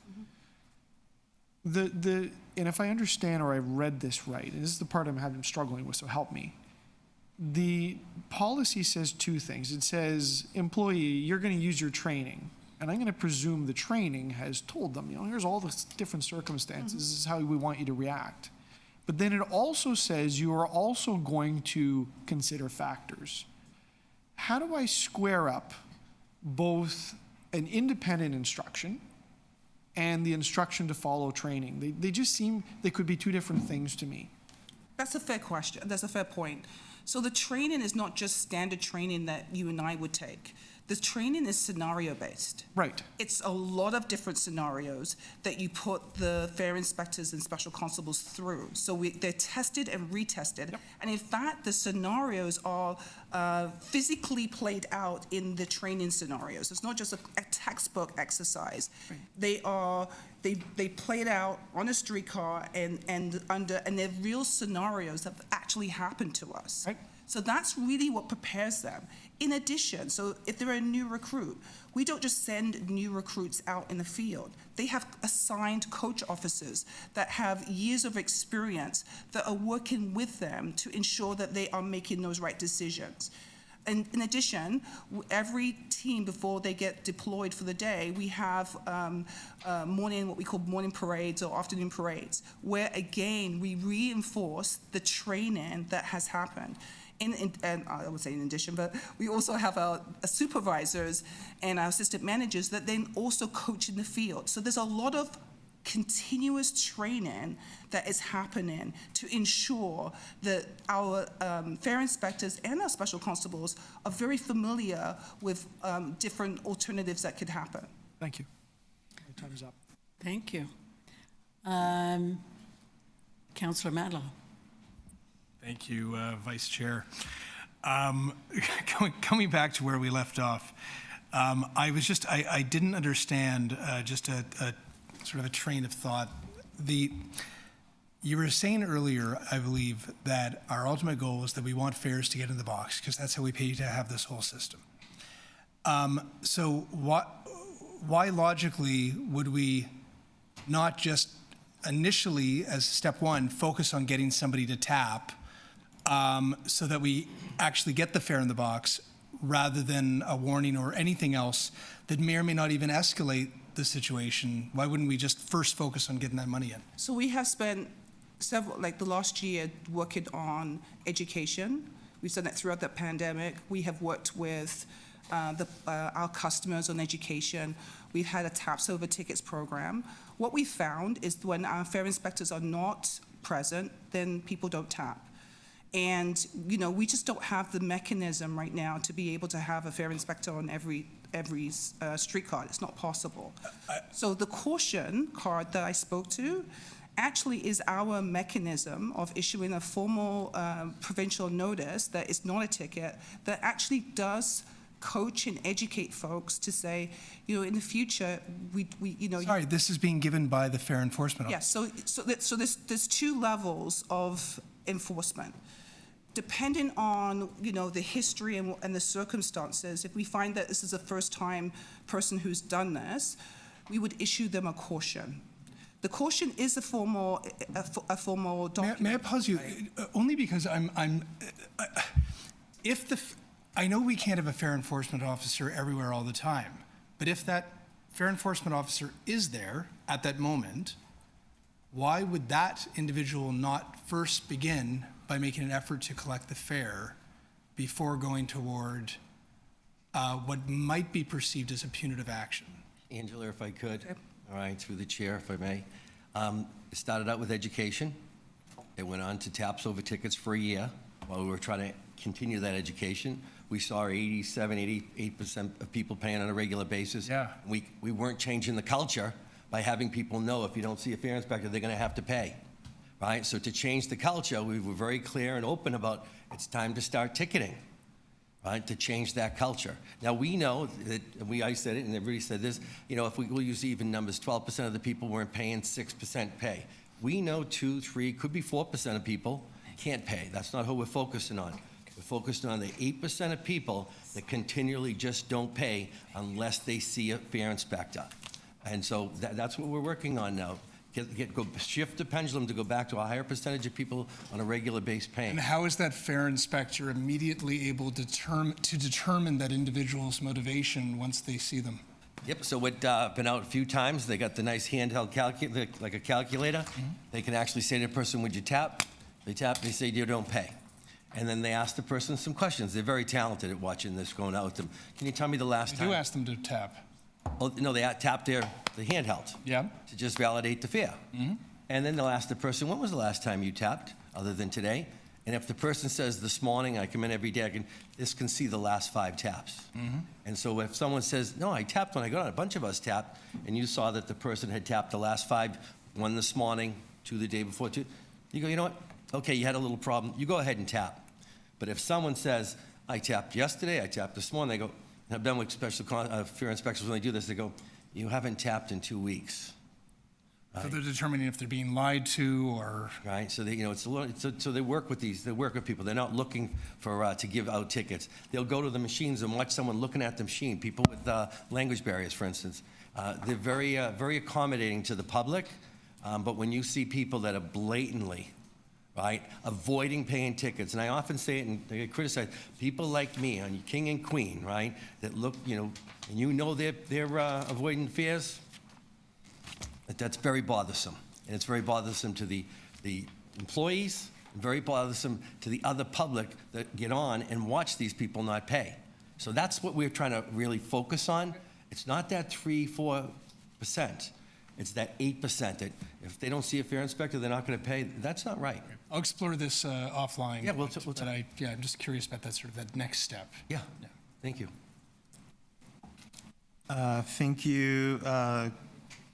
And if I understand or I read this right, and this is the part I'm struggling with, so help me. The policy says two things. It says, employee, you're going to use your training. And I'm going to presume the training has told them, you know, here's all the different circumstances. This is how we want you to react. But then it also says you are also going to consider factors. How do I square up both an independent instruction and the instruction to follow training? They just seem, they could be two different things to me. That's a fair question. That's a fair point. So the training is not just standard training that you and I would take. the training is scenario-based. Right. It's a lot of different scenarios that you put the fare inspectors and special constables through. So they're tested and retested. And in fact, the scenarios are physically played out in the training scenarios. It's not just a textbook exercise. They play it out on a streetcar and they're real scenarios that have actually happened to us. Right. So that's really what prepares them. In addition, so if they're a new recruit, we don't just send new recruits out in the field. They have assigned coach officers that have years of experience that are working with them to ensure that they are making those right decisions. And in addition, every team, before they get deployed for the day, we have what we call morning parades or afternoon parades, where again, we reinforce the training that has happened. And I would say in addition, but we also have our supervisors and our assistant managers that then also coach in the field. So there's a lot of continuous training that is happening to ensure that our fare inspectors and our special constables are very familiar with different alternatives that could happen. Thank you. Your time is up. Thank you. Councillor Madlow. Thank you, Vice Chair. Coming back to where we left off, I didn't understand just a sort of a train of thought. You were saying earlier, I believe, that our ultimate goal is that we want fares to get in the box because that's how we pay to have this whole system. So why logically would we not just initially, as step one, focus on getting somebody to tap so that we actually get the fare in the box rather than a warning or anything else that may or may not even escalate the situation? Why wouldn't we just first focus on getting that money in? So we have spent the last year working on education. We've done that throughout the pandemic. We have worked with our customers on education. We've had a TAPS over tickets program. What we found is when our fare inspectors are not present, then people don't tap. And we just don't have the mechanism right now to be able to have a fare inspector on every street card. It's not possible. So the caution card that I spoke to actually is our mechanism of issuing a formal provincial notice that is not a ticket, that actually does coach and educate folks to say, in the future, Sorry, this is being given by the fare enforcement officer. Yes, so there's two levels of enforcement. Depending on, the history and the circumstances, if we find that this is a first-time person who's done this, we would issue them a caution. The caution is a formal document. May I pause you? Only because I know we can't have a fare enforcement officer everywhere all the time, but if that fare enforcement officer is there at that moment, why would that individual not first begin by making an effort to collect the fare before going toward what might be perceived as a punitive action? Angela, if I could. Yep. All right, through the chair, if I may. It started out with education. It went on to TAPS over tickets for a year while we were trying to continue that education. We saw 88% of people paying on a regular basis. Yeah. We weren't changing the culture by having people know if you don't see a fare inspector, they're going to have to pay. Right? So to change the culture, we were very clear and open about it's time to start ticketing, right? To change that culture. Now we know that, I said it and everybody said this, if we'll use even numbers, 12% of the people weren't paying 6% pay. We know 2, 3, could be 4% of people can't pay. That's not who we're focusing on. We're focused on the 8% of people that continually just don't pay unless they see a fare inspector. And so that's what we're working on now. Shift the pendulum to go back to a higher percentage of people on a regular base paying. And how is that fare inspector immediately able to determine that individual's motivation once they see them? Yep, so I've been out a few times. They got the nice handheld calculator, like a calculator. Mm-hmm. They can actually say to the person, would you tap? They tap, they say, you don't pay. And then they ask the person some questions. They're very talented at watching this, going out with them. Can you tell me the last time? You ask them to tap. Oh, no, they tap the handheld. Yeah. To just validate the fare. Mm-hmm. And then they'll ask the person, when was the last time you tapped, other than today? And if the person says, this morning, I come in every day, this can see the last 5 taps. And so if someone says, no, I tapped when I got on, a bunch of us tapped, and you saw that the person had tapped the last 5, 1 this morning, 2 the day before, 2, you go, you know what? Okay, you had a little problem. You go ahead and tap. But if someone says, I tapped yesterday, I tapped this morning, they go, and I've done with special fear inspectors when they do this, they go, you haven't tapped in 2 weeks. So they're determining if they're being lied to or. Right, so they, you know, it's a little, so they work with people. They're not looking for, to give out tickets. They'll go to the machines and watch someone looking at the machine, people with language barriers, for instance. They're very, very accommodating to the public, but when you see people that are blatantly, right, avoiding paying tickets, and I often say it and they get criticized, people like me, on King and Queen, right, that look, you know, and you know they're avoiding fares, that's very bothersome. And it's very bothersome to the employees, and very bothersome to the other public that get on and watch these people not pay. So that's what we're trying to really focus on. It's not that 3-4%. It's that 8% that if they don't see a fare inspector, they're not going to pay. That's not right. I'll explore this offline. Yeah, I'm just curious about that sort of that next step. Yeah. Thank you. Thank you,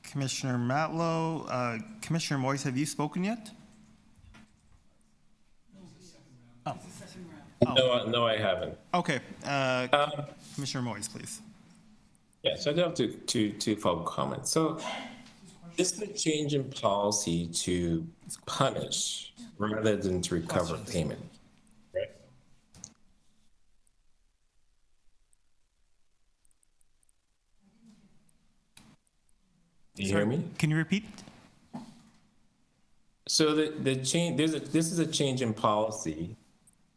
Commissioner Matlow. Commissioner Moyes, have you spoken yet? No, I haven't. Okay. Commissioner Moyes, please. Yeah, so I do have two follow-up comments. So this is a change in policy to punish rather than to recover payment, right? Do you hear me? Can you repeat? So the change, this is a change in policy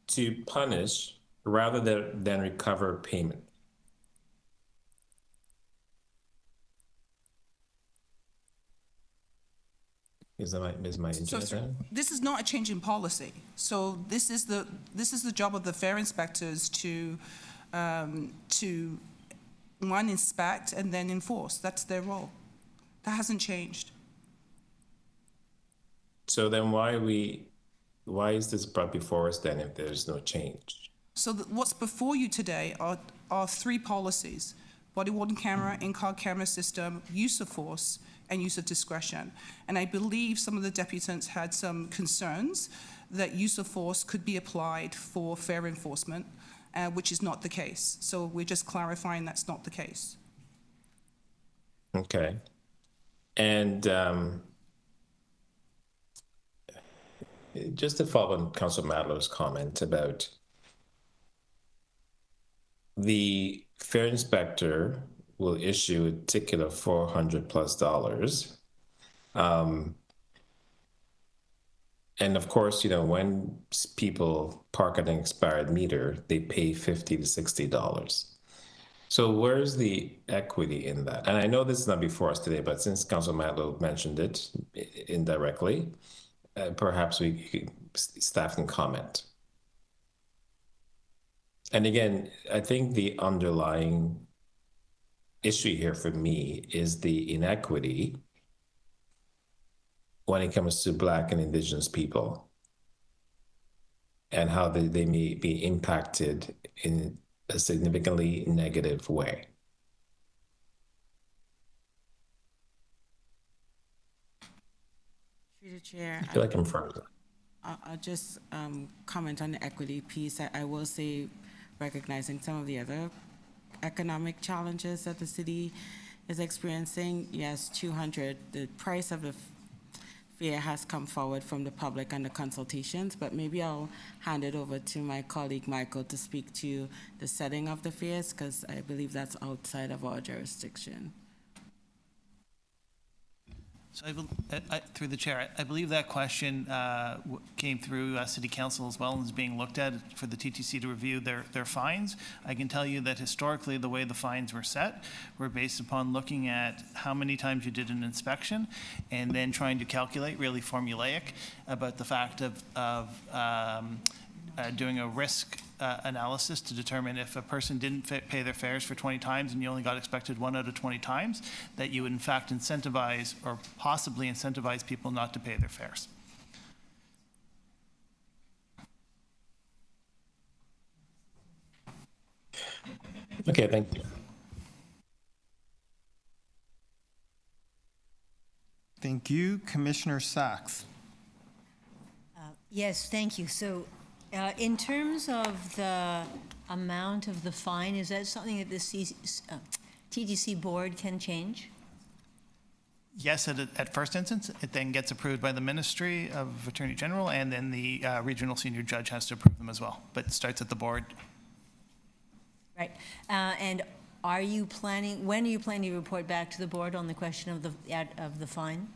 to punish rather than recover payment. Is my internet down? This is not a change in policy. So this is the job of the fare inspectors to one, inspect and then enforce. That's their role. That hasn't changed. So then why is this brought before us then if there's no change? So what's before you today are 3 policies: body-worn camera, in-car camera system, use of force, and use of discretion. And I believe some of the deputants had some concerns that use of force could be applied for fare enforcement, which is not the case. So we're just clarifying that's not the case. Okay. And just to follow on Councilor Matlow's comment about the fare inspector will issue a ticket of $400+. And of course, you know, when people park at an expired meter, they pay $50 to $60. So where's the equity in that? And I know this is not before us today, but since Councilor Matlow mentioned it indirectly, perhaps staff can comment. And again, I think the underlying issue here for me is the inequity when it comes to Black and Indigenous people and how they may be impacted in a significantly negative way. Through the chair, I feel like I'm frozen. I'll just comment on the equity piece. I will say, recognizing some of the other economic challenges that the city is experiencing, yes, 200, the price of the fare has come forward from the public and the consultations, but maybe I'll hand it over to my colleague Michael to speak to the setting of the fares, because I believe that's outside of our jurisdiction. So through the chair, I believe that question came through City Council as well and is being looked at for the TTC to review their fines. I can tell you that historically the way the fines were set were based upon looking at how many times you did an inspection and then trying to calculate, really formulaic, about the fact of doing a risk analysis to determine if a person didn't pay their fares for 20 times and you only got expected 1 out of 20 times, that you would in fact incentivize or possibly incentivize people not to pay their fares. Okay, thank you. Thank you. Commissioner Sachs. Yes, thank you. So in terms of the amount of the fine, is that something that the TTC board can change? Yes, at first instance, it then gets approved by the Ministry of Attorney General, and then the regional senior judge has to approve them as well. But it starts at the board. Right. And are you planning, when are you planning to report back to the board on the question of the fine?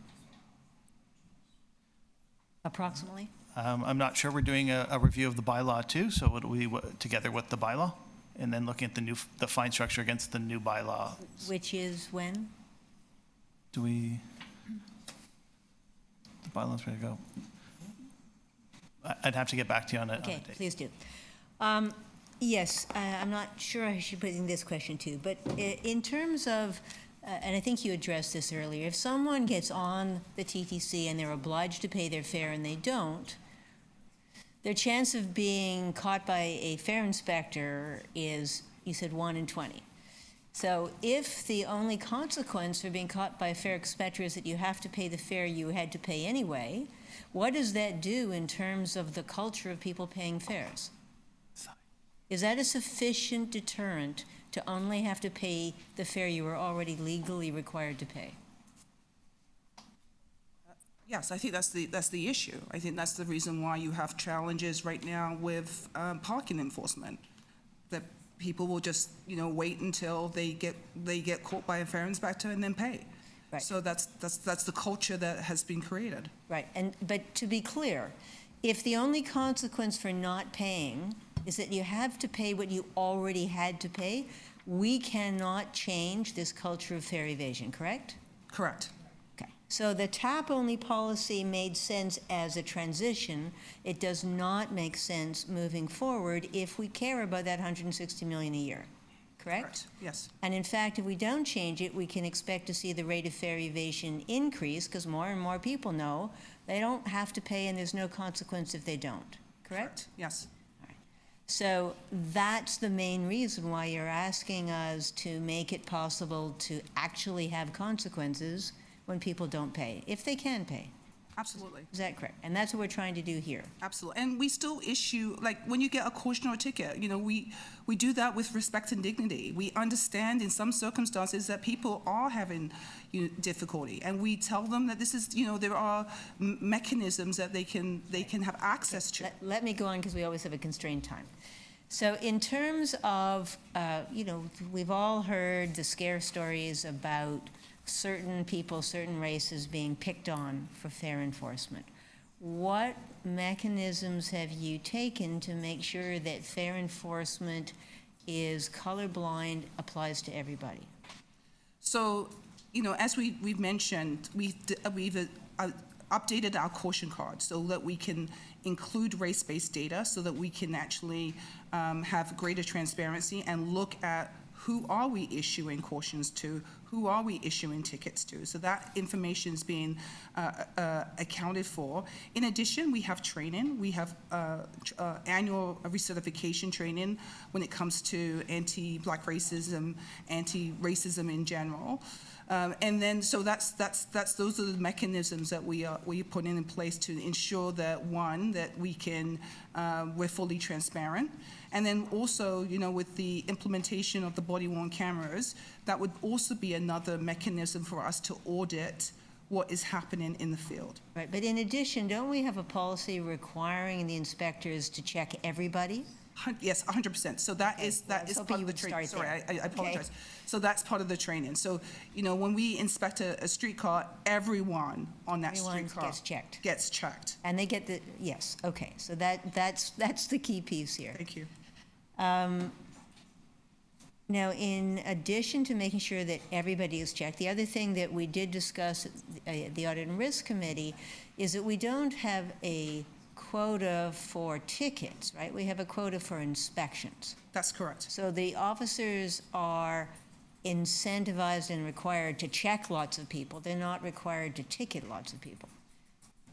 Approximately? I'm not sure. We're doing a review of the bylaw too, so it'll be together with the bylaw, and then looking at the fine structure against the new bylaw. Which is when? Do we? The bylaw's ready to go. I'd have to get back to you on it. Okay, please do. Yes, I'm not sure I should put in this question too, but in terms of, and I think you addressed this earlier, if someone gets on the TTC and they're obliged to pay their fare and they don't, their chance of being caught by a fare inspector is, you said, 1 in 20. So if the only consequence for being caught by a fare inspector is that you have to pay the fare you had to pay anyway, what does that do in terms of the culture of people paying fares? Is that a sufficient deterrent to only have to pay the fare you were already legally required to pay? Yes, I think that's the issue. I think that's the reason why you have challenges right now with parking enforcement. That people will just, wait until they get caught by a fare inspector and then pay. Right. So that's the culture that has been created. Right. But to be clear, if the only consequence for not paying is that you have to pay what you already had to pay, we cannot change this culture of fare evasion, correct? Correct. Okay. So the tap-only policy made sense as a transition. It does not make sense moving forward if we care about that $160 million a year, correct? Yes. And in fact, if we don't change it, we can expect to see the rate of fare evasion increase because more and more people know they don't have to pay and there's no consequence if they don't, correct? Yes. So that's the main reason why you're asking us to make it possible to actually have consequences when people don't pay, if they can pay. Absolutely. Is that correct? And that's what we're trying to do here. Absolutely. And we still issue, like when you get a caution or a ticket, we do that with respect and dignity. We understand in some circumstances that people are having difficulty, and we tell them that this is, there are mechanisms that they can have access to. Let me go on because we always have a constrained time. So in terms of, we've all heard the scare stories about certain people, certain races being picked on for fare enforcement. What mechanisms have you taken to make sure that fare enforcement is colorblind, applies to everybody? So, as we've mentioned, we've updated our caution card so that we can include race-based data so that we can actually have greater transparency and look at who are we issuing cautions to, who are we issuing tickets to. So that information is being accounted for. In addition, we have training. We have annual recertification training when it comes to anti-Black racism, anti-racism in general. And then, so those are the mechanisms that we put in place to ensure that, one, that we're fully transparent. And then also, with the implementation of the body-worn cameras, that would also be another mechanism for us to audit what is happening in the field. Right, but in addition, don't we have a policy requiring the inspectors to check everybody? Yes, 100%. So that is part of the training. Sorry, I apologize. Okay. So that's part of the training. So, when we inspect a streetcar, everyone on that streetcar gets checked. And they get yes, okay. So that's the key piece here. Thank you. Now, in addition to making sure that everybody is checked, the other thing that we did discuss at the Audit and Risk Committee is that we don't have a quota for tickets, right? We have a quota for inspections. That's correct. So the officers are incentivized and required to check lots of people. They're not required to ticket lots of people,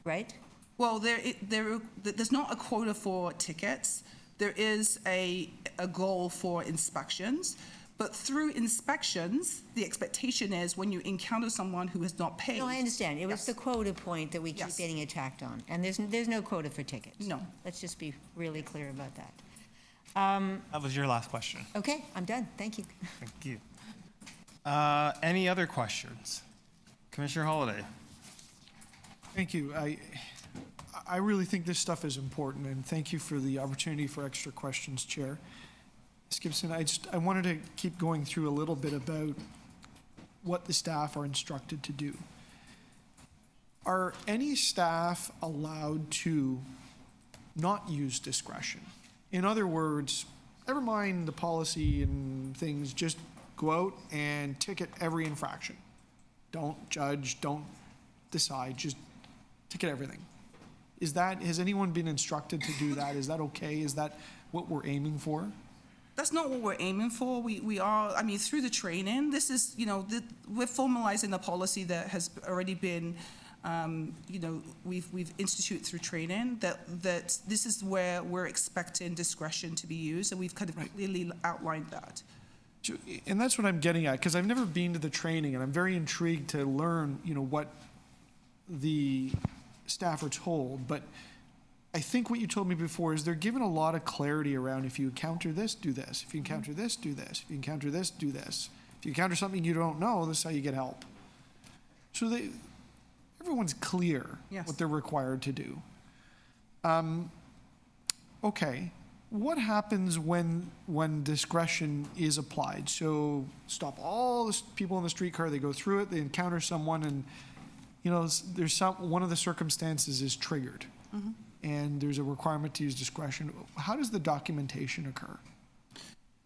right? Well, there's not a quota for tickets. There is a goal for inspections, But through inspections, the expectation is when you encounter someone who has not paid. No, I understand. It was Yes. the quota point that we keep Yes. getting attacked on, and there's no quota for tickets. No. Let's just be really clear about that. That was your last question. Okay, I'm done. Thank you. Thank you. Any other questions? Commissioner Holliday. Thank you. I really think this stuff is important, and thank you for the opportunity for extra questions, Chair. Ms. Gibson, I wanted to keep going through a little bit about what the staff are instructed to do. Are any staff allowed to not use discretion? In other words, never mind the policy and things, just go out and ticket every infraction. Don't judge, don't decide, just ticket everything. Has anyone been instructed to do that? Is that okay? Is that what we're aiming for? That's not what we're aiming for. We are, I mean, through the training, this is, we're formalizing a policy that has already been, we've instituted through training that this is where we're expecting discretion to be used, and we've kind of clearly outlined that. And that's what I'm getting at, because I've never been to the training, and I'm very intrigued to learn, what the staff are told. But I think what you told me before is they're given a lot of clarity around if you encounter this, do this. If you encounter this, do this. If you encounter this, do this. If you encounter something you don't know, this is how you get help. So everyone's clear what they're required to do. Okay. What happens when discretion is applied? So stop all the people in the streetcar, they go through it, they encounter someone, and there's one of the circumstances is triggered. Mm-hmm. And there's a requirement to use discretion. How does the documentation occur?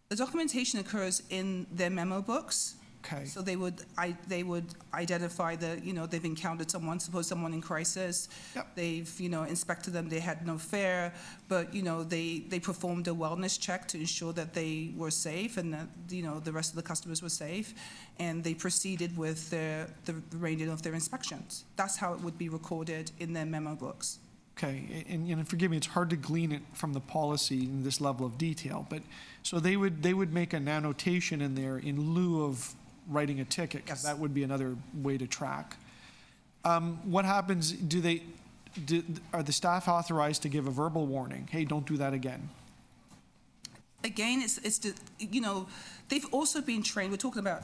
The documentation occurs in their memo books. Okay. So they would identify that, they've encountered someone, suppose someone in crisis. Yep. They've, inspected them, they had no fare, but, they performed a wellness check to ensure that they were safe and that, the rest of the customers were safe. And they proceeded with the remainder of their inspections. That's how it would be recorded in their memo books. Okay, and forgive me, it's hard to glean it from the policy in this level of detail, but so they would make an annotation in there in lieu of writing a ticket, because that would be another way to track. What happens, are the staff authorized to give a verbal warning? Hey, don't do that again. Again, they've also been trained, we're talking about,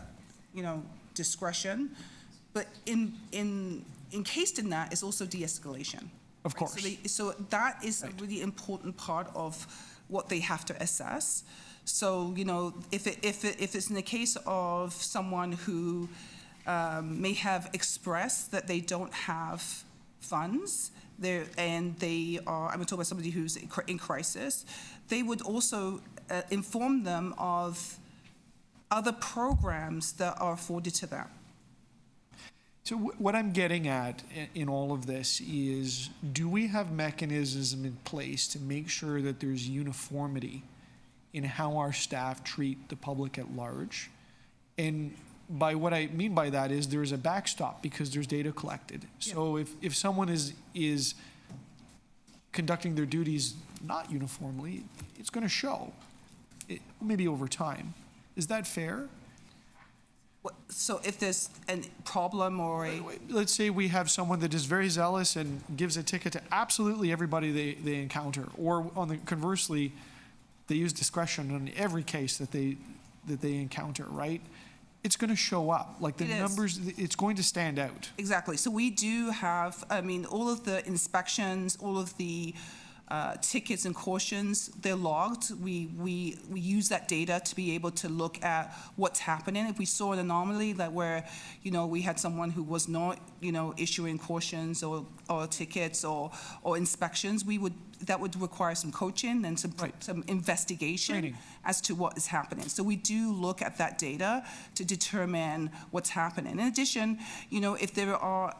discretion, but encased in that is also de-escalation. Of course. So that is a really important part of what they have to assess. So, if it's in the case of someone who may have expressed that they don't have funds, I'm talking about somebody who's in crisis, they would also inform them of other programs that are afforded to them. So what I'm getting at in all of this is, do we have mechanisms in place to make sure that there's uniformity in how our staff treat the public at large? And by what I mean by that is there's a backstop because there's data collected. Yeah. So if someone is conducting their duties not uniformly, it's going to show, maybe over time. Is that fair? So if there's a problem or let's say we have someone that is very zealous and gives a ticket to absolutely everybody they encounter, or conversely, they use discretion in every case that they encounter, right? It's going to show up. Like the numbers, it's going to stand out. Exactly. So we do have, all of the inspections, all of the tickets and cautions, they're logged. We use that data to be able to look at what's happening. If we saw an anomaly that where, we had someone who was not, issuing cautions or tickets or inspections, that would require some coaching and some investigation training as to what is happening. So we do look at that data to determine what's happening. In addition, if there are,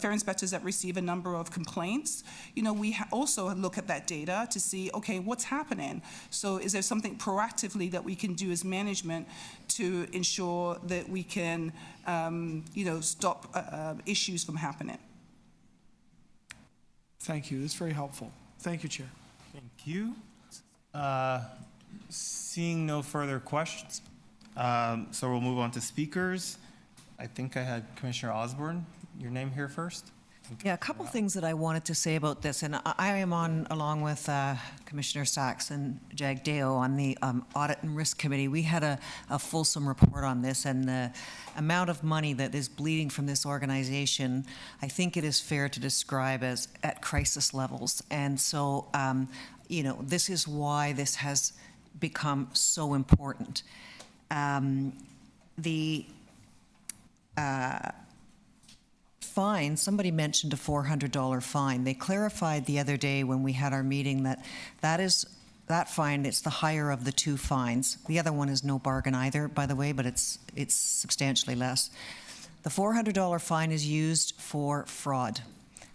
fare inspectors that receive a number of complaints, we also look at that data to see, okay, what's happening? So is there something proactively that we can do as management to ensure that we can, stop issues from happening? Thank you. That's very helpful. Thank you, Chair. Thank you. Seeing no further questions, so we'll move on to speakers. I think I had Commissioner Osborne, your name here first. Yeah, a couple things that I wanted to say about this, and I am on, along with Commissioner Sachs and Jagdeo, on the Audit and Risk Committee. We had a fulsome report on this, and the amount of money that is bleeding from this organization, I think it is fair to describe as at crisis levels. And so, you know, this is why this has become so important. The fine, somebody mentioned a $400 fine. They clarified the other day when we had our meeting that that fine, it's the higher of the two fines. The other one is no bargain either, by the way, but it's substantially less. The $400 fine is used for fraud,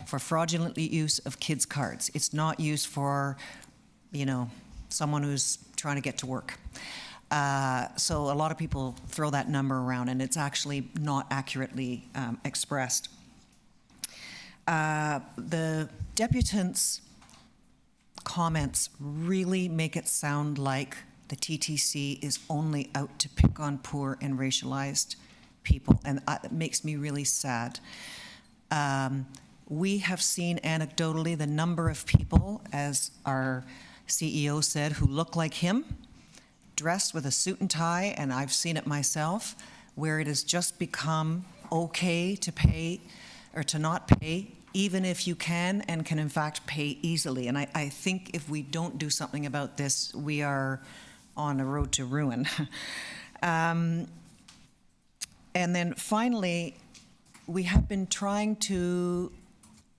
for fraudulent use of kids' cards. It's not used for, you know, someone who's trying to get to work. So a lot of people throw that number around, and it's actually not accurately expressed. The deputant's comments really make it sound like the TTC is only out to pick on poor and racialized people, and it makes me really sad. We have seen anecdotally the number of people, as our CEO said, who look like him, dressed with a suit and tie, and I've seen it myself, where it has just become okay to pay or to not pay, even if you can and can in fact pay easily. And I think if we don't do something about this, we are on a road to ruin. And then finally, we have been trying to,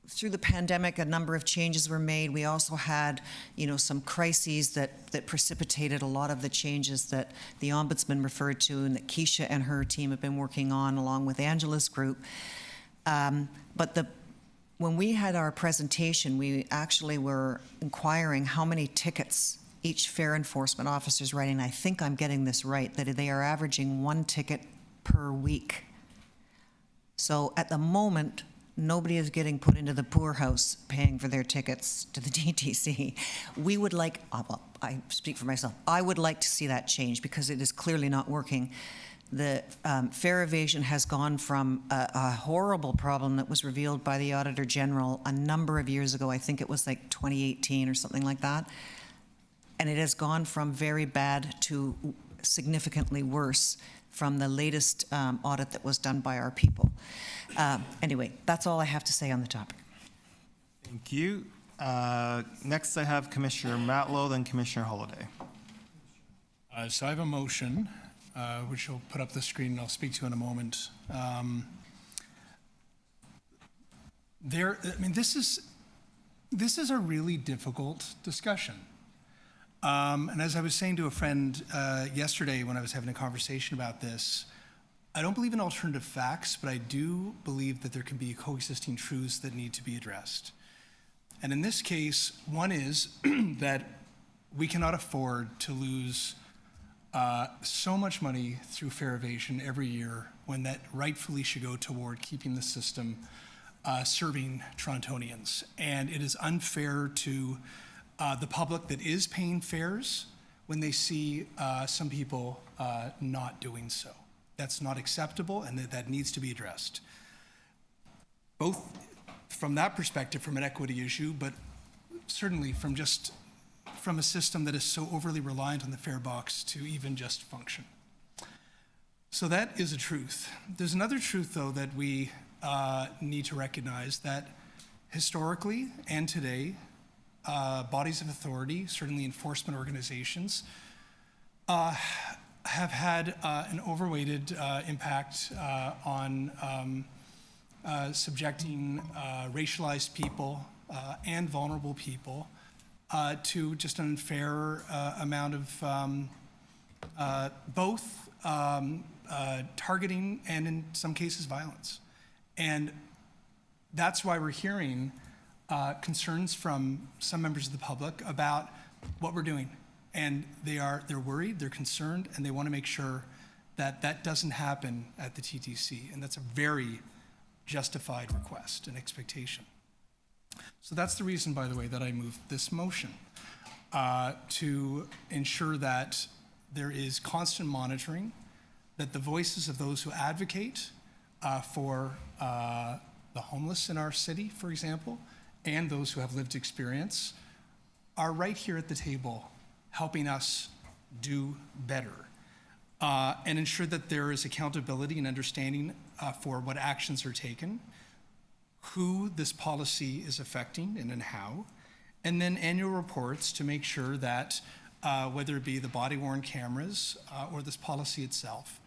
through the pandemic, a number of changes were made. We also had, you know, some crises that precipitated a lot of the changes that the Ombudsman referred to and that Keisha and her team have been working on along with Angela's group. But when we had our presentation, we actually were inquiring how many tickets each fair enforcement officer is writing. I think I'm getting this right, that they are averaging 1 ticket per week. So at the moment, nobody is getting put into the poorhouse paying for their tickets to the TTC. We would like, well, I speak for myself, I would like to see that change because it is clearly not working. The fare evasion has gone from a horrible problem that was revealed by the Auditor General a number of years ago. I think it was like 2018 or something like that. And it has gone from very bad to significantly worse from the latest audit that was done by our people. Anyway, that's all I have to say on the topic. Thank you. Next, I have Commissioner Matlow, then Commissioner Holliday. So I have a motion, which I'll put up the screen and I'll speak to in a moment. This is a really difficult discussion. And as I was saying to a friend yesterday when I was having a conversation about this, I don't believe in alternative facts, but I do believe that there can be coexisting truths that need to be addressed. And in this case, one is that we cannot afford to lose so much money through fare evasion every year when that rightfully should go toward keeping the system serving Torontonians. And it is unfair to the public that is paying fares when they see some people not doing so. That's not acceptable, and that needs to be addressed. Both from that perspective, from an equity issue, but certainly from a system that is so overly reliant on the fare box to even just function. So that is a truth. There's another truth, though, that we need to recognize, that historically and today, bodies of authority, certainly enforcement organizations, have had an overweighted impact on subjecting racialized people and vulnerable people to just an unfair amount of both targeting and, in some cases, violence. And that's why we're hearing concerns from some members of the public about what we're doing. And they're worried, they're concerned, and they want to make sure that that doesn't happen at the TTC. And that's a very justified request and expectation. So that's the reason, by the way, that I moved this motion. to ensure that there is constant monitoring, that the voices of those who advocate for the homeless in our city, for example, and those who have lived experience are right here at the table helping us do better, and ensure that there is accountability and understanding for what actions are taken, who this policy is affecting and how, and then annual reports to make sure that whether it be the body-worn cameras or this policy itself,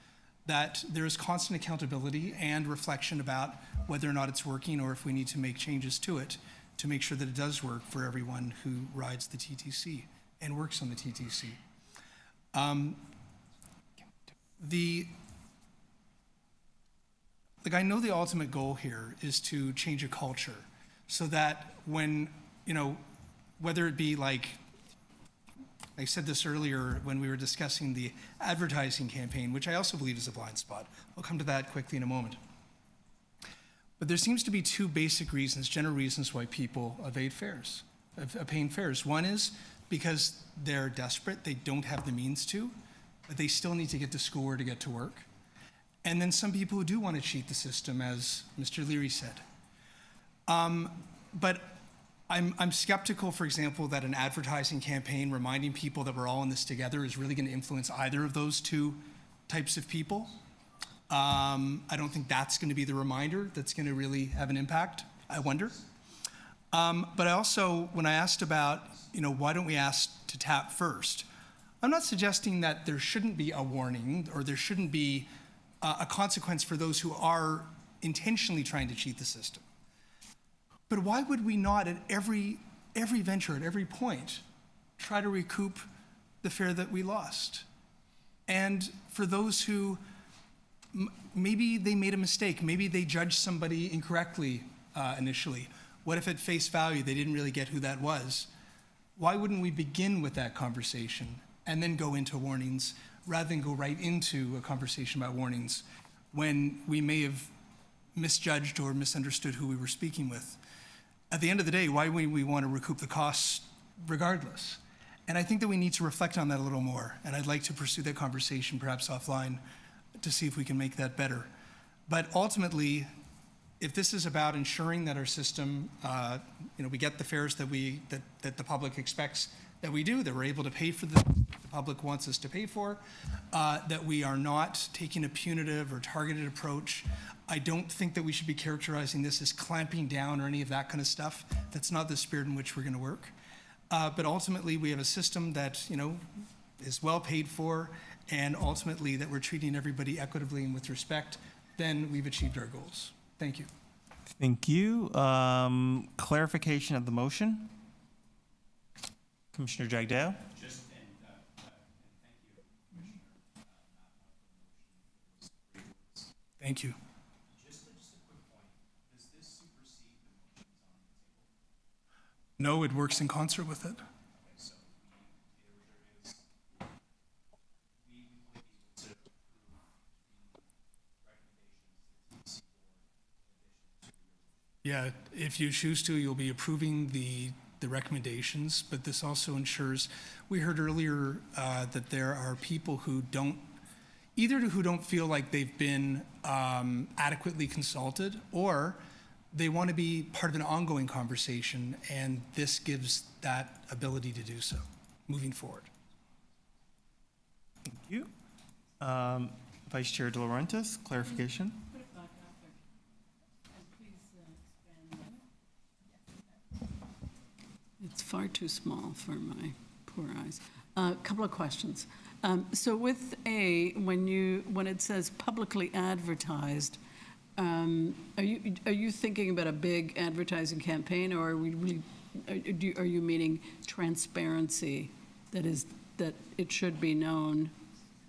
that there is constant accountability and reflection about whether or not it's working or if we need to make changes to it to make sure that it does work for everyone who rides the TTC and works on the TTC. I know the ultimate goal here is to change a culture so that when, whether it be like, I said this earlier when we were discussing the advertising campaign, which I also believe is a blind spot. I'll come to that quickly in a moment. But there seems to be two basic reasons, general reasons why people evade fares, paying fares. One is because they're desperate, they don't have the means to, but they still need to get to school or to get to work. And then some people who do want to cheat the system, as Mr. Leary said. But I'm skeptical, for example, that an advertising campaign reminding people that we're all in this together is really going to influence either of those two types of people. I don't think that's going to be the reminder that's going to really have an impact, I wonder. But I also, when I asked about, why don't we ask to tap first? I'm not suggesting that there shouldn't be a warning or there shouldn't be a consequence for those who are intentionally trying to cheat the system. But why would we not at every venture, at every point, try to recoup the fare that we lost? And for those who maybe they made a mistake, maybe they judged somebody incorrectly initially. What if at face value they didn't really get who that was? Why wouldn't we begin with that conversation and then go into warnings rather than go right into a conversation about warnings when we may have misjudged or misunderstood who we were speaking with? At the end of the day, why would we want to recoup the costs regardless? And I think that we need to reflect on that a little more, and I'd like to pursue that conversation perhaps offline to see if we can make that better. But ultimately, if this is about ensuring that our system, we get the fares that the public expects that we do, that we're able to pay for the public wants us to pay for, that we are not taking a punitive or targeted approach. I don't think that we should be characterizing this as clamping down or any of that kind of stuff. That's not the spirit in which we're going to work. But ultimately, we have a system that, is well paid for, and ultimately that we're treating everybody equitably and with respect, then we've achieved our goals. Thank you. Thank you. Clarification of the motion. Commissioner Jagdeo. Thank you. No, it works in concert with it. Yeah, if you choose to, you'll be approving the recommendations, but this also ensures, we heard earlier that there are people who don't feel like they've been adequately consulted, or they want to be part of an ongoing conversation, and this gives that ability to do so moving forward. Thank you. Vice Chair De Laurentiis, clarification. It's far too small for my poor eyes. A couple of questions. So with when it says publicly advertised, are you thinking about a big advertising campaign, or are you meaning transparency, that it should be known?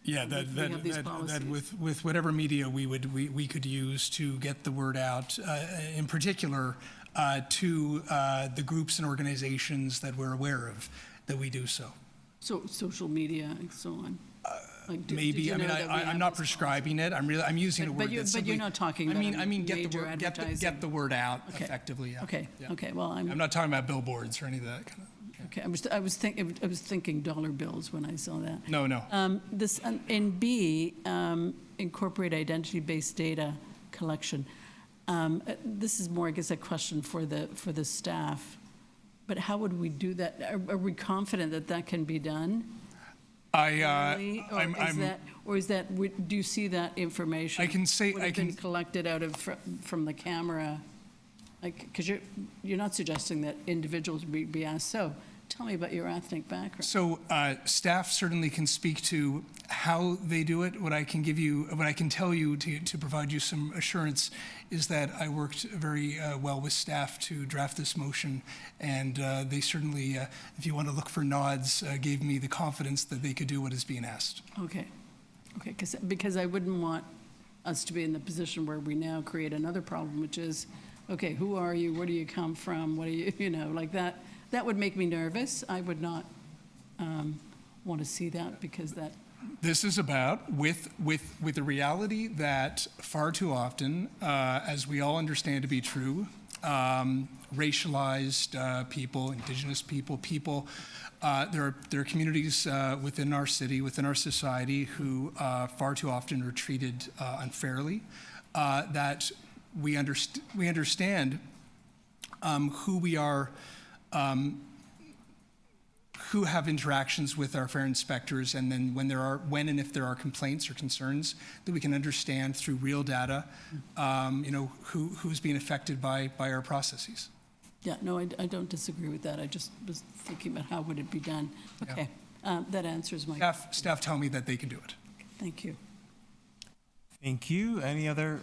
Yeah, that with whatever media we could use to get the word out, in particular to the groups and organizations that we're aware of, that we do so. So social media and so on. Maybe. I'm not prescribing it. I'm using a word that's simply. But you're not talking about get the word out effectively. Yeah. Okay. Yeah. Okay. Well, I'm not talking about billboards or any of that kind of. Okay, I was thinking dollar bills when I saw that. No. This, in B, incorporate identity-based data collection. This is more, I guess, a question for the staff. But how would we do that? Are we confident that that can be done? Do you see that information? I can say would have been collected out of from the camera, because you're not suggesting that individuals be asked. So, tell me about your ethnic background. So staff certainly can speak to how they do it. What I can tell you to provide you some assurance is that I worked very well with staff to draft this motion, and they certainly, if you want to look for nods, gave me the confidence that they could do what is being asked. Okay, because I wouldn't want us to be in the position where we now create another problem, which is, okay, who are you? Where do you come from? What do you, like that? That would make me nervous. I would not want to see that, because that. This is about with the reality that far too often, as we all understand to be true, racialized people, Indigenous people, there are communities within our city, within our society, who far too often are treated unfairly. That we understand who we are. Who have interactions with our fair inspectors, and then when and if there are complaints or concerns, that we can understand through real data, who's being affected by our processes. Yeah, no, I don't disagree with that. I just was thinking about how would it be done. Okay, that answers my. Staff tell me that they can do it. Thank you. Thank you. Any other,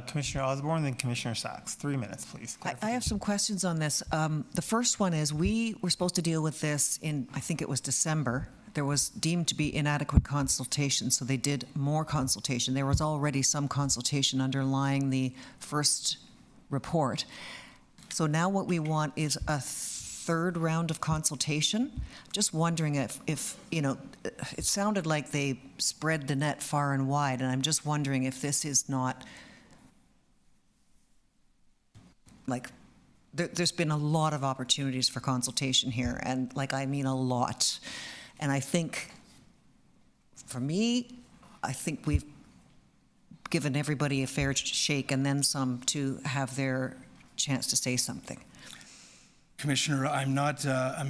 Commissioner Osborne, then Commissioner Sachs. 3 minutes, please. I have some questions on this. The first one is, we were supposed to deal with this in, I think it was December. There was deemed to be inadequate consultation, so they did more consultation. There was already some consultation underlying the first report. So now what we want is a third round of consultation. Just wondering if it sounded like they spread the net far and wide, and I'm just wondering if this is not like there's been a lot of opportunities for consultation here, and I mean a lot. And I think, for me, I think we've given everybody a fair shake and then some to have their chance to say something. Commissioner, I'm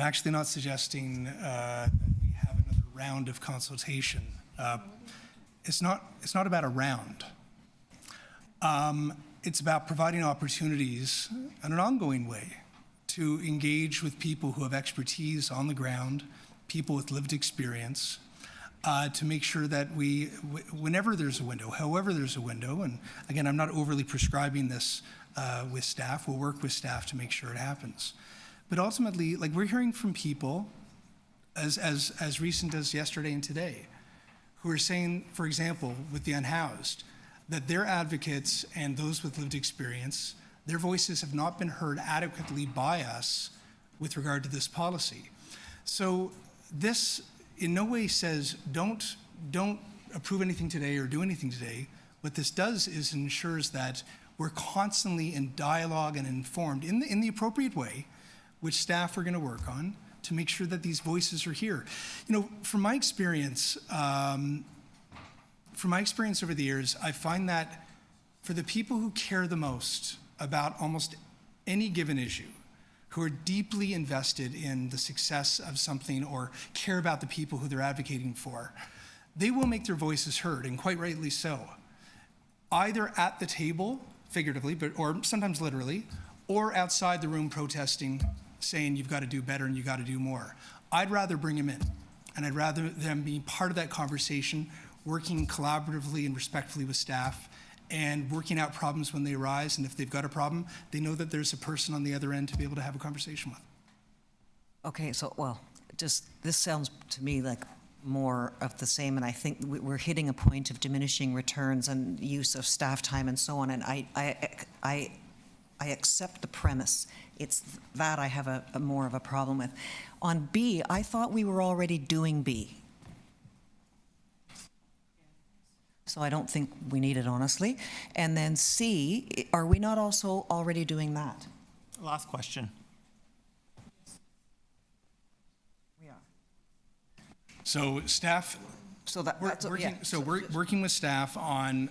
actually not suggesting that we have another round of consultation. It's not about a round. It's about providing opportunities in an ongoing way to engage with people who have expertise on the ground, people with lived experience, to make sure that whenever there's a window, however there's a window, and again, I'm not overly prescribing this with staff, we'll work with staff to make sure it happens. But ultimately, we're hearing from people as recent as yesterday and today, who are saying, for example, with the unhoused, that their advocates and those with lived experience, their voices have not been heard adequately by us with regard to this policy. So this in no way says don't approve anything today or do anything today. What this does is ensures that we're constantly in dialogue and informed in the appropriate way, which staff are going to work on, to make sure that these voices are here. From my experience over the years, I find that for the people who care the most about almost any given issue, who are deeply invested in the success of something or care about the people who they're advocating for, they will make their voices heard, and quite rightly so. Either at the table, figuratively, or sometimes literally, or outside the room protesting, saying you've got to do better and you've got to do more. I'd rather bring them in, and I'd rather them be part of that conversation, working collaboratively and respectfully with staff, and working out problems when they arise. And if they've got a problem, they know that there's a person on the other end to be able to have a conversation with. Okay, so, this sounds to me like more of the same, and I think we're hitting a point of diminishing returns and use of staff time and so on, and I accept the premise. It's that I have a more of a problem with. On B, I thought we were already doing B. So I don't think we need it, honestly. And then C, are we not also already doing that? Last question. So staff, So that, we're that's, working, yeah. so we're working with staff on,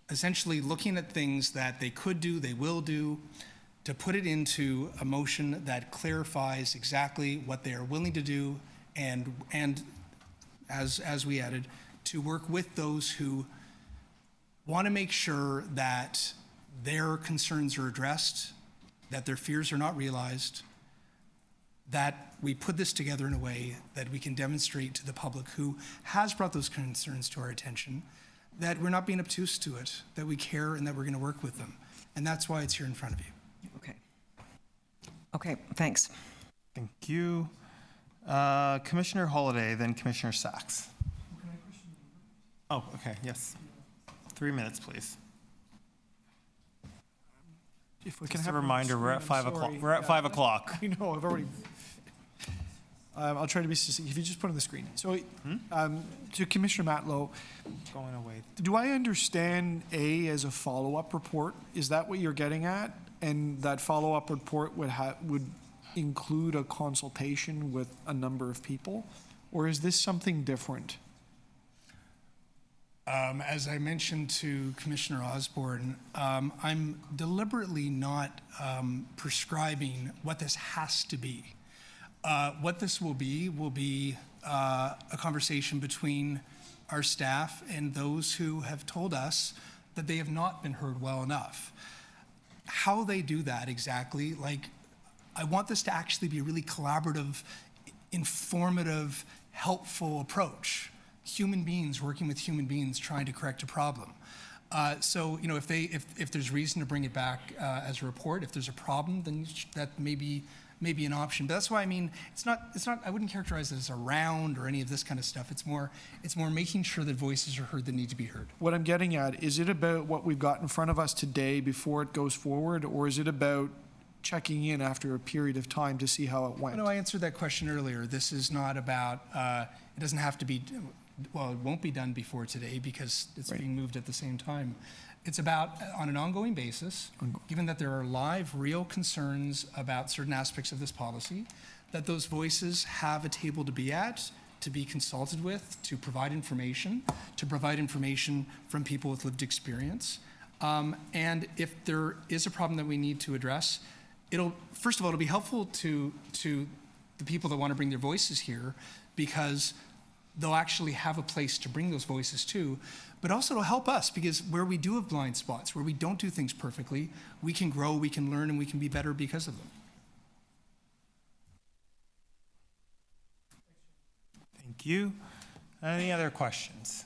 essentially looking at things that they could do, they will do, to put it into a motion that clarifies exactly what they are willing to do, and as we added, to work with those who want to make sure that their concerns are addressed, that their fears are not realized, that we put this together in a way that we can demonstrate to the public who has brought those concerns to our attention that we're not being obtuse to it, that we care, and that we're going to work with them. And that's why it's here in front of you. Okay. Okay, thanks. Thank you. Commissioner Holiday, then Commissioner Sachs. Oh, okay, yes. 3 minutes, please. If we can Just have a it on the reminder, we're at screen, I'm 5 o'clock. sorry. We're at Yeah. 5 o'clock. I know, I've already. I'll try to be succinct. If you just put it on the screen. So, to Commissioner Matlow, Going away. do I understand A as a follow-up report? Is that what you're getting at? And that follow-up report would include a consultation with a number of people? Or is this something different? As I mentioned to Commissioner Osborne, I'm deliberately not prescribing what this has to be. What this will be a conversation between our staff and those who have told us that they have not been heard well enough. How they do that exactly, I want this to actually be a really collaborative, informative, helpful approach. Human beings working with human beings trying to correct a problem. So, if there's reason to bring it back as a report, if there's a problem, then that may be an option. But that's why it's not. I wouldn't characterize it as a round or any of this kind of stuff. It's more making sure that voices are heard that need to be heard. What I'm getting at, is it about what we've got in front of us today before it goes forward, or is it about checking in after a period of time to see how it went? No, I answered that question earlier. This is not about, it doesn't have to be, well, it won't be done before today because it's being moved at the same time. It's about, on an ongoing basis, given that there are live, real concerns about certain aspects of this policy, that those voices have a table to be at, to be consulted with, to provide information from people with lived experience. And if there is a problem that we need to address, first of all, it'll be helpful to the people that want to bring their voices here, because they'll actually have a place to bring those voices to, but also it'll help us, because where we do have blind spots, where we don't do things perfectly, we can grow, we can learn, and we can be better because of them. Thank you. Any other questions?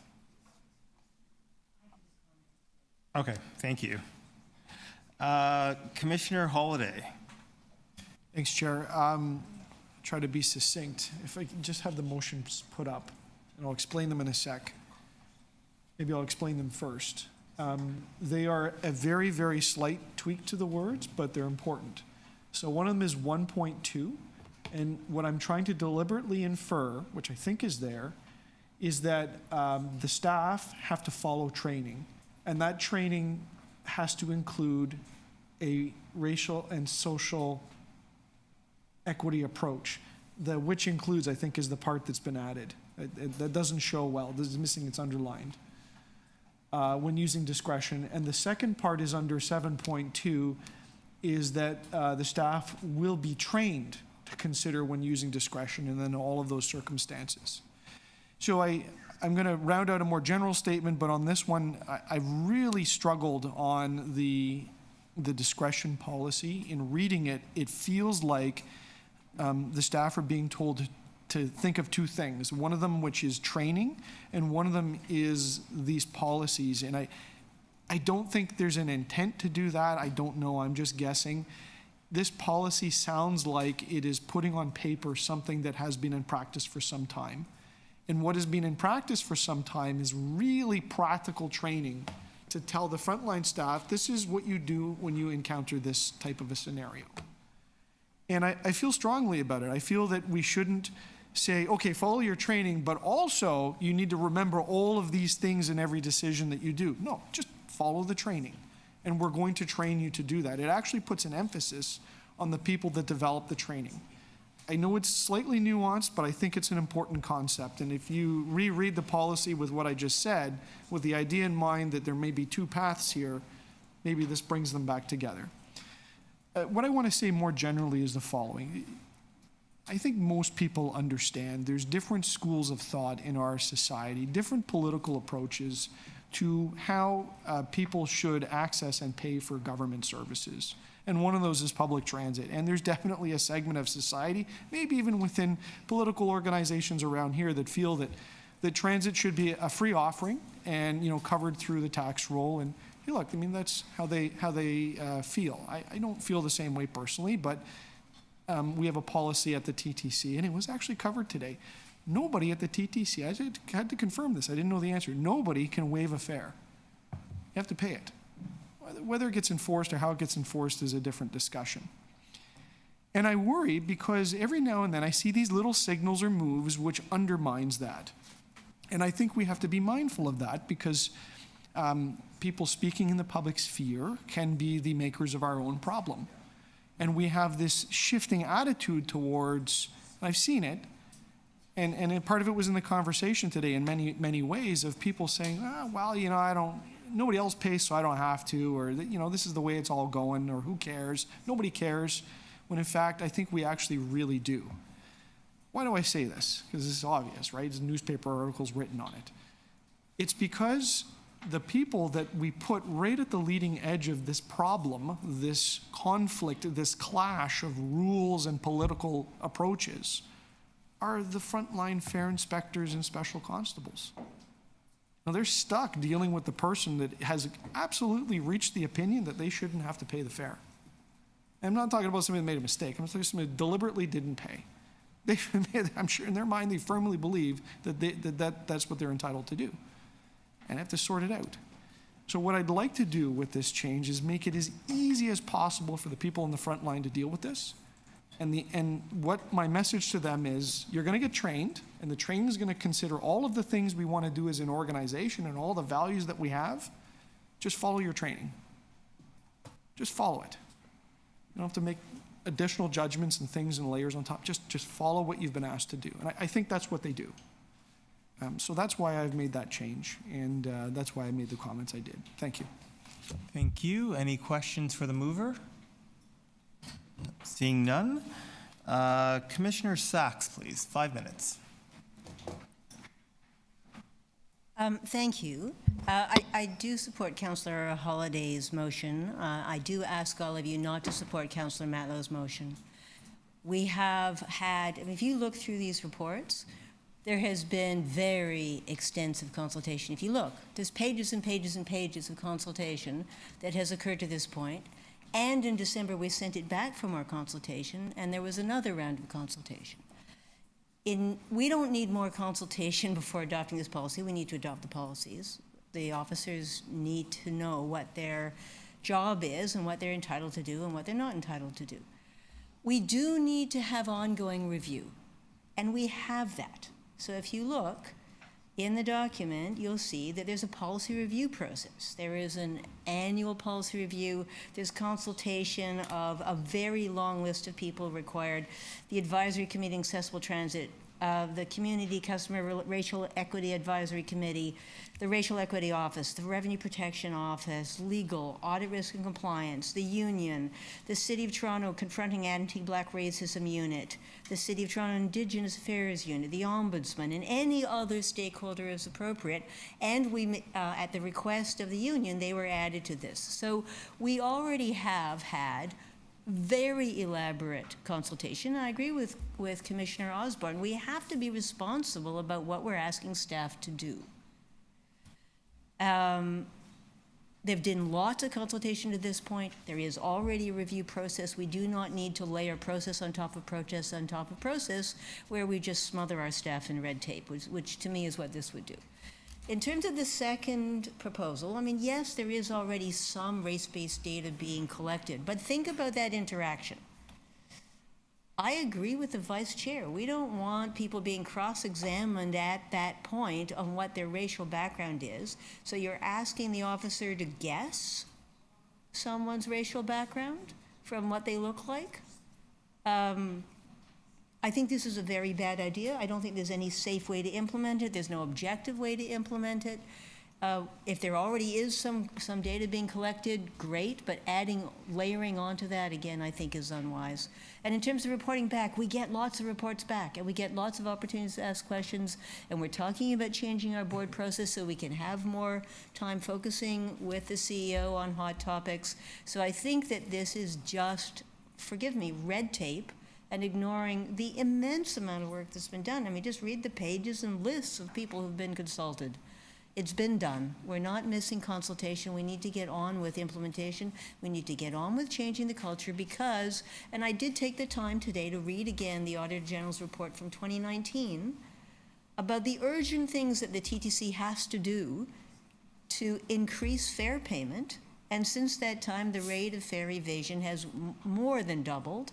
Okay, thank you. Commissioner Holiday. Thanks, Chair. Try to be succinct. If I can just have the motions put up, and I'll explain them in a sec. Maybe I'll explain them first. They are a very, very slight tweak to the words, but they're important. So one of them is 1.2, and what I'm trying to deliberately infer, which I think is there, is that the staff have to follow training, and that training has to include a racial and social equity approach, which includes, I think, is the part that's been added. That doesn't show well. This is missing, it's underlined. When using discretion. And the second part is under 7.2, is that the staff will be trained to consider when using discretion, and then all of those circumstances. So I'm going to round out a more general statement, but on this one, I really struggled on the discretion policy. In reading it, it feels like the staff are being told to think of two things. One of them, which is training, and one of them is these policies. And I don't think there's an intent to do that. I don't know. I'm just guessing. This policy sounds like it is putting on paper something that has been in practice for some time. And what has been in practice for some time is really practical training to tell the frontline staff, this is what you do when you encounter this type of a scenario. And I feel strongly about it. I feel that we shouldn't say, okay, follow your training, but also you need to remember all of these things in every decision that you do. No, just follow the training. And we're going to train you to do that. It actually puts an emphasis on the people that develop the training. I know it's slightly nuanced, but I think it's an important concept. And if you reread the policy with what I just said, with the idea in mind that there may be two paths here, maybe this brings them back together. What I want to say more generally is the following. I think most people understand there's different schools of thought in our society, different political approaches to how people should access and pay for government services. And one of those is public transit. And there's definitely a segment of society, maybe even within political organizations around here, that feel that transit should be a free offering and, you know, covered through the tax roll. And hey, look, I mean, that's how they feel. I don't feel the same way personally, but we have a policy at the TTC, and it was actually covered today. Nobody at the TTC, I had to confirm this, I didn't know the answer, nobody can waive a fare. You have to pay it. Whether it gets enforced or how it gets enforced is a different discussion. And I worry because every now and then I see these little signals or moves which undermines that. And I think we have to be mindful of that because people speaking in the public sphere can be the makers of our own problem. And we have this shifting attitude towards, I've seen it, and part of it was in the conversation today in many ways of people saying, well, you know, nobody else pays, so I don't have to, or, you know, this is the way it's all going, or who cares? Nobody cares, when in fact, I think we actually really do. Why do I say this? Because this is obvious, right? There's newspaper articles written on it. It's because the people that we put right at the leading edge of this problem, this conflict, this clash of rules and political approaches, are the frontline fare inspectors and special constables. Now, they're stuck dealing with the person that has absolutely reached the opinion that they shouldn't have to pay the fare. I'm not talking about somebody that made a mistake. I'm talking about somebody that deliberately didn't pay. I'm sure in their mind they firmly believe that that's what they're entitled to do. And have to sort it out. So what I'd like to do with this change is make it as easy as possible for the people in the front line to deal with this. And what my message to them is, you're going to get trained, and the training is going to consider all of the things we want to do as an organization and all the values that we have. Just follow your training. Just follow it. You don't have to make additional judgments and things and layers on top. Just follow what you've been asked to do. And I think that's what they do. So that's why I've made that change, and that's why I made the comments I did. Thank you. Thank you. Any questions for the mover? Seeing none. Commissioner Sachs, please, 5 minutes. Thank you. I do support Councillor Holliday's motion. I do ask all of you not to support Councillor Matlow's motion. We have had, if you look through these reports, there has been very extensive consultation. If you look, there's pages and pages and pages of consultation that has occurred to this point. And in December, we sent it back from our consultation, and there was another round of consultation. We don't need more consultation before adopting this policy. We need to adopt the policies. The officers need to know what their job is and what they're entitled to do and what they're not entitled to do. We do need to have ongoing review, and we have that. So if you look in the document, you'll see that there's a policy review process. There is an annual policy review. There's consultation of a very long list of people required. The Advisory Committee on Accessible Transit, the Community Customer Racial Equity Advisory Committee, the Racial Equity Office, the Revenue Protection Office, Legal, Audit Risk and Compliance, the Union, the City of Toronto Confronting Anti-Black Racism Unit, the City of Toronto Indigenous Affairs Unit, the Ombudsman, and any other stakeholder as appropriate. And we, at the request of the Union, they were added to this. So we already have had very elaborate consultation. I agree with Commissioner Osborne. We have to be responsible about what we're asking staff to do. They've done lots of consultation to this point. There is already a review process. We do not need to layer process on top of process on top of process where we just smother our staff in red tape, which to me is what this would do. In terms of the second proposal, I mean, yes, there is already some race-based data being collected, but think about that interaction. I agree with the vice chair. We don't want people being cross-examined at that point on what their racial background is. So you're asking the officer to guess someone's racial background from what they look like? I think this is a very bad idea. I don't think there's any safe way to implement it. There's no objective way to implement it. If there already is some data being collected, great, but layering onto that, again, I think is unwise. And in terms of reporting back, we get lots of reports back, and we get lots of opportunities to ask questions, and we're talking about changing our board process so we can have more time focusing with the CEO on hot topics. So I think that this is just, forgive me, red tape, and ignoring the immense amount of work that's been done. I mean, just read the pages and lists of people who've been consulted. It's been done. We're not missing consultation. We need to get on with implementation. We need to get on with changing the culture because, and I did take the time today to read again the Auditor General's report from 2019 about the urgent things that the TTC has to do to increase fare payment. And since that time, the rate of fare evasion has more than doubled.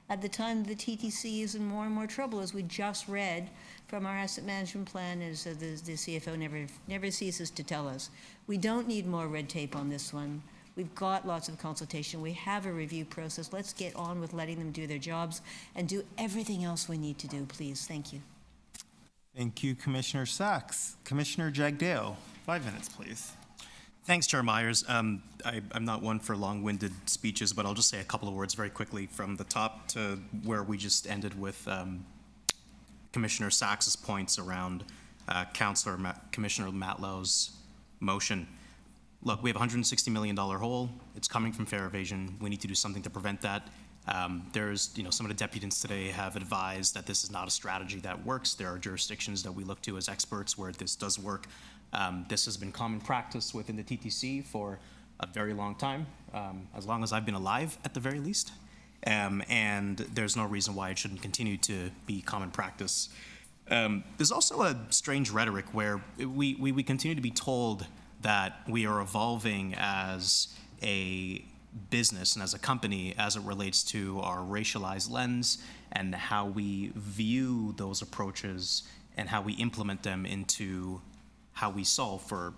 At the time, the TTC is in more and more trouble, as we just read from our asset management plan, as the CFO never ceases to tell us. We don't need more red tape on this one. We've got lots of consultation. We have a review process. Let's get on with letting them do their jobs and do everything else we need to do, please. Thank you. Thank you, Commissioner Sachs. Commissioner Jagdale, 5 minutes, please. Thanks, Chair Myers. I'm not one for long-winded speeches, but I'll just say a couple of words very quickly from the top to where we just ended with Commissioner Sachs's points around Commissioner Matlow's motion. Look, we have a $160 million hole. It's coming from fare evasion. We need to do something to prevent that. There's, some of the deputants today have advised that this is not a strategy that works. There are jurisdictions that we look to as experts where this does work. This has been common practice within the TTC for a very long time, as long as I've been alive at the very least. And there's no reason why it shouldn't continue to be common practice. There's also a strange rhetoric where we continue to be told that we are evolving as a business and as a company as it relates to our racialized lens and how we view those approaches and how we implement them into how we solve for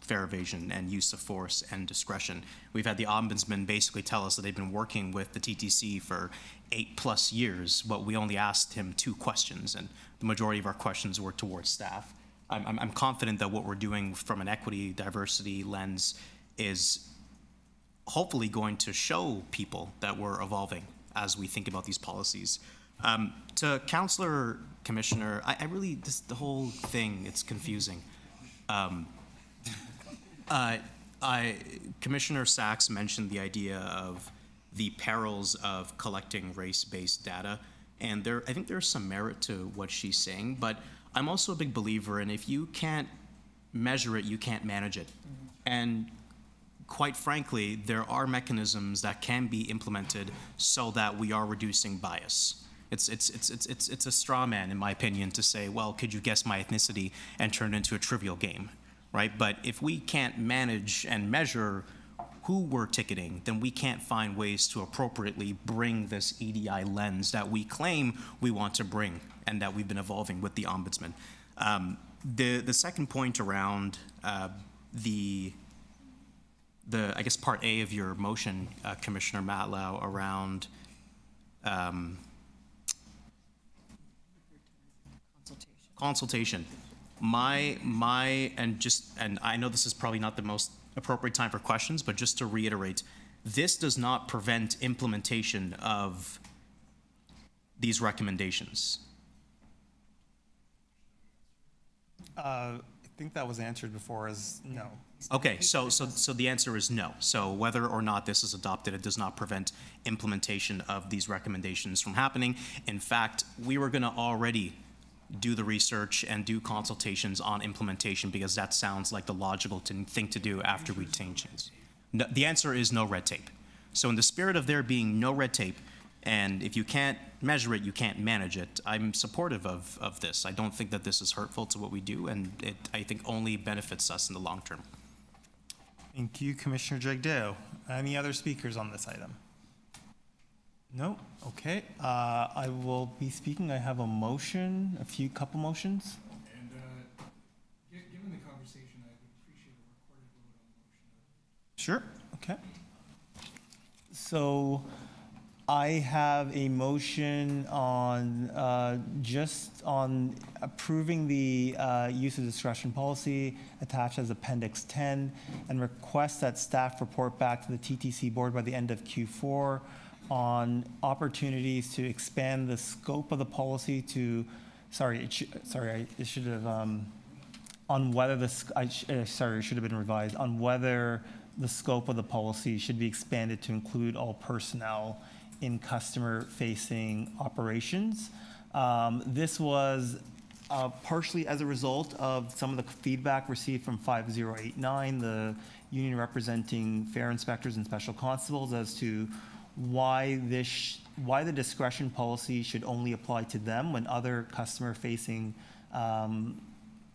fare evasion and use of force and discretion. We've had the ombudsman basically tell us that they've been working with the TTC for 8+ years, but we only asked him 2 questions, and the majority of our questions were towards staff. I'm confident that what we're doing from an equity, diversity lens is hopefully going to show people that we're evolving as we think about these policies. To Councillor Commissioner, I really, the whole thing, it's confusing. Commissioner Sachs mentioned the idea of the perils of collecting race-based data, and I think there's some merit to what she's saying, but I'm also a big believer in if you can't measure it, you can't manage it. And quite frankly, there are mechanisms that can be implemented so that we are reducing bias. It's a straw man, in my opinion, to say, well, could you guess my ethnicity and turn it into a trivial game, right? But if we can't manage and measure who we're ticketing, then we can't find ways to appropriately bring this EDI lens that we claim we want to bring and that we've been evolving with the Ombudsman. The second point around the I guess part A of your motion, Commissioner Matlow, around consultation. And I know this is probably not the most appropriate time for questions, but just to reiterate, this does not prevent implementation of these recommendations. I think that was answered before as no. Okay, so the answer is no. So whether or not this is adopted, it does not prevent implementation of these recommendations from happening. In fact, we were going to already do the research and do consultations on implementation because that sounds like the logical thing to do after we change things. No, the answer is no red tape. So in the spirit of there being no red tape, and if you can't measure it, you can't manage it, I'm supportive of this. I don't think that this is hurtful to what we do, and it, I think, only benefits us in the long term. Thank you, Commissioner Jagdeo. Any other speakers on this item? No? Okay. I will be speaking. I have a motion, couple motions. And given the conversation, I would appreciate a recorded vote on the motion. Sure. Okay. So I have a motion on, just on approving the use of discretion policy attached as Appendix 10 and request that staff report back to the TTC board by the end of Q4 on opportunities to expand the scope of the policy to, it should have, on whether this, it should have been revised, on whether the scope of the policy should be expanded to include all personnel in customer-facing operations. This was partially as a result of some of the feedback received from 5089, the union representing fare inspectors and special constables, as to why the discretion policy should only apply to them when other customer-facing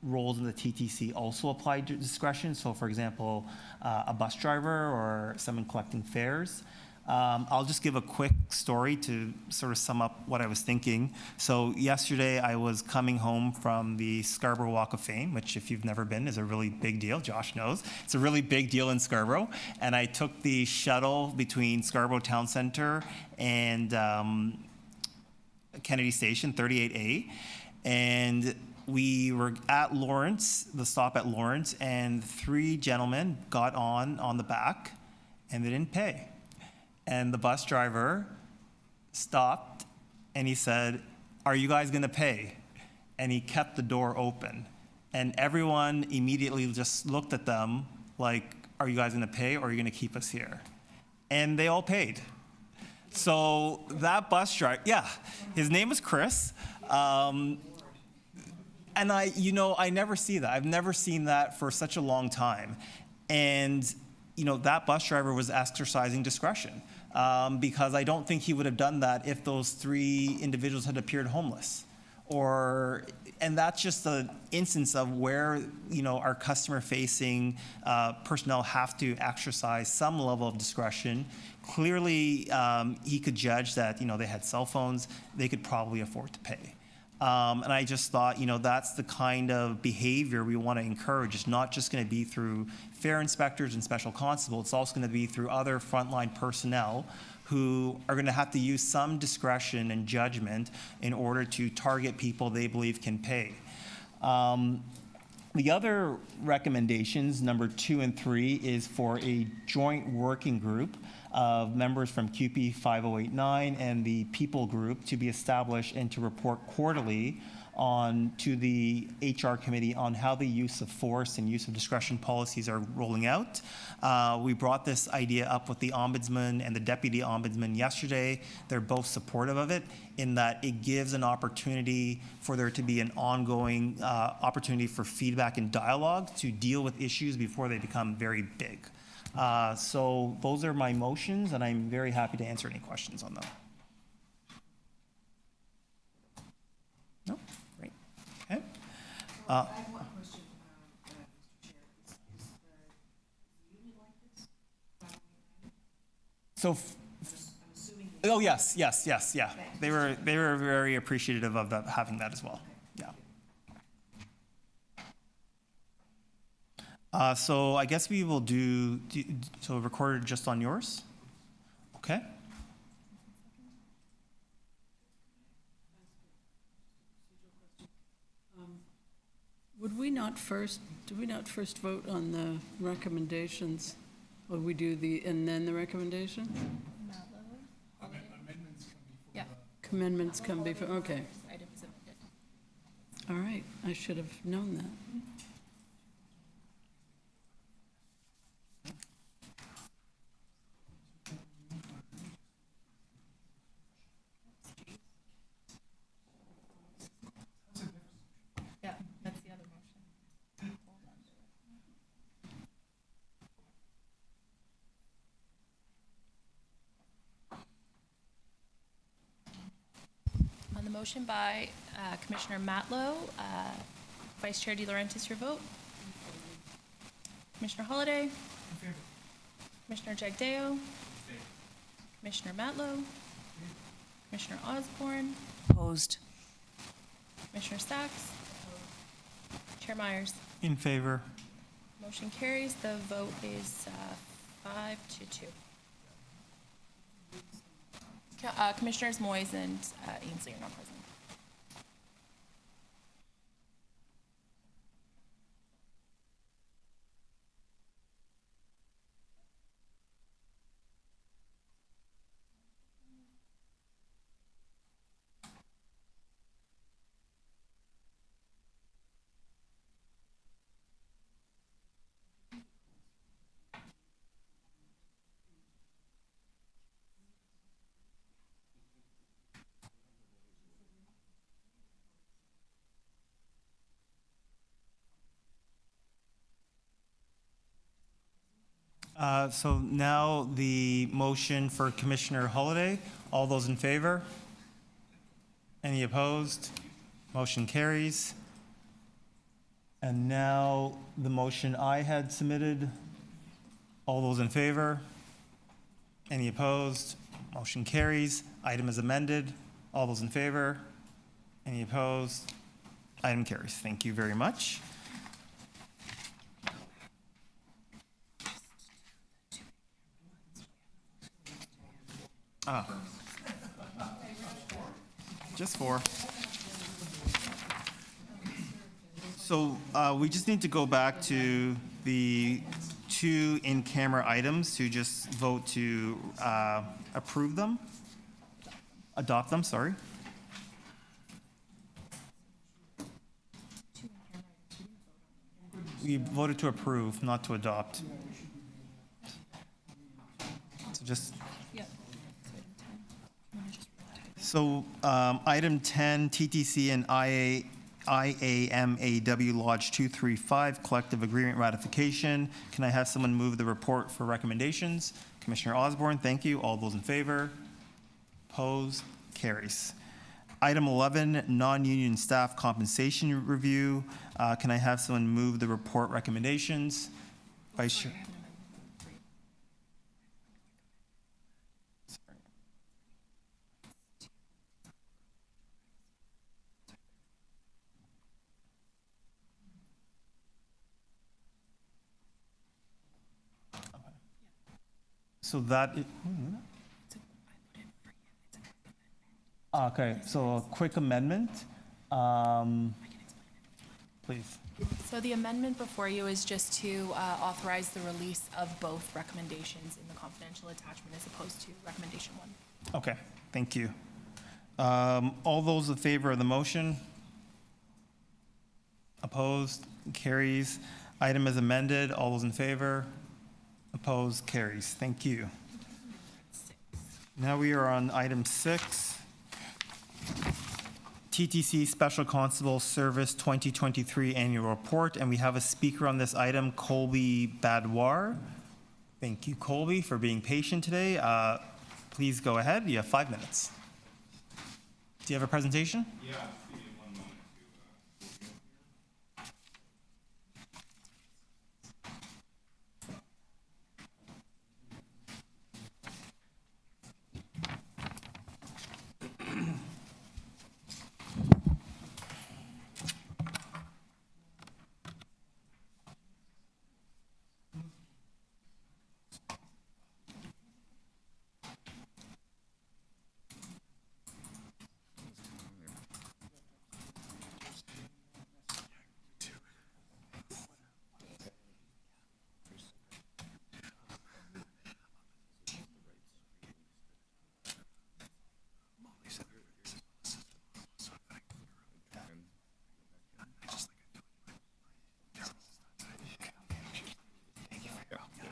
roles in the TTC also apply to discretion. So, for example, a bus driver or someone collecting fares. I'll just give a quick story to sort of sum up what I was thinking. So yesterday I was coming home from the Scarborough Walk of Fame, which if you've never been is a really big deal. Josh knows. It's a really big deal in Scarborough. And I took the shuttle between Scarborough Town Centre and Kennedy Station, 38A. And we were at Lawrence, the stop at Lawrence, and 3 gentlemen got on the back and they didn't pay. And the bus driver stopped and he said, "Are you guys gonna pay?" And he kept the door open. And everyone immediately just looked at them like, "Are you guys gonna pay or are you gonna keep us here?" And they all paid. So that bus driver, yeah, his name was Chris. And I never see that. I've never seen that for such a long time. And, that bus driver was exercising discretion because I don't think he would have done that if those 3 individuals had appeared homeless. And that's just an instance of where, our customer-facing personnel have to exercise some level of discretion. Clearly, he could judge that, they had cell phones, they could probably afford to pay. And I just thought, that's the kind of behavior we want to encourage. It's not just going to be through fare inspectors and special constables. It's also going to be through other frontline personnel who are going to have to use some discretion and judgment in order to target people they believe can pay. The other recommendations, number 2 and 3, is for a joint working group of members from QP 5089 and the People Group to be established and to report quarterly to the HR committee on how the use of force and use of discretion policies are rolling out. We brought this idea up with the Ombudsman and the Deputy Ombudsman yesterday. They're both supportive of it in that it gives an opportunity for there to be an ongoing opportunity for feedback and dialogue to deal with issues before they become very big. So those are my motions, and I'm very happy to answer any questions on them. No? Great. Okay. I have one question, Mr. Chair. Is the union like this? So, I'm assuming. Oh yes, yeah. They were very appreciative of that, having that as well. Yeah. So I guess we will do so recorded just on yours. Okay. Do we not first vote on the recommendations? Or we do and then the recommendations? Amendments come before, okay. All right, I should have known that. Yeah, that's the other motion. On the motion by Commissioner Matlow, Vice Chair De Laurentiis, your vote. Commissioner Holliday. Commissioner Jagdeo. Commissioner Matlow. Commissioner Osborne. Opposed. Commissioner Sachs. Chair Myers. In favor. Motion carries. The vote is 5-2. Commissioners Moyes and Ainsley are not present. So now the motion for Commissioner Holliday. All those in favor? Any opposed? Motion carries. And now the motion I had submitted. All those in favor? Any opposed? Motion carries. Item is amended. All those in favor? Any opposed? Item carries. Thank you very much. Just 4. So we just need to go back to the 2 in-camera items to just vote to approve them, adopt them, sorry. We voted to approve, not to adopt. So just. So item 10, TTC and IAMAW Lodge 235 collective agreement ratification. Can I have someone move the report for recommendations? Commissioner Osborne, thank you. All those in favor? Opposed? Carries. Item 11, non-union staff compensation review. Can I have someone move the report recommendations? Vice Chair. So that, okay, so a quick amendment, please. So the amendment before you is just to authorize the release of both recommendations in the confidential attachment as opposed to recommendation 1. Okay, thank you. All those in favor of the motion? Opposed? Carries. Item is amended. All those in favor? Opposed? Carries. Thank you. Now we are on item 6. TTC Special Constable Service 2023 Annual Report, and we have a speaker on this item, Colby Badwar. Thank you, Colby, for being patient today. Please go ahead. You have 5 minutes. Do you have a presentation? Yeah.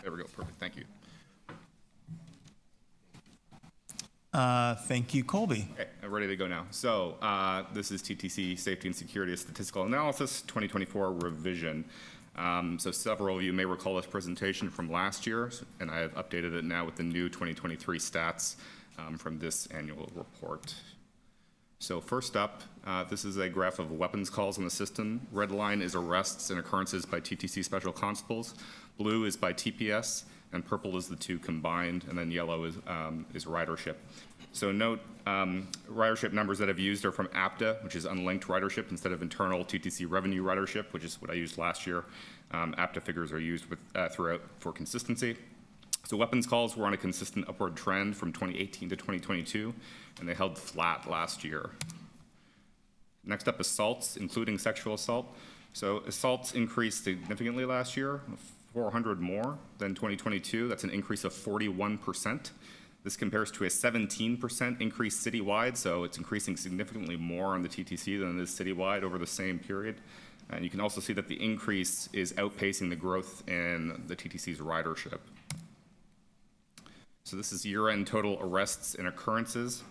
There we go. Perfect. Thank you. Thank you, Colby. Okay, I'm ready to go now. So this is TTC Safety and Security Statistical Analysis 2024 revision. So several of you may recall this presentation from last year, and I have updated it now with the new 2023 stats from this annual report. So first up, this is a graph of weapons calls in the system. Red line is arrests and occurrences by TTC Special Constables. Blue is by TPS, and purple is the 2 combined, and then yellow is ridership. So note, ridership numbers that I've used are from APTA, which is unlinked ridership instead of internal TTC revenue ridership, which is what I used last year. APTA figures are used throughout for consistency. So weapons calls were on a consistent upward trend from 2018 to 2022, and they held flat last year. Next up, assaults, including sexual assault. So assaults increased significantly last year, 400 more than 2022. That's an increase of 41%. This compares to a 17% increase citywide, so it's increasing significantly more on the TTC than it is citywide over the same period. And you can also see that the increase is outpacing the growth in the TTC's ridership. So this is year-end total arrests and occurrences.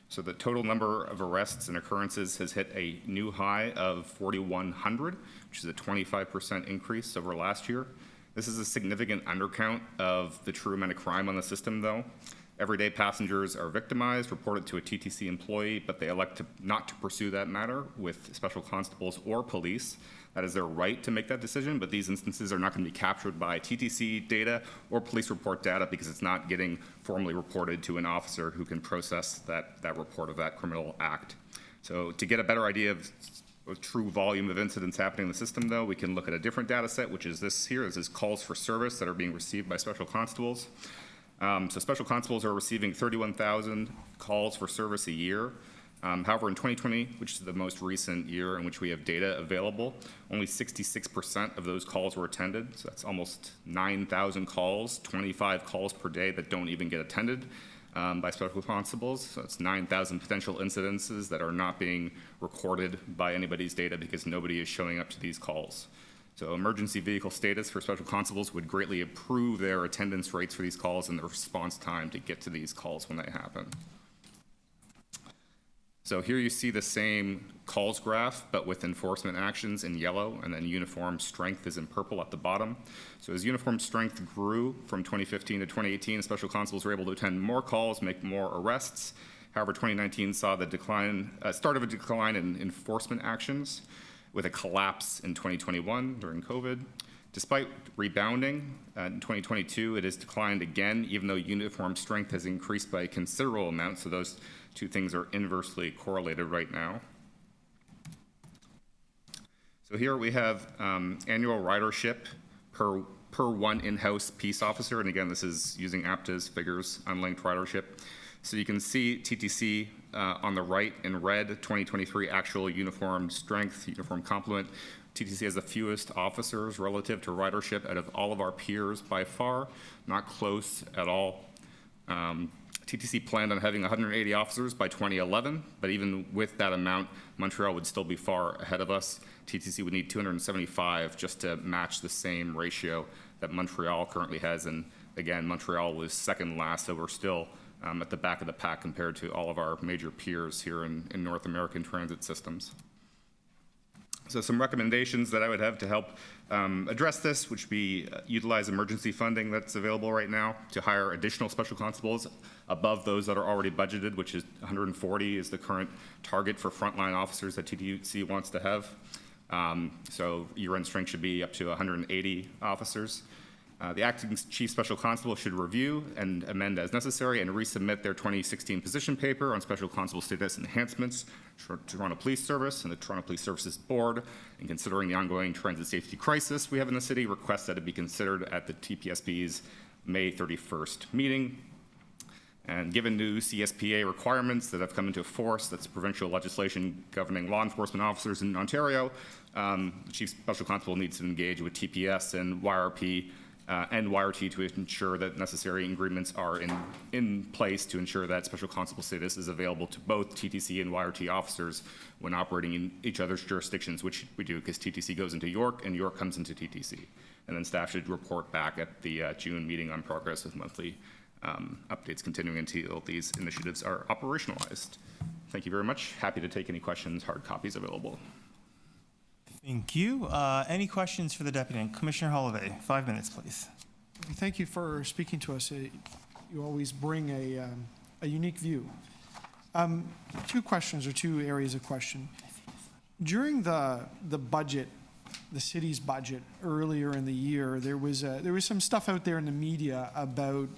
So the total number of arrests and occurrences has hit a new high of 4,100, which is a 25% increase over last year. This is a significant undercount of the true amount of crime on the system, though. Everyday passengers are victimized, reported to a TTC employee, but they elect not to pursue that matter with special constables or police. That is their right to make that decision, but these instances are not going to be captured by TTC data or police report data because it's not getting formally reported to an officer who can process that report of that criminal act. So to get a better idea of true volume of incidents happening in the system, though, we can look at a different data set, which is this here. This is calls for service that are being received by special constables. So special constables are receiving 31,000 calls for service a year. However, in 2020, which is the most recent year in which we have data available, only 66% of those calls were attended. So that's almost 9,000 calls, 25 calls per day that don't even get attended by special constables. So it's 9,000 potential incidences that are not being recorded by anybody's data because nobody is showing up to these calls. So emergency vehicle status for special constables would greatly improve their attendance rates for these calls and the response time to get to these calls when they happen. So here you see the same calls graph, but with enforcement actions in yellow, and then uniform strength is in purple at the bottom. So as uniform strength grew from 2015 to 2018, special constables were able to attend more calls, make more arrests. However, 2019 saw the start of a decline in enforcement actions, with a collapse in 2021 during COVID. Despite rebounding, in 2022, it has declined again, even though uniform strength has increased by a considerable amount. So those two things are inversely correlated right now. So here we have annual ridership per one in-house peace officer. And again, this is using APTA's figures, unlinked ridership. So you can see TTC on the right in red, 2023 actual uniform strength, uniform complement. TTC has the fewest officers relative to ridership out of all of our peers by far, not close at all. TTC planned on having 180 officers by 2011, but even with that amount, Montreal would still be far ahead of us. TTC would need 275 just to match the same ratio that Montreal currently has. And again, Montreal was second last, so we're still at the back of the pack compared to all of our major peers here in North American transit systems. So some recommendations that I would have to help address this, which would be utilize emergency funding that's available right now to hire additional special constables above those that are already budgeted, which is 140 is the current target for frontline officers that TTC wants to have. So year-end strength should be up to 180 officers. The acting chief special constable should review and amend as necessary and resubmit their 2016 position paper on special constable status enhancements to Toronto Police Service and the Toronto Police Services Board. And considering the ongoing transit safety crisis we have in the city, request that it be considered at the TPSB's May 31st meeting. And given new CSPA requirements that have come into force, that's provincial legislation governing law enforcement officers in Ontario, the chief special constable needs to engage with TPS and YRP and YRT to ensure that necessary agreements are in place to ensure that special constable status is available to both TTC and YRT officers when operating in each other's jurisdictions, which we do because TTC goes into York and York comes into TTC. And then staff should report back at the June meeting on progress with monthly updates continuing until these initiatives are operationalized. Thank you very much. Happy to take any questions, hard copies available. Thank you. Any questions for the deputy? And Commissioner Holloway, 5 minutes, please. Thank you for speaking to us. You always bring a unique view. Two questions or two areas of question. During the budget, the city's budget earlier in the year, there was some stuff out there in the media about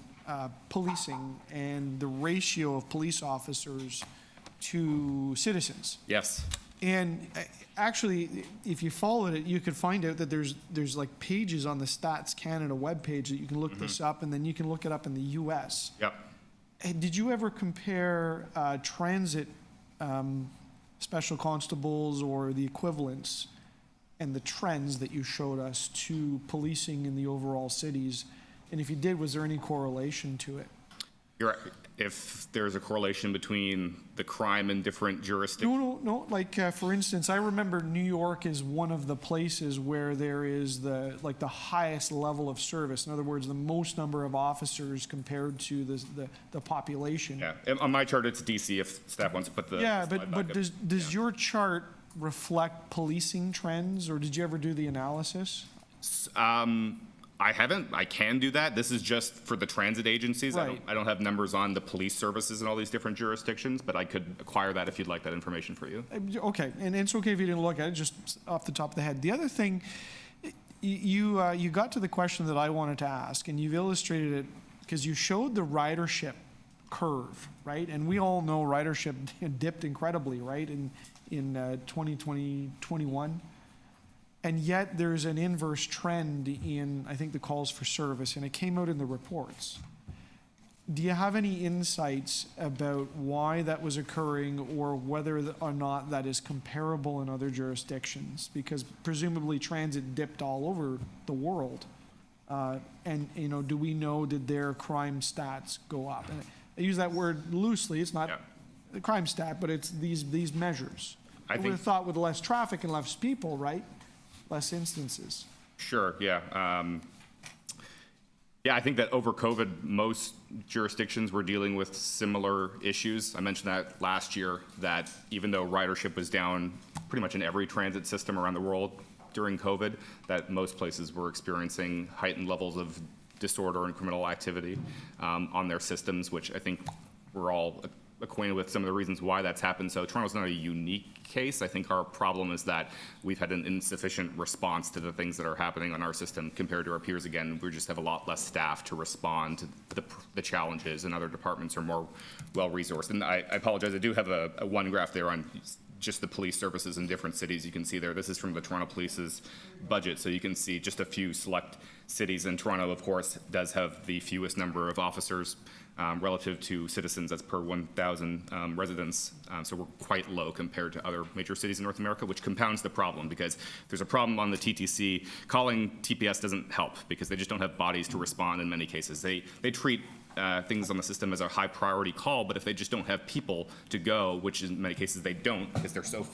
policing and the ratio of police officers to citizens. Yes. And actually, if you followed it, you could find out that there's like pages on the Stats Canada webpage that you can look this up, and then you can look it up in the U.S. Yep. Did you ever compare transit special constables or the equivalents and the trends that you showed us to policing in the overall cities? And if you did, was there any correlation to it? If there's a correlation between the crime in different jurisdictions? No. Like, for instance, I remember New York is one of the places where there is the highest level of service. In other words, the most number of officers compared to the population. Yeah, on my chart, it's DC, if staff wants to put the Yeah, slide but back up. does your chart reflect policing trends, or did you ever do the analysis? I haven't. I can do that. This is just for the transit agencies. Right. I don't have numbers on the police services in all these different jurisdictions, but I could acquire that if you'd like that information for you. Okay, and it's okay if you didn't look at it, just off the top of the head. The other thing, you got to the question that I wanted to ask, and you've illustrated it because you showed the ridership curve, right? And we all know ridership dipped incredibly, right, in 2020, 21. And yet there's an inverse trend in, I think, the calls for service, and it came out in the reports. Do you have any insights about why that was occurring, or whether or not that is comparable in other jurisdictions? Because presumably transit dipped all over the world. And, do we know, did their crime stats go up? And I use that word loosely. It's not the crime stat, but it's these measures. I would have thought with less traffic and less people, right? Less instances. Sure, yeah. I think that over COVID, most jurisdictions were dealing with similar issues. I mentioned that last year, that even though ridership was down pretty much in every transit system around the world during COVID, that most places were experiencing heightened levels of disorder and criminal activity on their systems, which I think we're all acquainted with some of the reasons why that's happened. So Toronto's not a unique case. I think our problem is that we've had an insufficient response to the things that are happening on our system compared to our peers. Again, we just have a lot less staff to respond to the challenges, and other departments are more well-resourced. And I apologize, I do have a one graph there on just the police services in different cities. You can see there, this is from the Toronto Police's budget, so you can see just a few select cities. And Toronto, of course, does have the fewest number of officers relative to citizens. That's per 1,000 residents. So we're quite low compared to other major cities in North America, which compounds the problem, because there's a problem on the TTC. Calling TPS doesn't help because they just don't have bodies to respond in many cases. They treat things on the system as a high priority call, but if they just don't have people to go, which in many cases they don't because they're so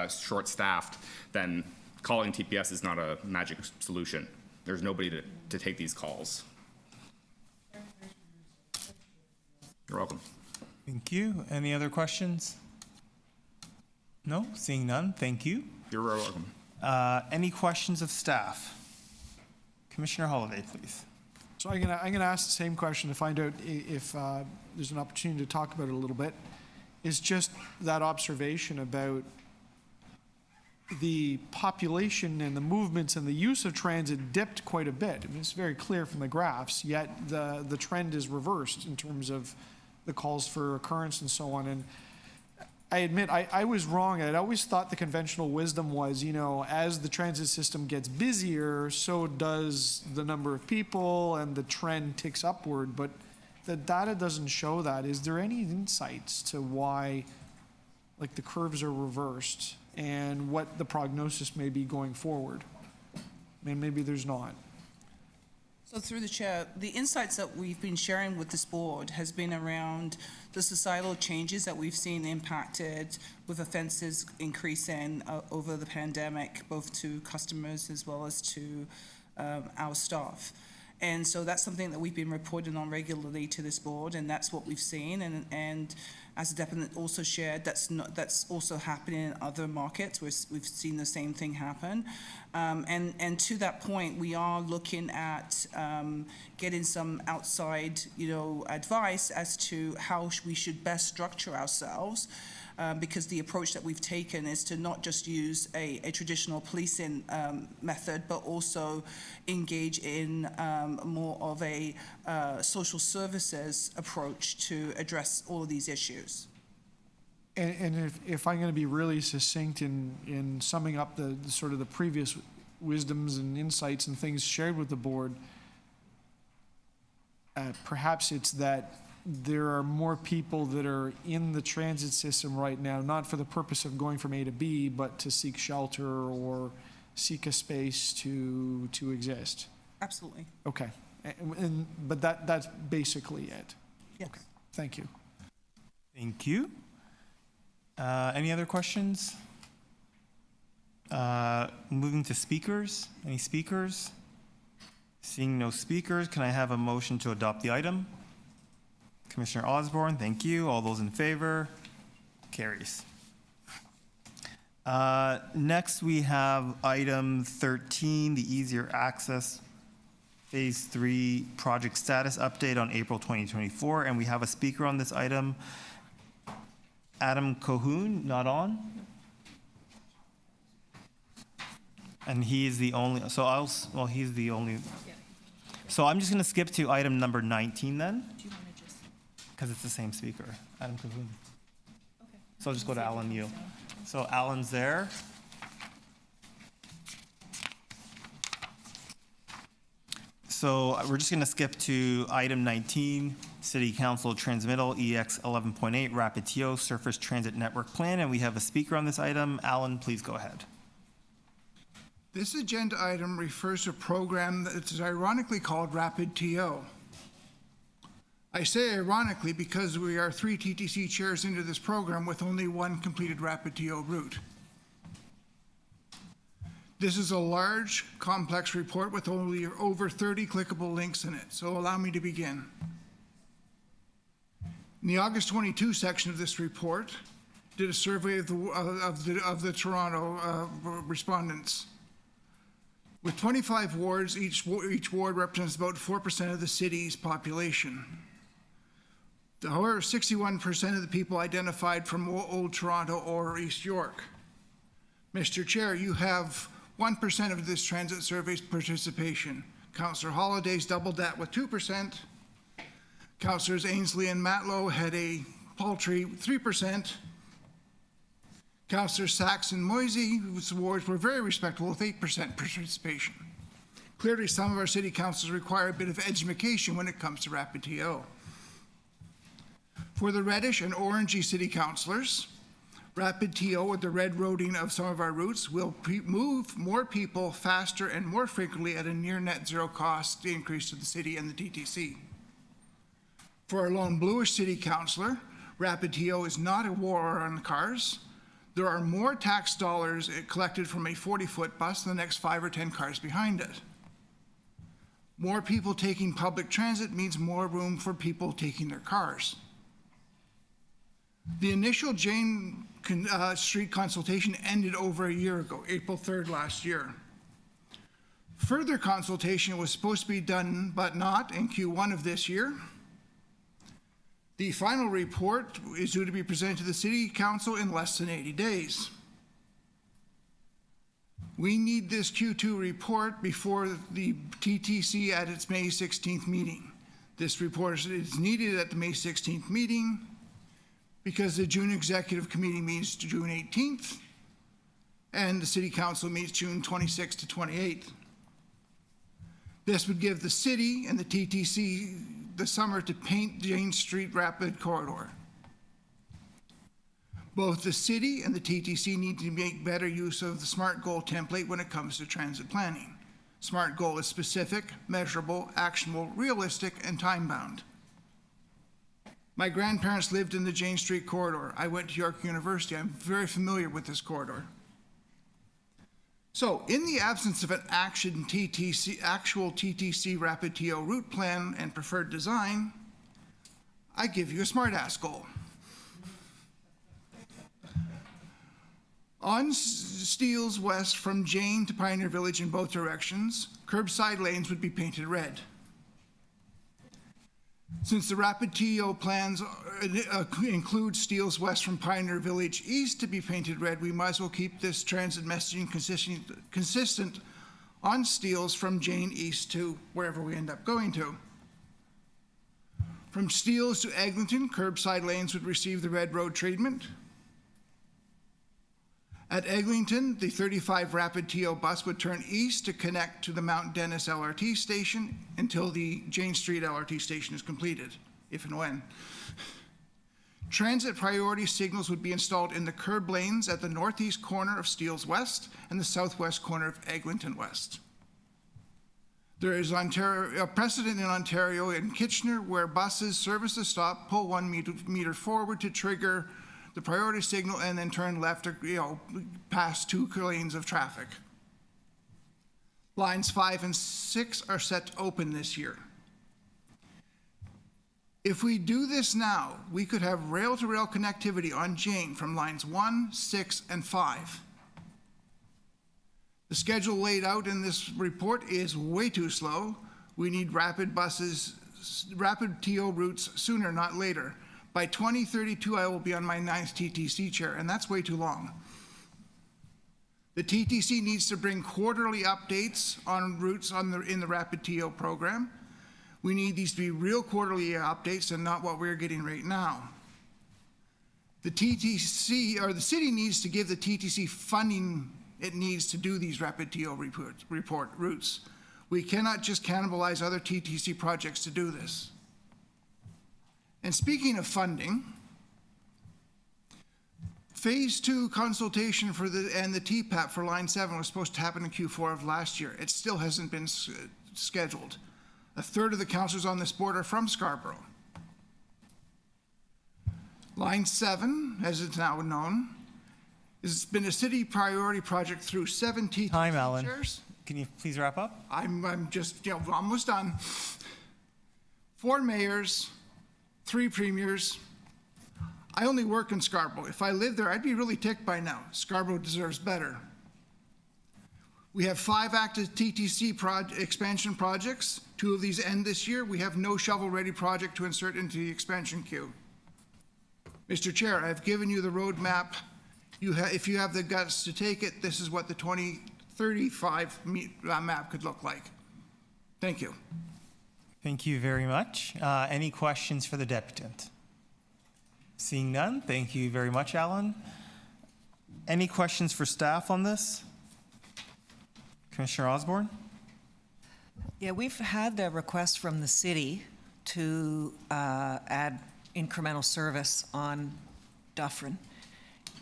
short staffed, then calling TPS is not a magic solution. There's nobody to take these calls. You're welcome. Thank you. Any other questions? No? Seeing none, thank you. You're welcome. Any questions of staff? Commissioner Holloway, please. So I'm gonna ask the same question to find out if there's an opportunity to talk about it a little bit. Is just that observation about the population and the movements and the use of transit dipped quite a bit. I mean, it's very clear from the graphs, yet the trend is reversed in terms of the calls for occurrence and so on. And I admit, I was wrong. I'd always thought the conventional wisdom was, as the transit system gets busier, so does the number of people and the trend ticks upward. But the data doesn't show that. Is there any insights to why, the curves are reversed and what the prognosis may be going forward? I mean, maybe there's not. So through the chair, the insights that we've been sharing with this board has been around the societal changes that we've seen impacted with offences increasing over the pandemic, both to customers as well as to our staff. And so that's something that we've been reporting on regularly to this board, and that's what we've seen. And as the Deputy also shared, that's also happening in other markets where we've seen the same thing happen. And to that point, we are looking at getting some outside, advice as to how we should best structure ourselves. Because the approach that we've taken is to not just use a traditional policing method, but also engage in more of a social services approach to address all of these issues. And if I'm going to be really succinct in summing up the sort of the previous wisdoms and insights and things shared with the board, perhaps it's that there are more people that are in the transit system right now, not for the purpose of going from A to B, but to seek shelter or seek a space to exist. Absolutely. Okay, but that's basically it. Yes. Okay. Thank you. Thank you. Any other questions? Moving to speakers. Any speakers? Seeing no speakers, can I have a motion to adopt the item? Commissioner Osborne, thank you. All those in favor? Carries. Next, we have item 13, the Easier Access Phase 3 project status update on April 2024, and we have a speaker on this item. Adam Cahoon, not on. And he is the only, he's the only. So I'm just going to skip to item number 19 then. Do you want to just? Because it's the same speaker, Adam Cahoon. Okay. So I'll just go to Alan Yu. So Alan's there. So we're just going to skip to item 19, City Council Transmittal EX 11.8 Rapid TO Surface Transit Network Plan, and we have a speaker on this item. Alan, please go ahead. This agenda item refers to a program that is ironically called Rapid TO. I say ironically because we are 3 TTC chairs into this program with only one completed Rapid TO route. This is a large, complex report with only over 30 clickable links in it, so allow me to begin. In the August 22 section of this report, did a survey of the Toronto respondents. With 25 wards, each ward represents about 4% of the city's population. However, 61% of the people identified from Old Toronto or East York. Mr. Chair, you have 1% of this transit survey's participation. Councillor Holliday's doubled that with 2%. Councillors Ainsley and Matlow had a paltry 3%. Councillor Sachs and Moisey, whose wards were very respectable with 8% participation. Clearly, some of our city councils require a bit of education when it comes to Rapid TO. For the reddish and orangey city councillors, Rapid TO, with the red roading of some of our routes, will move more people faster and more frequently at a near net zero cost increase to the city and the TTC. For our lone bluish city councillor, Rapid TO is not a war on cars. There are more tax dollars collected from a 40-foot bus than the next 5 or 10 cars behind it. More people taking public transit means more room for people taking their cars. The initial Jane Street consultation ended over a year ago, April 3rd last year. Further consultation was supposed to be done, but not in Q1 of this year. The final report is due to be presented to the City Council in less than 80 days. We need this Q2 report before the TTC at its May 16th meeting. This report is needed at the May 16th meeting because the June Executive Committee meets June 18th and the City Council meets June 26th to 28th. This would give the city and the TTC the summer to paint Jane Street Rapid Corridor. Both the city and the TTC need to make better use of the SMART goal template when it comes to transit planning. SMART goal is specific, measurable, actionable, realistic, and time-bound. My grandparents lived in the Jane Street corridor. I went to York University. I'm very familiar with this corridor. So, in the absence of an actual TTC Rapid TO route plan and preferred design, I give you a smart-ass goal. On Steeles West from Jane to Pioneer Village in both directions, curbside lanes would be painted red. Since the Rapid TO plans include Steeles West from Pioneer Village East to be painted red, we might as well keep this transit messaging consistent on Steeles from Jane East to wherever we end up going to. From Steeles to Eglinton, curbside lanes would receive the red road treatment. At Eglinton, the 35 Rapid TO bus would turn east to connect to the Mount Dennis LRT station until the Jane Street LRT station is completed, if and when. Transit priority signals would be installed in the curb lanes at the northeast corner of Steeles West and the southwest corner of Eglinton West. There is a precedent in Ontario and Kitchener where buses service the stop, pull 1 meter forward to trigger the priority signal, and then turn left to past 2 lanes of traffic. Lines 5 and 6 are set to open this year. If we do this now, we could have rail-to-rail connectivity on Jane from lines 1, 6, and 5. The schedule laid out in this report is way too slow. We need rapid TO routes sooner, not later. By 2032, I will be on my 9th TTC chair, and that's way too long. The TTC needs to bring quarterly updates on routes in the rapid TO program. We need these to be real quarterly updates and not what we're getting right now. The TTC, or the city, needs to give the TTC funding it needs to do these rapid TO report routes. We cannot just cannibalize other TTC projects to do this. And speaking of funding, Phase 2 consultation and the TPAP for Line 7 was supposed to happen in Q4 of last year. It still hasn't been scheduled. A third of the councillors on this board are from Scarborough. Line 7, as it's now known, has been a city priority project through 7 TTC Time, Alan. chairs. Can you please wrap up? I'm just almost done. 4 mayors, 3 premiers. I only work in Scarborough. If I lived there, I'd be really ticked by now. Scarborough deserves better. We have 5 active TTC expansion projects. 2 of these end this year. We have no shovel-ready project to insert into the expansion queue. Mr. Chair, I've given you the roadmap. If you have the guts to take it, this is what the 2035 map could look like. Thank you. Thank you very much. Any questions for the deputant? Seeing none, thank you very much, Alan. Any questions for staff on this? Commissioner Osborne? Yeah, we've had a request from the city to add incremental service on Dufferin.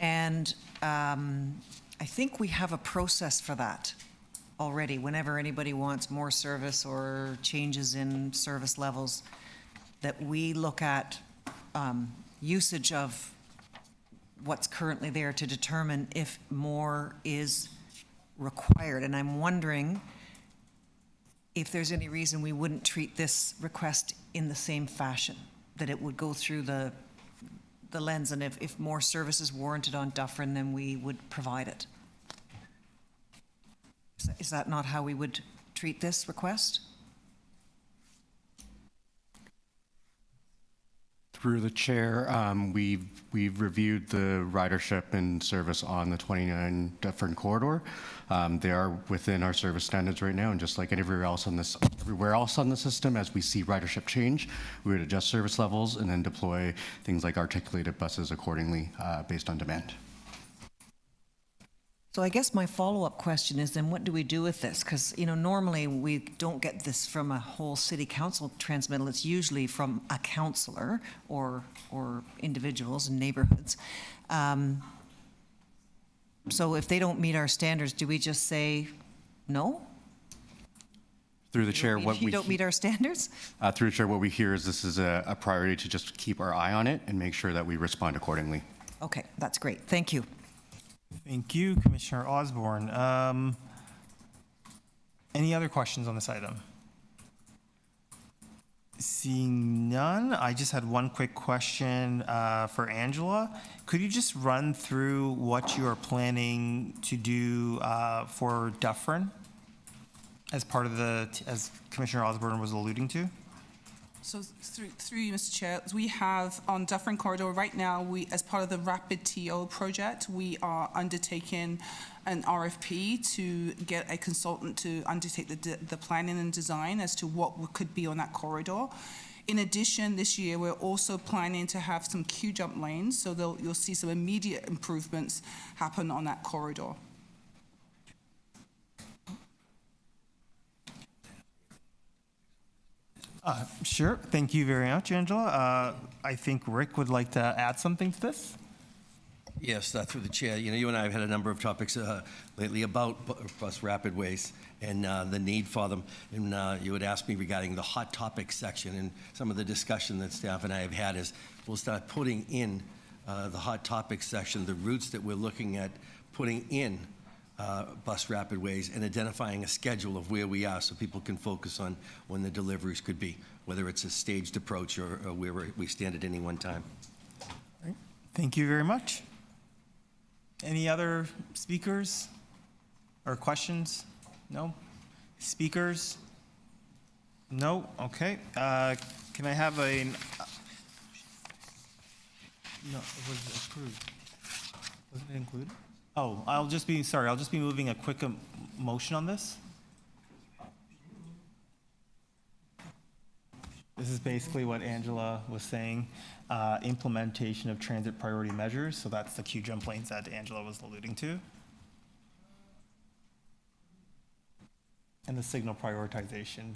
And I think we have a process for that already. Whenever anybody wants more service or changes in service levels, that we look at usage of what's currently there to determine if more is required. And I'm wondering if there's any reason we wouldn't treat this request in the same fashion, that it would go through the lens, and if more service is warranted on Dufferin, then we would provide it. Is that not how we would treat this request? Through the chair, we've reviewed the ridership and service on the 29 Dufferin corridor. They are within our service standards right now, and just like everywhere else on the system, as we see ridership change, we would adjust service levels and then deploy things like articulated buses accordingly based on demand. So I guess my follow-up question is then what do we do with this? Because, normally we don't get this from a whole city council transmittal. It's usually from a councillor or individuals in neighborhoods. So if they don't meet our standards, do we just say no? Through the chair, You don't meet our standards? Through the chair, what we hear is this is a priority to just keep our eye on it and make sure that we respond accordingly. Okay, that's great. Thank you. Thank you, Commissioner Osborne. Any other questions on this item? Seeing none, I just had one quick question for Angela. Could you just run through what you are planning to do for Dufferin as part of as Commissioner Osborne was alluding to? So through you, Mr. Chair, we have on Dufferin Corridor right now, as part of the Rapid TO project, we are undertaking an RFP to get a consultant to undertake the planning and design as to what could be on that corridor. In addition, this year, we're also planning to have some queue jump lanes, so you'll see some immediate improvements happen on that corridor. Sure. Thank you very much, Angela. I think Rick would like to add something to this. Yes, through the chair. You know, you and I have had a number of topics lately about bus rapid ways and the need for them. And you would ask me regarding the hot topics section, and some of the discussion that staff and I have had is we'll start putting in the hot topics section the routes that we're looking at putting in bus rapid ways and identifying a schedule of where we are so people can focus on when the deliveries could be, whether it's a staged approach or where we stand at any one time. Thank you very much. Any other speakers or questions? No? Speakers? No? Okay. Can I have a... No, it was approved. Wasn't it included? Oh, I'll just be moving a quick motion on this. This is basically what Angela was saying, implementation of transit priority measures. So that's the queue jump lanes that Angela was alluding to. And the signal prioritization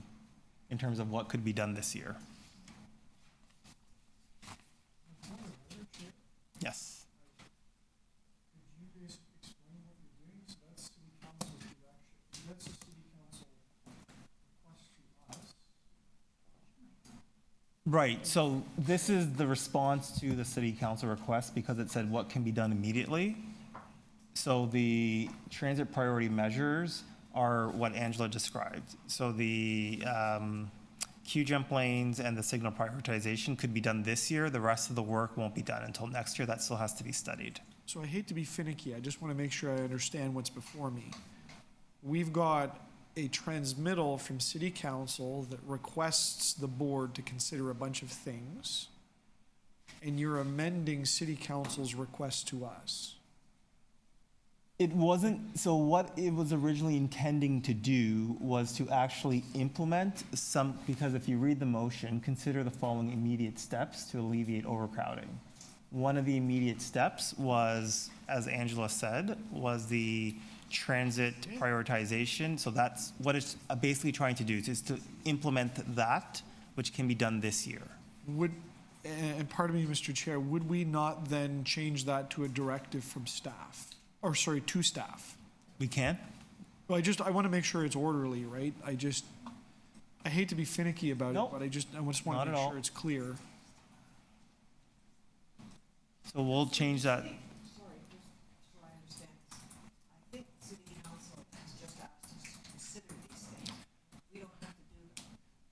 in terms of what could be done this year. Yes. Right, so this is the response to the city council request because it said what can be done immediately. So the transit priority measures are what Angela described. So the queue jump lanes and the signal prioritization could be done this year. The rest of the work won't be done until next year. That still has to be studied. So I hate to be finicky. I just want to make sure I understand what's before me. We've got a transmittal from city council that requests the board to consider a bunch of things, and you're amending city council's request to us. It wasn't, so what it was originally intending to do was to actually implement some, because if you read the motion, consider the following immediate steps to alleviate overcrowding. One of the immediate steps was, as Angela said, was the transit prioritization. So that's what it's basically trying to do, is to implement that, which can be done this year. And pardon me, Mr. Chair, would we not then change that to a directive from staff? Or sorry, to staff? We can. Well, I want to make sure it's orderly, right? I hate to be finicky about it, but I just want to make sure it's clear. So we'll change that.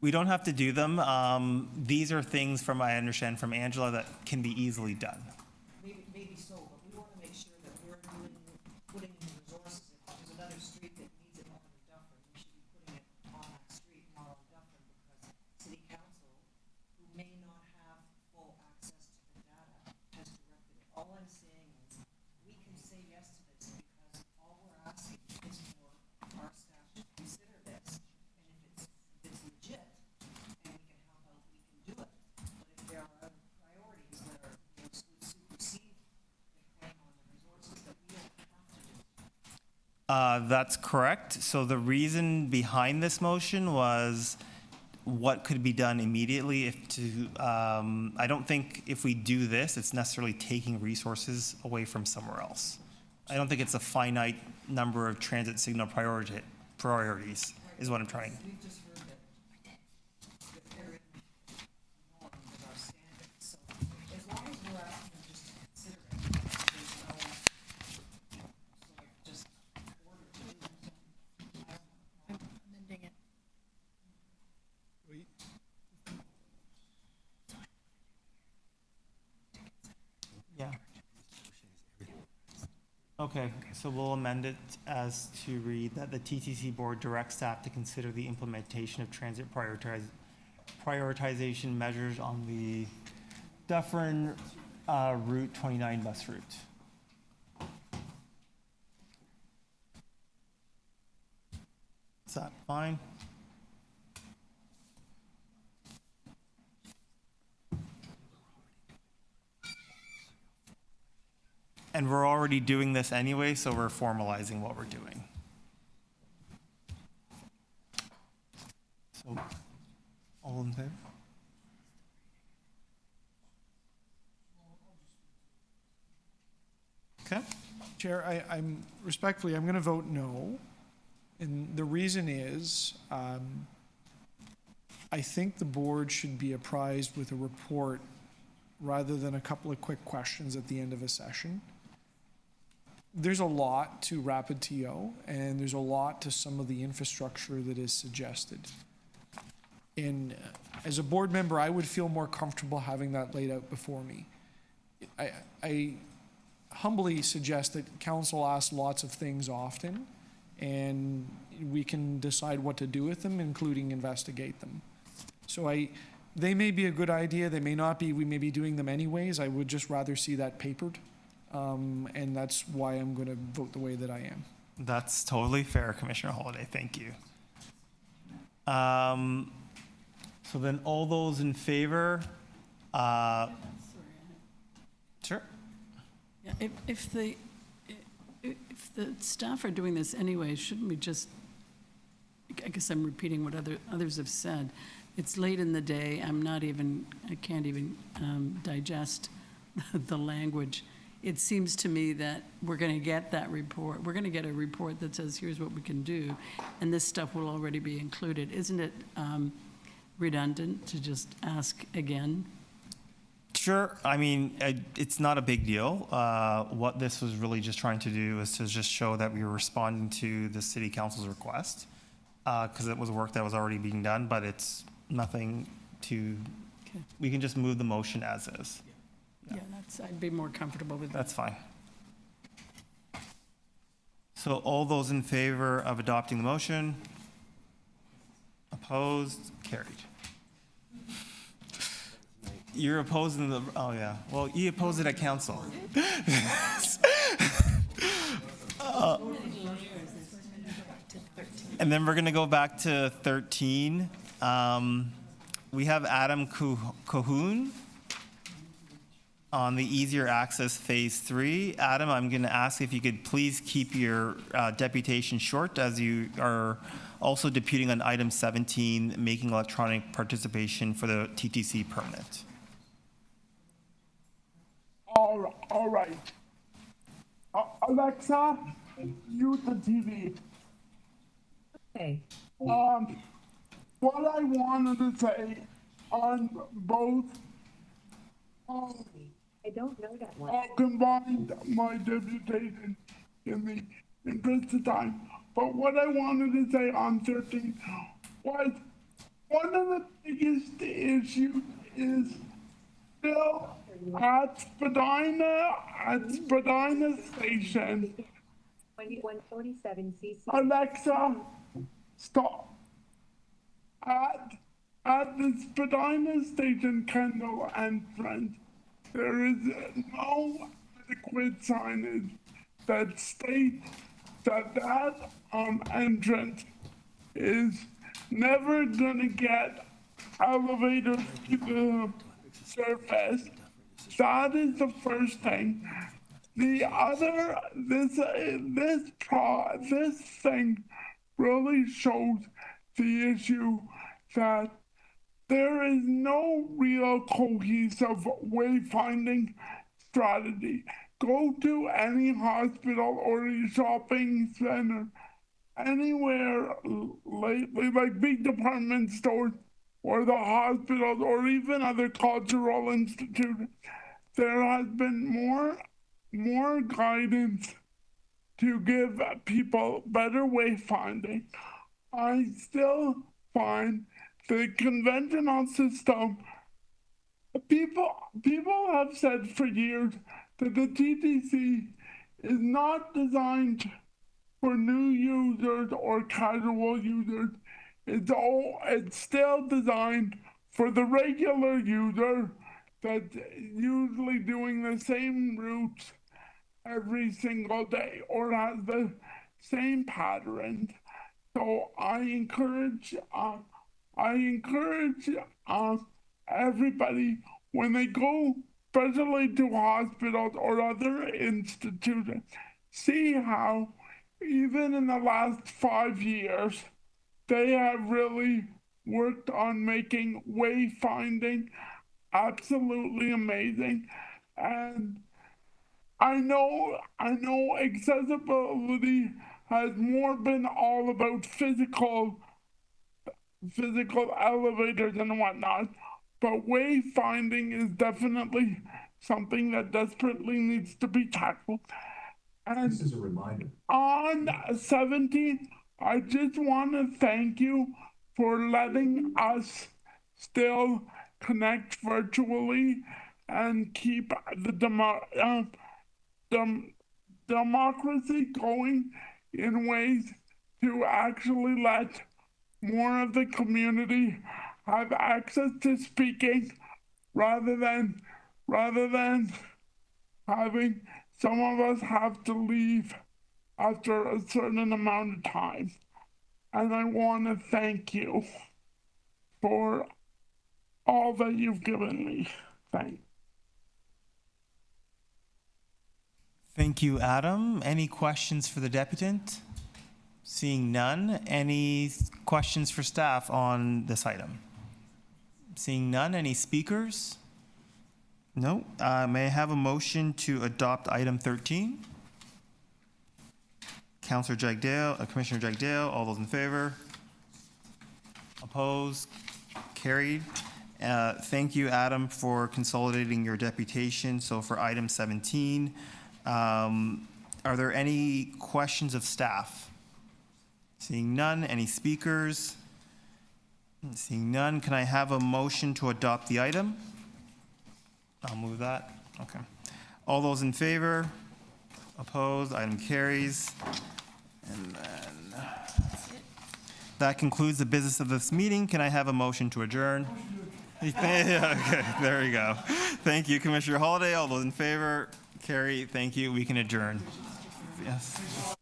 We don't have to do them. These are things, from I understand from Angela, that can be easily done. Maybe so, but we want to make sure that we're putting in the resources. If there's another street that needs it more than Dufferin, we should be putting it on that street, not on Dufferin, because city council, who may not have full access to the data, has directed it. All I'm saying is, we can say yes to this because all we're asking is for our staff to consider this, and if it's legit, and we can help out, we can do it. But if there are other priorities that are, would supersede the claim on the resources, that we don't have to do. That's correct. So the reason behind this motion was what could be done immediately I don't think if we do this, it's necessarily taking resources away from somewhere else. I don't think it's a finite number of transit signal priorities is what I'm trying. We've just heard that they're in line with our standards, so as long as we're asking them just to consider it, there's no, sort of just order to do it. I'm amending it. Yeah. Okay, so we'll amend it as to read that the TTC Board directs staff to consider the implementation of transit prioritization measures on the Dufferin Route 29 bus route. Is that fine? And we're already doing this anyway, so we're formalizing what we're doing. So, all in favor? Okay. Chair, I'm respectfully, I'm going to vote no. And the reason is, I think the board should be apprised with a report rather than a couple of quick questions at the end of a session. There's a lot to rapid TO, and there's a lot to some of the infrastructure that is suggested. And as a board member, I would feel more comfortable having that laid out before me. I humbly suggest that council asks lots of things often, and we can decide what to do with them, including investigate them. So they may be a good idea, they may not be, we may be doing them anyways. I would just rather see that papered, and that's why I'm going to vote the way that I am. That's totally fair, Commissioner Holiday. Thank you. So then all those in favor? Sure. Yeah, if the staff are doing this anyway, shouldn't we just, I guess I'm repeating what others have said. It's late in the day. I can't even digest the language. It seems to me that we're going to get that report. We're going to get a report that says, here's what we can do, and this stuff will already be included. Isn't it redundant to just ask again? Sure. I mean, it's not a big deal. What this was really just trying to do is to just show that we were responding to the city council's request, because it was work that was already being done, but it's nothing to, we can just move the motion as is. Yeah, I'd be more comfortable with that. That's fine. So all those in favor of adopting the motion? Opposed? Carried. You're opposing the, oh yeah, well, you oppose it at council. And then we're gonna go back to 13. We have Adam Cahoon on the Easier Access Phase 3. Adam, I'm gonna ask if you could please keep your deputation short, as you are also deputing on item 17, making electronic participation for the TTC permit. All right. Alexa, mute the TV. Okay. What I wanted to say on both, I don't know that one. I'll combine my deputation in the interest of time. But what I wanted to say on 13 was one of the biggest issues is still at Spadina Station. 2147 CC. Alexa, stop. At the Spadina Station Kendall entrance, there is no adequate signage that states that entrance is never gonna get elevators to the surface. That is the first thing. The other, this thing really shows the issue that there is no real cohesive wayfinding strategy. Go to any hospital or a shopping center anywhere lately, like big department stores or the hospitals or even other cultural institutions. There has been more guidance to give people better wayfinding. I still find the conventional system, people have said for years that the TTC is not designed for new users or casual users. It's still designed for the regular user that's usually doing the same routes every single day or has the same patterns. So I encourage everybody when they go especially to hospitals or other institutions, see how even in the last 5 years, they have really worked on making wayfinding absolutely amazing. And I know accessibility has more been all about physical elevators and whatnot, but wayfinding is definitely something that desperately needs to be tackled. And this is a reminder. On 17th, I just want to thank you for letting us still connect virtually and keep the democracy going in ways to actually let more of the community have access to speaking rather than having some of us have to leave after a certain amount of time. And I want to thank you for all that you've given me. Thank you, Adam. Any questions for the deputant? Seeing none. Any questions for staff on this item? Seeing none. Any speakers? No. May I have a motion to adopt item 13? Councillor Jagdale, Commissioner Jagdale, all those in favor? Opposed? Carried. Thank you, Adam, for consolidating your deputation. So for item 17, are there any questions of staff? Seeing none. Any speakers? Seeing none. Can I have a motion to adopt the item? I'll move that. Okay. All those in favor? Opposed? Item carries. And then that concludes the business of this meeting. Can I have a motion to adjourn? Okay, there we go. Thank you, Commissioner Holiday. All those in favor? Carry. Thank you. We can adjourn. Yes.